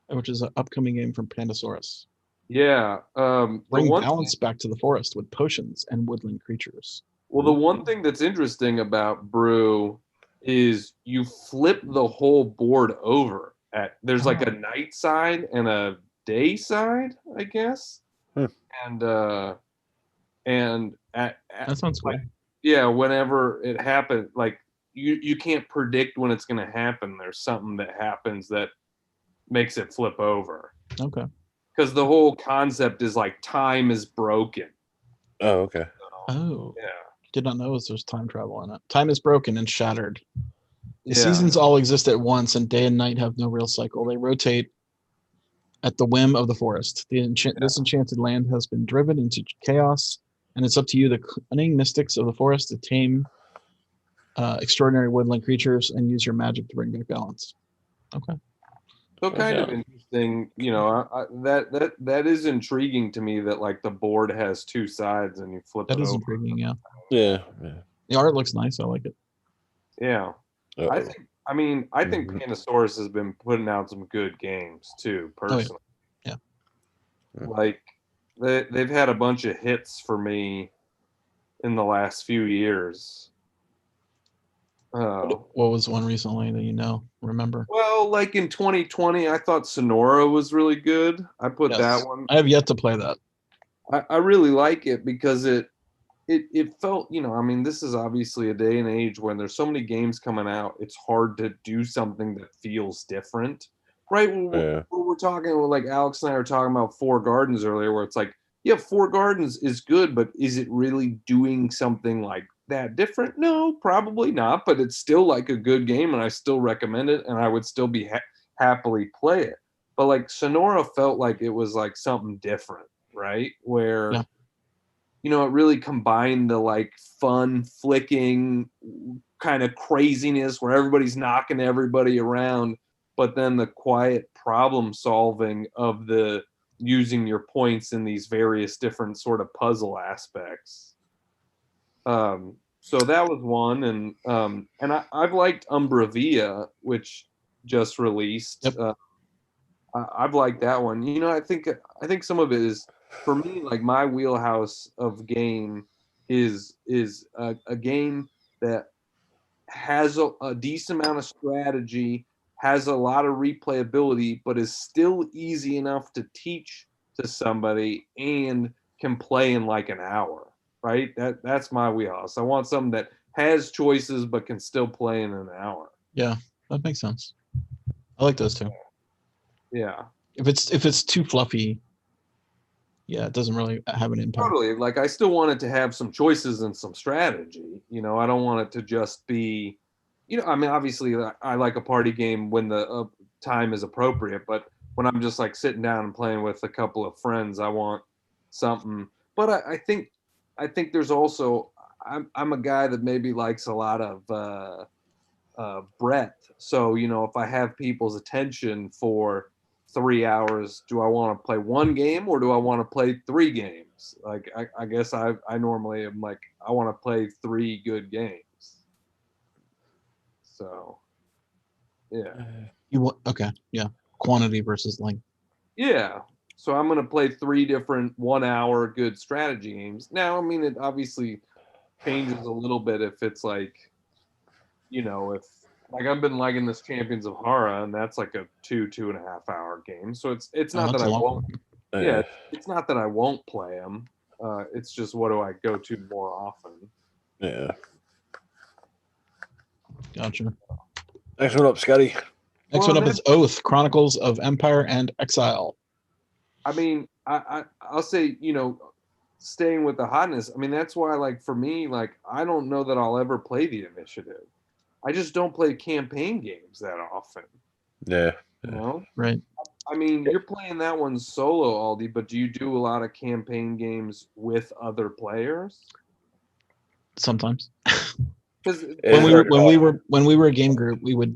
which is an upcoming game from Pandasaurus. Yeah. Bring balance back to the forest with potions and woodland creatures. Well, the one thing that's interesting about Brew is you flip the whole board over. There's like a night side and a day side, I guess. And that sounds cool. Yeah, whenever it happens, like you can't predict when it's going to happen. There's something that happens that makes it flip over. Okay. Because the whole concept is like time is broken. Oh, okay. Oh. Yeah. Did not know there's time travel in it. Time is broken and shattered. The Yeah. seasons all exist at once, and day and night have no real cycle. They rotate at the whim of the forest. This enchanted land has been driven into chaos, and it's up to you, the cunning mystics of the forest, to tame extraordinary woodland creatures and use your magic to bring back balance. Okay. So kind of interesting, you know. That is intriguing to me that like the board has two sides and you flip That it is over. intriguing, yeah. Yeah. The art looks nice. I like it. Yeah. I think Pandasaurus has been putting out some good games too, personally. Yeah. Like they've had a bunch of hits for me in the last few years. What was one recently that remember? Well, like in 2020, I thought Sonora was really good. I put that one. I have yet to play that. I really like it because it felt, I mean, this is obviously a day and age when there's so many games coming out. It's hard to do something that feels different, right? We're talking, like Alex and I were talking about Four Gardens earlier, where it's like, yeah, Four Gardens is good, but is it really doing something like that different? No, probably not, but it's still like a good game and I still recommend it and I would still be happily play it. But like Sonora felt like it was like something different, right? Where it really combined the like fun flicking kind of craziness where everybody's knocking everybody around, but then the quiet problem solving of the using your points in these various different sort of puzzle aspects. So that was one, and I've liked Umbravia, which just released. I've liked that one. I think some of it is, for me, like my wheelhouse of game is a game that has a decent amount of strategy, has a lot of replayability, but is still easy enough to teach to somebody and can play in like an hour. Right? That's my wheelhouse. I want something that has choices but can still play in an hour. Yeah, that makes sense. I like those too. Yeah. If it's too fluffy, yeah, it doesn't really have an impact. Totally. Like I still want it to have some choices and some strategy. I don't want it to just be, I mean, obviously I like a party game when the time is appropriate, but when I'm just like sitting down and playing with a couple of friends, I want something. But I think there's also, I'm a guy that maybe likes a lot of breadth. So, if I have people's attention for 3 hours, do I want to play one game or do I want to play 3 games? Like, I guess I normally am like, I want to play 3 good games. So, yeah. Okay. Yeah. Quantity versus length. Yeah. So I'm going to play 3 different 1 hour good strategy games. Now, I mean, it obviously changes a little bit if it's like, you know, if like I've been liking this Champions of Hara, and that's like a 2.5 hour game. So it's not that that's I a long won't. one. Yeah, it's not that I won't play them. It's just what do I go to more often? Yeah. Gotcha. Next one up, Scotty. Next one up is Oath: Chronicles of Empire and Exile. I mean, I'll say, you know, staying with the hotness. I mean, that's why, like, for me, like, I don't know that I'll ever play the initiative. I just don't play campaign games that often. Yeah. You know? Right. I mean, you're playing that one solo, Aldi, but do you do a lot of campaign games with other players? Sometimes. 'Cause when we were a game group, we would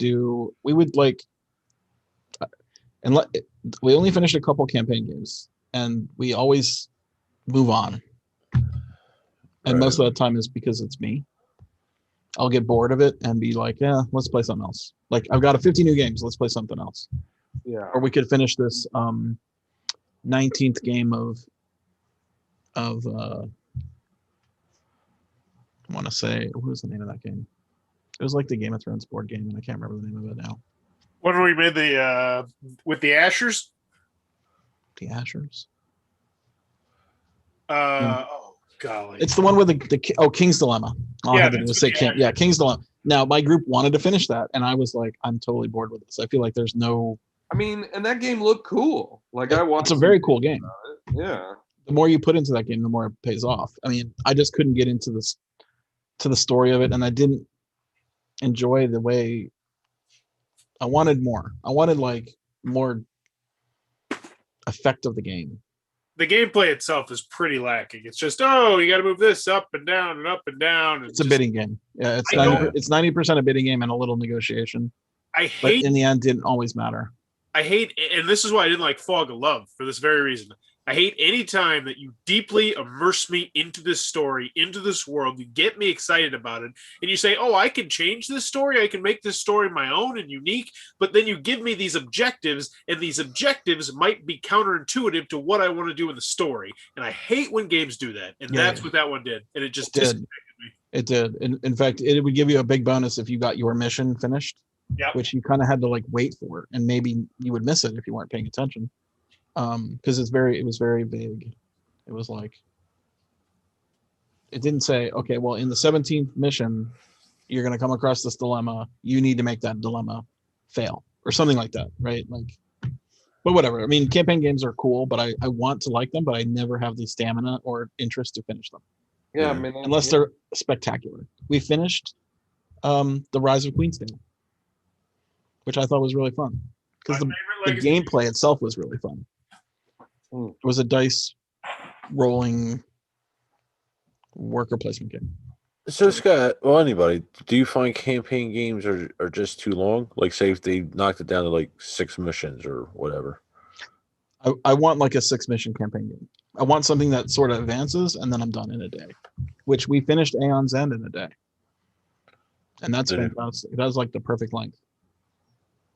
like, and we only finished a couple campaign games, and we always move on. And most of the time is because it's me. I'll get bored of it and be like, yeah, let's play something else. Like, I've got 50 new games, let's play something else. Yeah. Or we could finish this 19th game of I want to say, what was the name of that game? It was like the Game of Thrones board game, and I can't remember the name of it now. When we made the with the Ashers? The Ashers? Oh golly. It's the one with the King's Dilemma. All I had to do was say King. Yeah, King's Dilemma. Now, my group wanted to finish that, and I was like, I'm totally bored with this. I feel like there's no... I mean, and that game looked cool. Like, I watched. It's a very cool game. Yeah. The more you put into that game, the more it pays off. I mean, I just couldn't get into this, to the story of it, and I didn't enjoy the way... I wanted more. I wanted, like, more effect of the game. The gameplay itself is pretty lacking. It's just, oh, you got to move this up and down and up and down. And It's a bidding game. Yeah, it's 90% a bidding game and a little negotiation. But in the end, didn't always matter. I hate, and this is why I didn't like Fog of Love, for this very reason. I hate any time that you deeply immerse me into this story, into this world. You get me excited about it, and you say, oh, I can change this story. I can make this story my own and unique. But then you give me these objectives, and these objectives might be counterintuitive to what I want to do in the story. And I hate when games do that. And that's what that one did. And it just disconnected me. It did. In fact, it would give you a big bonus if you got your mission finished, which you kind of had to like wait for, and maybe you would miss it if you weren't paying attention. Because it was very vague. It was like, it didn't say, okay, well, in the 17th mission, you're going to come across this dilemma. You need to make that dilemma fail, or something like that, right? Like, but whatever. I mean, campaign games are cool, but I want to like them, but I never have the stamina or interest to finish them. Yeah, I mean, unless they're spectacular. We finished The Rise of Queensdale, which I thought was really fun, because the gameplay itself was really fun. It was a dice rolling worker placement game. So, Scott, well, anybody, do you find campaign games are just too long? Like, say if they knocked it down to like 6 missions or whatever. I want like a 6-mission campaign game. I want something that sort of advances, and then I'm done in a day, which we finished Aeon's End in a day. And that's fantastic. That's like the perfect length.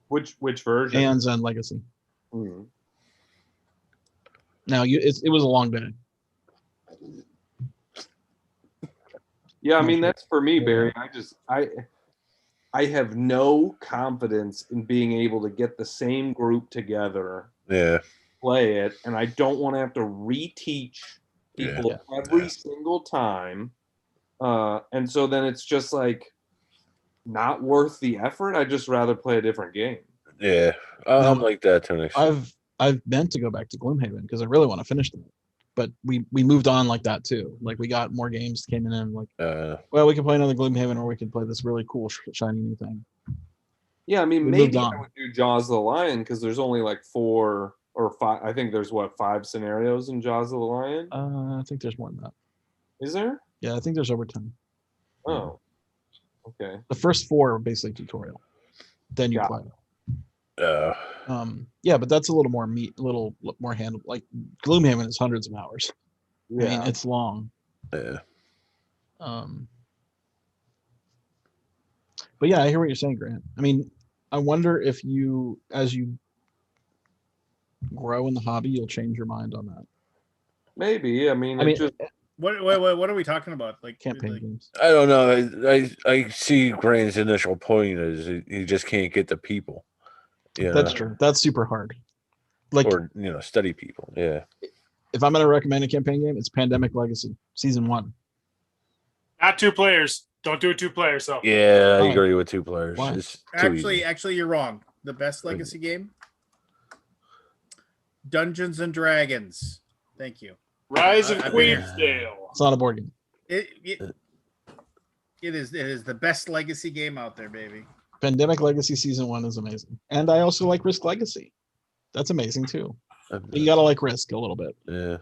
Which version? Aeon's End Legacy. Now it was a long day. Yeah, I mean, that's for me, Barry. I have no confidence in being able to get the same group together, play it, and I don't want to have to reteach people every single time. And so then it's just like not worth the effort. I'd just rather play a different game. Yeah, I'm like that to an extent. I've meant to go back to Gloomhaven because I really want to finish them, but we moved on like that too. Like, we got more games came in, like, well, we can play another Gloomhaven, or we can play this really cool shiny new thing. Yeah, I mean, maybe I would do Jaws of the Lion because there's only like 4 or 5. I think there's 5 scenarios in Jaws of the Lion. I think there's more than that. Is there? Yeah, I think there's over 10. Oh, okay. The first 4 are basically tutorial. Then you play. Yeah, but that's a little more little more handled. Like, Gloomhaven is hundreds of hours. I mean, it's long. Yeah. But yeah, I hear what you're saying, Grant. I mean, I wonder if as you grow in the hobby, you'll change your mind on that. Maybe. I mean, What are we talking about? Like campaign like, games. I don't know. I see Grant's initial point is he just can't get the people. You That's know? true. That's super hard. Like, Or study people. Yeah. if I'm going to recommend a campaign game, it's Pandemic Legacy Season 1. Not 2 players. Don't do it 2 players though. Yeah, I Why? agree with 2 players. Why? It's too easy. actually, you're wrong. The best legacy game, Dungeons and Dragons. Thank you. Rise of I- I- Queensdale. It's not a board game. It is the best legacy game out there, baby. Pandemic Legacy Season 1 is amazing. And I also like Risk Legacy. That's amazing too. But you got to like Risk a little bit. Yeah.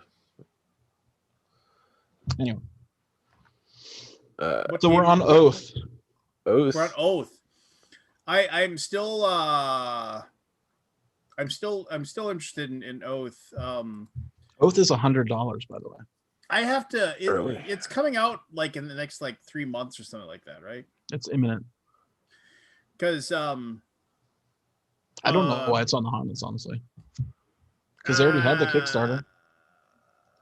Anyway. What So game we're on are you- Oath. Oath. We're on Oath. I'm still interested in Oath. Oath is $100, by the way. I have to. Early. It's coming out like in the next 3 months or something like that, right? It's imminent. Because I don't know why it's on the hot list, honestly. Because they already had the Kickstarter.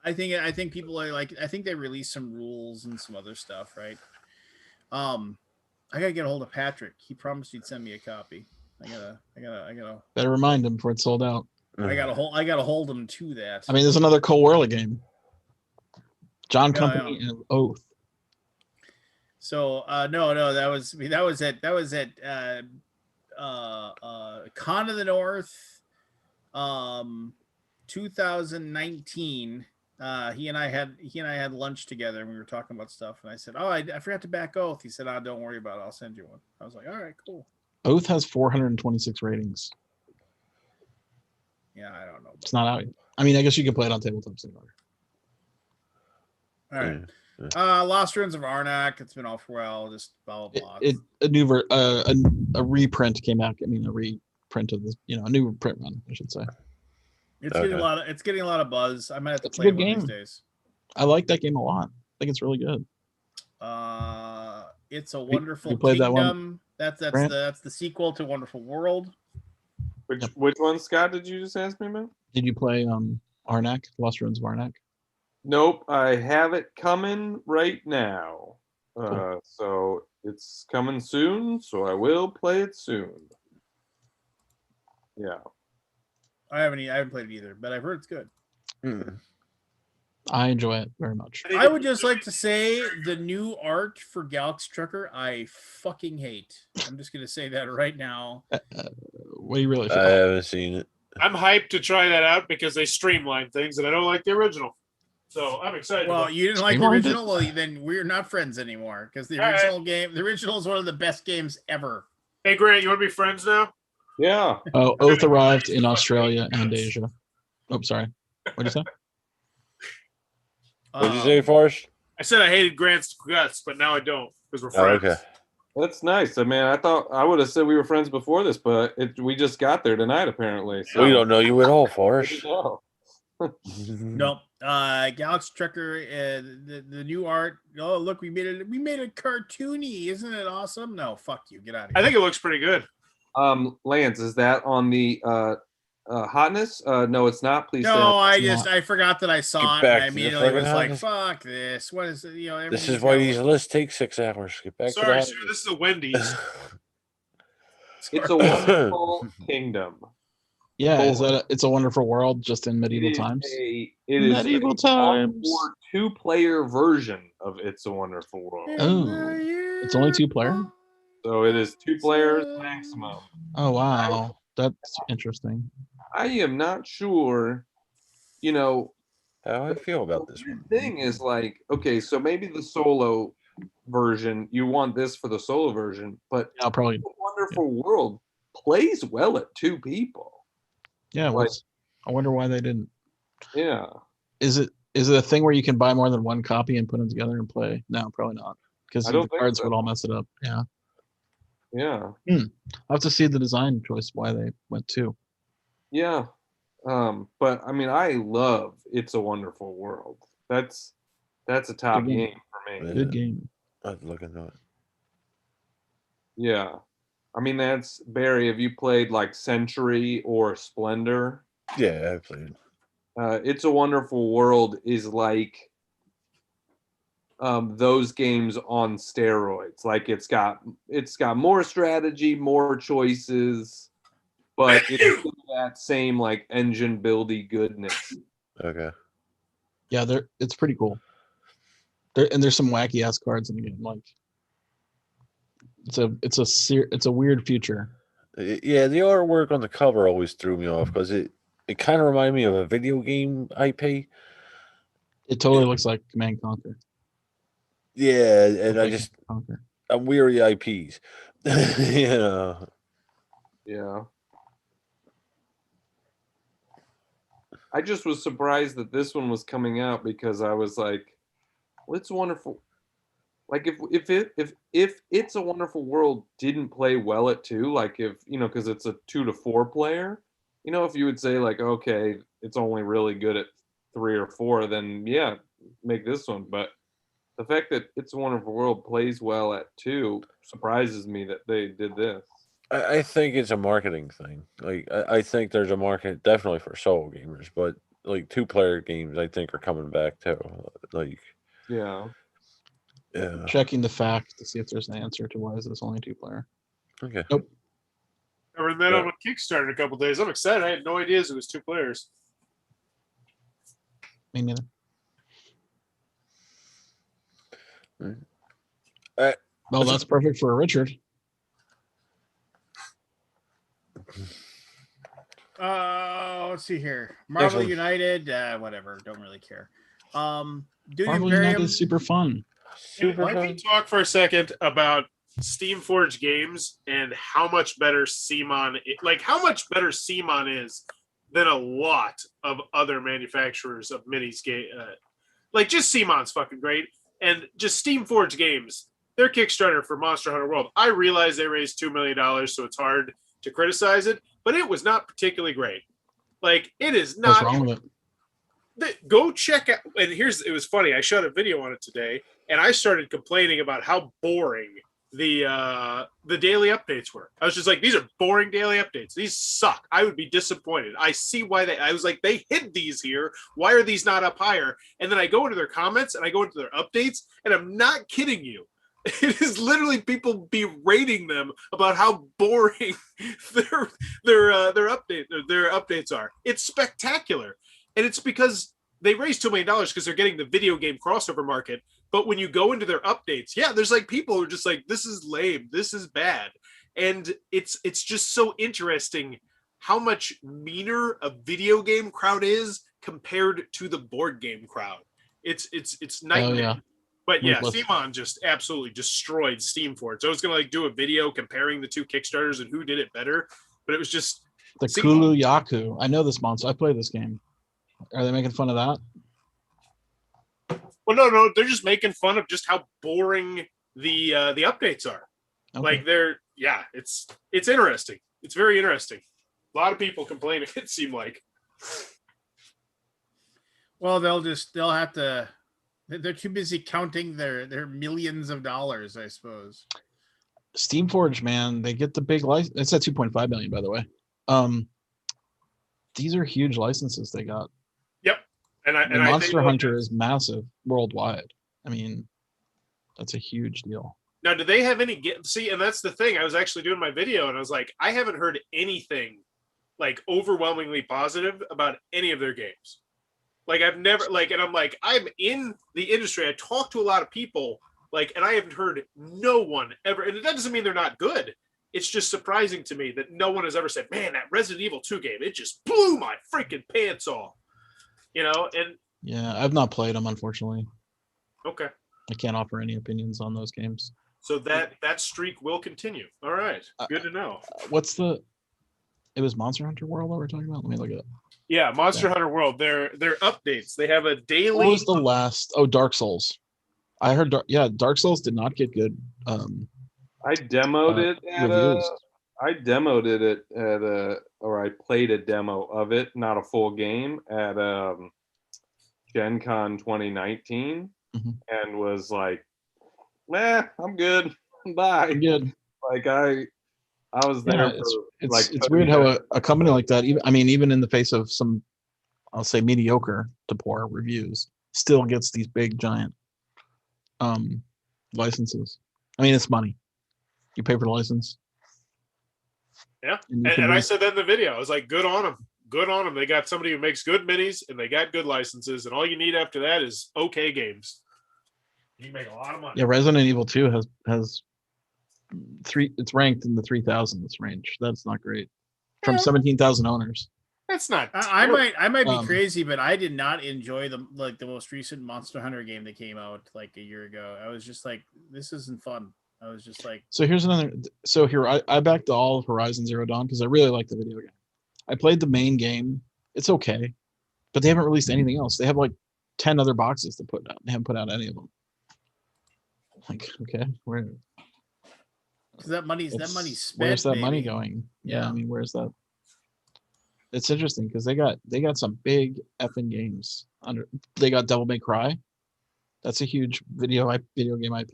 I think people are like. I think they released some rules and some other stuff, right? I gotta get a hold of Patrick. He promised he'd send me a copy. I gotta. Better remind them before it's sold out. I gotta hold him to that. I mean, there's another Cole Worley game. John Yeah, Company and Oath. So no, that was at Con of the North, 2019. He and I had lunch together and we were talking about stuff and I said, oh, I forgot to back Oath. He said, oh, don't worry about it, I'll send you one. I was like, all right, cool. Oath has 426 ratings. Yeah, I don't know. It's not out yet. I mean, I guess you can play it on Tabletop Simulator. All right. Lost Ruins of Arnak. It's been off for a while. Just blah blah blah. A reprint came out. I mean, a reprint of this, a new print run, I should say. It's getting a lot of buzz. I might have to It's a play good it one of game. these days. I like that game a lot. I think it's really good. It's a Wonderful you played that one, Kingdom. That's Grant? the sequel to Wonderful World. Which one, Scott, did you just ask me about? Did you play Arnak, Lost Ruins of Arnak? Nope, I have it coming right now. Cool. So it's coming soon, so I will play it soon. Yeah. I haven't played it either, but I've heard it's good. I enjoy it very much. I would just like to say the new art for Galaxy Trucker, I fucking hate. I'm just gonna say that right now. What do you really feel? I haven't seen it. I'm hyped to try that out because they streamline things and I don't like the original. So I'm excited. Well, about it. you didn't like the Streamlined it? original? Well, then we're not friends anymore because the All right. original is one of the best games ever. Hey Grant, you want to be friends now? Yeah. Oh, Oath arrived in Australia and Asia. Oh, sorry. What'd you say? What'd you say, Forrest? I said I hated Grant's guts, but now I don't because we're Oh, friends. okay. That's nice. I mean, I thought I would have said we were friends before this, but we just got there tonight, apparently. So. We don't know you at all, Forrest. No. Nope. Galaxy Trucker, the new art. Oh, look, we made it cartoony. Isn't it awesome? No, fuck you. Get out of here. I think it looks pretty good. Lance, is that on the hotness? No, it's not. Please. No, It's I forgot that I saw Get it. And back I to the immediately was friggin' like, house. fuck this. What is it? This is everything's why got these a- lists take 6 hours. Get back Sorry, to sir. the This is a Wendy's. It's a Wonderful Kingdom. Yeah, Cool. it's a wonderful world just in medieval times. It is Medieval a times. or 2-player version of It's a Wonderful World. Oh, it's only 2-player? So it is 2 players maximum. Oh, wow. That's interesting. I am not sure, How I feel about this one. the thing is like, okay, so maybe the solo version, you want this for the solo version, but I'll probably. The Wonderful World plays well at 2 people. Yeah, I wonder why they didn't. Yeah. Is it a thing where you can buy more than one copy and put them together and play? No, probably not. Because I the don't think cards so. would all mess it up. Yeah. Yeah. I'll have to see the design choice why they went 2. Yeah. But I mean, I love It's a Wonderful World. That's a top Good game. game for me. Good game. I'd look into it. Yeah. I mean, that's Barry. Have you played like Century or Splendor? Yeah, I played. It's a Wonderful World is like those games on steroids. Like it's got more strategy, more choices, but it's still that same like engine buildy goodness. Okay. Yeah, it's pretty cool. There's some wacky ass cards in the game. Like it's a weird future. Yeah, the artwork on the cover always threw me off because it kind of reminded me of a video game IP. It totally looks like Command Conquer. Yeah, and Conquer. I'm weary IPs. You know. Yeah. I just was surprised that this one was coming out because I was like, well, It's Wonderful. Like if It's a Wonderful World didn't play well at 2, like if, because it's a 2 to 4 player, if you would say like, okay, it's only really good at 3 or 4, then yeah, make this one. But the fact that It's a Wonderful World plays well at 2 surprises me that they did this. I think it's a marketing thing. Like I think there's a market definitely for solo gamers, but like 2-player games I think are coming back too. Like Yeah. Yeah. Checking the fact to see if there's an answer to why is this only 2-player. Okay. Nope. I read that on a Kickstarter a couple days. I'm excited. I had no idea it was 2 players. Me neither. Well, that's perfect for a Richard. Let's see here. Marvel one. United, whatever. Don't really care. Duty Marvel Imperium United is super fun. Let me talk for a second about Steamforged games and how much better CMON, how much better CMON is than a lot of other manufacturers of minis game. Just CMON's fucking great, and just Steamforged games. Their Kickstarter for Monster Hunter World. I realize they raised $2 million, so it's hard to criticize it, but it was not particularly great. Like, it is not. What's wrong with it? Go check out. And it was funny. I shot a video on it today, and I started complaining about how boring the daily updates were. I was just like, these are boring daily updates. These suck. I would be disappointed. I see why I was like, they hid these here. Why are these not up higher? And then I go into their comments and I go into their updates, and I'm not kidding you. It is literally people berating them about how boring their updates are. It's spectacular, and it's because they raised $2 million because they're getting the video game crossover market. But when you go into their updates, yeah, there's like people who are just like, this is lame, this is bad, and it's just so interesting how much meaner a video game crowd is compared to the board game crowd. It's night and day. But yeah, CMON just absolutely destroyed Steamforged. So I was gonna do a video comparing the 2 Kickstarters and who did it better, but it was just the Kulu Yaku. I know this monster. I played this game. Are they making fun of that? Well, no, they're just making fun of just how boring the updates are. Okay. Like it's interesting. It's very interesting. A lot of people complain. It seemed like. Well, they'll have to. They're too busy counting their millions of dollars, I suppose. Steamforged, man, they get the big license. It's at 2.5 million, by the way. These are huge licenses they got. Yep, and Monster Hunter is massive worldwide. I mean, that's a huge deal. Now, do they have any? See, and that's the thing. I was actually doing my video, and I was like, I haven't heard anything like overwhelmingly positive about any of their games. Like I've never and I'm like, I'm in the industry. I talk to a lot of people, and I haven't heard no one ever, and that doesn't mean they're not good. It's just surprising to me that no one has ever said, man, that Resident Evil 2 game, it just blew my freaking pants off. And yeah, I've not played them, unfortunately. Okay. I can't offer any opinions on those games. So that streak will continue. All right. Good to know. It was Monster Hunter World that we're talking about? Let me look it up. Yeah, Monster Hunter World. Their updates. They have a daily. What was the last? Oh, Dark Souls. I heard. Dark Souls did not get good. I demoed it or I played a demo of it, not a full game, at Gen Con 2019, and was like, I'm good. Bye. I'm good. Like I was there. It's weird how a company like that, even in the face of some, I'll say mediocre to poor reviews, still gets these big giant licenses. I mean, it's money. You pay for the license. Yeah, And and I said that in the video. I was like, good on them. Good on them. They got somebody who makes good minis, and they got good licenses, and all you need after that is okay games. You make a lot of money. Yeah, Resident Evil 2 has three. It's ranked in the 3,000s range. That's not great. From 17,000 owners. That's not. I might be Um, crazy, but I did not enjoy the most recent Monster Hunter game that came out like a year ago. I was just like, this isn't fun. I was just like, So here's another. So here, I backed all of Horizon Zero Dawn because I really like the video game. I played the main game. It's okay, but they haven't released anything else. They have like 10 other boxes to put out. They haven't put out any of them. Like, okay, where? because that money's spent. Where's that money baby. going? Yeah, Yeah. I mean, where's that? It's interesting because they got some big effing games under. They got Devil May Cry. That's a huge video game IP.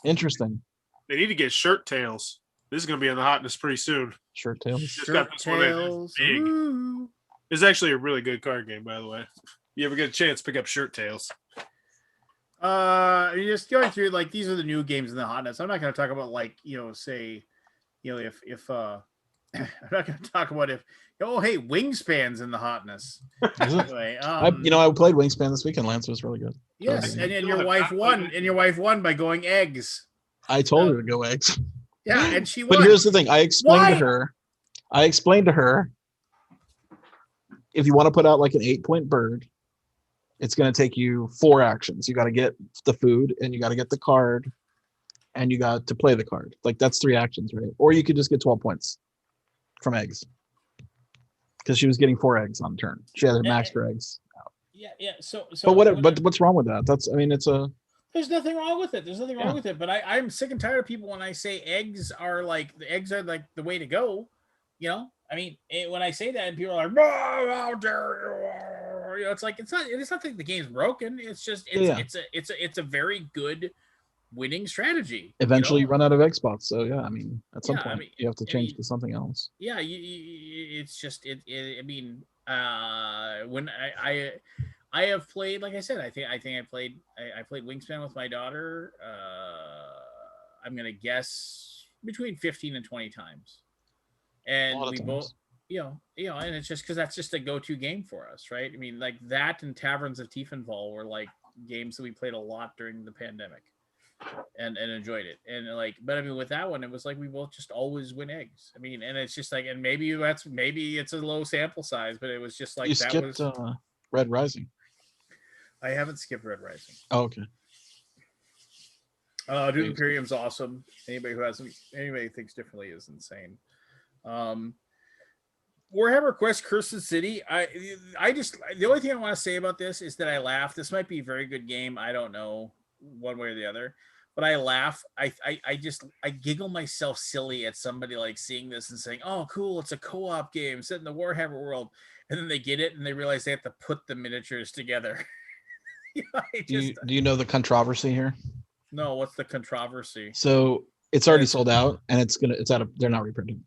Interesting. They need to get Shirt Tails. This is going to be in the hotness pretty soon. Shirt Tails. Just got this one in. It's big. Woo. It's actually a really good card game, by the way. You ever get a chance, pick up Shirt Tails. Just going through like these are the new games in the hotness. I'm not going to talk about like say, if I'm not going to talk about if hey, Wingspan's in the hotness. Anyway, I played Wingspan this weekend. Lance was really good. yes, and your wife won, by going eggs. I told her to go eggs. Yeah, and she won. But here's the thing. I explained Why? to her, if you want to put out like an 8-point bird, it's going to take you 4 actions. You got to get the food, and you got to get the card, and you got to play the card. Like that's 3 actions, right? Or you could just get 12 points from eggs. Because she was getting 4 eggs on turn. She had her max for eggs. Yeah. So But what's wrong with that? there's nothing wrong with it. There's nothing wrong with it. But I'm sick and tired of people when I say eggs are like the way to go. I mean, when I say that, and people are like, "Oh, how dare you!" It's like it's not like the game's broken. It's just it's a very good winning strategy. Eventually, you run out of egg spots. So yeah, I mean, at some Yeah, point, you have to change to something else. Yeah, it's just I mean, when I have played, like I said, I think I played Wingspan with my daughter. I'm gonna guess between 15 and 20 times, and we both, and it's just because that's just a go-to game for us, right? I mean, like that and Taverns of Tiefenball were like games that we played a lot during the pandemic, and enjoyed it. And but I mean, with that one, it was like we both just always win eggs. I mean, and it's just like, and maybe it's a low sample size, but it was just like You skipped Red Rising. I haven't skipped Red Rising. Oh, okay. Dude, Imperium's awesome. Anybody who thinks differently is insane. Warhammer Quest: Cursed City. I just the only thing I want to say about this is that I laugh. This might be a very good game. I don't know one way or the other, but I laugh. I giggle myself silly at somebody like seeing this and saying, "Oh, cool! It's a co-op game set in the Warhammer world," and then they get it and they realize they have to put the miniatures together. Do you know the controversy here? No, what's the controversy? So it's already sold out, and they're not reprinting.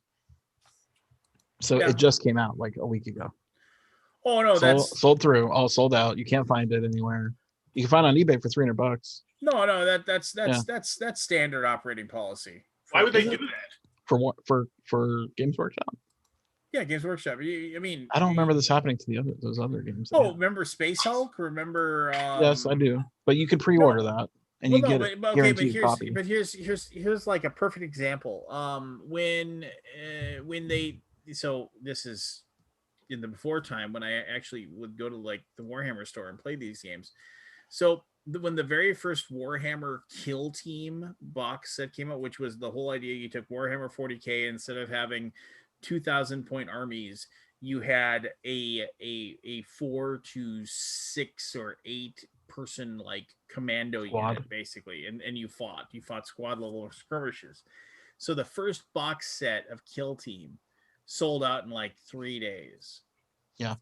So it just came out like a week ago. Oh no, that's sold through, all sold out. You can't find it anywhere. You can find it on eBay for $300. No, that's standard operating policy. Why would they do that? For Games Workshop? Yeah, Games Workshop. I mean, I don't remember this happening to those other games. Oh, remember Space Hulk? Remember? Yes, I do. But you could pre-order that, and you get a guaranteed copy. But here's like a perfect example. When they this is in the before time when I actually would go to like the Warhammer store and play these games. So when the very first Warhammer Kill Team box set came out, which was the whole idea, you took Warhammer 40K instead of having 2,000 point armies, you had a 4 to 6 or 8 person like commando unit basically, and you fought squad level skirmishes. So the first box set of Kill Team sold out in like 3 days. Yeah.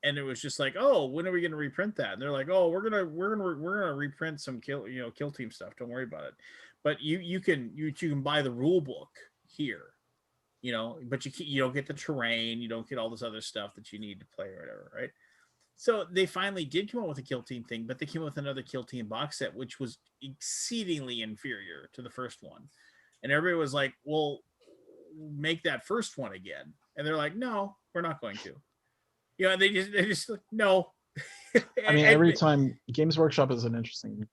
And it was just like, oh, when are we going to reprint that? And they're like, oh, we're gonna reprint some Kill Team stuff. Don't worry about it. But you can buy the rule book here, but you don't get the terrain. You don't get all this other stuff that you need to play or whatever, right? So they finally did come up with a Kill Team thing, but they came up with another Kill Team box set, which was exceedingly inferior to the first one. And everybody was like, well, make that first one again. And they're like, no, we're not going to. You know, they just like, no. I mean, every time Games Workshop is an interesting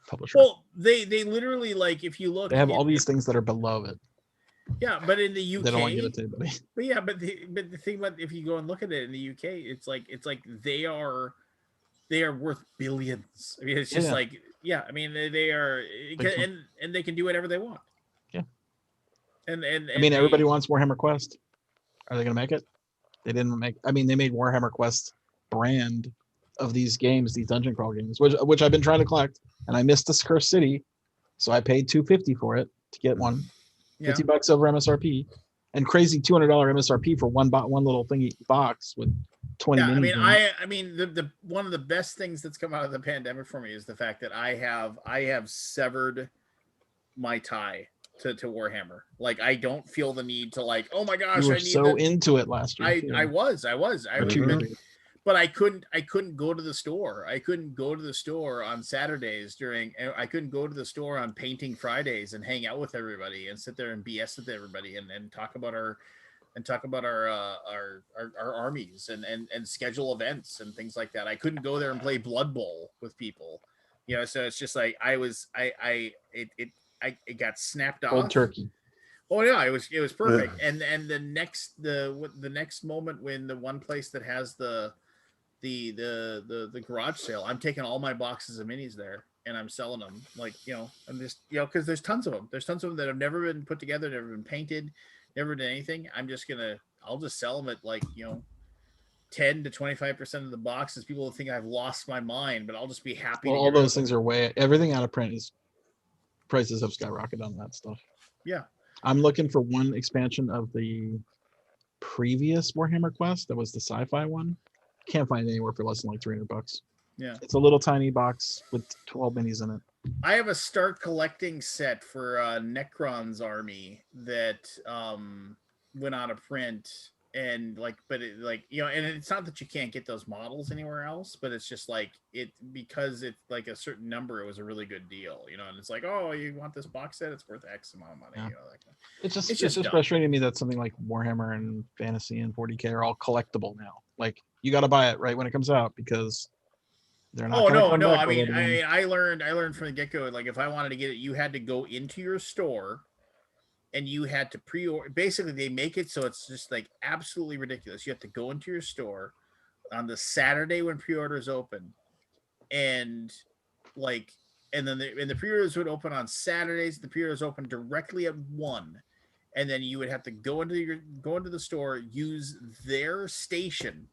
publisher. Well, they literally, like, if you look, They have all these things that are below it. Yeah, but in the UK, They don't want to give it to anybody. But yeah, but the thing about, if you go and look at it in the UK, it's like they are worth billions. I mean, it's just like, yeah, I mean, they are, and they can do whatever they want. Yeah. And I mean, everybody wants Warhammer Quest. Are they going to make it? They didn't make. I mean, they made Warhammer Quest brand of these games, these dungeon crawl games, which I've been trying to collect, and I missed this Cursed City, so I paid $250 for it to get one. $50 over MSRP, and crazy $200 MSRP for one little thingy box with 20 minis. I mean, the one of the best things that's come out of the pandemic for me is the fact that I have severed my tie to Warhammer. Like, I don't feel the need to, like, oh my gosh, you were so into it last year. I was. But I couldn't go to the store. I couldn't go to the store on Saturdays I couldn't go to the store on Painting Fridays and hang out with everybody and sit there and BS with everybody and talk about our armies and schedule events and things like that. I couldn't go there and play Blood Bowl with people. You know, so it's just like it got snapped off. Cold turkey. Oh yeah, it was perfect. And the next moment, when the one place that has the garage sale, I'm taking all my boxes of minis there and I'm selling them. Like, you know, I'm just, you know, because there's tons of them. There's tons of them that have never been put together, never been painted, never done anything. I'll just sell them at, like, you know, 10 to 25% of the boxes. People will think I've lost my mind, but I'll just be happy. Well, all those things are everything out of print is, prices have skyrocketed on that stuff. Yeah. I'm looking for one expansion of the previous Warhammer Quest. That was the sci-fi one. Can't find it anywhere for less than like $300. Yeah. It's a little tiny box with 12 minis in it. I have a start collecting set for Necron's army that went out of print, and and it's not that you can't get those models anywhere else, but it's just like because it's like a certain number, it was a really good deal, you know, and it's like, oh, you want this box set, it's worth X amount of money. Yeah. You know, like, it's just frustrating to me that something like Warhammer and Fantasy and 40K are all collectible now. Like, you got to buy it right when it comes out because they're not. Oh no! I mean, I learned from the get-go, like, if I wanted to get it, you had to go into your store and you had to pre-order. Basically, they make it so it's just like absolutely ridiculous. You have to go into your store on the Saturday when pre-orders open, and then the pre-orders would open on Saturdays. The pre-orders open directly at 1, and then you would have to go into the store, use their station.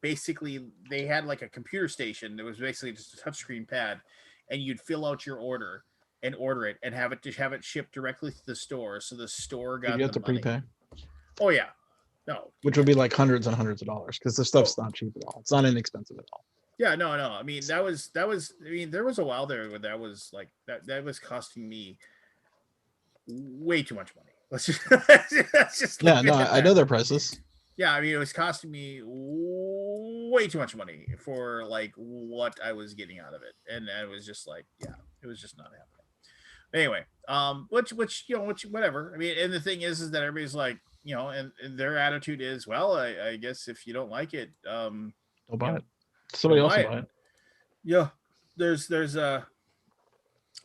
Basically, they had like a computer station that was basically just a touchscreen pad, and you'd fill out your order and order it and have it shipped directly to the store. So the store got. You have to prepay. Oh yeah, no. Which would be like hundreds and hundreds of dollars because the stuff's not cheap at all. It's not inexpensive at all. Yeah, no. I mean, that was. I mean, there was a while there where that was like that was costing me way too much money. Let's just yeah, no, I know their prices. Yeah, I mean, it was costing me way too much money for like what I was getting out of it, and it was just like, yeah, it was just not happening. Anyway, which whatever. I mean, and the thing is that everybody's like, you know, and their attitude is, well, I guess if you don't like it, don't buy it. Somebody else will buy it. Yeah, there's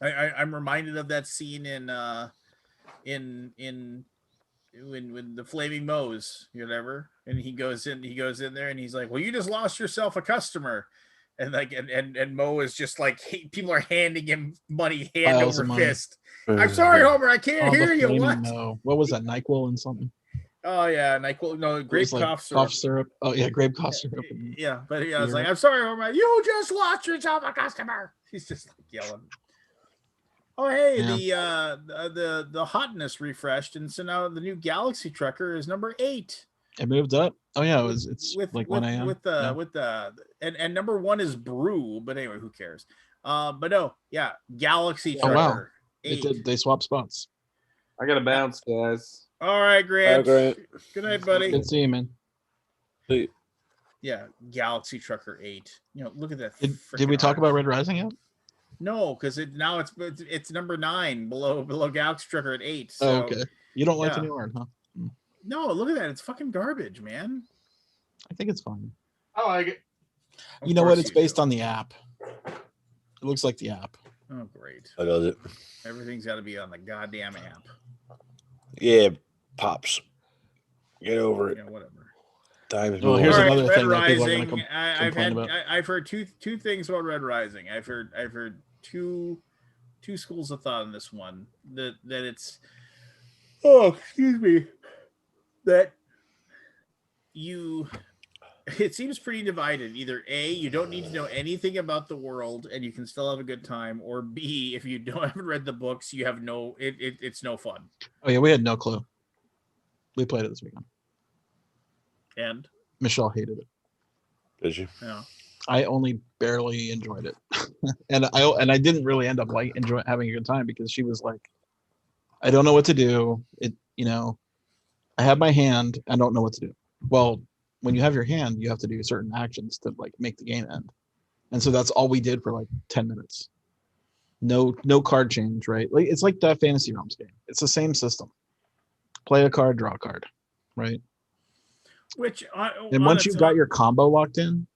I'm reminded of that scene in when the Flaming Moe's, whatever, and he goes in there and he's like, well, you just lost yourself a customer, and like and Moe is just like, people are handing him money hand over fist. I'm sorry, Homer, I can't hear you. What was that, NyQuil and something? Oh yeah, NyQuil. No, grape cough syrup. Cough syrup. Oh yeah, grape cough syrup. Yeah, but yeah, I was like, I'm sorry, Homer, you just lost yourself a customer. He's just like yelling. Oh hey, yeah. The hotness refreshed, and so now the new Galaxy Trucker is number 8. It moved up. Oh yeah, it's like 1 a.m. with the and number 1 is Brew, but anyway, who cares? But no, yeah, Galaxy Trucker. Wow. 8. They swapped spots. I gotta bounce, guys. All right, Grant. Grant. Good night, buddy. Good to see you, man. See. Yeah, Galaxy Trucker 8. You know, look at that. Did we talk about Red Rising yet? No, because now it's number 9 below Galaxy Trucker at 8. So, oh, okay. You don't like yeah. the new art, huh? No, look at that. It's fucking garbage, man. I think it's fine. I like it. You know what? It's based on the app. It looks like the app. Oh, great. I does it. Everything's got to be on the goddamn app. Yeah, pops. Get over it. Yeah, whatever. Time's Well, here's moving. another Red thing that people are Rising. going to I've complain about. I've heard two things about Red Rising. I've heard two schools of thought on this one. That it's excuse me. That it seems pretty divided. Either A, you don't need to know anything about the world and you can still have a good time, or B, if you haven't read the books, you have it's no fun. Oh yeah, we had no clue. We played it this weekend. And Michelle hated it. Did you? Yeah. I only barely enjoyed it, and I didn't really end up having a good time because she was like, I don't know what to do. I have my hand. I don't know what to do. Well, when you have your hand, you have to do certain actions to like make the game end, and so that's all we did for like 10 minutes. No card change, right? Like it's like that Fantasy Realms game. It's the same system. Play a card, draw a card, right? Which and once you've got your combo locked in,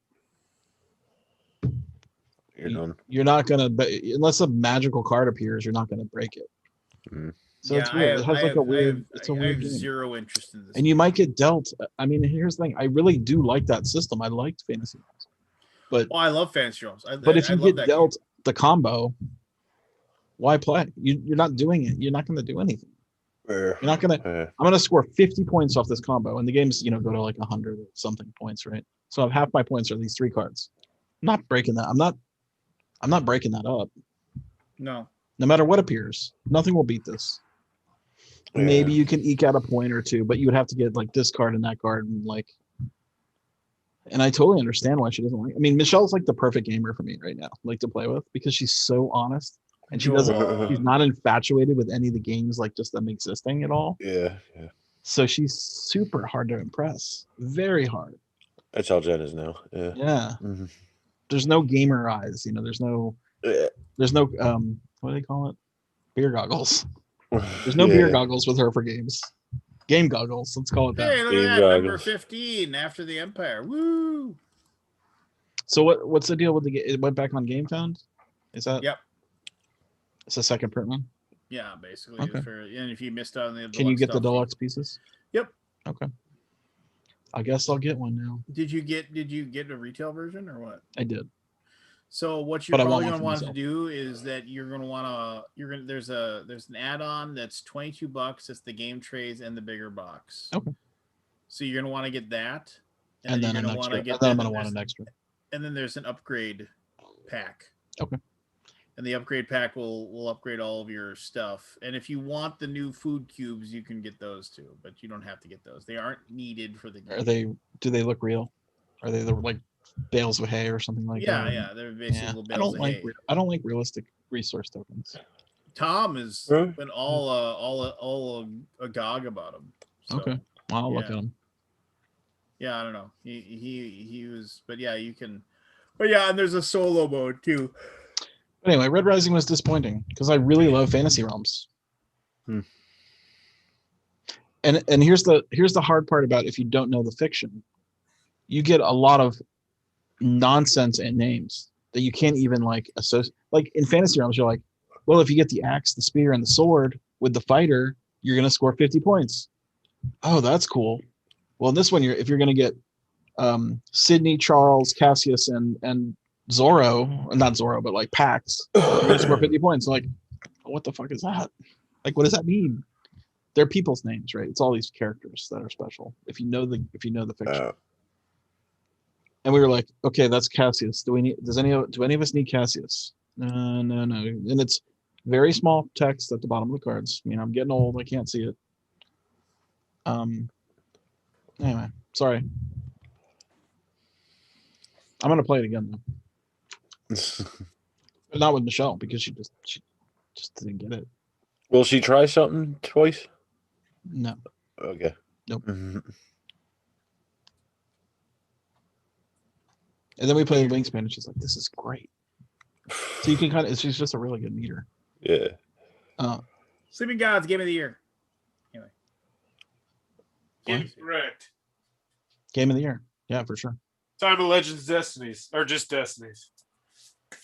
you're not gonna, unless a magical card appears, you're not gonna break it. So it's weird. It has like a weird. It's a weird game. Zero interest in this. And you might get dealt. I mean, here's the thing. I really do like that system. I liked Fantasy Realms, but I love Fantasy Realms. But if you get dealt the combo, why play? You're not doing it. You're not going to do anything. You're not going to. I'm going to score 50 points off this combo, and the game's go to like 100 or something points, right? So half my points are these 3 cards. I'm not breaking that. I'm not breaking that up. No. No matter what appears, nothing will beat this. Yeah. Maybe you can eke out a point or two, but you would have to get like this card and that card and like. And I totally understand why she doesn't like. I mean, Michelle's like the perfect gamer for me right now, like to play with, because she's so honest and she doesn't. She's not infatuated with any of the games, like just them existing at all. Yeah. So she's super hard to impress. Very hard. That's how Jen is now. Yeah. Yeah. Mm-hmm. There's no gamer eyes. There's no. There's no. What do they call it? Beer goggles. There's no beer goggles with her for games. Game goggles. Let's call it that. Hey, look at that. Number 15 after the Empire. Woo! So what's the deal with the game? It went back on GameFound? Is that? Yep. It's a second print one? Yeah, basically. Okay. And if you missed out on the Can you get the deluxe pieces? Yep. Okay. I guess I'll get one now. Did you get a retail version or what? I did. So what you're probably going to want to do is that you're going to want to there's an add-on that's $22. It's the game trays and the bigger box. Okay. So you're going to want to get that, and then I'm going to want an extra. And then there's an upgrade pack. Okay. And the upgrade pack will upgrade all of your stuff. And if you want the new food cubes, you can get those too, but you don't have to get those. They aren't needed for the game. Do they look real? Are they like bales of hay or something like that? Yeah, they're basically little bales of hay. I don't like realistic resource tokens. Tom has been all agog about them. So, okay, well, I'll look at them. Yeah, I don't know. He was, but yeah, you can. But yeah, and there's a solo mode too. Anyway, Red Rising was disappointing because I really love Fantasy Realms. And here's the hard part about if you don't know the fiction, you get a lot of nonsense and names that you can't even like associate. Like in Fantasy Realms, you're like, well, if you get the axe, the spear, and the sword with the fighter, you're gonna score 50 points. Oh, that's cool. Well, in this one, if you're gonna get Sidney, Charles, Cassius, and Zorro, not Zorro, but like Pax, you're gonna score 50 points. Like, what the fuck is that? Like, what does that mean? They're people's names, right? It's all these characters that are special. If you know the fiction. And we were like, okay, that's Cassius. Do any of us need Cassius? No. And it's very small text at the bottom of the cards. I'm getting old. I can't see it. Anyway, sorry. I'm gonna play it again though. But not with Michelle because she just didn't get it. Will she try something twice? No. Okay. Nope. And then we play Wingspan, and she's like, "This is great." So you can kind of, she's just a really good meter. Yeah. Sleeping Gods Game of the Year. Anyway. Correct. Game of the year. Yeah, for sure. Time of Legends Destinies. Or just Destinies.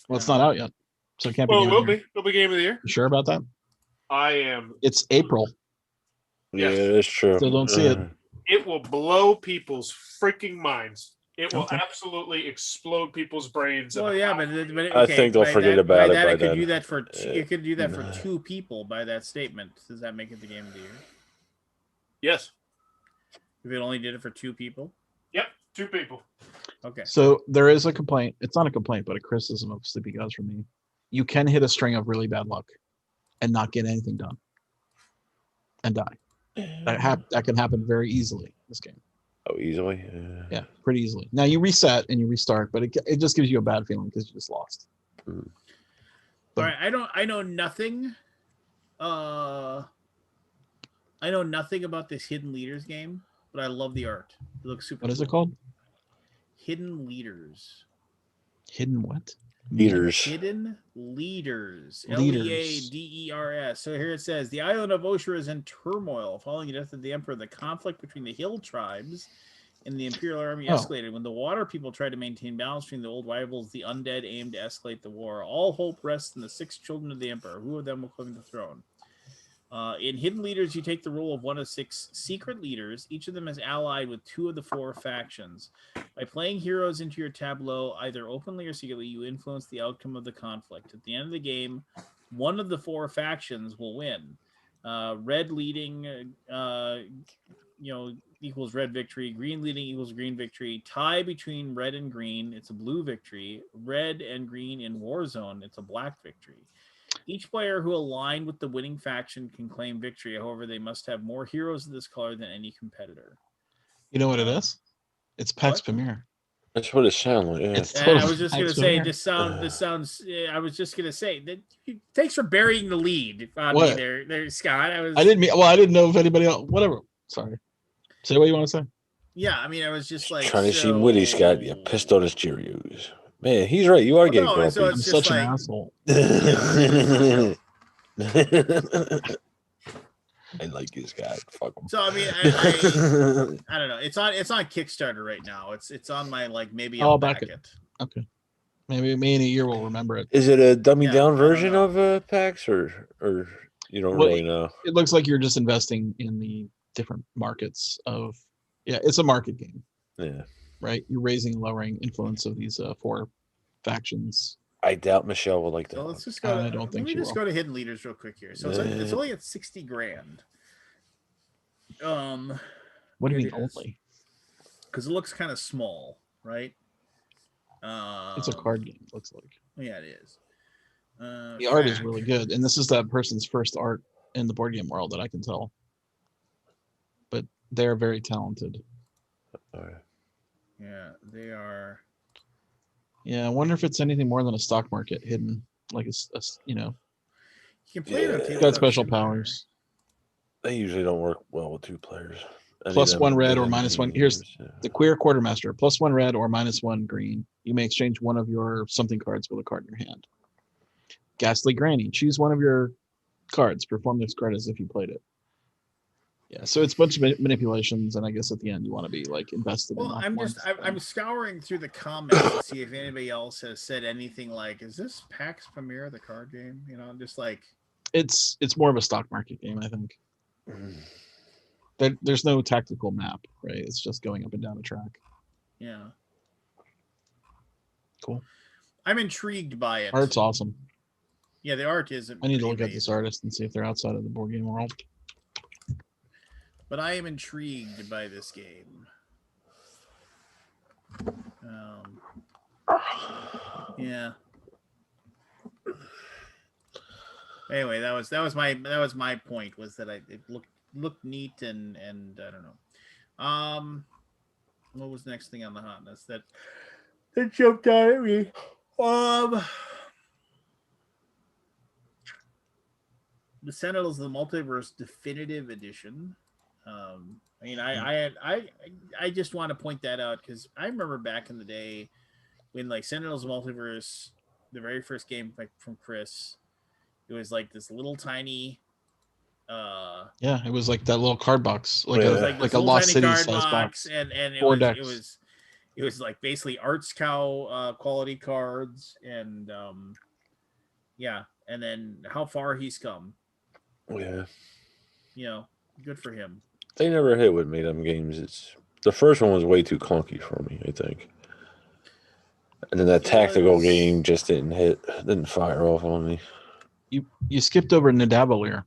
Well, it's not out yet. So it can't be. Well, Game it will of the year. be. It'll be Game of the Year. You sure about that? I am. It's April. Yeah, that's true. Still don't see it. It will blow people's freaking minds. It will Okay. absolutely explode people's brains. Well, yeah, but okay, I think they'll by forget that, about it that, by it could then. do that for you could do that for 2 people by that statement. Does that make it the Game of the Year? Yes. If it only did it for 2 people? Yep, 2 people. Okay. So there is a complaint. It's not a complaint, but a criticism of Sleepy Gods from me. You can hit a string of really bad luck and not get anything done and die. That can happen very easily in this game. Oh, easily? Yeah, pretty easily. Now you reset and you restart, but it just gives you a bad feeling because you just lost. All right, I know nothing. I know nothing about this Hidden Leaders game, but I love the art. It looks super. What is it cool. called? Hidden Leaders. Hidden what? Leaders. Hidden Leaders. Leaders. Leaders. So here it says, the island of Oshra is in turmoil following the death of the Emperor. The conflict between the hill tribes and the Imperial Army escalated. When the water people tried to maintain balance between the old rivals, the undead aimed to escalate the war. All hope rests in the 6 children of the Emperor. Who of them will claim the throne? In Hidden Leaders, you take the role of one of 6 secret leaders. Each of them is allied with 2 of the 4 factions. By playing heroes into your tableau, either openly or secretly, you influence the outcome of the conflict. At the end of the game, one of the 4 factions will win. Red leading, equals red victory. Green leading equals green victory. Tie between red and green, it's a blue victory. Red and green in Warzone, it's a black victory. Each player who aligned with the winning faction can claim victory. However, they must have more heroes of this color than any competitor. You know what it is? It's PAX Premier. That's what it sounds like. Yeah. It's I was just gonna say this sounds. I was just gonna say that. Thanks for burying the lead on me there, Scott. I didn't know if anybody else. Whatever. Sorry. Say what you want to say. Yeah, I mean, I was just like Trying to seem witty, Scott. You pissed on his Cheerios. Man, he's right. You are getting grumpy. So I'm such an asshole. I like this guy. Fuck him. So I mean, I don't know. It's on Kickstarter right now. It's on my maybe. I'll back it. Okay. Maybe me in a year we'll remember it. Is it a dummy down version of PAX or you don't really know? It looks like you're just investing in the different markets of. Yeah, it's a market game. Yeah. Right? You're raising and lowering influence of these 4 factions. I doubt Michelle will like that. So let's just go. I don't think let me she just will. go to Hidden Leaders real quick here. So it's only at $60,000. What do you mean only? Because it looks kind of small, right? It's a card game. Looks like. Yeah, it is. The art is really good, and this is that person's first art in the board game world that I can tell. But they're very talented. Yeah, they are. Yeah, I wonder if it's anything more than a stock market hidden, like you know. You can play it on It's got special powers. They usually don't work well with 2 players. +1 red or -1. Here's the Queer Quartermaster. +1 red or -1 green. You may exchange one of your something cards with a card in your hand. Ghastly Granny. Choose one of your cards. Perform this card as if you played it. Yeah, so it's a bunch of manipulations, and I guess at the end you want to be invested. Well, in I'm scouring through the comments to see if anybody else has said anything like, "Is this PAX Premier the card game?" Just like it's more of a stock market game, I think. There's no tactical map, right? It's just going up and down a track. Yeah. Cool. I'm intrigued by it. Art's awesome. Yeah, the art is. I need to look at this artist and see if they're outside of the board game world. But I am intrigued by this game. Yeah. Anyway, that was my point, was that it looked neat and I don't know. What was the next thing on the hotness that jumped out at me? The Sentinels of the Multiverse Definitive Edition. I just want to point that out because I remember back in the day when like Sentinels Multiverse, the very first game like from Chris, it was like this little tiny. Yeah, it was like that little card box, It was like like this a little Lost tiny City card size box. and it 4 was decks. it was like basically Arts Cow quality cards and yeah, and then how far he's come. Yeah. You know, good for him. They never hit with me, them games. It's the first one was way too clunky for me, I think. And then that tactical game just didn't fire off on me. You skipped over Nidavellir.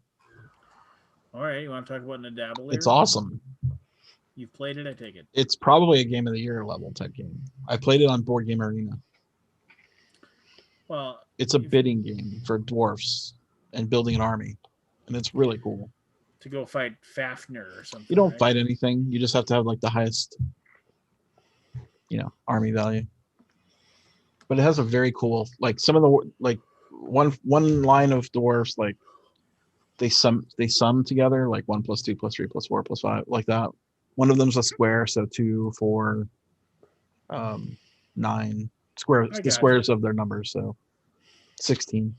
All right, you want to talk about Nidavellir? It's awesome. You've played it, I take it. It's probably a game of the year level type game. I played it on Board Game Arena. Well, it's a bidding game for dwarfs and building an army, and it's really cool. To go fight Fafnir or something. You don't fight anything. You just have to have like the highest, army value. But it has a very cool, like some of the like one line of dwarfs, like they sum together, like 1 + 2 + 3 + 4 + 5, like that. One of them's a square, so 2, 4, 9 squares. The squares of their numbers, so 16.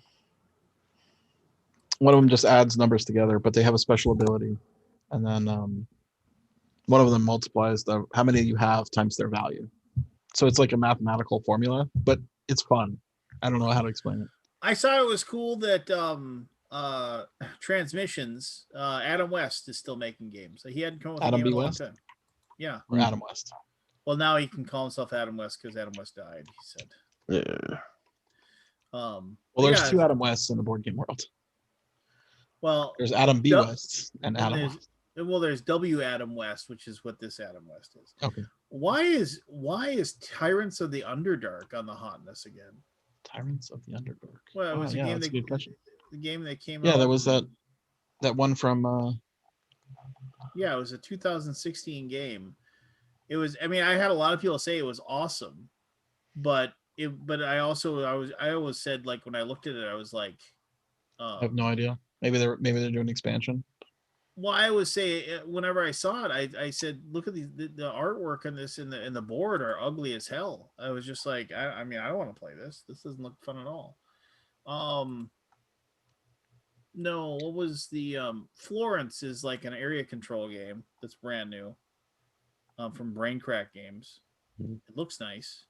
One of them just adds numbers together, but they have a special ability, and then one of them multiplies how many you have times their value. So it's like a mathematical formula, but it's fun. I don't know how to explain it. I thought it was cool that Transmissions, Adam West is still making games. He hadn't come with Adam a game B. in a long West? time. Yeah. Or Adam West. Well, now he can call himself Adam West because Adam West died, he said. Yeah. Well, there's 2 Adam Wests in the board game world. Well, there's Adam B. West and Adam West. Well, there's W. Adam West, which is what this Adam West is. Okay. Why is Tyrants of the Underdark on the hotness again? Tyrants of the Underdark. Well, it was that's a good question. The game that came out. Yeah, there was that one from Yeah, it was a 2016 game. It was, I mean, I had a lot of people say it was awesome, but I always said, like, when I looked at it, I was like, I have no idea. Maybe they're doing expansion. Well, I would say whenever I saw it, I said, look at the artwork on this and the board are ugly as hell. I was just like, I mean, I don't want to play this. This doesn't look fun at all. No, what was the Florence is like an area control game that's brand new. From Brain Crack Games. It looks nice.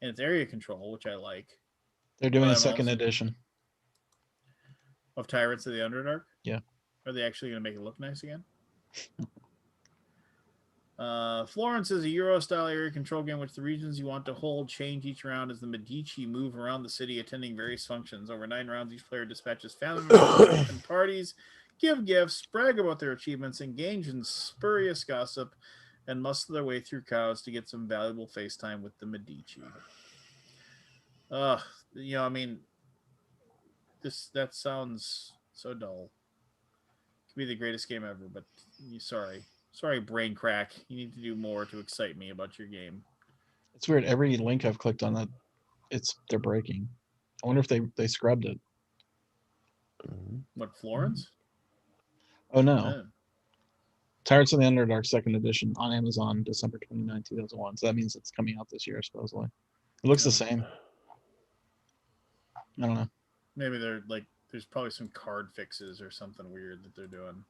And it's area control, which I like. They're doing a second edition of Tyrants of the Underdark. Yeah. Are they actually going to make it look nice again? Florence is a Euro-style area control game, which the regions you want to hold change each round as the Medici move around the city, attending various functions. Over 9 rounds, each player dispatches family members and parties, give gifts, brag about their achievements, engage in spurious gossip, and muscle their way through cows to get some valuable face time with the Medici. I mean, that sounds so dull. Could be the greatest game ever, but sorry, Brain Crack. You need to do more to excite me about your game. It's weird. Every link I've clicked on that, they're breaking. I wonder if they scrubbed it. What, Florence? Oh no. Tyrants of the Underdark second edition on Amazon, December 29, 2001. So that means it's coming out this year, supposedly. It looks the same. I don't know. Maybe they're like, there's probably some card fixes or something weird that they're doing.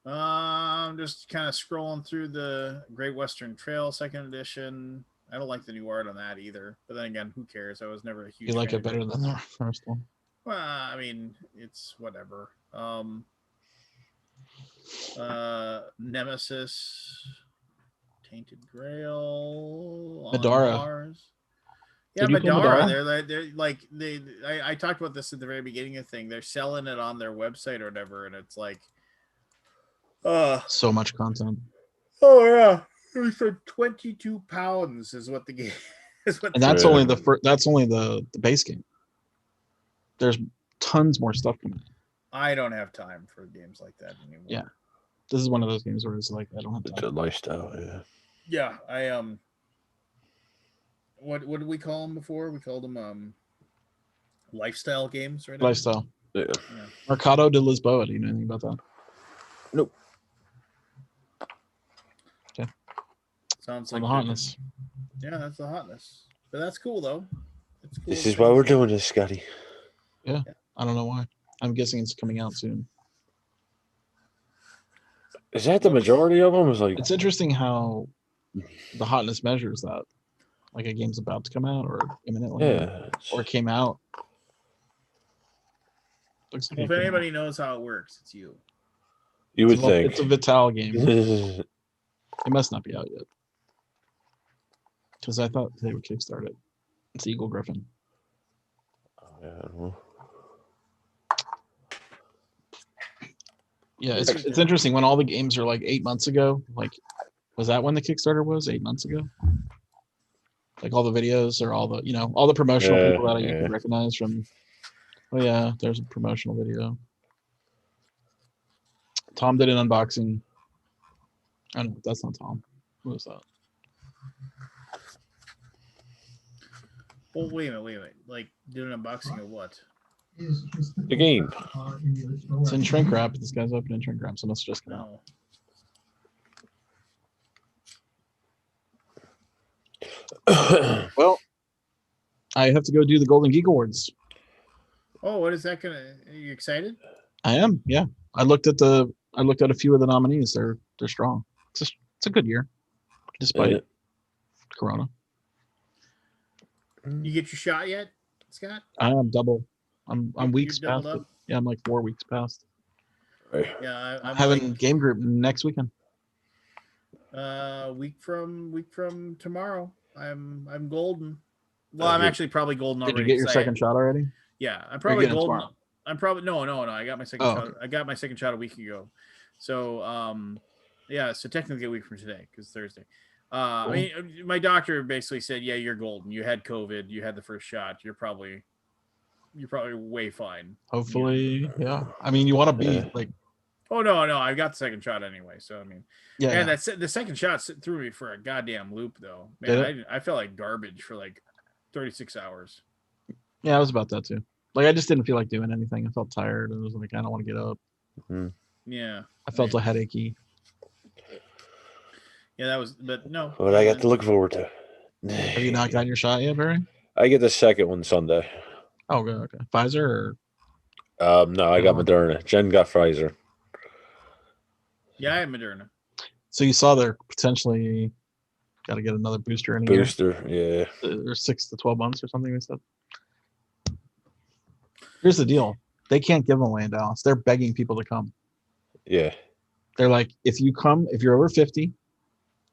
I'm just kind of scrolling through the Great Western Trail second edition. I don't like the new art on that either. But then again, who cares? I was never a huge You like fan it better than the first one? Well, I mean, it's whatever. Nemesis, Tainted Grail, Madara. Mars. Yeah, Did you play Madara. They're like I talked about this at the very beginning of the thing. They're selling it on their website or whatever, and it's like, so much content. Oh yeah, for £22 is what the game is. What And that's only the base game. There's tons more stuff coming. I don't have time for games like that anymore. Yeah, this is one of those games where it's like I don't have time. It's a lifestyle, yeah. Yeah, I what did we call them before? We called them lifestyle games, right? Lifestyle. Yeah. Mercado de Lisboa. Do you know anything about that? Nope. Sounds On like the hotness. Yeah, that's the hotness. But that's cool though. It's cool. This is why we're doing this, Scotty. Yeah, I don't know why. I'm guessing it's coming out soon. Is that the majority of them? Is like It's interesting how the hotness measures that. Like a game's about to come out or imminently, yeah, or it came out. Looks like Well, it if came anybody out. knows how it works, it's you. you would It's a- think it's a Vital game. It must not be out yet. Because I thought they would kickstart it. It's Eagle Griffin. Yeah, I don't know. Yeah, it's interesting when all the games are like 8 months ago. Like, was that when the Kickstarter was 8 months ago? Like all the videos or all the all the promotional Yeah, people that you yeah. could recognize from. Oh yeah, there's a promotional video. Tom did an unboxing. I know that's not Tom. Who was that? Well, wait a minute. Like, did an unboxing of what? The game. It's in shrink wrap. This guy's opening shrink wrap, so it must just come out. No. Well, I have to go do the Golden Geek Awards. Oh, what is that gonna? Are you excited? I am. Yeah, I looked at a few of the nominees. They're strong. It's a good year, despite Corona. You get your shot yet, Scott? I am double. I'm You're weeks doubled past it. up? Yeah, I'm like 4 weeks past. Yeah, I'm I'm having like, game group next weekend. week from tomorrow. I'm golden. Well, I'm actually probably golden Did already. you get your 'cause I- second shot already? Yeah, I'm Or probably you getting it golden. tomorrow? I'm probably no. I got my second Oh, shot. okay. I got my second shot a week ago. So yeah. So technically a week from today because Thursday. I mean, my doctor basically said, yeah, you're golden. You had COVID. You had the first shot. You're probably way fine. Hopefully, yeah. I mean, you want to be like. Oh no, I got the second shot anyway. So I mean, Yeah, and yeah. that's the second shot threw me for a goddamn loop though. Did Man, I felt like garbage for like 36 hours. Yeah, I was about that too. Like, I just didn't feel like doing anything. I felt tired. I was like, I don't want to get up. Yeah. I felt a headachy. Yeah, that was, but no. What I got to look forward to. Have you not gotten your shot yet, Barry? I get the second one Sunday. Oh, good. Okay. Pfizer or? No, I got Moderna. Jen got Pfizer. Yeah, I had Moderna. So you saw they're potentially got to get another booster in a Booster, year. Or 6 to 12 months or something. They said. Here's the deal: they can't give them away in Dallas. They're begging people to come. Yeah. They're like, if you're over 50,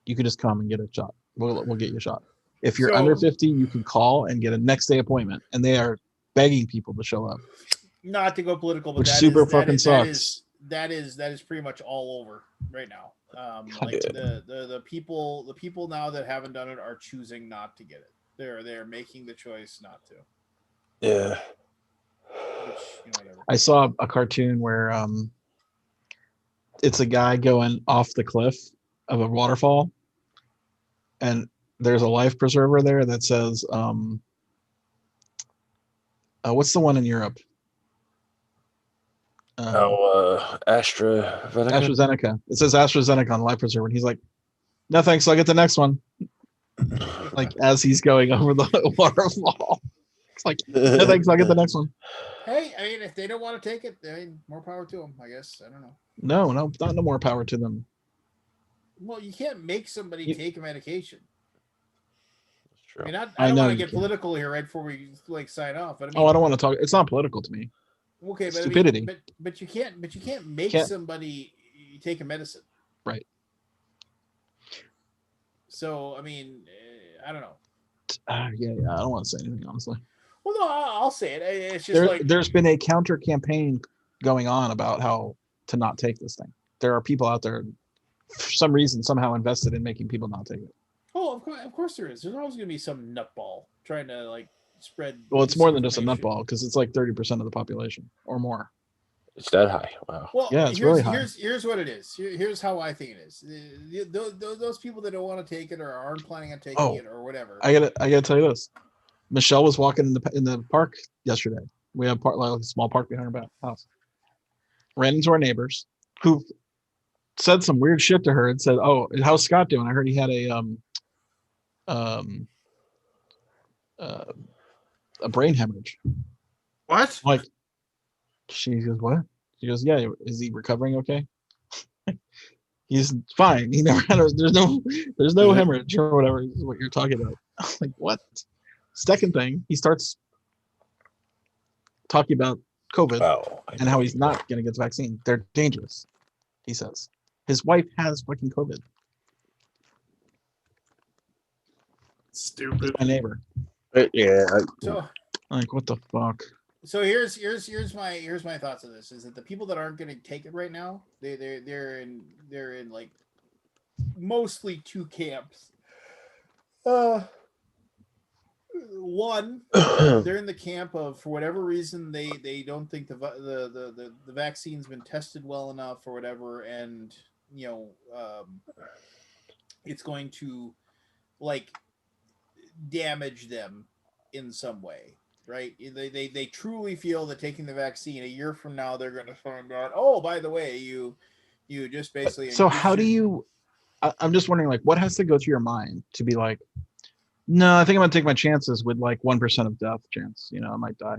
you can just come and get a shot. We'll get you a shot. If you're under 50, you can call and get a next day appointment. And they are begging people to show up. Not to go political, but Which that super is, fucking sucks. sucks. That is pretty much all over right now. Like Yeah. the people now that haven't done it are choosing not to get it. They're making the choice not to. Yeah. Which, whatever. I saw a cartoon where it's a guy going off the cliff of a waterfall, and there's a life preserver there that says, what's the one in Europe? AstraZeneca. It says AstraZeneca on the life preserver, and he's like, "No thanks, I'll get the next one." Like as he's going over the waterfall, it's like, "No thanks, I'll get the next one." Hey, I mean, if they don't want to take it, I mean, more power to them. I guess I don't know. No, no more power to them. Well, you can't make somebody take a medication. True. I mean, I I don't know want to you get can't. political here right before we like sign off. But I mean, Oh, I don't want to talk. It's not political to me. okay, but Stupidity. I mean, but you can't make Can't. somebody take a medicine. Right. So I mean, I don't know. Yeah, I don't want to say anything honestly. Well, no, I'll say it. It's just There's been a counter campaign going on about how to not take this thing. There are people out there, for some reason, somehow invested in making people not take it. Oh, of course there is. There's always going to be some nutball trying to like spread. Well, it's more than just a misinformation. nutball because it's like 30% of the population or more. It's that high. Wow. Well, Yeah, it's really high. Here's what it is. Here's how I think it is. Those people that don't want to take it or aren't planning on taking it or whatever. I gotta tell you this. Michelle was walking in the park yesterday. We have like a small park behind our house. Ran into our neighbors who said some weird shit to her and said, "Oh, how's Scott doing? I heard he had a a brain hemorrhage. What? Like, she goes, what? She goes, yeah. Is he recovering okay? He's fine. He never had there's no hemorrhage or whatever is what you're talking about. I'm like, what? Second thing, he starts talking about COVID and how he's not going to get the vaccine. They're dangerous, he says. His wife has fucking COVID. Stupid. My neighbor. Yeah. So Like, what the fuck? So here's my thoughts on this: is that the people that aren't going to take it right now, they're in like mostly two camps. One, they're in the camp of, for whatever reason, they don't think the vaccine's been tested well enough or whatever, and it's going to like damage them in some way. Right? They truly feel that taking the vaccine a year from now, they're going to find out, oh, by the way, you just basically. So how do you? I'm just wondering, like, what has to go through your mind to be like, no, I think I'm gonna take my chances with like 1% of death chance. You know, I might die.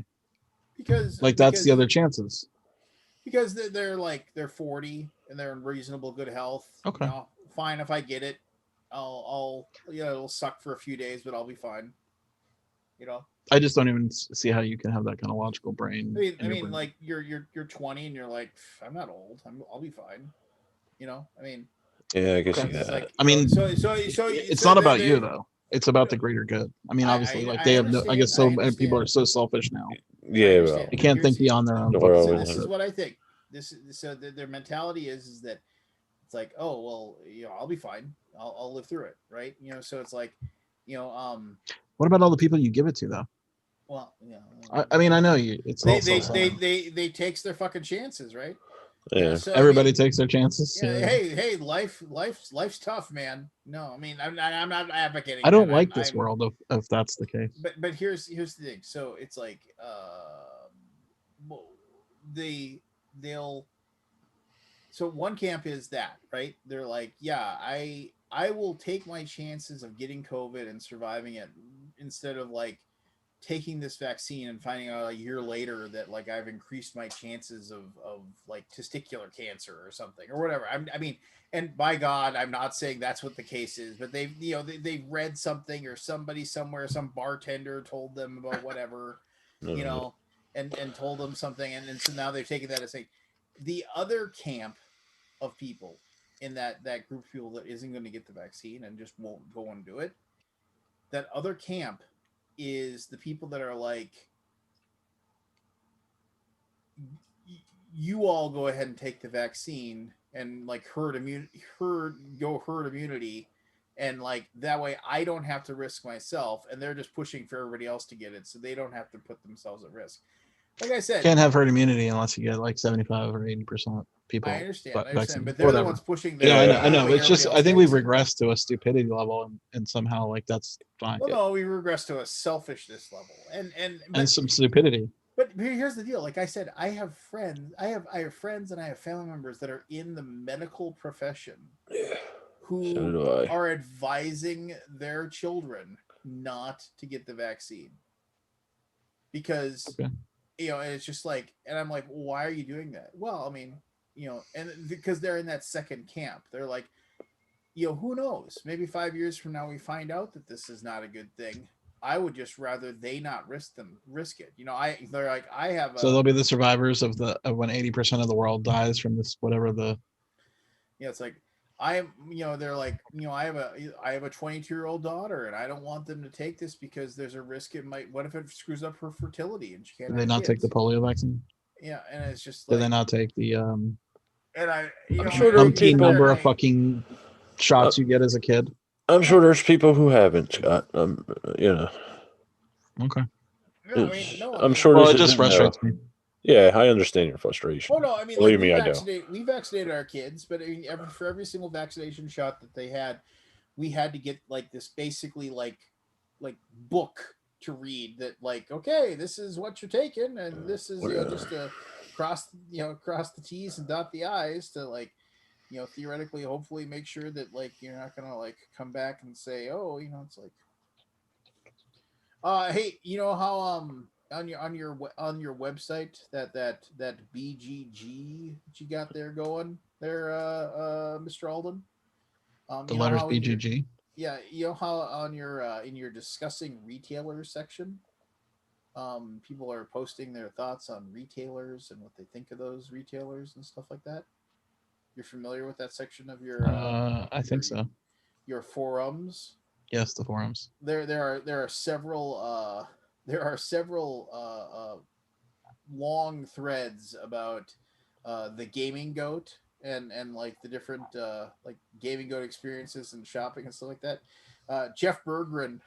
Because that's the other chances. Because they're 40 and they're in reasonable good health. Okay. Fine if I get it. I'll it'll suck for a few days, but I'll be fine. I just don't even see how you can have that kind of logical brain. I mean, like you're 20 and you're like, I'm not old. I'll be fine. I mean. Yeah, I guess you got like, I mean, so it's not about you though. It's about the greater good. I mean, obviously, like they have no. I guess so many people are so selfish now. Yeah, well, they can't think beyond their own. This is what I think. So their mentality is that it's like, oh well, I'll be fine. I'll live through it, right? So it's like, What about all the people you give it to though? Well, I mean, I know you. It's they takes their fucking chances, right? Yeah. So, everybody takes their chances. Yeah, hey, life's tough, man. No, I mean, I'm not advocating. I don't like this world if that's the case. But here's the thing. So it's like, they'll. So one camp is that, right? They're like, yeah, I will take my chances of getting COVID and surviving it instead of like taking this vaccine and finding out a year later that like I've increased my chances of like testicular cancer or something or whatever. I mean, and by God, I'm not saying that's what the case is, but they've they read something or somebody somewhere, some bartender told them about whatever, and told them something, and so now they've taken that as saying the other camp of people in that group of people that isn't going to get the vaccine and just won't go and do it. That other camp is the people that are like, you all go ahead and take the vaccine and like herd immunity, and like that way I don't have to risk myself, and they're just pushing for everybody else to get it so they don't have to put themselves at risk. Like I said, can't have herd immunity unless you get like 75 or 80% people. I understand, but they're the ones pushing. I know. It's just I think we've regressed to a stupidity level, and somehow like that's fine. Well, no, we regressed to a selfishness level, and some stupidity. But here's the deal. Like I said, I have friends. I have friends and I have family members that are in the medical profession who are advising their children not to get the vaccine because. And it's just like, and I'm like, well, why are you doing that? Well, I mean, and because they're in that second camp, they're like, who knows? Maybe 5 years from now, we find out that this is not a good thing. I would just rather they not risk it. They're like, I have. So they'll be the survivors of when 80% of the world dies from this, whatever the. Yeah, it's like, they're like, I have a 22-year-old daughter and I don't want them to take this because there's a risk what if it screws up her fertility and she can't. Did they not take the polio vaccine? Yeah, and it's just like. Did they not take the And I'm sure there are people number of fucking shots you get as a kid. I'm sure there's people who haven't, Scott. Okay. I'm sure it just frustrates me. Yeah, I understand your frustration. Oh no, I mean, believe me, I do. We vaccinated our kids, but I mean, for every single vaccination shot that they had, we had to get like this basically like book to read that like, okay, this is what you're taking, and this is just to cross the T's and dot the I's to like, theoretically, hopefully make sure that like you're not gonna like come back and say, oh, it's like. Hey, you know how on your website that BGG that you got there going there, Mr. Alden. The You know letters how in your BGG. yeah, you know how on your in your discussing retailers section, people are posting their thoughts on retailers and what they think of those retailers and stuff like that. You're familiar with that section of your I think so. your forums? Yes, the forums. There are several long threads about the gaming goat and like the different like gaming goat experiences and shopping and stuff like that. Jeff Berggren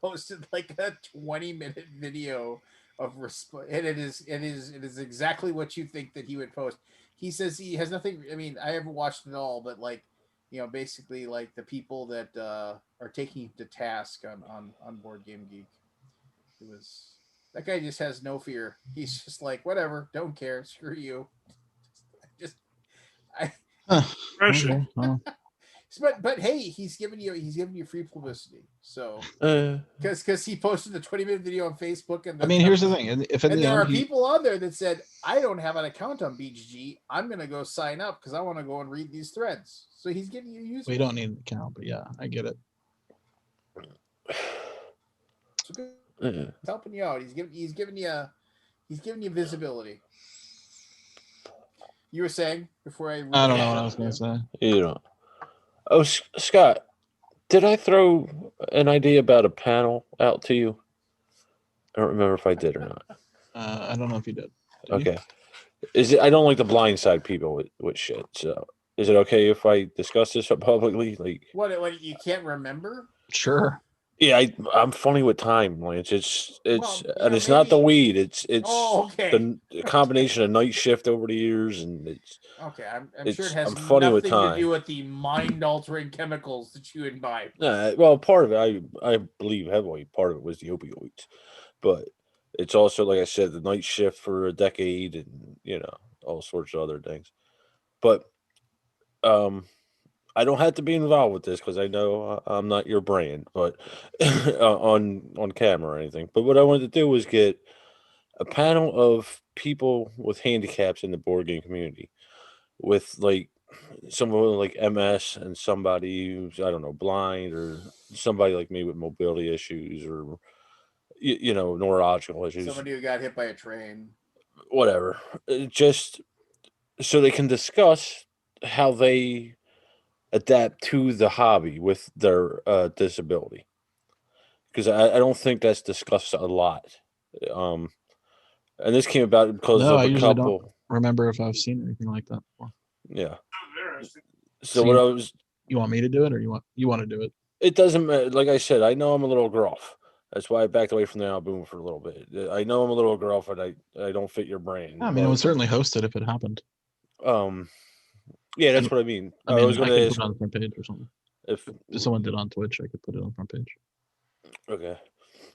posted like a 20-minute video of and it is exactly what you think that he would post. He says he has nothing. I mean, I haven't watched it all, but like, basically like the people that are taking him to task on Board Game Geek. It was that guy just has no fear. He's just like, whatever, don't care, screw you. Just I. Pressure. Okay, well, But hey, he's giving you free publicity. So Uh, because he posted the 20-minute video on Facebook, and I mean, here's the thing. If in and the there end are he, people on there that said, I don't have an account on BGG. I'm gonna go sign up because I want to go and read these threads. So he's giving you users. we don't need an account, but yeah, I get it. So good. uh, He's helping you out. He's giving you visibility. You were saying before I I don't know what I was gonna say. you know. Oh, Scott, did I throw an idea about a panel out to you? I don't remember if I did or not. I don't know if you did. Did you? Okay. Is it? I don't like to blindside people with shit. So, is it okay if I discuss this publicly? Like, What you can't remember? Sure. yeah, I'm funny with time, Lance. It's Well, and it's not the maybe- weed. It's Oh, okay. the combination of night shift over the years, and it's Okay, I'm sure it It's- has I'm funny with nothing to time. do with the mind-altering chemicals that you imbibe. well, part of it I believe heavily. Part of it was the opioids, but it's also, like I said, the night shift for a decade, and all sorts of other things. But I don't have to be involved with this because I know I'm not your brand, but on camera or anything. But what I wanted to do was get a panel of people with handicaps in the board game community, with like someone like MS and somebody who's, I don't know, blind, or somebody like me with mobility issues, or neurological issues, Somebody who got hit by a train. whatever. Just so they can discuss how they adapt to the hobby with their disability, because I don't think that's discussed a lot. And this came about because No, of I a usually couple. don't remember if I've seen anything like that before. Yeah. Interesting. So what I was, You want me to do it, or you want to do it? it doesn't matter. Like I said, I know I'm a little gruff. That's why I backed away from the Alaboom for a little bit. I know I'm a little gruff, and I don't fit your brain. I mean, it would certainly host it if it happened. Yeah, that's what I mean. I mean, was I going could to put ask it on the front page or something. if someone did on Twitch, I could put it on the front page. okay.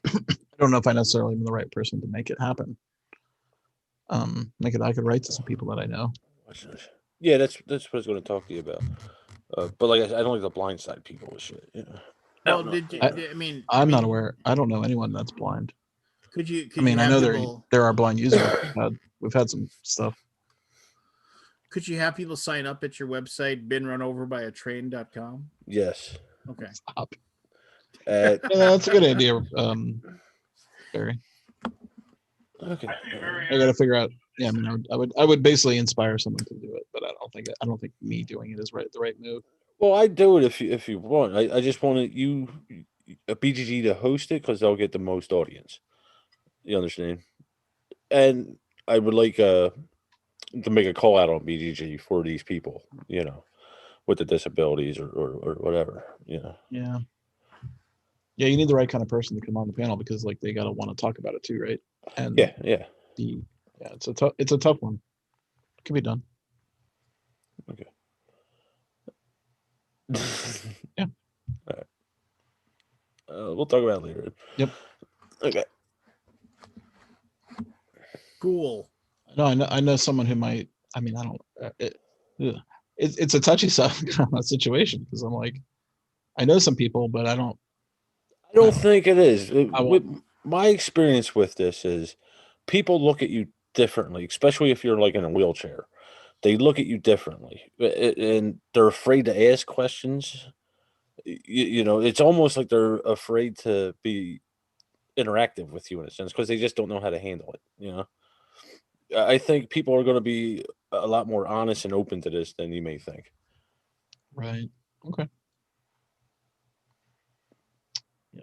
I don't know if I necessarily am the right person to make it happen. I could write to some people that I know. Yeah, that's what I was going to talk to you about. But like I said, I don't like the blindside people with shit. Well, I mean, I'm not aware. I don't know anyone that's blind. Could you? I mean, you I have know people, there are blind users. We've had some stuff. Could you have people sign up at your website, beenrunoverbyatrain.com? Yes. Okay. Stop. Yeah, that's a good idea, Barry. Okay. I got to figure out. Yeah, I mean, I would basically inspire someone to do it, but I don't think me doing it is the right move. Well, I do it if you want. I just wanted you a BGG to host it because they'll get the most audience. You understand? And I would like to make a call out on BGG for these people, with the disabilities or whatever, Yeah. Yeah, you need the right kind of person to come on the panel because like they gotta want to talk about it too, right? And yeah. it's a tough one. It can be done. Okay. Yeah. All right. We'll talk about it later. Yep. Okay. Cool. No, I know someone who might. I mean, I don't. It's a touchy situation because I'm like, I know some people, but I don't. I don't think it is. I won't. My experience with this is people look at you differently, especially if you're like in a wheelchair. They look at you differently, and they're afraid to ask questions. You know, it's almost like they're afraid to be interactive with you in a sense because they just don't know how to handle it. You know, I think people are going to be a lot more honest and open to this than you may think. Right. Okay. Yeah.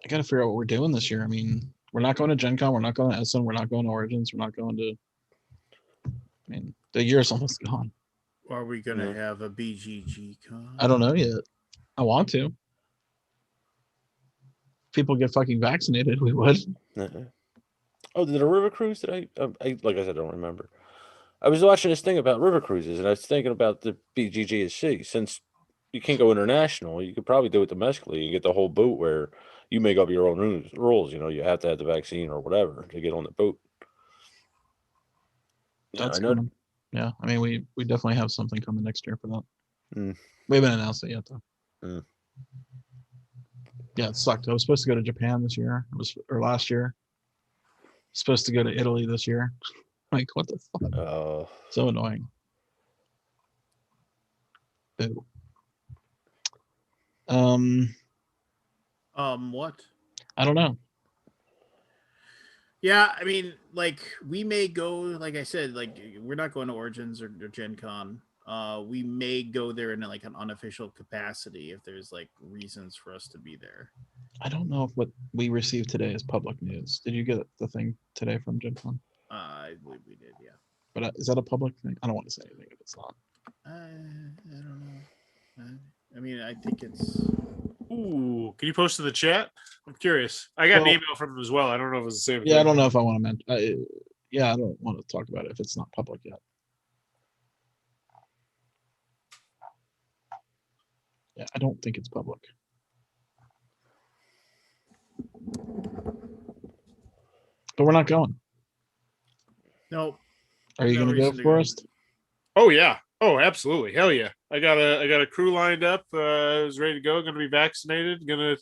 I got to figure out what we're doing this year. I mean, we're not going to Gen Con. We're not going to Essen. We're not going to Origins. We're not going to. I mean, the year's almost gone. Are we gonna have a BGG con? I don't know yet. I want to. If people get fucking vaccinated, we would. Oh, did a river cruise? Did I like I said, I don't remember. I was watching this thing about river cruises, and I was thinking about the BGGSC. Since you can't go international, you could probably do it domestically. You get the whole boat where you make up your own rules. You know, you have to have the vaccine or whatever to get on the boat. That's I know. coming. Yeah, I mean, we definitely have something coming next year for that. Mm. We haven't announced it yet, though. Mm. Yeah, it sucked. I was supposed to go to Japan this year. Or last year. Supposed to go to Italy this year. Like, what the fuck? Oh, so annoying. Boo. What? I don't know. Yeah, I mean, like we may go. Like I said, like we're not going to Origins or Gen Con. We may go there in like an unofficial capacity if there's like reasons for us to be there. I don't know if what we received today is public news. Did you get the thing today from Gen Con? I believe we did, yeah. But is that a public thing? I don't want to say anything if it's not. I don't know. I mean, I think it's. Ooh, can you post to the chat? I'm curious. I got an Well- email from them as well. I don't know if it's the same. Yeah, I don't know if I want to mention. Yeah, I don't want to talk about it if it's not public yet. Yeah, I don't think it's public. But we're not going. No. Are you No going to go, reason to go. Forrest? Oh yeah. Oh, absolutely. Hell yeah. I got a crew lined up. I was ready to go. Going to be vaccinated. Gonna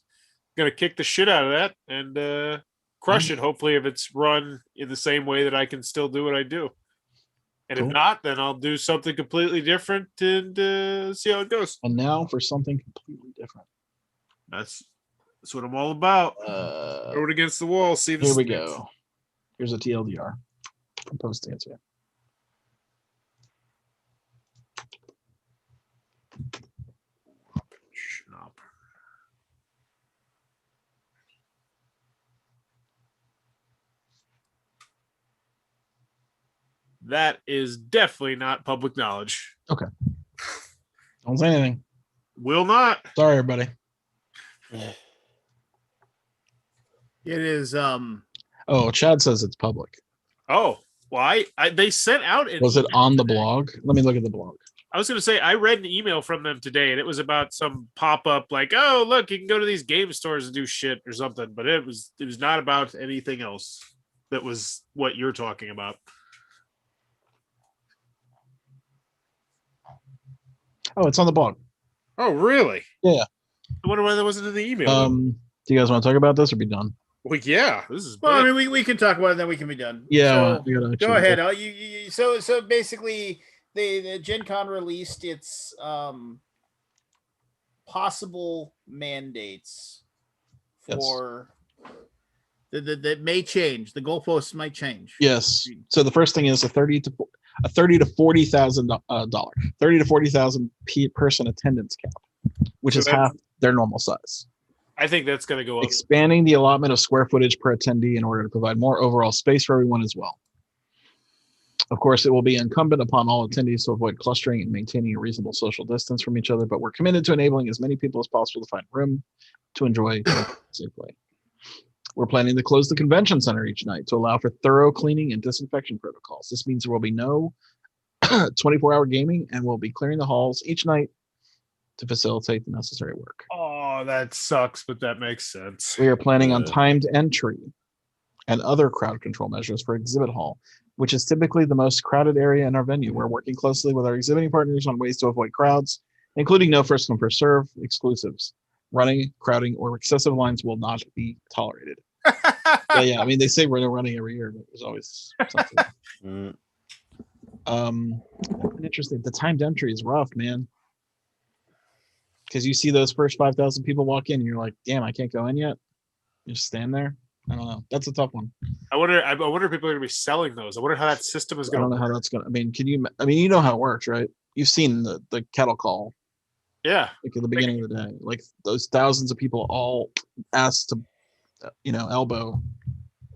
kick the shit out of that and crush it. Hopefully, if it's run in the same way that I can still do what I do. And Cool. if not, then I'll do something completely different and see how it goes. And now for something completely different. That's what I'm all about. Throw it against the wall. See the Here we sticks. go. Here's a TLDR from Post Answer. That is definitely not public knowledge. Okay. Don't say anything. Will not. Sorry, everybody. It is. Oh, Chad says it's public. Oh, well, they sent out an Was it email on the today. blog? Let me look at the blog. I was going to say, I read an email from them today, and it was about some pop-up like, oh, look, you can go to these game stores and do shit or something. But it was not about anything else that was what you're talking about. Oh, it's on the blog. Oh, really? Yeah. I wonder why that wasn't in the email. Do you guys want to talk about this or be done? Well, yeah, this is. Well, big. I mean, we can talk about it, then we can be done. Yeah, So, we gotta go actually- ahead. So basically, the Gen Con released its possible mandates for that may change. The goalposts might change. Yes. So the first thing is a $30,000 to $40,000 person attendance cap, which So is that's- half their normal size. I think that's going to go up. Expanding the allotment of square footage per attendee in order to provide more overall space for everyone as well. Of course, it will be incumbent upon all attendees to avoid clustering and maintaining a reasonable social distance from each other, but we're committed to enabling as many people as possible to find room to enjoy safely. We're planning to close the convention center each night to allow for thorough cleaning and disinfection protocols. This means there will be no 24-hour gaming, and we'll be clearing the halls each night to facilitate the necessary work. Oh, that sucks, but that makes sense. We are planning on timed entry and other crowd control measures for exhibit hall, which is typically the most crowded area in our venue. We're working closely with our exhibiting partners on ways to avoid crowds, including no first come first serve exclusives. Running, crowding, or excessive lines will not be tolerated. Yeah. I mean, they say we're running every year, but there's always something. Interesting. The timed entry is rough, man. Because you see those first 5,000 people walk in, and you're like, damn, I can't go in yet. You just stand there. I don't know. That's a tough one. I wonder if people are going to be selling those. I wonder how that system is I going to don't know work. how that's going to. I mean, you know how it works, right? You've seen the kettle call. Yeah. Like at the beginning of the day, like those thousands of people all asked to, elbow.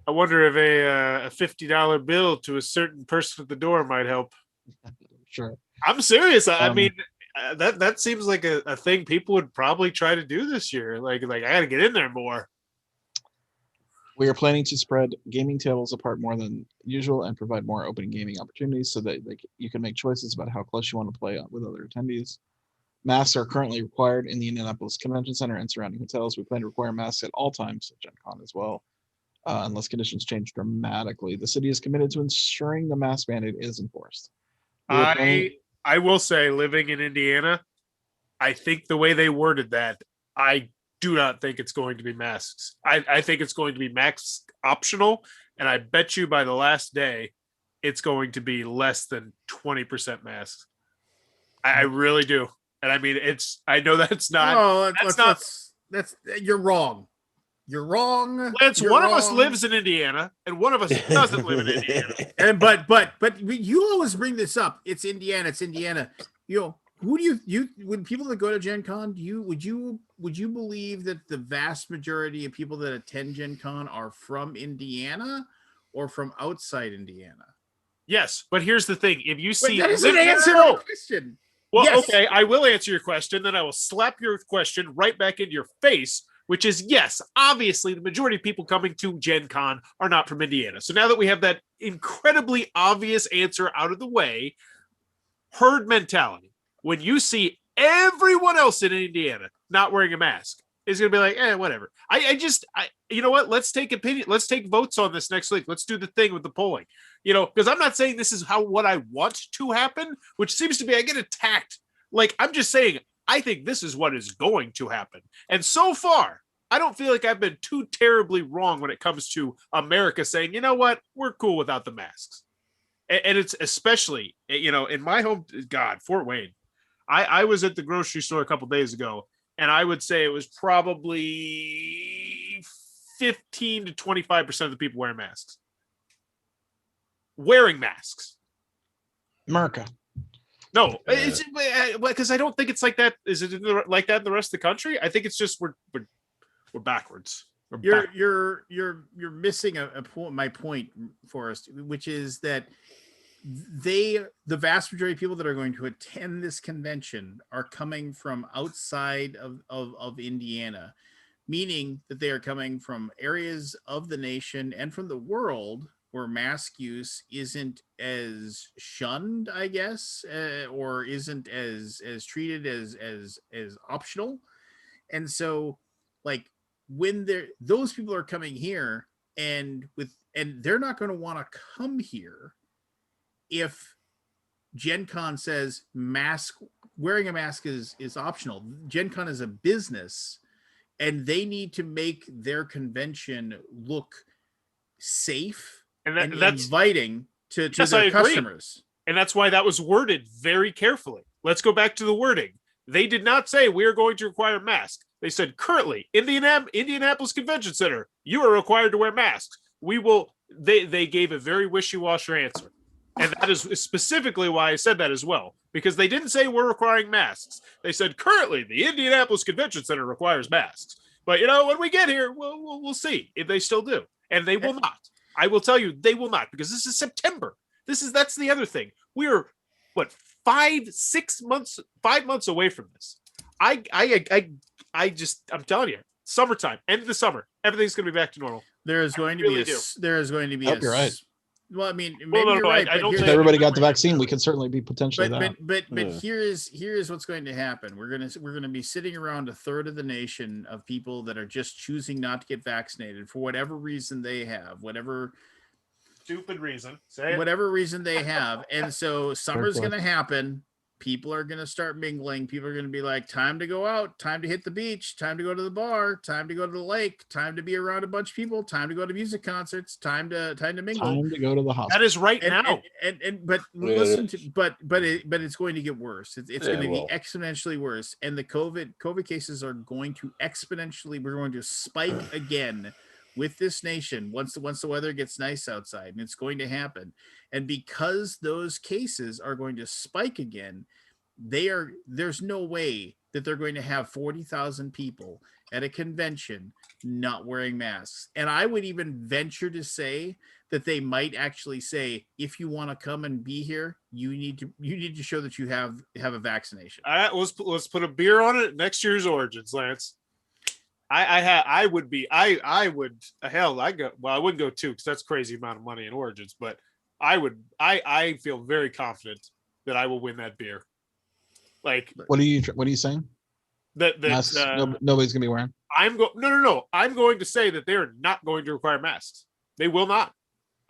I wonder if a $50 bill to a certain person at the door might help. Sure. I'm serious. I mean, that seems like a thing people would probably try to do this year. Like I got to get in there more. We are planning to spread gaming tables apart more than usual and provide more open gaming opportunities so that you can make choices about how close you want to play with other attendees. Masks are currently required in the Indianapolis Convention Center and surrounding hotels. We plan to require masks at all times at Gen Con as well, unless conditions change dramatically. The city is committed to ensuring the mask mandate is enforced. I will say, living in Indiana, I think the way they worded that, I do not think it's going to be masks. I think it's going to be mask optional, and I bet you by the last day, it's going to be less than 20% masks. I really do. And I mean, I know that's not. No, that's you're wrong. You're wrong. Lance, You're one wrong. of us lives in Indiana, and one of us doesn't live in Indiana. And but you always bring this up. It's Indiana. It's Indiana. Who do you when people that go to Gen Con, would you believe that the vast majority of people that attend Gen Con are from Indiana or from outside Indiana? Yes, but here's the thing: if you see, that doesn't answer my question. Well, yes. Okay, I will answer your question. Then I will slap your question right back into your face, which is yes, obviously the majority of people coming to Gen Con are not from Indiana. So now that we have that incredibly obvious answer out of the way, herd mentality. When you see everyone else in Indiana not wearing a mask, is going to be like, whatever. You know what? Let's take opinion. Let's take votes on this next week. Let's do the thing with the polling. Because I'm not saying this is what I want to happen, which seems to be I get attacked. Like, I'm just saying, I think this is what is going to happen. And so far, I don't feel like I've been too terribly wrong when it comes to America saying, you know what? We're cool without the masks. And it's especially, in my home, Fort Wayne. I was at the grocery store a couple days ago, and I would say it was probably 15 to 25% of the people wearing masks. America. No, it's because I don't think it's like that. Is it like that in the rest of the country? I think it's just we're backwards. You're missing a point. My point, Forrest, which is that the vast majority of people that are going to attend this convention are coming from outside of Indiana, meaning that they are coming from areas of the nation and from the world where mask use isn't as shunned, I guess, or isn't as treated as optional. And so, like, when those people are coming here and they're not going to want to come here if Gen Con says wearing a mask is optional. Gen Con is a business, and they need to make their convention look safe and that's inviting to their customers. And that's why that was worded very carefully. Let's go back to the wording. They did not say we are going to require masks. They said currently, Indianapolis Convention Center, you are required to wear masks. We will. They gave a very wishy-washy answer. And that is specifically why I said that as well, because they didn't say we're requiring masks. They said currently the Indianapolis Convention Center requires masks. But when we get here, we'll see if they still do. And they will not. I will tell you, they will not, because this is September. That's the other thing. We're 5 months away from this. I'm telling you, summertime, end of the summer, everything's going to be back to normal. There is going to be I hope you're right. Well, I mean, maybe you're right. I don't think everybody got the vaccine. We could certainly be potentially that. But here's what's going to happen. We're gonna be sitting around a third of the nation of people that are just choosing not to get vaccinated for whatever reason they have, whatever stupid reason, say it. Whatever reason they have, and so summer's going to happen. people are going to start mingling. People are going to be like, time to go out, time to hit the beach, time to go to the bar, time to go to the lake, time to be around a bunch of people, time to go to music concerts, time to mingle. Time to go to the hospital. That is right now. But listen to, but it's going to get worse. It's going to be well. exponentially worse. And the COVID cases are going to exponentially, we're going to spike again with this nation once the weather gets nice outside, and it's going to happen. And because those cases are going to spike again, there's no way that they're going to have 40,000 people at a convention not wearing masks. And I would even venture to say that they might actually say, if you want to come and be here, you need to show that you have a vaccination. All right, let's put a beer on it. Next year's Origins, Lance. I wouldn't go 2 because that's crazy amount of money in Origins, but I feel very confident that I will win that beer. Like, what are you saying? Masks, nobody's gonna be wearing. No. I'm going to say that they are not going to require masks. They will not.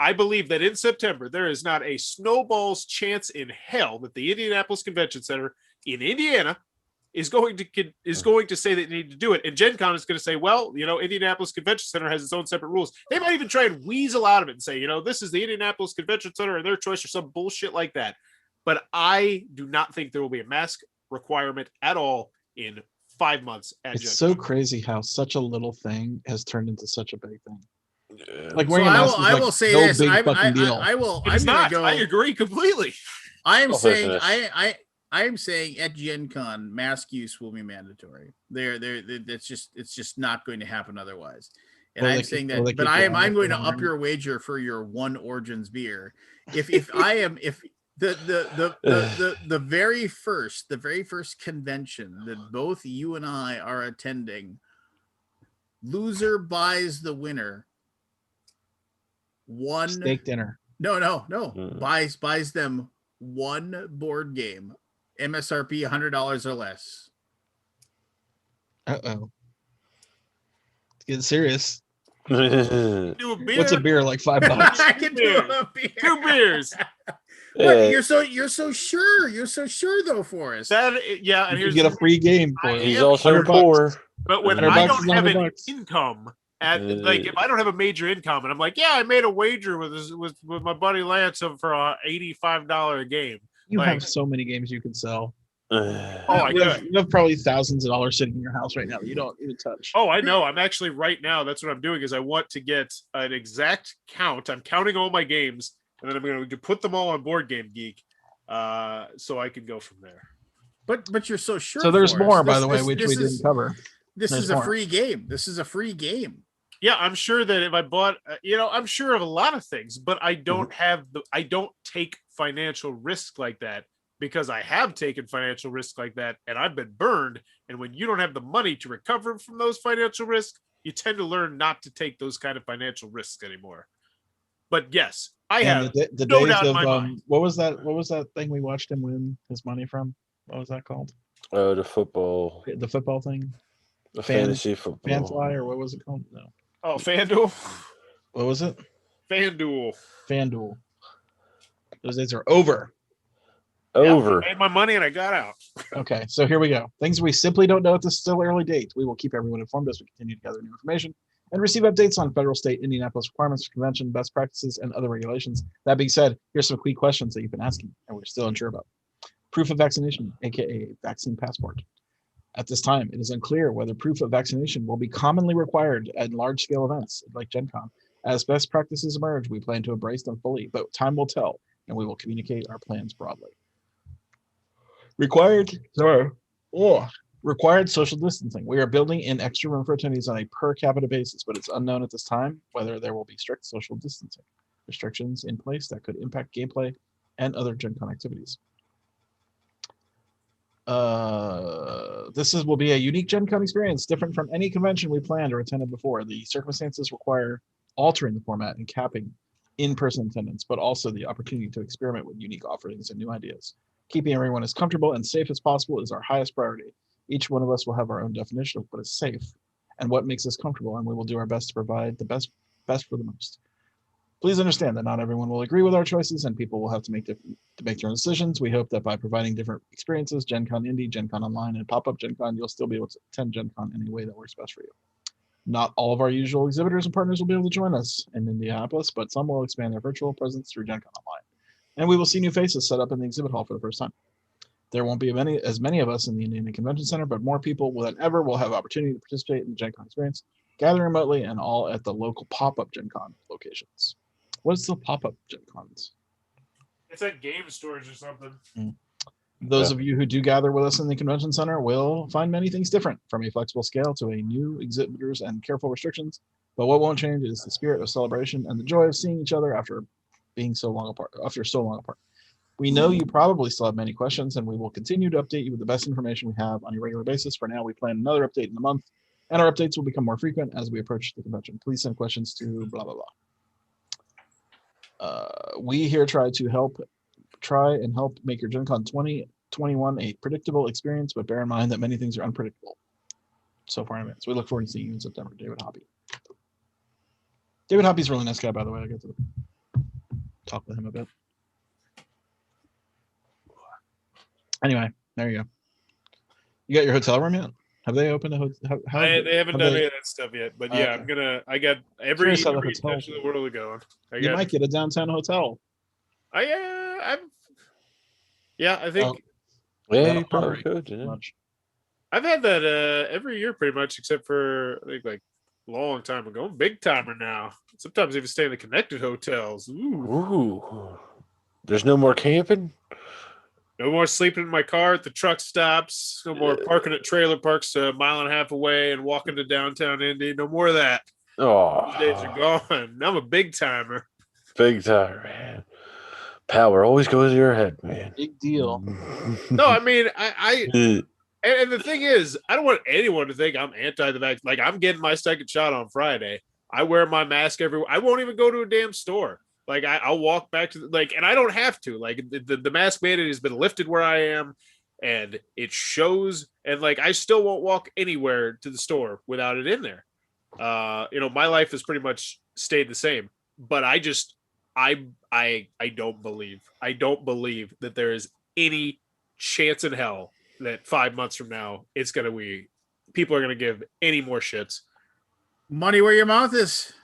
I believe that in September there is not a snowball's chance in hell that the Indianapolis Convention Center in Indiana is going to say they need to do it. And Gen Con is going to say, well, Indianapolis Convention Center has its own separate rules. They might even try and weasel out of it and say, this is the Indianapolis Convention Center and their choice or some bullshit like that. But I do not think there will be a mask requirement at all in 5 months. It's so crazy how such a little thing has turned into such a big thing. Yeah. Like wearing a mask is like will say no this. big fucking deal. It's not. I agree completely. I am saying at Gen Con, mask use will be mandatory. It's just not going to happen otherwise. And I'm saying that, but I'm going to up your wager for your one Origins beer. If the very first convention that both you and I are attending, loser buys the winner one steak dinner. No. Buys them one board game, MSRP $100 or less. Uh-oh. It's getting serious. Do a beer. What's a beer, like $5? I can do a beer. 2 beers. What, you're so sure. You're so sure though, Forrest. And you get a free game for it. He's also poor. But when I don't have an income if I don't have a major income and I'm like, I made a wager with my buddy Lance for $85 a game. You have so many games you can sell. I could. You have probably thousands of dollars sitting in your house right now that you don't even touch. Oh, I know. I'm actually right now. That's what I'm doing is I want to get an exact count. I'm counting all my games and then I'm going to put them all on Board Game Geek so I can go from there. But you're so sure. So there's more, by the way, which we didn't cover. This is a free game. This is a free game. Yeah, I'm sure that if I bought, I'm sure of a lot of things, but I don't I don't take financial risk like that because I have taken financial risk like that and I've been burned. And when you don't have the money to recover from those financial risks, you tend to learn not to take those kind of financial risks anymore. But yes, I have the no days doubt in of my mind. what was that thing we watched him win his money from? What was that called? The football thing. The fantasy football. Fanfly, or what was it called? No. Oh, FanDuel. What was it? FanDuel. Those days are over. Over. I made my money and I got out. Okay, so here we go. Things we simply don't know at this still early date. We will keep everyone informed as we continue to gather new information and receive updates on federal, state, Indianapolis requirements for convention, best practices, and other regulations. That being said, here's some quick questions that you've been asking and we're still unsure about. Proof of vaccination, aka vaccine passport. At this time, it is unclear whether proof of vaccination will be commonly required at large-scale events like Gen Con. As best practices emerge, we plan to embrace them fully, but time will tell, and we will communicate our plans broadly. Required social distancing. We are building in extra room for attendees on a per capita basis, but it's unknown at this time whether there will be strict social distancing restrictions in place that could impact gameplay and other Gen Con activities. This will be a unique Gen Con experience, different from any convention we planned or attended before. The circumstances require altering the format and capping in-person attendance, but also the opportunity to experiment with unique offerings and new ideas. Keeping everyone as comfortable and safe as possible is our highest priority. Each one of us will have our own definition of what is safe and what makes us comfortable, and we will do our best to provide the best for the most. Please understand that not everyone will agree with our choices, and people will have to make their own decisions. We hope that by providing different experiences, Gen Con Indie, Gen Con Online, and Pop-Up Gen Con, you'll still be able to attend Gen Con in a way that works best for you. Not all of our usual exhibitors and partners will be able to join us in Indianapolis, but some will expand their virtual presence through Gen Con Online. And we will see new faces set up in the exhibit hall for the first time. There won't be as many of us in the Indiana Convention Center, but more people than ever will have opportunity to participate in the Gen Con experience, gather remotely, and all at the local pop-up Gen Con locations. What's the pop-up Gen Cons? It's at game stores or something. Those of you who do gather with us in the convention center will find many things different, from a flexible scale to a new exhibitors and careful restrictions. But what won't change is the spirit of celebration and the joy of seeing each other after so long apart. We know you probably still have many questions, and we will continue to update you with the best information we have on a regular basis. For now, we plan another update in a month, and our updates will become more frequent as we approach the convention. Please send questions to blah blah blah. We here try and help make your Gen Con 2021 a predictable experience, but bear in mind that many things are unpredictable so far in advance. We look forward to seeing you in September. David Hoppy. David Hoppy's a really nice guy, by the way. I get to talk with him a bit. Anyway, there you go. You got your hotel room yet? Have they opened a hotel? They haven't done any of that stuff yet, but yeah, I got every intention in the world going. You might get a downtown hotel. I think. Yeah, probably could. Yeah. I've had that every year pretty much, except for I think like a long time ago. I'm a big timer now. Sometimes even stay in the connected hotels. Ooh. There's no more camping. No more sleeping in my car at the truck stops. No more parking at trailer parks a mile and a half away and walking to downtown Indy. No more of that. Oh, those days are gone. I'm a big timer. Big timer, man. Power always goes to your head, man. Big deal. No, I mean, and the thing is, I don't want anyone to think I'm anti the vaccine. Like, I'm getting my second shot on Friday. I wear my mask everywhere. I won't even go to a damn store. Like, I'll walk back to and I don't have to. Like, the mask mandate has been lifted where I am, and it shows. And like, I still won't walk anywhere to the store without it in there. My life has pretty much stayed the same. But I don't believe that there is any chance in hell that 5 months from now people are gonna give any more shits. Money where your mouth is.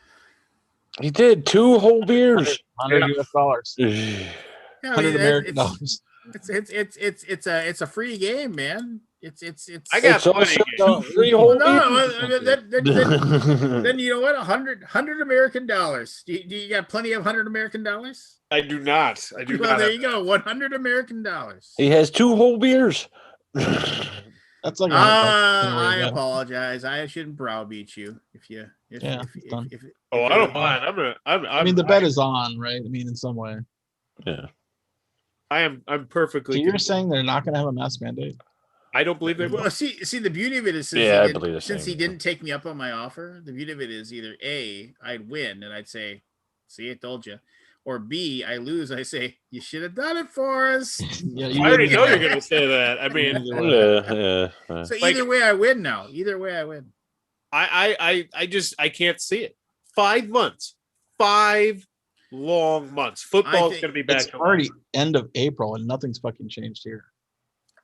He did 2 whole beers. $100 US. Yeah, I mean, American dollars. It's a free game, man. I got plenty of 3 whole then you know what? 100 American dollars. Do you got plenty of 100 American dollars? I do not. Well, there you go. 100 American dollars. He has 2 whole beers. That's like I apologize. I shouldn't browbeat you I don't mind. I mean, the bet is on, right? I mean, in some way. Yeah. I'm perfectly. So you're saying they're not going to have a mask mandate? I don't believe they will. Well, see, the beauty of it is since he didn't take me up on my offer, the beauty of it is either A, I'd win and I'd say, see, I told you. Or B, I lose. I say, you should have done it for us. Yeah, I already know you're going to say that. I mean, So either way, I win now. Either way, I win. I can't see it. 5 months, 5 long months. Football's going to be back. It's already end of April and nothing's fucking changed here.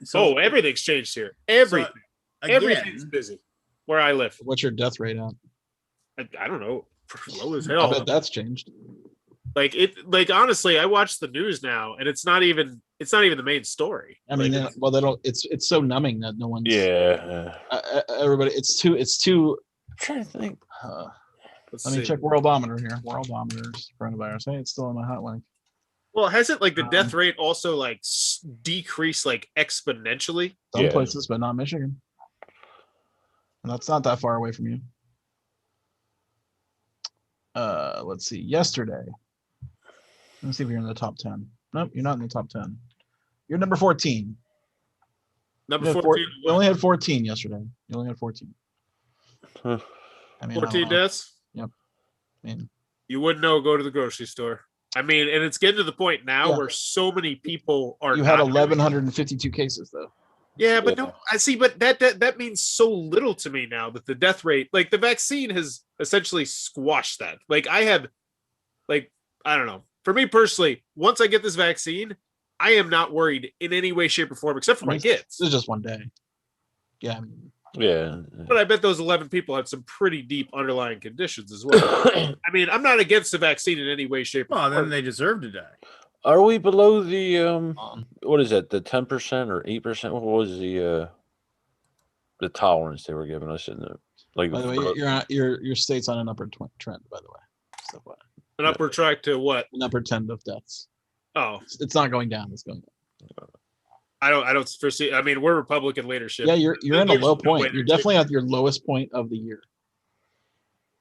So everything's changed here. Everything. Everything's busy where I live. What's your death rate at? I don't know. Low as hell. I bet that's changed. Like honestly, I watch the news now, and it's not even the main story. I mean, they don't. It's so numbing that no one's. Yeah. Everybody, it's too. I'm trying to think. Let me check Worldometer here. Worldometers coronavirus. Hey, it's still on my hot link. Well, hasn't like the death rate also like decreased like exponentially? Some places, but not Michigan. And that's not that far away from you. Let's see. Yesterday. Let's see if you're in the top 10. Nope, you're not in the top 10. You're number 14. Number 14. You only had 14 yesterday. You only had 14. Huh. I mean, 14 deaths? Yep. I mean, you wouldn't know. Go to the grocery store. I mean, and it's getting to the point now where so many people are. You had 1,152 cases, though. Yeah, but no, I see. But that means so little to me now that the death rate, like the vaccine, has essentially squashed that. Like I had, like I don't know. For me personally, once I get this vaccine, I am not worried in any way, shape, or form, except for my kids. This is just one day. Yeah. I mean, Yeah. But I bet those 11 people had some pretty deep underlying conditions as well. I mean, I'm not against the vaccine in any way, shape, or Well, form. then they deserve to die. Are we below the what is it? The 10% or 8%? What was the tolerance they were giving us in the like? by the way, your state's on an upward trend. By the way, so what? An upward track to what? An upward trend of deaths. Oh, it's not going down. It's going up. I don't foresee. I mean, we're Republican leadership. Yeah, you're in a low point. way You're to definitely at your lowest point of the year.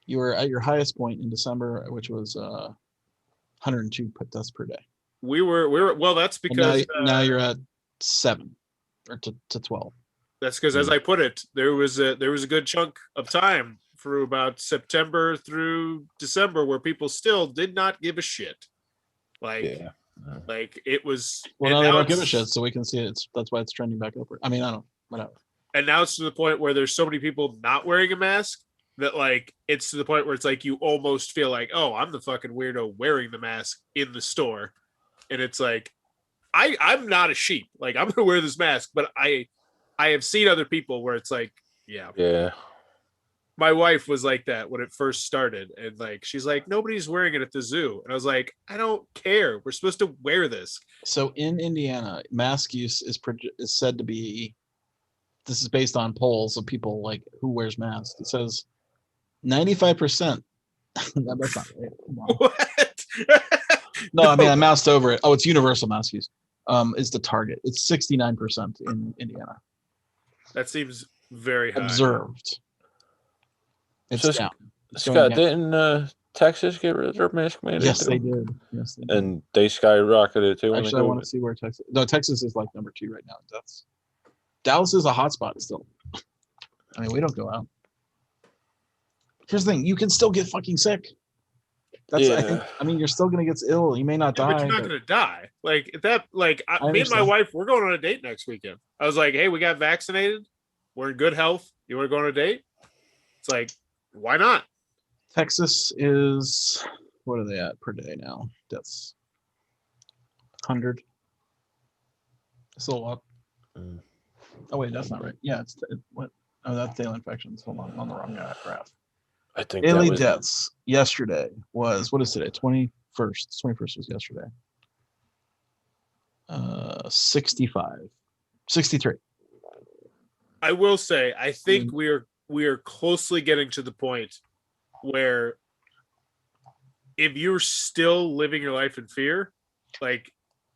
You were at your highest point in December, which was 102 deaths per day. We were well. That's And because now you're at 7 or to 12. that's because, as I put it, there was a good chunk of time through about September through December where people still did not give a shit. Like it was. Well, and now they don't give a it's- shit, so we can see it. That's why it's trending back upward. I mean, I don't. Whatever. And now it's to the point where there's so many people not wearing a mask that like it's to the point where it's like you almost feel like, oh, I'm the fucking weirdo wearing the mask in the store. And it's like I'm not a sheep. Like I'm gonna wear this mask, but I have seen other people where it's like, yeah. My wife was like that when it first started, and like she's like, nobody's wearing it at the zoo, and I was like, I don't care. We're supposed to wear this. So in Indiana, mask use is said to be. This is based on polls of people like who wears masks. It says 95%. That's not right. What? No, I mean I moused over it. Oh, it's universal mask use. Is the target. It's 69% in Indiana. That seems very high. Observed. It's So, down. It's going Scott, down. didn't Texas get rid of their mask mandate? Yes, too? they did. Yes, they did. And they skyrocketed too. when they Actually, I want COVID. to see where Texas. No, Texas is like number 2 right now. Dallas is a hotspot still. I mean, we don't go out. Here's the thing: you can still get fucking sick. I mean, you're still gonna get ill. You may not die. But you're not gonna die. Like that. Like me and my understand. wife, we're going on a date next weekend. I was like, hey, we got vaccinated. We're in good health. You want to go on a date? It's like, why not? Texas is what are they at per day now? That's 100. It's a lot. Oh wait, that's not right. Yeah, what? Oh, that's daily infections. Hold on, I'm on the wrong graph. I think Daily deaths yesterday was what is today? 21st. 21st was yesterday. 65, 63. I will say, I think we are closely getting to the point where if you're still living your life in fear, like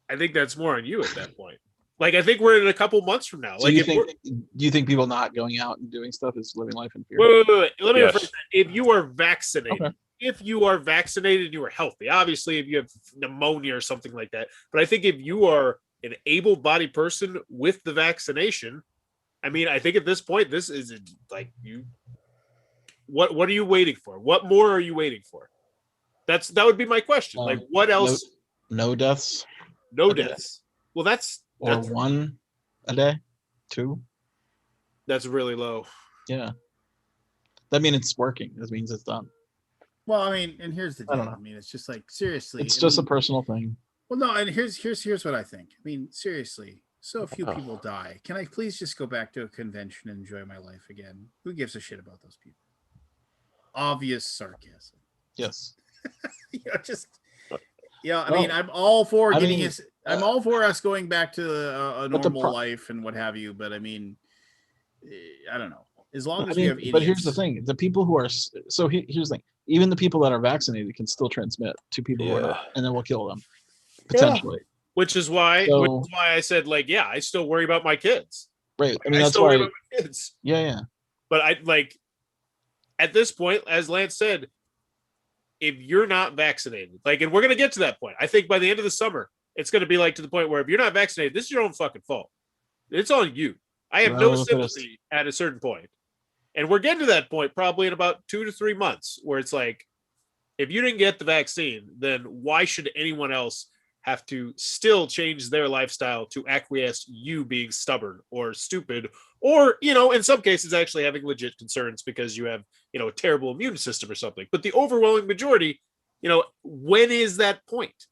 I think that's more on you at that point. Like I think we're in a couple months from now. So Like, do you think people not going out and doing stuff is living life in fear? wait. Let me Yes. rephrase that. If you are vaccinated, Okay. if you are vaccinated and you are healthy, obviously if you have pneumonia or something like that, but I think if you are an able-bodied person with the vaccination, I mean, I think at this point, this is like you. What are you waiting for? What more are you waiting for? That would be my question. Like, what else? No deaths. No Okay. deaths. Well, that's Or 1 a day, 2. that's really low. Yeah. That means it's working. That means it's done. Well, I mean, and here's the I don't deal. know. I mean, it's just like seriously. It's I just a mean, personal thing. Well, no, and here's what I think. I mean, seriously, so few people die. Can I please just go back to a convention and enjoy my life again? Who gives a shit about those people? Obvious sarcasm. Yes. Just I mean, I'm all for I'm all for us going back to a but the normal life and what have you. But I mean, I don't know. As long as we have idiots. But here's the thing: the people who are here's the thing. Even the people that are vaccinated can still transmit to people who are not, and then we'll kill them potentially. Which is why I said, like, yeah, I still worry about my kids. Right. I mean, I that's still why. worry about my kids. Yeah. But I like at this point, as Lance said, if you're not vaccinated, like, and we're gonna get to that point. I think by the end of the summer, it's gonna be like to the point where if you're not vaccinated, this is your own fucking fault. It's on you. I have no sympathy at a certain point. And we're getting to that point probably in about 2 to 3 months where it's like, if you didn't get the vaccine, then why should anyone else have to still change their lifestyle to acquiesce you being stubborn or stupid, or, in some cases actually having legit concerns because you have, a terrible immune system or something. But the overwhelming majority, when is that point?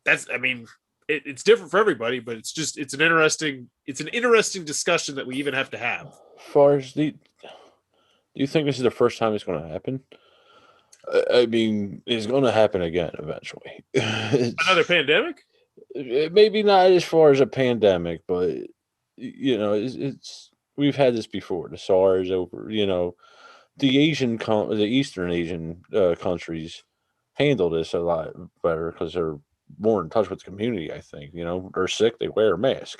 I mean, it's different for everybody, but it's an interesting discussion that we even have to have. As far as do you think this is the first time it's going to happen? I mean, it's going to happen again eventually. Another pandemic? Maybe not as far as a pandemic, but it's we've had this before. The SARS over, the Eastern Asian countries handle this a lot better because they're more in touch with the community. I think they're sick, they wear a mask.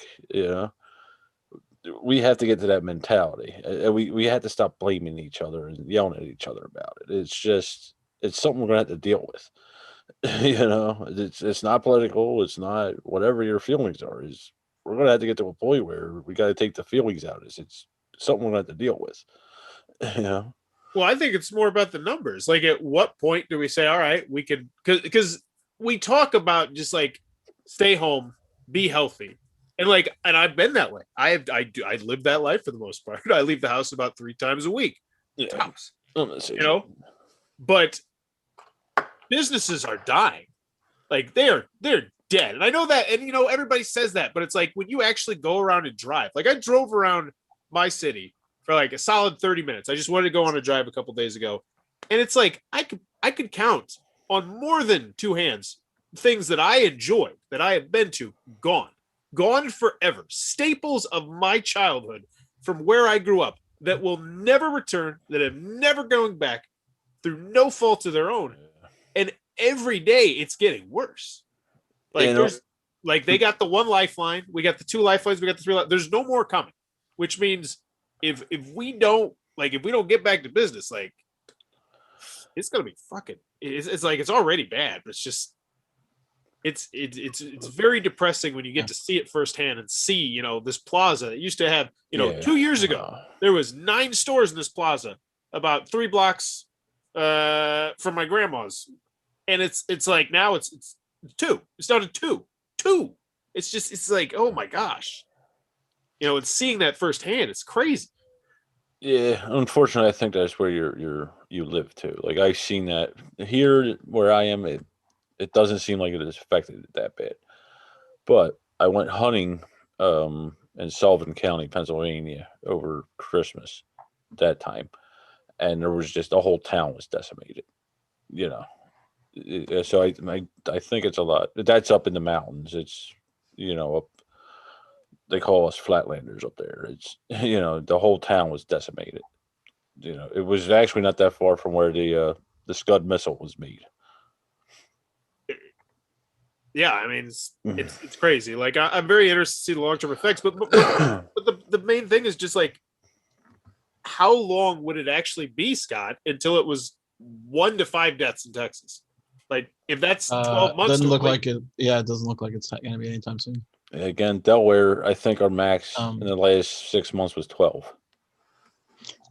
We have to get to that mentality. We have to stop blaming each other and yelling at each other about it. It's something we're gonna have to deal with. It's not political. It's not whatever your feelings are. We're gonna have to get to a point where we got to take the feelings out of this. It's something we're gonna have to deal with. Well, I think it's more about the numbers. Like, at what point do we say, all right, we could, because we talk about just like stay home, be healthy. And I've been that way. I live that life for the most part. I leave the house about 3 times a week. Yeah. Tops. But businesses are dying. Like, they're dead. And I know that, and everybody says that, but it's like when you actually go around and drive. Like, I drove around my city for like a solid 30 minutes. I just wanted to go on a drive a couple days ago. And it's like I could count on more than 2 hands things that I enjoyed, that I have been to, gone forever. Staples of my childhood from where I grew up that will never return, that have never going back through no fault of their own. And every day it's getting worse. Like, they got the 1 lifeline, we got the 2 lifelines, we got the 3 there's no more coming, which means if we don't get back to business, like, it's gonna be fucking, it's like, it's already bad, but it's just, it's very depressing when you get to see it firsthand and see, this plaza that used to have, 2 years ago, there was 9 stores in this plaza about 3 blocks from my grandma's. And it's like, now it's 2. It's down to 2. It's like, oh my gosh. And seeing that firsthand, it's crazy. Yeah, unfortunately, I think that's where you live too. Like, I've seen that here where I am. It doesn't seem like it has affected it that bad. But I went hunting in Sullivan County, Pennsylvania, over Christmas that time, and there was just the whole town was decimated. So I think it's a lot. That's up in the mountains. It's up. They call us flatlanders up there. It's the whole town was decimated. It was actually not that far from where the Scud missile was made. Yeah, I mean, it's crazy. Like, I'm very interested to see the long-term effects, but the main thing is just like, how long would it actually be, Scott, until it was 1 to 5 deaths in Texas? Like, if that's 12 months, doesn't look like it. Yeah, it doesn't look like it's going to be anytime soon. Again, Delaware, I think our max in the last 6 months was 12.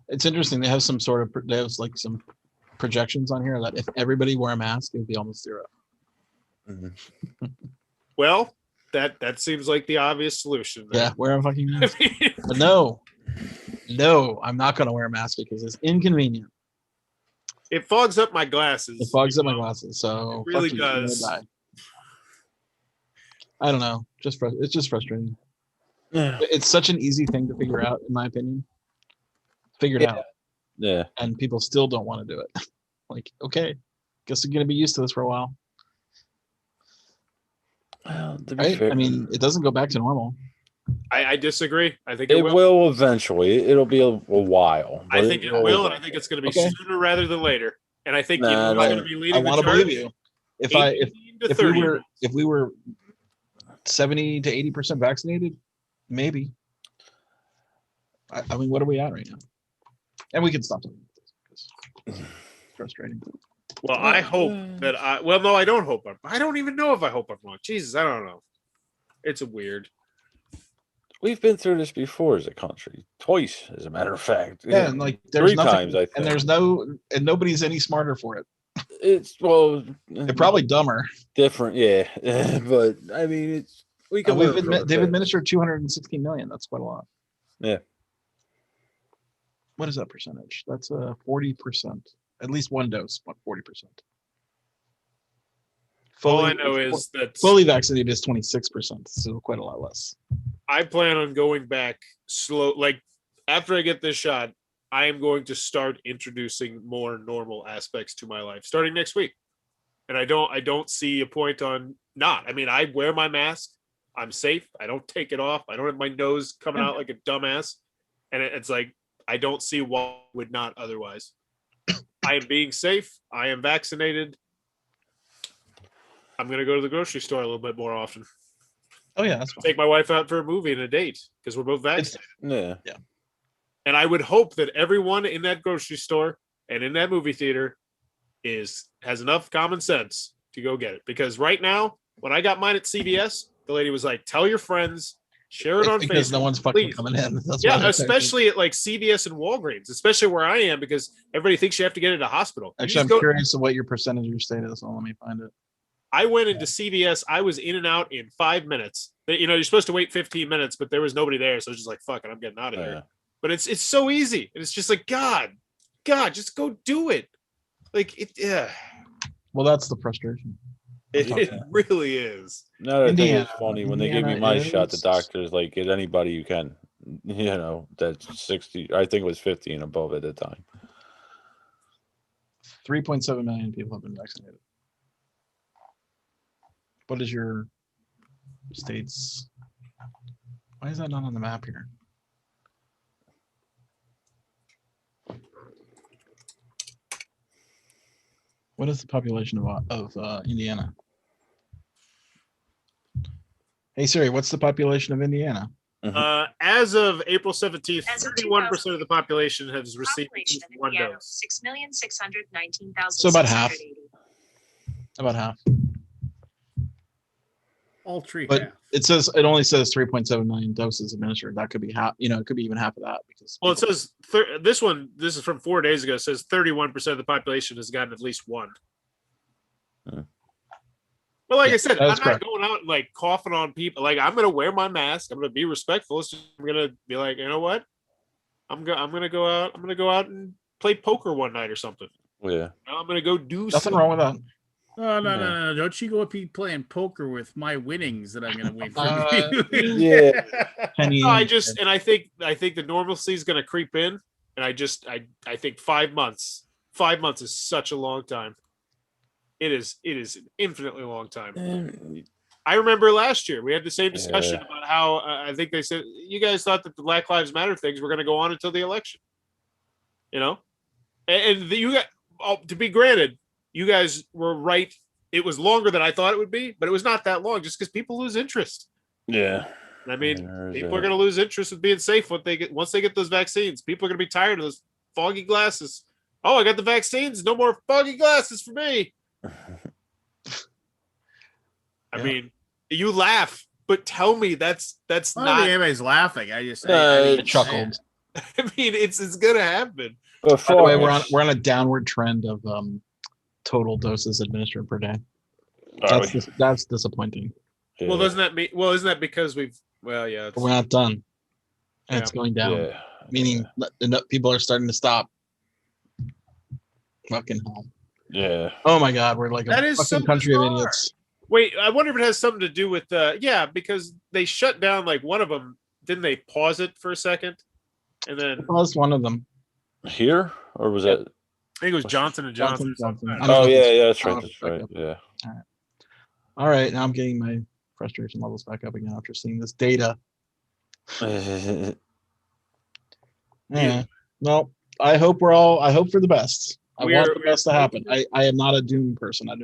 It's interesting. They have some some projections on here that if everybody wore a mask, it would be almost 0. Mm-hmm. Well, that seems like the obvious solution. Yeah, wear a fucking mask. But no, I'm not going to wear a mask because it's inconvenient. It fogs up my glasses. So it really does. I don't know. It's just frustrating. Yeah. It's such an easy thing to figure out, in my opinion. Figure it out. Yeah. And people still don't want to do it. Like, okay, guess we're going to be used to this for a while. Well, right? I mean, it doesn't go back to normal. I disagree. I think it will eventually. It'll be a while. I think it will, and I think it's going to be sooner rather than later. And I think it's going to be leading. I want to believe you. If we were 70 to 80% vaccinated, maybe. I mean, what are we at right now? And we can stop talking about this because it's frustrating. Well, I hope that no, I don't hope I don't even know if I hope I'm wrong. Jesus, I don't know. It's weird. We've been through this before as a country, twice, as a matter of fact. Yeah, and like there's 3 times, I think. And nobody's any smarter for it. They're probably dumber. Different, yeah. But I mean, they've administered 216 million. That's quite a lot. Yeah. What is that percentage? That's 40%. At least one dose, but 40%. All I know is that fully vaccinated is 26%, so quite a lot less. I plan on going back slow. Like after I get this shot, I am going to start introducing more normal aspects to my life starting next week. And I don't see a point on not. I mean, I wear my mask. I'm safe. I don't take it off. I don't have my nose coming out like a dumbass. And it's like, I don't see why I would not otherwise. I am being safe. I am vaccinated. I'm going to go to the grocery store a little bit more often. Oh yeah, that's fine. Take my wife out for a movie and a date because we're both vaccinated. Yeah. And I would hope that everyone in that grocery store and in that movie theater has enough common sense to go get it. Because right now, when I got mine at CVS, the lady was like, "Tell your friends, share it on Facebook." Because no one's fucking please." coming in. That's Yeah, especially at like CVS and Walgreens, especially where I am, because everybody thinks you have to get into hospital. Actually, I'm curious of what your percentage of your state is. So let me find it. I went into CVS. I was in and out in 5 minutes. You know, you're supposed to wait 15 minutes, but there was nobody there, so I was just like, "Fuck it, I'm getting out of here." But it's so easy, and it's just like, God, just go do it. Like it, yeah. Well, that's the frustration. It really is. No, I think it's funny when they gave me my shot. The doctor's like, "Get anybody you can." You know, that's 60. I think it was 50 and above at the time. 3.7 million people have been vaccinated. What is your state's? Why is that not on the map here? What is the population of Indiana? Hey Siri, what's the population of Indiana? As of April 17th, 31% of the population has received one dose. 6,619,000. So about half. About half. All three. But it only says 3.7 million doses administered. That could be half. You know, it could be even half of that because. Well, it says this is from 4 days ago. It says 31% of the population has gotten at least one. But like I said, I'm not going out and like coughing on people. Like I'm gonna wear my mask. I'm gonna be respectful. I'm gonna be like, you know what? I'm gonna go out. I'm gonna go out and play poker one night or something. Yeah. I'm gonna go do nothing something. wrong with that. No. Don't you go up playing poker with my winnings that I'm going to win from you. Yeah. No, I think the normalcy is going to creep in. And I think 5 months. 5 months is such a long time. It is an infinitely long time. I remember last year we had the same discussion about how I think they said you guys thought that the Black Lives Matter things were going to go on until the election. You know, and you got to be granted. You guys were right. It was longer than I thought it would be, but it was not that long just because people lose interest. Yeah. I mean, people are going to lose interest with being safe once they get those vaccines. People are going to be tired of those foggy glasses. Oh, I got the vaccines. No more foggy glasses for me. I mean, you laugh, but tell me that's I not. don't think anybody's laughing. I just chuckled. I mean, it's going to happen. By the way, we're on a downward trend of total doses administered per day. That's disappointing. Yeah. Well, doesn't that mean? Well, isn't that because we're not done, and it's going down. Yeah. Meaning, people are starting to stop. Fucking hell. Yeah. Oh my God, we're like a fucking country of idiots. Wait, I wonder if it has something to do with because they shut down like one of them. Didn't they pause it for a second, and then paused one of them here, or was it? I think it was Johnson and Johnson. Oh yeah, that's right. That's right. Yeah. All right. Now I'm getting my frustration levels back up again after seeing this data. Yeah. Well, I hope for the best. I want the best to happen. I am not a doom person. I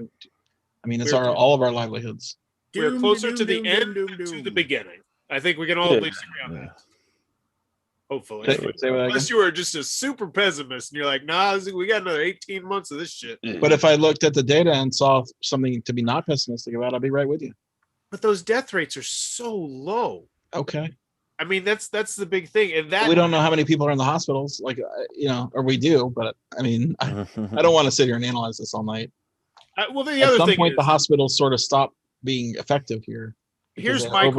mean, it's all of our livelihoods. We're closer to the end to the beginning. I think we can all at least agree on that. Hopefully. Unless you were just a super pessimist and you're like, nah, we got another 18 months of this shit. But if I looked at the data and saw something to be not pessimistic about, I'd be right with you. But those death rates are so low. Okay. I mean, that's the big thing. And that we don't know how many people are in the hospitals, or we do, but I mean, I don't want to sit here and analyze this all night. Well, the other thing at some point, is, the hospitals sort of stop being effective here. Here's my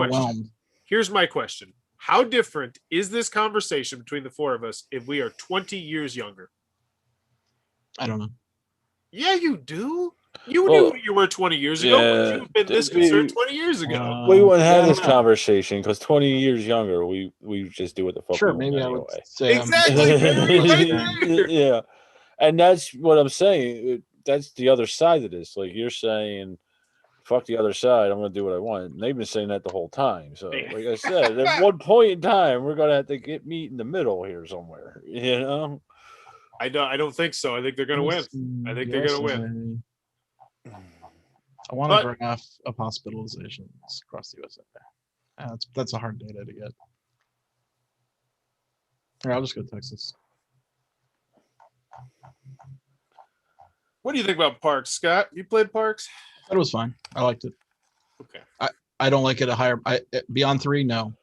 question. How different is this conversation between the four of us if we are 20 years younger? I don't know. Yeah, you do. You knew what you were 20 years ago. Would you have been this concerned 20 years ago? We wouldn't have I this don't know. conversation because 20 years younger, we just do what the fuck Sure, we want maybe I would anyway. say Exactly, Barry, right there. Yeah, and that's what I'm saying. That's the other side of this. Like you're saying, fuck the other side. I'm going to do what I want. And they've been saying that the whole time. So, like I said, at one point in time, we're going to have to meet in the middle here somewhere. You know. I don't think so. I think they're going to win. I think they're going to win. I want a graph of hospitalizations across the USA. That's a hard data to get. Here, I'll just go to Texas. What do you think about Parks, Scott? You played Parks? I thought it was fine. I liked it. Okay. I don't like it a higher. Beyond 3, no.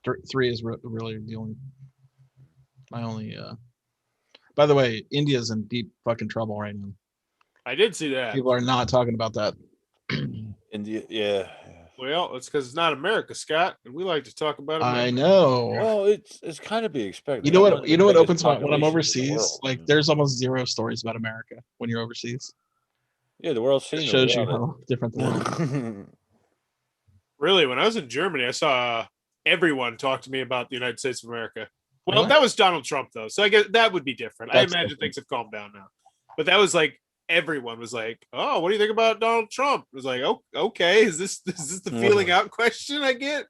3 is really the only. My only. By the way, India's in deep fucking trouble right now. I did see that. People are not talking about that. India, yeah. Well, it's because it's not America, Scott, and we like to talk about America. I know. Well, it's kind of be expected. You know what? You know what opens my when I'm overseas. Like, there's almost zero stories about America when you're overseas. Yeah, the world's It seen shows you how different the world. Really, when I was in Germany, I saw everyone talk to me about the United States of America. Well, Really? that was Donald Trump, though, so I guess that would be different. I That's imagine different. things have calmed down now, but that was like everyone was like, "Oh, what do you think about Donald Trump?" It was like, "Oh, okay, is this the feeling out question I get?"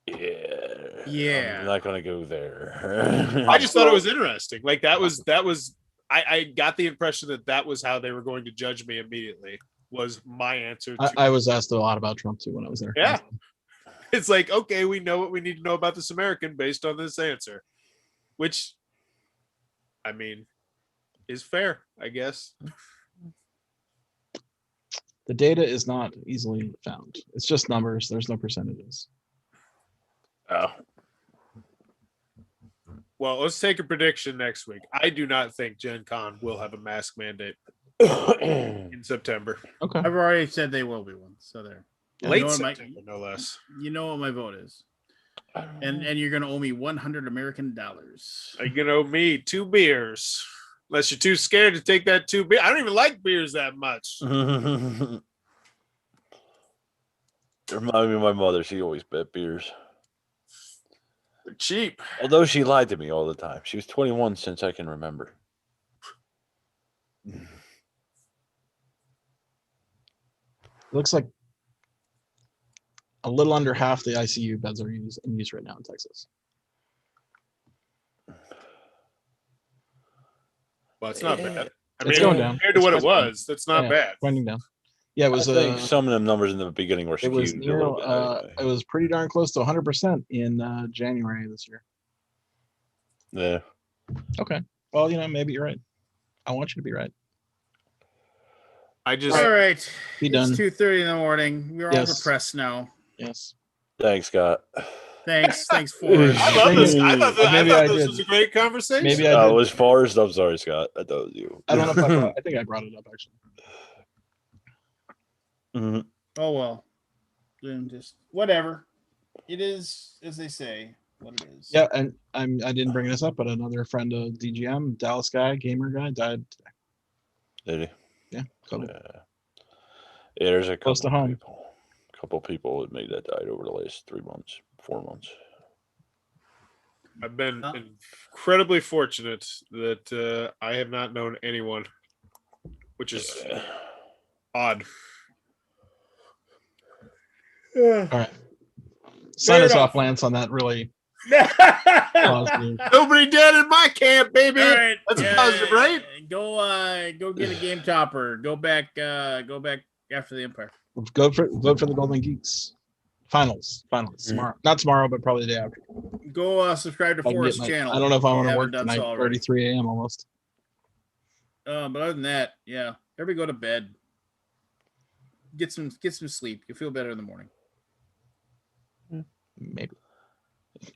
Yeah. I'm not gonna go there. I just thought it was interesting. Like that was I got the impression that was how they were going to judge me immediately. Was my answer. I was asked a lot about Trump too when I was there. Yeah. It's like, okay, we know what we need to know about this American based on this answer, which, I mean, is fair, I guess. The data is not easily found. It's just numbers. There's no percentages. Oh. Well, let's take a prediction next week. I do not think Gen Con will have a mask mandate in September. Okay. I've already said they will be one, so there. Late September, no less. You know what my vote is. And you're gonna owe me $100 American. Are you gonna owe me 2 beers? Unless you're too scared to take that 2 beers. I don't even like beers that much. Remind me of my mother. She always bet beers. They're cheap. Although she lied to me all the time. She was 21 since I can remember. Looks like a little under half the ICU beds are in use right now in Texas. Well, it's not bad. I It's mean, going down. compared to what it was, that's not bad. Winding down. Yeah, it was. I think some of the numbers in the beginning were skewed. It was a near. little bit anyway. It was pretty darn close to 100% in January this year. Yeah. Okay. Well, maybe you're right. I want you to be right. I just all right. Be done. It's 2:30 in the morning. We're all Yes. depressed now. Yes. Thanks, Scott. Thanks for it. I love this. I thought Maybe this I did. was a great conversation. Maybe I did. As far as I'm sorry, Scott. I thought it was you. I don't know if I think I brought it up actually. Mm-hmm. Oh well. Then just whatever. It is as they say. What it is. Yeah, and I didn't bring this up, but another friend of DGM, Dallas guy, gamer guy, died today. Did he? Yeah. Couple. Yeah, there's a Close to couple home. people. Couple people that made that died over the last 3 months, 4 months. I've been incredibly fortunate that I have not known anyone, which is odd. All right. Sign us off, Lance, on that really positive. Nobody dead in my camp, baby. All right. That's positive, right? Go get a game topper. Go back after the Empire. Vote for the Golden Geeks. Finals tomorrow. Not tomorrow, but probably the day after. Go subscribe to I can get Forest my- channel. I don't know if I you want to haven't work done so tonight. already. 3 a.m. almost. But other than that, yeah, everybody go to bed. Get some sleep. You'll feel better in the morning. Maybe.